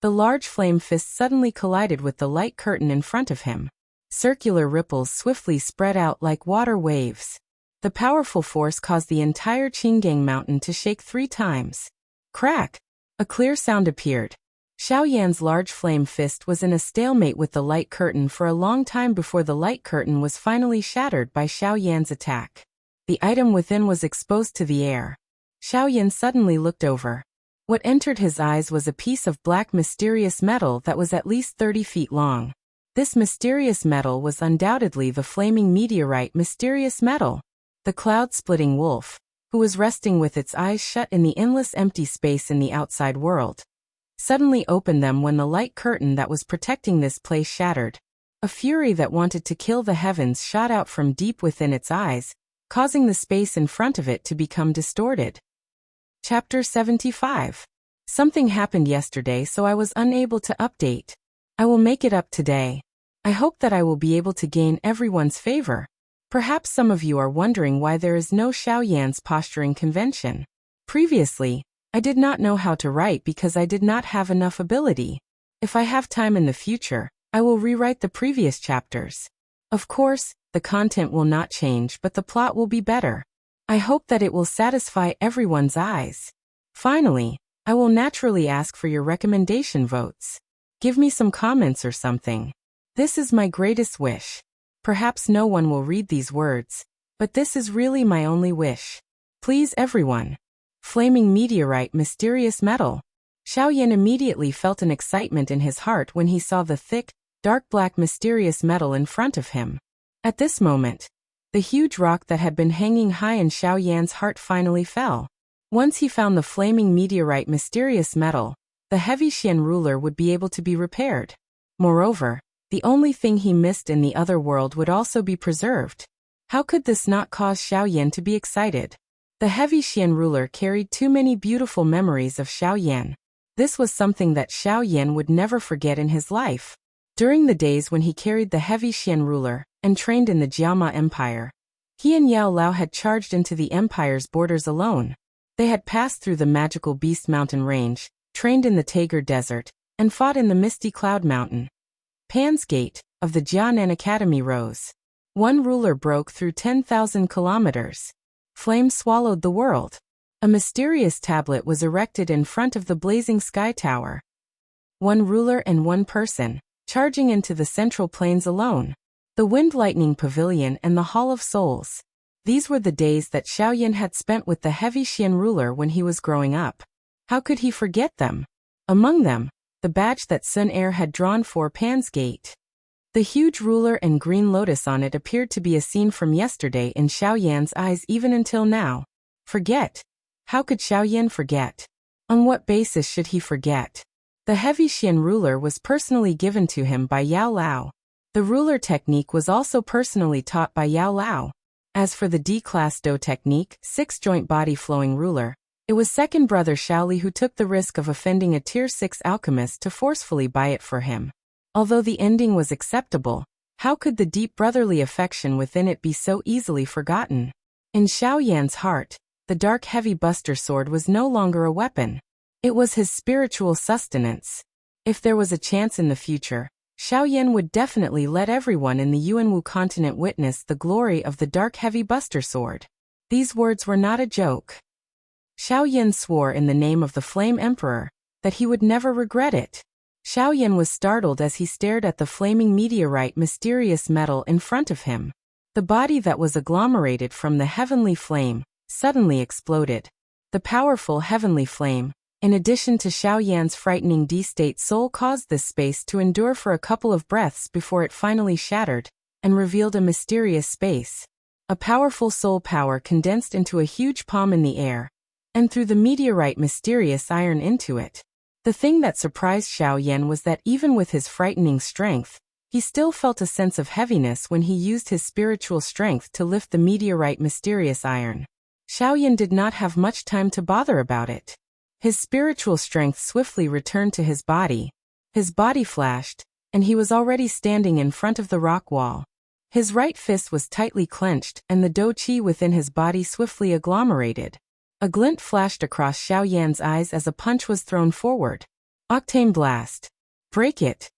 the large flame fist suddenly collided with the light curtain in front of him. Circular ripples swiftly spread out like water waves. The powerful force caused the entire Qinggang mountain to shake 3 times. Crack! A clear sound appeared. Xiao Yan's large flame fist was in a stalemate with the light curtain for a long time before the light curtain was finally shattered by Xiao Yan's attack. The item within was exposed to the air. Xiao Yan suddenly looked over. What entered his eyes was a piece of black mysterious metal that was at least 30 feet long. This mysterious metal was undoubtedly the flaming meteorite mysterious metal. The cloud-splitting wolf, who was resting with its eyes shut in the endless empty space in the outside world, suddenly opened them when the light curtain that was protecting this place shattered. A fury that wanted to kill the heavens shot out from deep within its eyes, causing the space in front of it to become distorted. Chapter 75. Something happened yesterday, so I was unable to update. I will make it up today. I hope that I will be able to gain everyone's favor. Perhaps some of you are wondering why there is no Xiao Yan's posturing convention. Previously, I did not know how to write because I did not have enough ability. If I have time in the future, I will rewrite the previous chapters. Of course, the content will not change, but the plot will be better. I hope that it will satisfy everyone's eyes. Finally, I will naturally ask for your recommendation votes. Give me some comments or something. This is my greatest wish. Perhaps no one will read these words, but this is really my only wish. Please everyone. Flaming meteorite mysterious metal. Xiao Yan immediately felt an excitement in his heart when he saw the thick, dark black mysterious metal in front of him. At this moment, the huge rock that had been hanging high in Xiao Yan's heart finally fell. Once he found the flaming meteorite mysterious metal, the heavy Xian ruler would be able to be repaired. Moreover, the only thing he missed in the other world would also be preserved. How could this not cause Xiao Yan to be excited? The heavy Xian ruler carried too many beautiful memories of Xiao Yan. This was something that Xiao Yan would never forget in his life. During the days when he carried the heavy Xian ruler and trained in the Jiama Empire, He and Yao Lao had charged into the Empire's borders alone. They had passed through the magical Beast Mountain range, trained in the Tager Desert, and fought in the misty Cloud Mountain. Pan's Gate of the Jianan Academy rose. One ruler broke through 10,000 kilometers. Flame swallowed the world. A mysterious tablet was erected in front of the blazing sky tower. One ruler and one person, charging into the Central Plains alone. The Wind Lightning Pavilion and the Hall of Souls. These were the days that Xiaoyan had spent with the heavy Xian ruler when he was growing up. How could he forget them? Among them, the badge that Sun Air had drawn for Pan's Gate. The huge ruler and green lotus on it appeared to be a scene from yesterday in Xiaoyan's eyes even until now. Forget? How could Xiaoyan forget? On what basis should he forget? The heavy Xian ruler was personally given to him by Yao Lao. The ruler technique was also personally taught by Yao Lao. As for the D-class Do technique, 6-joint body flowing ruler, it was second brother Shaoli who took the risk of offending a tier 6 alchemist to forcefully buy it for him. Although the ending was acceptable, how could the deep brotherly affection within it be so easily forgotten? In Xiaoyan's heart, the dark heavy buster sword was no longer a weapon. It was his spiritual sustenance. If there was a chance in the future, Xiaoyan would definitely let everyone in the Yuanwu continent witness the glory of the dark heavy buster sword. These words were not a joke. Xiaoyan swore in the name of the Flame Emperor that he would never regret it. Xiaoyan was startled as he stared at the flaming meteorite mysterious metal in front of him. The body that was agglomerated from the heavenly flame suddenly exploded. The powerful heavenly flame, in addition to Xiaoyan's frightening D-state soul, caused this space to endure for a couple of breaths before it finally shattered and revealed a mysterious space. A powerful soul power condensed into a huge palm in the air, and through the meteorite mysterious iron into it. The thing that surprised Xiaoyan was that even with his frightening strength, he still felt a sense of heaviness when he used his spiritual strength to lift the meteorite mysterious iron. Xiaoyan did not have much time to bother about it. His spiritual strength swiftly returned to his body. His body flashed, and he was already standing in front of the rock wall. His right fist was tightly clenched, and the do qi within his body swiftly agglomerated. A glint flashed across Xiaoyan's eyes as a punch was thrown forward. Octane blast. Break it.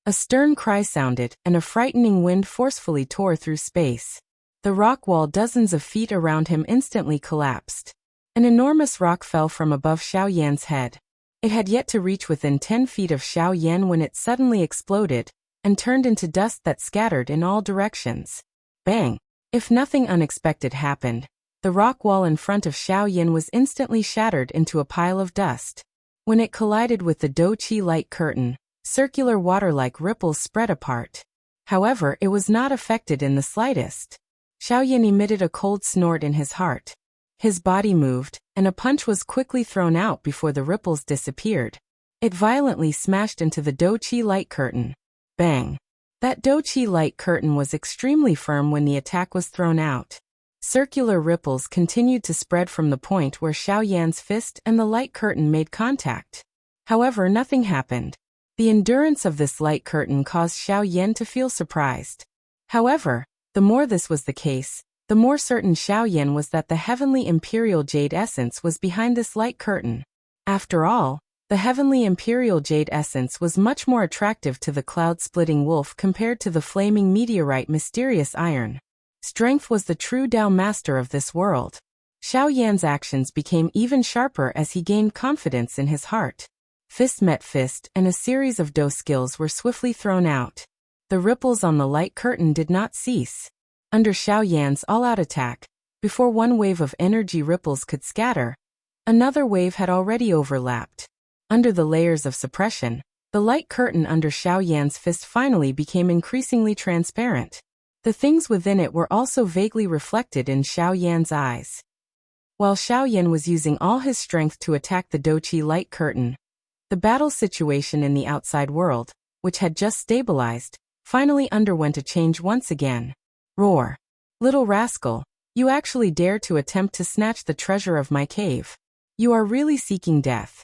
A stern cry sounded, and a frightening wind forcefully tore through space. The rock wall dozens of feet around him instantly collapsed. An enormous rock fell from above Xiaoyan's head. It had yet to reach within 10 feet of Xiaoyan when it suddenly exploded and turned into dust that scattered in all directions. Bang! If nothing unexpected happened, the rock wall in front of Xiaoyan was instantly shattered into a pile of dust. When it collided with the Do Qi light curtain, circular water-like ripples spread apart. However, it was not affected in the slightest. Xiaoyan emitted a cold snort in his heart. His body moved, and a punch was quickly thrown out before the ripples disappeared. It violently smashed into the Do Qi light curtain. Bang! That Do Qi light curtain was extremely firm when the attack was thrown out. Circular ripples continued to spread from the point where Xiaoyan's fist and the light curtain made contact. However, nothing happened. The endurance of this light curtain caused Xiaoyan to feel surprised. However, the more this was the case, the more certain Xiaoyan was that the heavenly imperial jade essence was behind this light curtain. After all, the heavenly imperial jade essence was much more attractive to the cloud-splitting wolf compared to the flaming meteorite mysterious iron. Strength was the true Tao master of this world. Xiaoyan's actions became even sharper as he gained confidence in his heart. Fist met fist, and a series of Do skills were swiftly thrown out. The ripples on the light curtain did not cease. Under Xiaoyan's all-out attack, before one wave of energy ripples could scatter, another wave had already overlapped. Under the layers of suppression, the light curtain under Xiaoyan's fist finally became increasingly transparent. The things within it were also vaguely reflected in Xiaoyan's eyes. While Xiaoyan was using all his strength to attack the Do Qi light curtain, the battle situation in the outside world, which had just stabilized, finally underwent a change once again. Roar! Little rascal, you actually dare to attempt to snatch the treasure of my cave. You are really seeking death.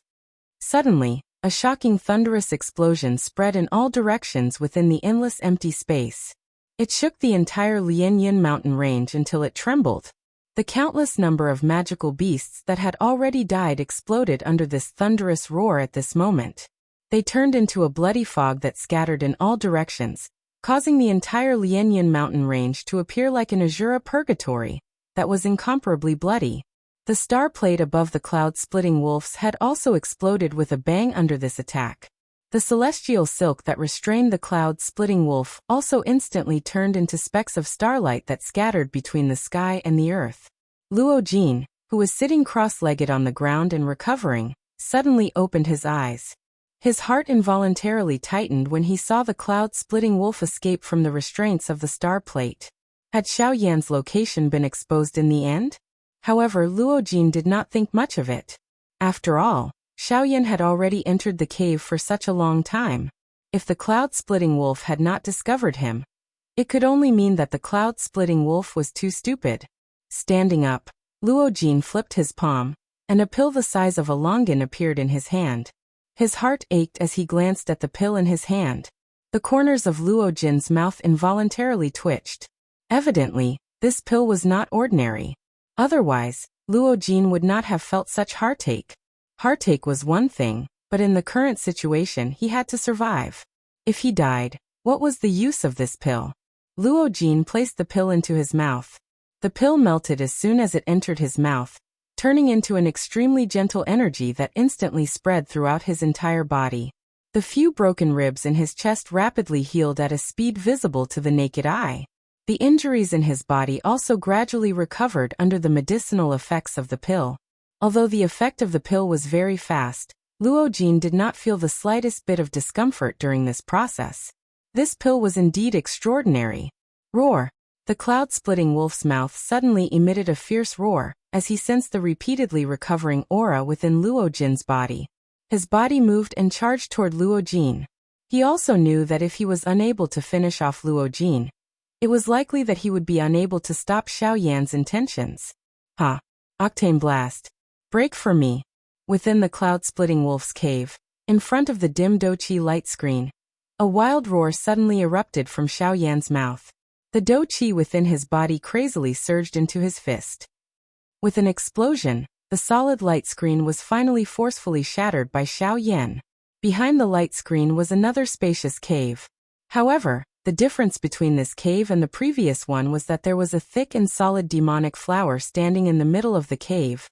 Suddenly, a shocking thunderous explosion spread in all directions within the endless empty space. It shook the entire Lianyin mountain range until it trembled. The countless number of magical beasts that had already died exploded under this thunderous roar at this moment. They turned into a bloody fog that scattered in all directions, causing the entire Lianyin mountain range to appear like an azure purgatory that was incomparably bloody. The star plate above the cloud-splitting wolf's head also exploded with a bang under this attack. The celestial silk that restrained the cloud-splitting wolf also instantly turned into specks of starlight that scattered between the sky and the earth. Luo Jin, who was sitting cross-legged on the ground and recovering, suddenly opened his eyes. His heart involuntarily tightened when he saw the cloud-splitting wolf escape from the restraints of the star plate. Had Xiao Yan's location been exposed in the end? However, Luo Jin did not think much of it. After all, Xiao Yan had already entered the cave for such a long time. If the cloud-splitting wolf had not discovered him, it could only mean that the cloud-splitting wolf was too stupid. Standing up, Luo Jin flipped his palm, and a pill the size of a longan appeared in his hand. His heart ached as he glanced at the pill in his hand. The corners of Luo Jin's mouth involuntarily twitched. Evidently, this pill was not ordinary. Otherwise, Luo Jin would not have felt such heartache. Heartache was one thing, but in the current situation he had to survive. If he died, what was the use of this pill? Luo Jin placed the pill into his mouth. The pill melted as soon as it entered his mouth, turning into an extremely gentle energy that instantly spread throughout his entire body. The few broken ribs in his chest rapidly healed at a speed visible to the naked eye. The injuries in his body also gradually recovered under the medicinal effects of the pill. Although the effect of the pill was very fast, Luo Jin did not feel the slightest bit of discomfort during this process. This pill was indeed extraordinary. Roar! The cloud-splitting wolf's mouth suddenly emitted a fierce roar, as he sensed the repeatedly recovering aura within Luo Jin's body. His body moved and charged toward Luo Jin. He also knew that if he was unable to finish off Luo Jin, it was likely that he would be unable to stop Xiao Yan's intentions. Octane Blast. Break for me. Within the cloud-splitting wolf's cave, in front of the dim Douqi light screen, a wild roar suddenly erupted from Xiao Yan's mouth. The Douqi within his body crazily surged into his fist. With an explosion, the solid light screen was finally forcefully shattered by Xiao Yan. Behind the light screen was another spacious cave. However, the difference between this cave and the previous one was that there was a thick and solid demonic flower standing in the middle of the cave.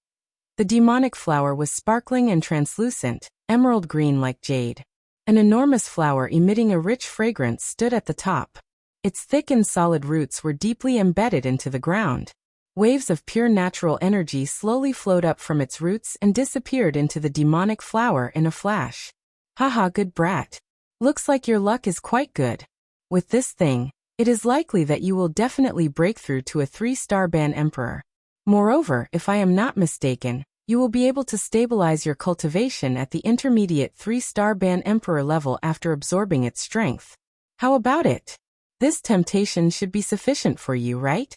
The demonic flower was sparkling and translucent, emerald green like jade. An enormous flower emitting a rich fragrance stood at the top. Its thick and solid roots were deeply embedded into the ground. Waves of pure natural energy slowly flowed up from its roots and disappeared into the demonic flower in a flash. Haha, good brat. Looks like your luck is quite good. With this thing, it is likely that you will definitely break through to a 3-star ban emperor. Moreover, if I am not mistaken, you will be able to stabilize your cultivation at the intermediate 3-star ban emperor level after absorbing its strength. How about it? This temptation should be sufficient for you, right?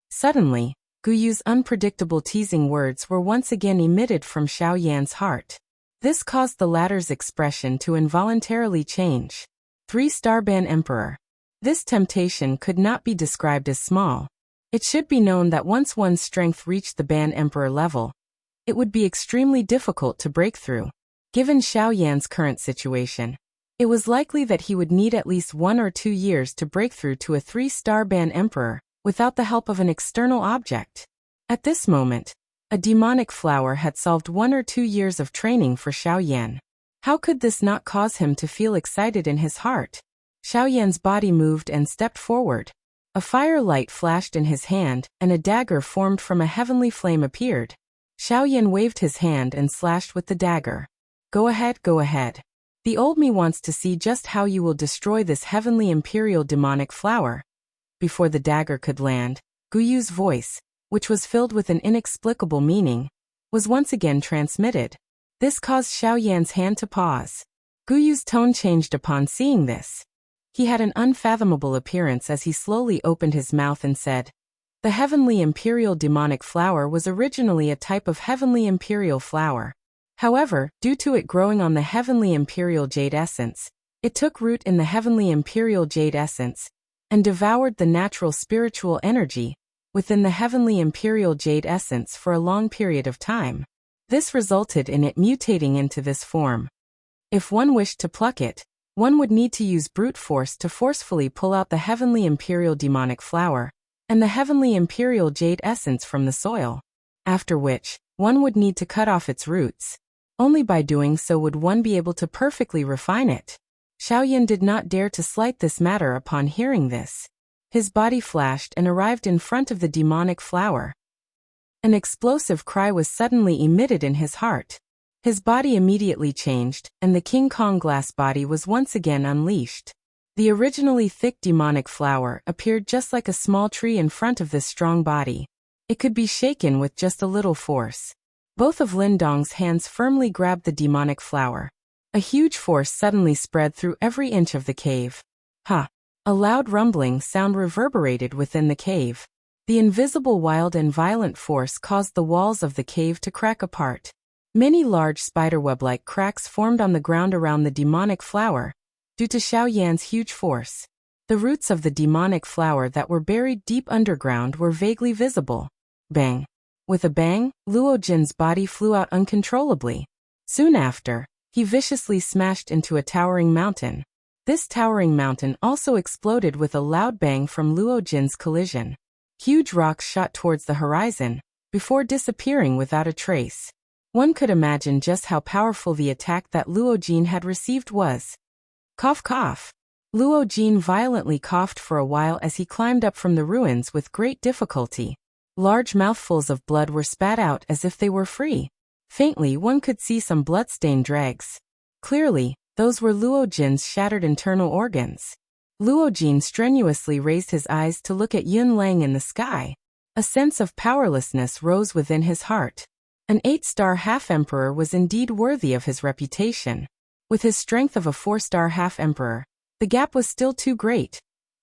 Suddenly, Guyu's unpredictable teasing words were once again emitted from Xiao Yan's heart. This caused the latter's expression to involuntarily change. 3-star ban emperor. This temptation could not be described as small. It should be known that once one's strength reached the ban emperor level, it would be extremely difficult to break through. Given Xiao Yan's current situation, it was likely that he would need at least 1 or 2 years to break through to a 3-star ban emperor, without the help of an external object. At this moment, a demonic flower had solved 1 or 2 years of training for Xiao Yan. How could this not cause him to feel excited in his heart? Xiao Yan's body moved and stepped forward. A fire light flashed in his hand, and a dagger formed from a heavenly flame appeared. Xiao Yan waved his hand and slashed with the dagger. Go ahead, go ahead. The old me wants to see just how you will destroy this heavenly imperial demonic flower. Before the dagger could land, Guyu's voice, which was filled with an inexplicable meaning, was once again transmitted. This caused Xiao Yan's hand to pause. Guyu's tone changed upon seeing this. He had an unfathomable appearance as he slowly opened his mouth and said, "The heavenly imperial demonic flower was originally a type of heavenly imperial flower. However, due to it growing on the heavenly imperial jade essence, it took root in the heavenly imperial jade essence, and devoured the natural spiritual energy within the heavenly imperial jade essence for a long period of time. This resulted in it mutating into this form. If one wished to pluck it, one would need to use brute force to forcefully pull out the heavenly imperial demonic flower and the heavenly imperial jade essence from the soil, after which, one would need to cut off its roots. Only by doing so would one be able to perfectly refine it. Xiaoyan did not dare to slight this matter upon hearing this. His body flashed and arrived in front of the demonic flower. An explosive cry was suddenly emitted in his heart. His body immediately changed, and the King Kong glass body was once again unleashed. The originally thick demonic flower appeared just like a small tree in front of this strong body. It could be shaken with just a little force. Both of Lin Dong's hands firmly grabbed the demonic flower. A huge force suddenly spread through every inch of the cave. Ha! A loud rumbling sound reverberated within the cave. The invisible wild and violent force caused the walls of the cave to crack apart. Many large spiderweb-like cracks formed on the ground around the demonic flower, due to Xiaoyan's huge force. The roots of the demonic flower that were buried deep underground were vaguely visible. Bang! With a bang, Luo Jin's body flew out uncontrollably. Soon after, he viciously smashed into a towering mountain. This towering mountain also exploded with a loud bang from Luo Jin's collision. Huge rocks shot towards the horizon, before disappearing without a trace. One could imagine just how powerful the attack that Luo Jin had received was. Cough cough. Luo Jin violently coughed for a while as he climbed up from the ruins with great difficulty. Large mouthfuls of blood were spat out as if they were free. Faintly one could see some blood-stained dregs. Clearly, those were Luo Jin's shattered internal organs. Luo Jin strenuously raised his eyes to look at Yun Lang in the sky. A sense of powerlessness rose within his heart. An 8-star half-emperor was indeed worthy of his reputation. With his strength of a 4-star half-emperor, the gap was still too great.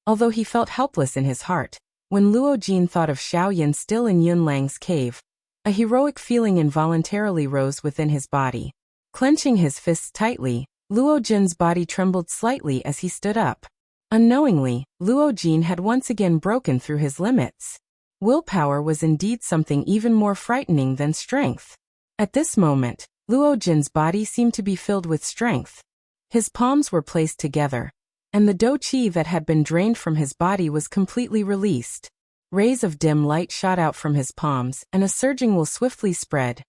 Although he felt helpless in his heart, when Luo Jin thought of Xiaoyan still in Yun Lang's cave, a heroic feeling involuntarily rose within his body. Clenching his fists tightly, Luo Jin's body trembled slightly as he stood up. Unknowingly, Luo Jin had once again broken through his limits. Willpower was indeed something even more frightening than strength. At this moment, Luo Jin's body seemed to be filled with strength. His palms were placed together, and the dou qi that had been drained from his body was completely released. Rays of dim light shot out from his palms, and a surging will swiftly spread.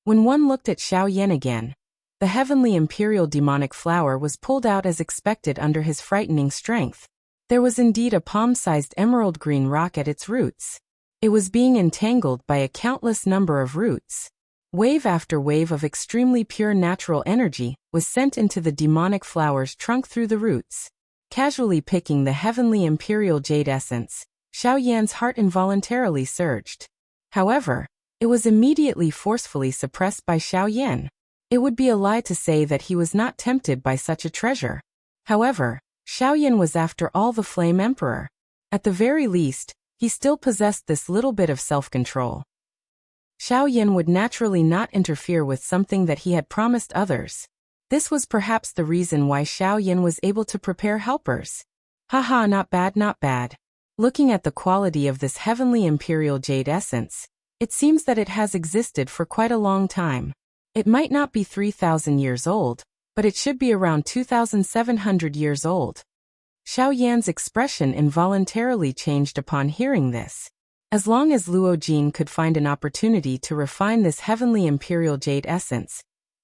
When one looked at Xiaoyan again, the heavenly imperial demonic flower was pulled out as expected under his frightening strength. There was indeed a palm-sized emerald green rock at its roots. It was being entangled by a countless number of roots. Wave after wave of extremely pure natural energy was sent into the demonic flower's trunk through the roots. Casually picking the heavenly imperial jade essence, Xiaoyan's heart involuntarily surged. However, it was immediately forcefully suppressed by Xiaoyan. It would be a lie to say that he was not tempted by such a treasure. However, Xiaoyan was after all the Flame Emperor. At the very least, he still possessed this little bit of self-control. Xiaoyan would naturally not interfere with something that he had promised others. This was perhaps the reason why Xiaoyan was able to prepare helpers. Haha, not bad, not bad. Looking at the quality of this heavenly imperial jade essence, it seems that it has existed for quite a long time. It might not be 3,000 years old, but it should be around 2,700 years old. Xiaoyan's expression involuntarily changed upon hearing this. As long as Luo Jin could find an opportunity to refine this heavenly imperial jade essence,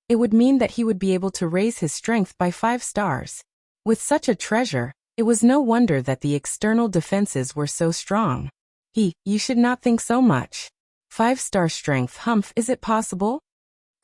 it would mean that he would be able to raise his strength by 5 stars. With such a treasure, it was no wonder that the external defenses were so strong. You should not think so much. 5-star strength, humph, is it possible?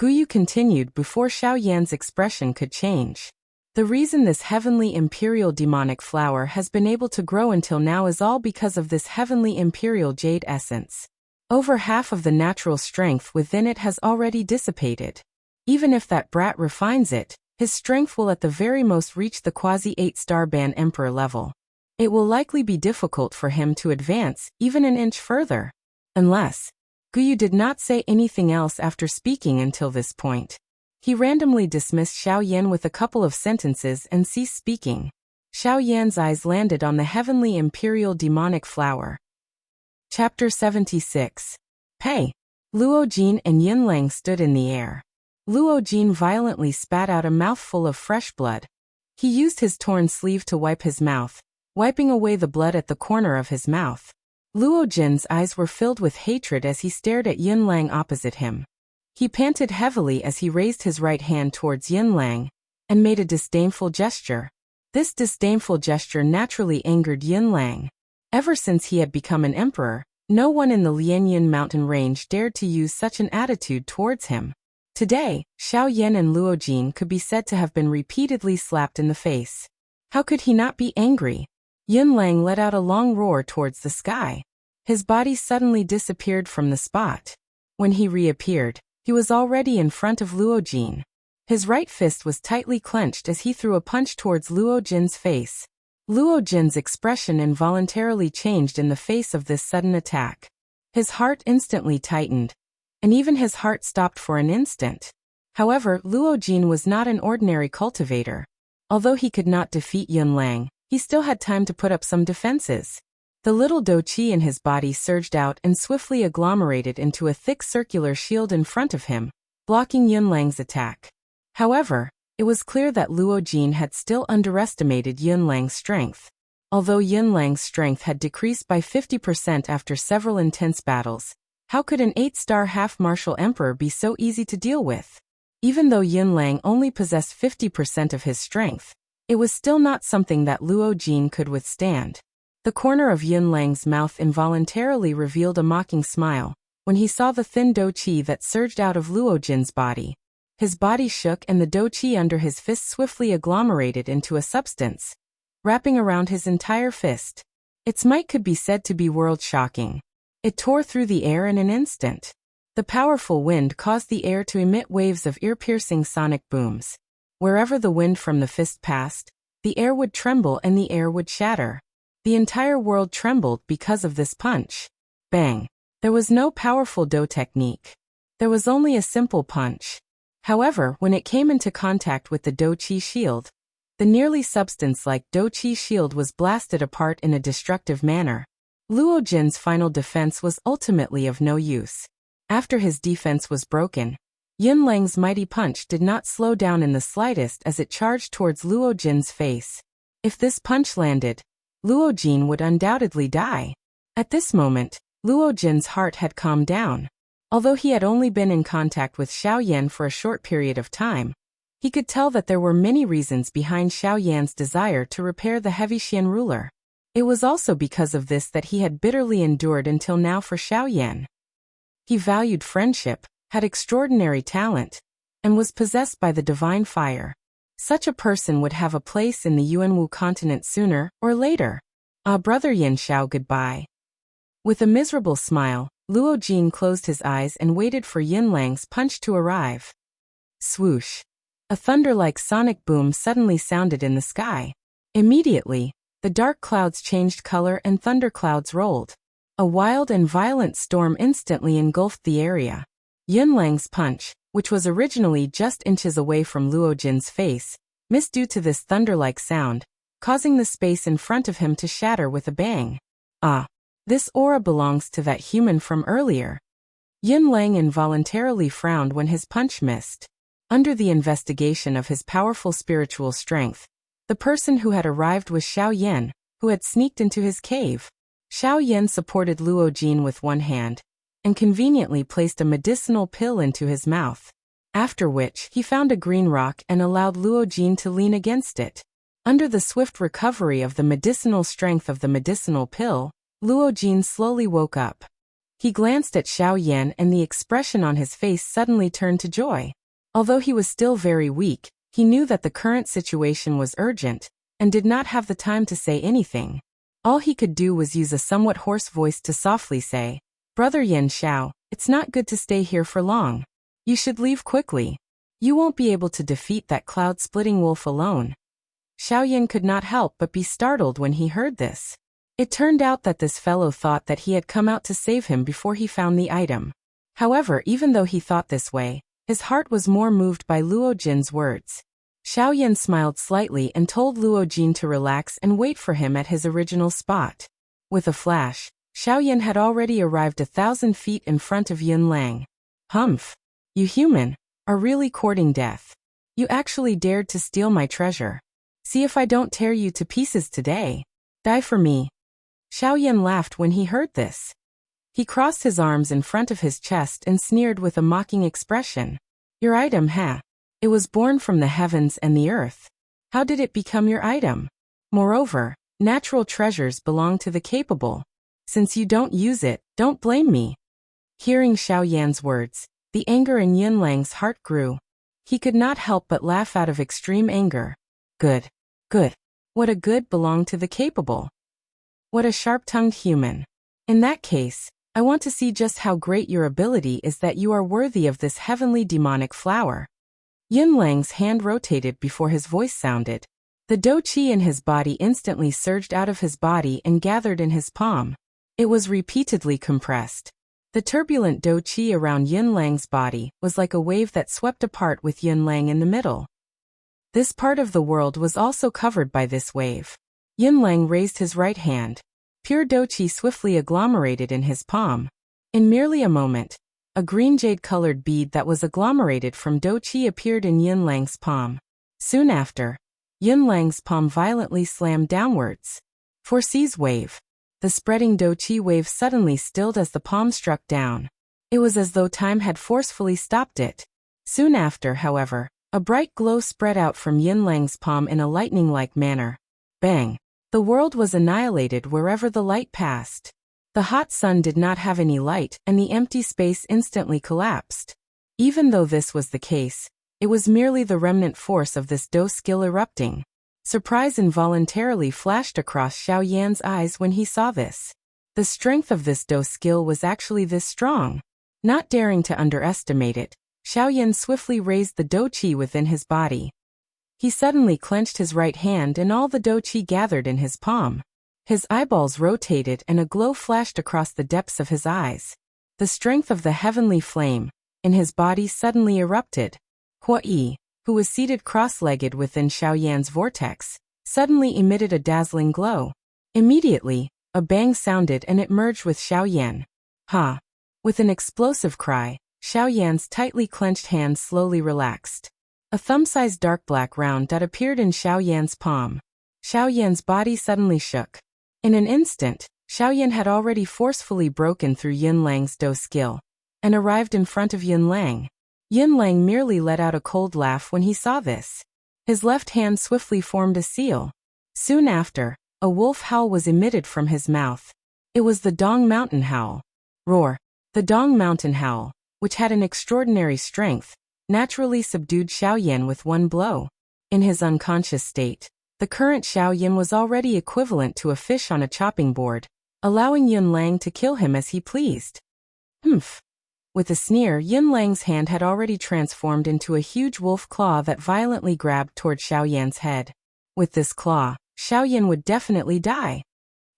Guyu continued before Xiaoyan's expression could change. The reason this heavenly imperial demonic flower has been able to grow until now is all because of this heavenly imperial jade essence. Over half of the natural strength within it has already dissipated. Even if that brat refines it, his strength will at the very most reach the quasi-8-star Ban Emperor level. It will likely be difficult for him to advance even an inch further. Unless, Guyu did not say anything else after speaking until this point. He randomly dismissed Xiaoyan with a couple of sentences and ceased speaking. Xiao Yan's eyes landed on the heavenly imperial demonic flower. Chapter 76. Pei. Luo Jin and Yin Lang stood in the air. Luo Jin violently spat out a mouthful of fresh blood. He used his torn sleeve to wipe his mouth, wiping away the blood at the corner of his mouth. Luo Jin's eyes were filled with hatred as he stared at Yin Lang opposite him. He panted heavily as he raised his right hand towards Yin Lang and made a disdainful gesture. This disdainful gesture naturally angered Yin Lang. Ever since he had become an emperor, no one in the Lianyan mountain range dared to use such an attitude towards him. Today, Xiao Yan and Luo Jin could be said to have been repeatedly slapped in the face. How could he not be angry? Yin Lang let out a long roar towards the sky. His body suddenly disappeared from the spot. When he reappeared, he was already in front of Luo Jin. His right fist was tightly clenched as he threw a punch towards Luo Jin's face. Luo Jin's expression involuntarily changed in the face of this sudden attack. His heart instantly tightened, and even his heart stopped for an instant. However, Luo Jin was not an ordinary cultivator. Although he could not defeat Yin Lang, he still had time to put up some defenses. The little dou qi in his body surged out and swiftly agglomerated into a thick circular shield in front of him, blocking Yin Lang's attack. However, it was clear that Luo Jin had still underestimated Yin Lang's strength. Although Yin Lang's strength had decreased by 50% after several intense battles, how could an 8-star half-martial emperor be so easy to deal with? Even though Yin Lang only possessed 50% of his strength, it was still not something that Luo Jin could withstand. The corner of Yin Lang's mouth involuntarily revealed a mocking smile when he saw the thin dou qi that surged out of Luo Jin's body. His body shook and the dou qi under his fist swiftly agglomerated into a substance, wrapping around his entire fist. Its might could be said to be world-shocking. It tore through the air in an instant. The powerful wind caused the air to emit waves of ear-piercing sonic booms. Wherever the wind from the fist passed, the air would tremble and the air would shatter. The entire world trembled because of this punch. Bang! There was no powerful dou technique. There was only a simple punch. However, when it came into contact with the dou qi shield, the nearly substance-like dou qi shield was blasted apart in a destructive manner. Luo Jin's final defense was ultimately of no use. After his defense was broken, Yin Lang's mighty punch did not slow down in the slightest as it charged towards Luo Jin's face. If this punch landed, Luo Jin would undoubtedly die. At this moment, Luo Jin's heart had calmed down. Although he had only been in contact with Xiao Yan for a short period of time, he could tell that there were many reasons behind Xiao Yan's desire to repair the heavy Xian ruler. It was also because of this that he had bitterly endured until now for Xiao Yan. He valued friendship, had extraordinary talent, and was possessed by the divine fire. Such a person would have a place in the Yuanwu continent sooner or later. Brother Yin Xiao, goodbye. With a miserable smile, Luo Jin closed his eyes and waited for Yin Lang's punch to arrive. Swoosh! A thunder-like sonic boom suddenly sounded in the sky. Immediately, the dark clouds changed color and thunderclouds rolled. A wild and violent storm instantly engulfed the area. Yin Lang's punch, which was originally just inches away from Luo Jin's face, missed due to this thunder-like sound, causing the space in front of him to shatter with a bang. This aura belongs to that human from earlier. Yin Lang involuntarily frowned when his punch missed. Under the investigation of his powerful spiritual strength, the person who had arrived was Xiao Yan, who had sneaked into his cave. Xiao Yan supported Luo Jin with one hand, and conveniently placed a medicinal pill into his mouth. After which, he found a green rock and allowed Luo Jin to lean against it. Under the swift recovery of the medicinal strength of the medicinal pill, Luo Jin slowly woke up. He glanced at Xiao Yan and the expression on his face suddenly turned to joy. Although he was still very weak, he knew that the current situation was urgent, and did not have the time to say anything. All he could do was use a somewhat hoarse voice to softly say, "Brother Yin Xiao, it's not good to stay here for long. You should leave quickly. You won't be able to defeat that cloud-splitting wolf alone." Xiao Yan could not help but be startled when he heard this. It turned out that this fellow thought that he had come out to save him before he found the item. However, even though he thought this way, his heart was more moved by Luo Jin's words. Xiaoyan smiled slightly and told Luo Jin to relax and wait for him at his original spot. With a flash, Xiaoyan had already arrived 1,000 feet in front of Yun Lang. Humph! You human, are really courting death. You actually dared to steal my treasure. See if I don't tear you to pieces today. Die for me. Xiaoyan laughed when he heard this. He crossed his arms in front of his chest and sneered with a mocking expression. Your item, huh? It was born from the heavens and the earth. How did it become your item? Moreover, natural treasures belong to the capable. Since you don't use it, don't blame me. Hearing Xiaoyan's words, the anger in Yun Lang's heart grew. He could not help but laugh out of extreme anger. Good. Good. What a good belonged to the capable. What a sharp-tongued human. In that case, I want to see just how great your ability is that you are worthy of this heavenly demonic flower. Yun Lang's hand rotated before his voice sounded. The dou qi in his body instantly surged out of his body and gathered in his palm. It was repeatedly compressed. The turbulent dou qi around Yun Lang's body was like a wave that swept apart with Yun Lang in the middle. This part of the world was also covered by this wave. Yun Lang raised his right hand. Pure dou qi swiftly agglomerated in his palm. In merely a moment, a green jade-colored bead that was agglomerated from dou qi appeared in Yun Lang's palm. Soon after, Yun Lang's palm violently slammed downwards. Foresees wave. The spreading dou qi wave suddenly stilled as the palm struck down. It was as though time had forcefully stopped it. Soon after, however, a bright glow spread out from Yun Lang's palm in a lightning-like manner. Bang! The world was annihilated wherever the light passed. The hot sun did not have any light and the empty space instantly collapsed. Even though this was the case, it was merely the remnant force of this dou skill erupting. Surprise involuntarily flashed across Xiaoyan's eyes when he saw this. The strength of this dou skill was actually this strong. Not daring to underestimate it, Xiaoyan swiftly raised the dou qi within his body. He suddenly clenched his right hand and all the dou qi gathered in his palm. His eyeballs rotated and a glow flashed across the depths of his eyes. The strength of the heavenly flame in his body suddenly erupted. Hua Yi, who was seated cross-legged within Xiaoyan's vortex, suddenly emitted a dazzling glow. Immediately, a bang sounded and it merged with Xiaoyan. Ha! With an explosive cry, Xiaoyan's tightly clenched hand slowly relaxed. A thumb-sized dark black round dot appeared in Xiaoyan's palm. Xiaoyan's body suddenly shook. In an instant, Xiaoyan had already forcefully broken through Yun Lang's dou skill and arrived in front of Yun Lang. Yun Lang merely let out a cold laugh when he saw this. His left hand swiftly formed a seal. Soon after, a wolf howl was emitted from his mouth. It was the Dong Mountain Howl. Roar! The Dong Mountain Howl, which had an extraordinary strength, naturally subdued Xiaoyan with one blow. In his unconscious state, the current Xiaoyan was already equivalent to a fish on a chopping board, allowing Yun Lang to kill him as he pleased. Humph! With a sneer, Yun Lang's hand had already transformed into a huge wolf claw that violently grabbed toward Xiaoyan's head. With this claw, Xiaoyan would definitely die.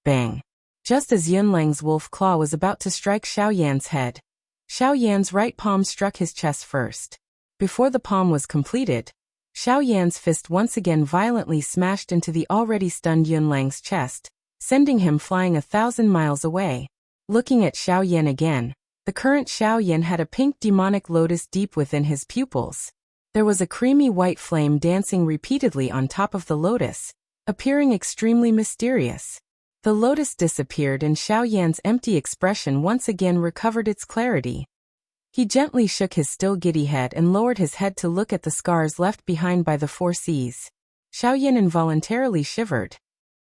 Bang! Just as Yun Lang's wolf claw was about to strike Xiaoyan's head, Xiaoyan's right palm struck his chest first. Before the palm was completed, Xiaoyan's fist once again violently smashed into the already stunned Yun Lang's chest, sending him flying 1,000 miles away. Looking at Xiaoyan again, the current Xiaoyan had a pink demonic lotus deep within his pupils. There was a creamy white flame dancing repeatedly on top of the lotus, appearing extremely mysterious. The lotus disappeared and Xiaoyan's empty expression once again recovered its clarity. He gently shook his still giddy head and lowered his head to look at the scars left behind by the four seas. Xiaoyan involuntarily shivered.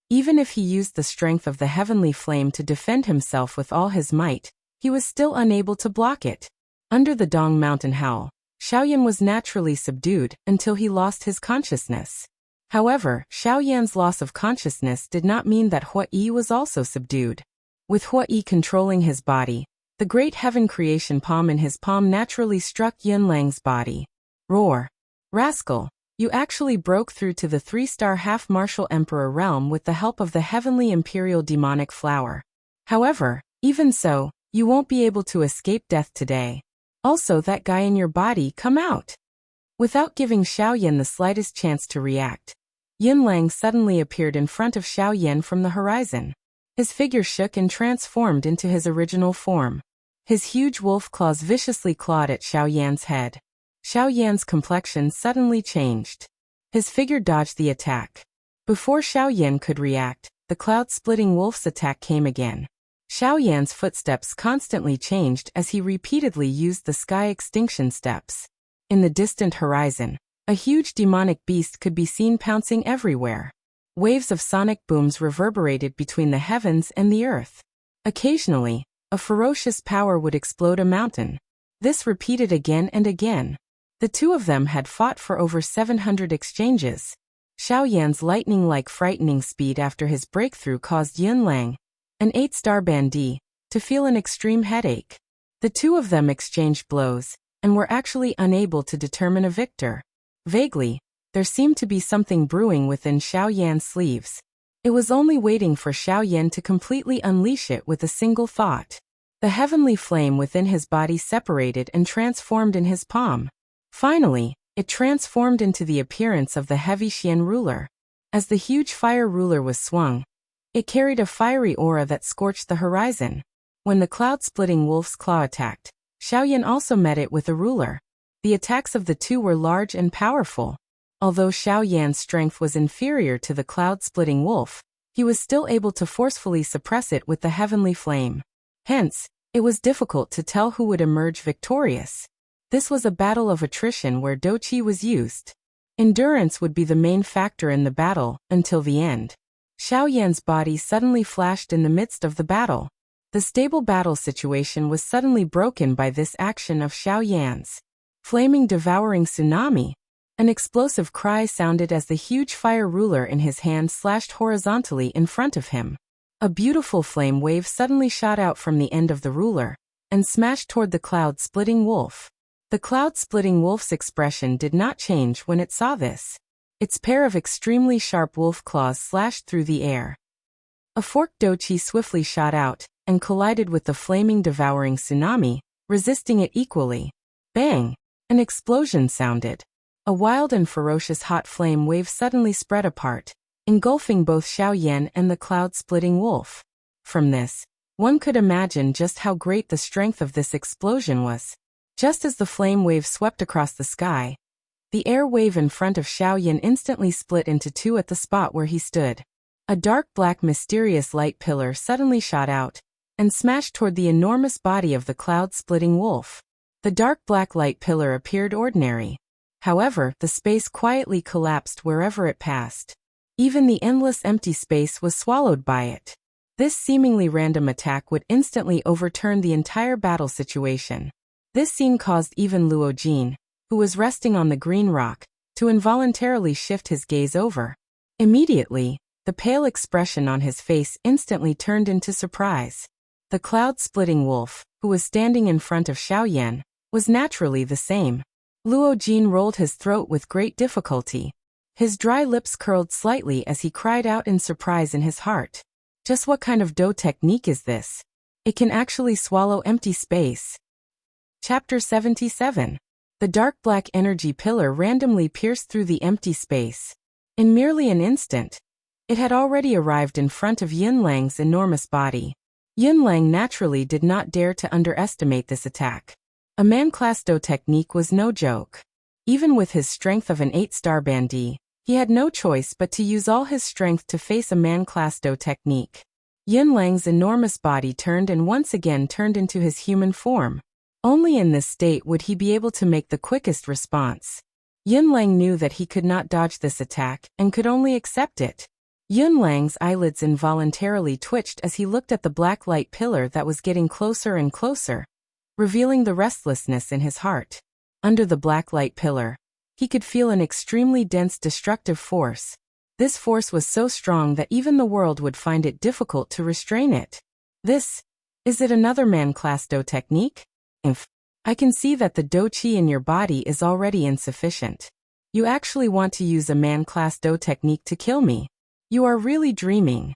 Even if he used the strength of the heavenly flame to defend himself with all his might, he was still unable to block it. Under the Dong Mountain Howl, Xiaoyan was naturally subdued until he lost his consciousness. However, Xiaoyan's loss of consciousness did not mean that Hua Yi was also subdued. With Hua Yi controlling his body, the great heaven creation palm in his palm naturally struck Yun Lang's body. Roar! Rascal! You actually broke through to the 3-star half-martial emperor realm with the help of the heavenly imperial demonic flower. However, even so, you won't be able to escape death today. Also, that guy in your body, come out! Without giving Xiao Yan the slightest chance to react, Yunlang suddenly appeared in front of Xiao Yan from the horizon. His figure shook and transformed into his original form. His huge wolf claws viciously clawed at Xiao Yan's head. Xiao Yan's complexion suddenly changed. His figure dodged the attack. Before Xiao Yan could react, the cloud-splitting wolf's attack came again. Xiao Yan's footsteps constantly changed as he repeatedly used the sky extinction steps. In the distant horizon, a huge demonic beast could be seen pouncing everywhere. Waves of sonic booms reverberated between the heavens and the earth. Occasionally, a ferocious power would explode a mountain. This repeated again and again. The two of them had fought for over 700 exchanges. Xiao Yan's lightning-like frightening speed after his breakthrough caused Yunlang, an 8-star bandit, to feel an extreme headache. The two of them exchanged blows, and were actually unable to determine a victor. Vaguely, there seemed to be something brewing within Xiao Yan's sleeves. It was only waiting for Xiao Yan to completely unleash it with a single thought. The heavenly flame within his body separated and transformed in his palm. Finally, it transformed into the appearance of the heavy Xian ruler. As the huge fire ruler was swung, it carried a fiery aura that scorched the horizon. When the cloud-splitting wolf's claw attacked, Xiao Yan also met it with a ruler. The attacks of the two were large and powerful. Although Xiao Yan's strength was inferior to the cloud-splitting wolf, he was still able to forcefully suppress it with the heavenly flame. Hence, it was difficult to tell who would emerge victorious. This was a battle of attrition where Douqi was used. Endurance would be the main factor in the battle, until the end. Xiao Yan's body suddenly flashed in the midst of the battle. The stable battle situation was suddenly broken by this action of Xiao Yan's. Flaming devouring tsunami. An explosive cry sounded as the huge fire ruler in his hand slashed horizontally in front of him. A beautiful flame wave suddenly shot out from the end of the ruler, and smashed toward the cloud-splitting wolf. The cloud-splitting wolf's expression did not change when it saw this. Its pair of extremely sharp wolf claws slashed through the air. A forked Douqi swiftly shot out, and collided with the flaming devouring tsunami, resisting it equally. Bang! An explosion sounded. A wild and ferocious hot flame wave suddenly spread apart, engulfing both Xiao Yan and the cloud-splitting wolf. From this, one could imagine just how great the strength of this explosion was. Just as the flame wave swept across the sky, the air wave in front of Xiao Yan instantly split into two at the spot where he stood. A dark black mysterious light pillar suddenly shot out, and smashed toward the enormous body of the cloud-splitting wolf. The dark black light pillar appeared ordinary. However, the space quietly collapsed wherever it passed. Even the endless empty space was swallowed by it. This seemingly random attack would instantly overturn the entire battle situation. This scene caused even Luo Jin, who was resting on the green rock, to involuntarily shift his gaze over. Immediately, the pale expression on his face instantly turned into surprise. The cloud-splitting wolf, who was standing in front of Xiao Yan, was naturally the same. Luo Jin rolled his throat with great difficulty. His dry lips curled slightly as he cried out in surprise in his heart. Just what kind of Do technique is this? It can actually swallow empty space. Chapter 77. The dark black energy pillar randomly pierced through the empty space. In merely an instant, it had already arrived in front of Yunlang's enormous body. Yunlang naturally did not dare to underestimate this attack. A man-class Do technique was no joke. Even with his strength of an 8-star bandit, he had no choice but to use all his strength to face a man-class Do technique. Yunlang's enormous body turned and once again turned into his human form. Only in this state would he be able to make the quickest response. Yunlang knew that he could not dodge this attack and could only accept it. Yunlang's eyelids involuntarily twitched as he looked at the black light pillar that was getting closer and closer, revealing the restlessness in his heart. Under the black light pillar, he could feel an extremely dense destructive force. This force was so strong that even the world would find it difficult to restrain it. Is it another man-class Do technique? I can see that the Do Qi in your body is already insufficient. You actually want to use a man-class Do technique to kill me. You are really dreaming.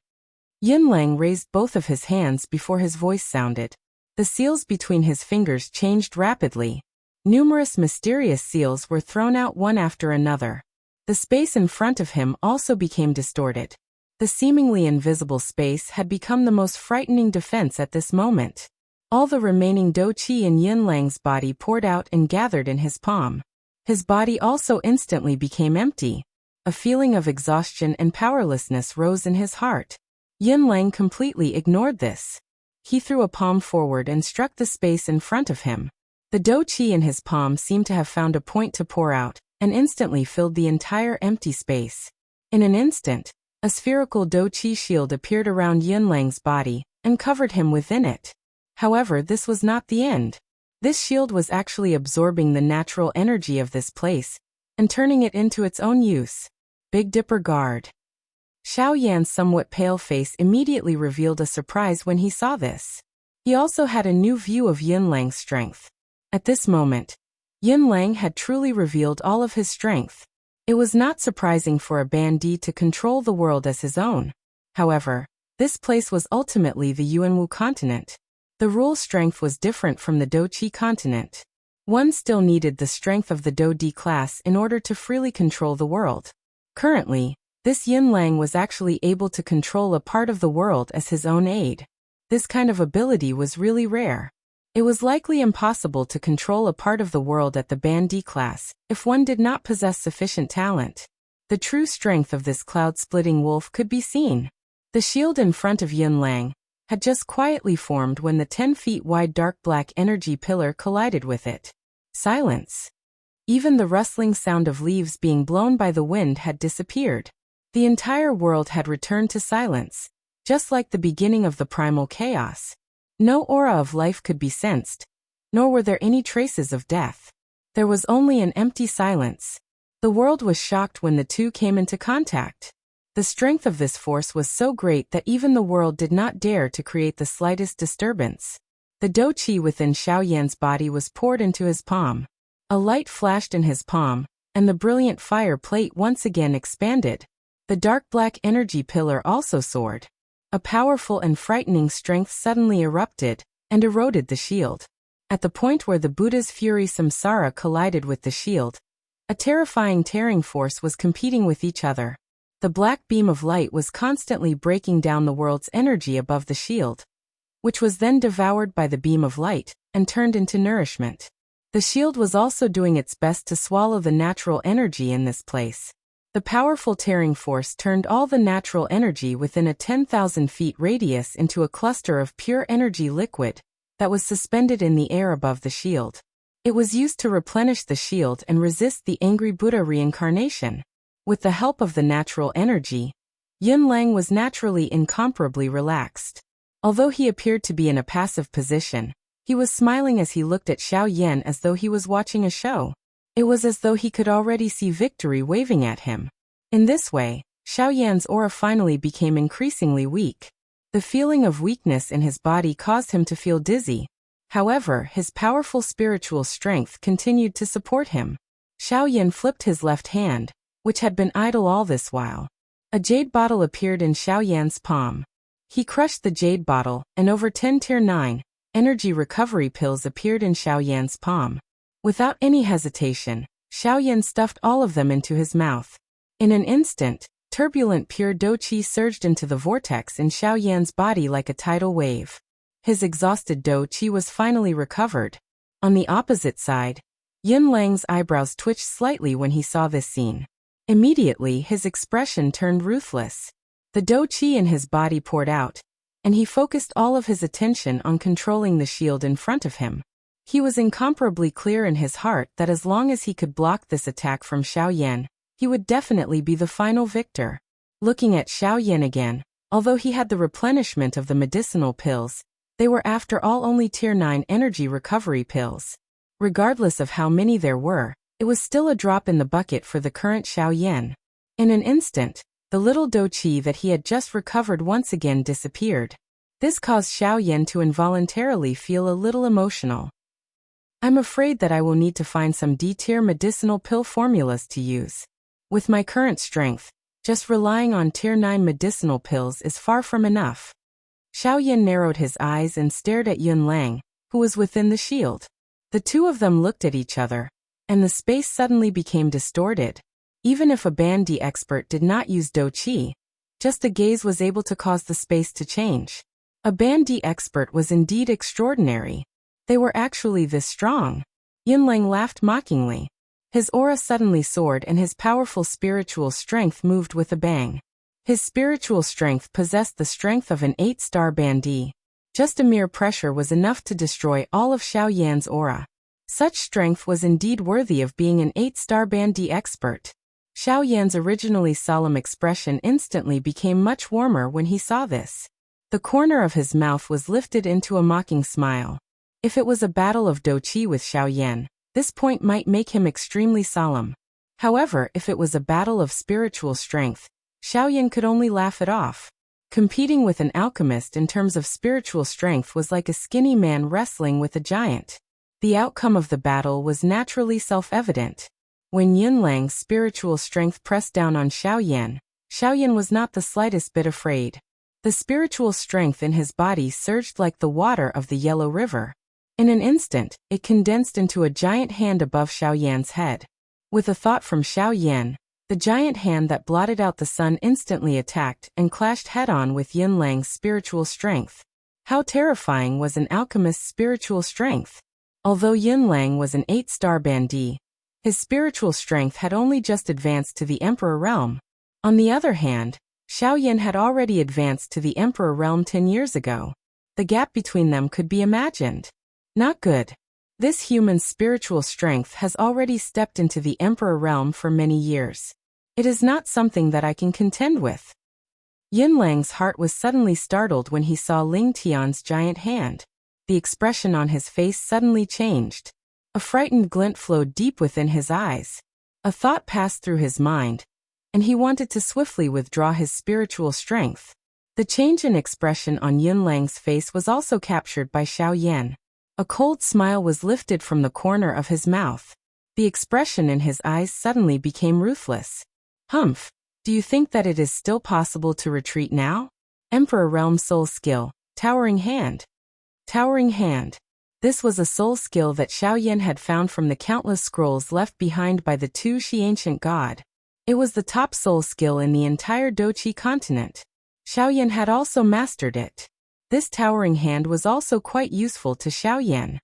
Yunlang raised both of his hands before his voice sounded. The seals between his fingers changed rapidly. Numerous mysterious seals were thrown out one after another. The space in front of him also became distorted. The seemingly invisible space had become the most frightening defense at this moment. All the remaining dou qi in Yunlang's body poured out and gathered in his palm. His body also instantly became empty. A feeling of exhaustion and powerlessness rose in his heart. Yunlang completely ignored this. He threw a palm forward and struck the space in front of him. The dou qi in his palm seemed to have found a point to pour out, and instantly filled the entire empty space. In an instant, a spherical dou qi shield appeared around Yunlang's body, and covered him within it. However, this was not the end. This shield was actually absorbing the natural energy of this place, and turning it into its own use. Big Dipper Guard. Xiao Yan's somewhat pale face immediately revealed a surprise when he saw this. He also had a new view of Yunlang's strength. At this moment, Yunlang had truly revealed all of his strength. It was not surprising for a bandit to control the world as his own. However, this place was ultimately the Yuanwu continent. The rule strength was different from the Douqi continent. One still needed the strength of the Dou Di class in order to freely control the world. Currently, this Yunlang was actually able to control a part of the world as his own aid. This kind of ability was really rare. It was likely impossible to control a part of the world at the bandit class if one did not possess sufficient talent. The true strength of this cloud-splitting wolf could be seen. The shield in front of Yunlang had just quietly formed when the 10 feet wide dark black energy pillar collided with it. Silence. Even the rustling sound of leaves being blown by the wind had disappeared. The entire world had returned to silence, just like the beginning of the primal chaos. No aura of life could be sensed, nor were there any traces of death. There was only an empty silence. The world was shocked when the two came into contact. The strength of this force was so great that even the world did not dare to create the slightest disturbance. The dou qi within Xiao Yan's body was poured into his palm. A light flashed in his palm, and the brilliant fire plate once again expanded. The dark black energy pillar also soared. A powerful and frightening strength suddenly erupted, and eroded the shield. At the point where the Buddha's fury samsara collided with the shield, a terrifying tearing force was competing with each other. The black beam of light was constantly breaking down the world's energy above the shield, which was then devoured by the beam of light, and turned into nourishment. The shield was also doing its best to swallow the natural energy in this place. The powerful tearing force turned all the natural energy within a 10,000 feet radius into a cluster of pure energy liquid that was suspended in the air above the shield. It was used to replenish the shield and resist the angry Buddha reincarnation. With the help of the natural energy, Yunlang was naturally incomparably relaxed. Although he appeared to be in a passive position, he was smiling as he looked at Xiao Yan as though he was watching a show. It was as though he could already see victory waving at him. In this way, Xiao Yan's aura finally became increasingly weak. The feeling of weakness in his body caused him to feel dizzy. However, his powerful spiritual strength continued to support him. Xiao Yan flipped his left hand, which had been idle all this while. A jade bottle appeared in Xiao Yan's palm. He crushed the jade bottle, and over 10 Tier 9 energy recovery pills appeared in Xiao Yan's palm. Without any hesitation, Xiao Yan stuffed all of them into his mouth. In an instant, turbulent pure dou qi surged into the vortex in Xiao Yan's body like a tidal wave. His exhausted dou qi was finally recovered. On the opposite side, Yunlang's eyebrows twitched slightly when he saw this scene. Immediately, his expression turned ruthless. The dou qi in his body poured out, and he focused all of his attention on controlling the shield in front of him. He was incomparably clear in his heart that as long as he could block this attack from Xiao Yan, he would definitely be the final victor. Looking at Xiao Yan again, although he had the replenishment of the medicinal pills, they were after all only Tier 9 energy recovery pills. Regardless of how many there were, it was still a drop in the bucket for the current Xiao Yan. In an instant, the little dou qi that he had just recovered once again disappeared. This caused Xiao Yan to involuntarily feel a little emotional. I'm afraid that I will need to find some D-tier medicinal pill formulas to use. With my current strength, just relying on Tier 9 medicinal pills is far from enough. Xiao Yan narrowed his eyes and stared at Yunlang, who was within the shield. The two of them looked at each other, and the space suddenly became distorted. Even if a Bandi expert did not use Do Chi, just a gaze was able to cause the space to change. A Bandi expert was indeed extraordinary. They were actually this strong. Yunlang laughed mockingly. His aura suddenly soared and his powerful spiritual strength moved with a bang. His spiritual strength possessed the strength of an 8-star Bandi. Just a mere pressure was enough to destroy all of Xiao Yan's aura. Such strength was indeed worthy of being an 8-star Bandi expert. Xiao Yan's originally solemn expression instantly became much warmer when he saw this. The corner of his mouth was lifted into a mocking smile. If it was a battle of Do Chi with Xiao Yan, this point might make him extremely solemn. However, if it was a battle of spiritual strength, Xiao Yan could only laugh it off. Competing with an alchemist in terms of spiritual strength was like a skinny man wrestling with a giant. The outcome of the battle was naturally self-evident. When Yunlang's spiritual strength pressed down on Xiao Yan was not the slightest bit afraid. The spiritual strength in his body surged like the water of the Yellow River. In an instant, it condensed into a giant hand above Xiao Yan's head. With a thought from Xiao Yan, the giant hand that blotted out the sun instantly attacked and clashed head-on with Yunlang's spiritual strength. How terrifying was an alchemist's spiritual strength? Although Yunlang was an 8-star Bandi, his spiritual strength had only just advanced to the Emperor Realm. On the other hand, Xiao Yan had already advanced to the Emperor Realm 10 years ago. The gap between them could be imagined. Not good. This human's spiritual strength has already stepped into the Emperor Realm for many years. It is not something that I can contend with. Yunlang's heart was suddenly startled when he saw Ling Tian's giant hand. The expression on his face suddenly changed. A frightened glint flowed deep within his eyes. A thought passed through his mind, and he wanted to swiftly withdraw his spiritual strength. The change in expression on Yunlang's face was also captured by Xiao Yan. A cold smile was lifted from the corner of his mouth. The expression in his eyes suddenly became ruthless. Humph, do you think that it is still possible to retreat now? Emperor Realm Soul Skill, Towering Hand. Towering Hand. This was a soul skill that Xiao Yan had found from the countless scrolls left behind by the two Shi ancient god. It was the top soul skill in the entire Do Chi continent. Xiao Yan had also mastered it. This towering hand was also quite useful to Xiao Yan.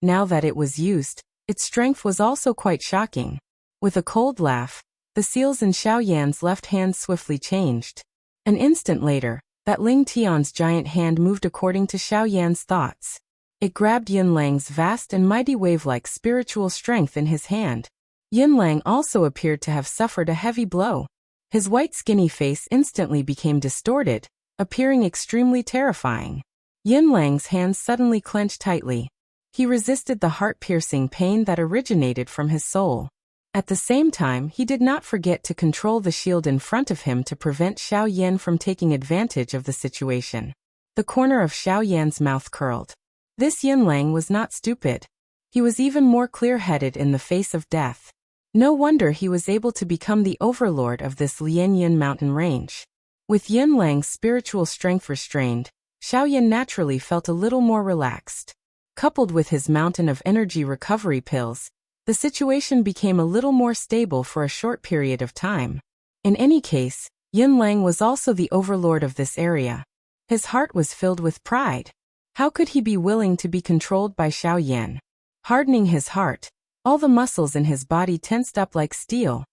Now that it was used, its strength was also quite shocking. With a cold laugh, the seals in Xiao Yan's left hand swiftly changed. An instant later, that Ling Tian's giant hand moved according to Xiao Yan's thoughts. It grabbed Yunlang's vast and mighty wave-like spiritual strength in his hand. Yunlang also appeared to have suffered a heavy blow. His white skinny face instantly became distorted, appearing extremely terrifying. Yunlang's hands suddenly clenched tightly. He resisted the heart-piercing pain that originated from his soul. At the same time, he did not forget to control the shield in front of him to prevent Xiao Yan from taking advantage of the situation. The corner of Xiao Yan's mouth curled. This Yunlang was not stupid. He was even more clear-headed in the face of death. No wonder he was able to become the overlord of this Lianyan mountain range. With Yunlang's spiritual strength restrained, Xiao Yan naturally felt a little more relaxed. Coupled with his mountain of energy recovery pills, the situation became a little more stable for a short period of time. In any case, Yunlang was also the overlord of this area. His heart was filled with pride. How could he be willing to be controlled by Xiao Yan? Hardening his heart, all the muscles in his body tensed up like steel.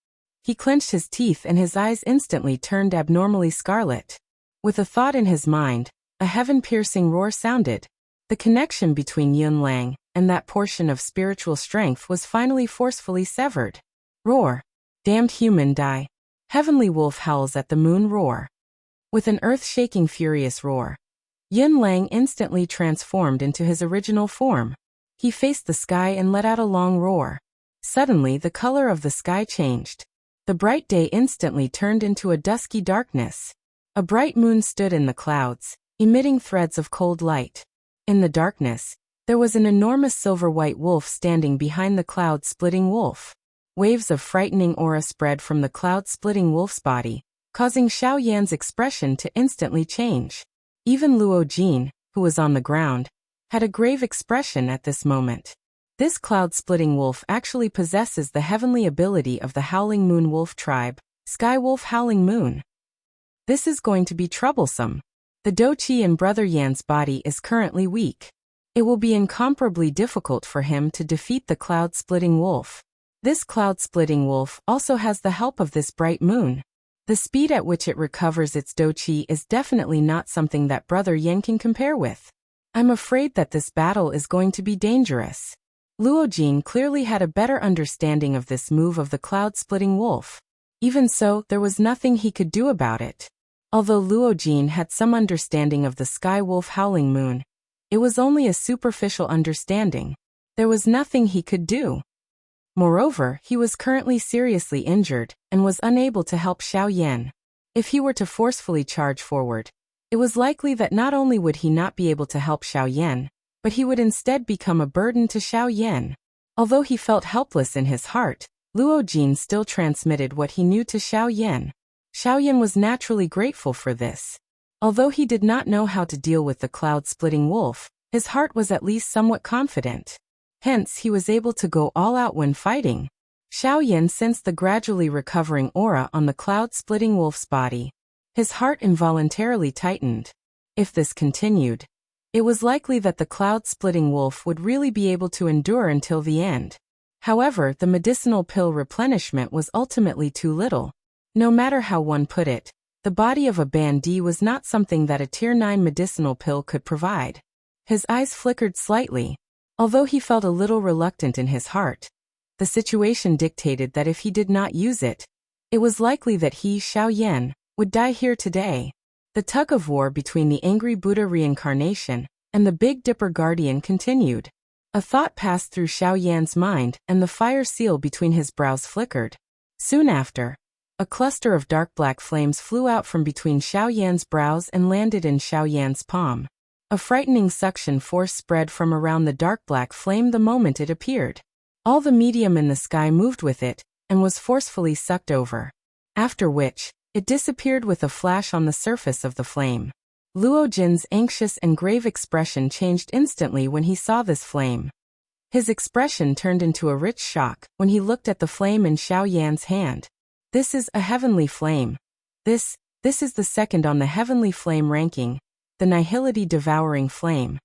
He clenched his teeth and his eyes instantly turned abnormally scarlet. With a thought in his mind, a heaven-piercing roar sounded. The connection between Yunlang and that portion of spiritual strength was finally forcefully severed. Roar. Damned human die. Heavenly wolf howls at the moon roar. With an earth-shaking furious roar, Yunlang instantly transformed into his original form. He faced the sky and let out a long roar. Suddenly the color of the sky changed. The bright day instantly turned into a dusky darkness. A bright moon stood in the clouds, emitting threads of cold light. In the darkness, there was an enormous silver-white wolf standing behind the cloud-splitting wolf. Waves of frightening aura spread from the cloud-splitting wolf's body, causing Xiao Yan's expression to instantly change. Even Luo Jin, who was on the ground, had a grave expression at this moment. This cloud-splitting wolf actually possesses the heavenly ability of the Howling Moon Wolf tribe, Sky Wolf Howling Moon. This is going to be troublesome. The Doqi in Brother Yan's body is currently weak. It will be incomparably difficult for him to defeat the cloud-splitting wolf. This cloud-splitting wolf also has the help of this bright moon. The speed at which it recovers its Doqi is definitely not something that Brother Yan can compare with. I'm afraid that this battle is going to be dangerous. Luo Jin clearly had a better understanding of this move of the cloud-splitting wolf. Even so, there was nothing he could do about it. Although Luo Jin had some understanding of the Sky Wolf Howling Moon, it was only a superficial understanding. There was nothing he could do. Moreover, he was currently seriously injured and was unable to help Xiao Yan. If he were to forcefully charge forward, it was likely that not only would he not be able to help Xiao Yan, but he would instead become a burden to Xiao Yan. Although he felt helpless in his heart, Luo Jin still transmitted what he knew to Xiao Yan. Xiao Yan was naturally grateful for this. Although he did not know how to deal with the cloud-splitting wolf, his heart was at least somewhat confident. Hence, he was able to go all out when fighting. Xiao Yan sensed the gradually recovering aura on the cloud-splitting wolf's body. His heart involuntarily tightened. If this continued, it was likely that the cloud-splitting wolf would really be able to endure until the end. However, the medicinal pill replenishment was ultimately too little. No matter how one put it, the body of a bandit was not something that a Tier 9 medicinal pill could provide. His eyes flickered slightly. Although he felt a little reluctant in his heart, the situation dictated that if he did not use it, it was likely that he, Xiao Yan, would die here today. The tug-of-war between the angry Buddha reincarnation and the Big Dipper Guardian continued. A thought passed through Xiao Yan's mind and the fire seal between his brows flickered. Soon after, a cluster of dark black flames flew out from between Xiao Yan's brows and landed in Xiao Yan's palm. A frightening suction force spread from around the dark black flame the moment it appeared. All the medium in the sky moved with it, and was forcefully sucked over. After which, it disappeared with a flash on the surface of the flame. Luo Jin's anxious and grave expression changed instantly when he saw this flame. His expression turned into a rich shock when he looked at the flame in Xiao Yan's hand. This is a heavenly flame. This is the second on the heavenly flame ranking, the Nihility Devouring Flame.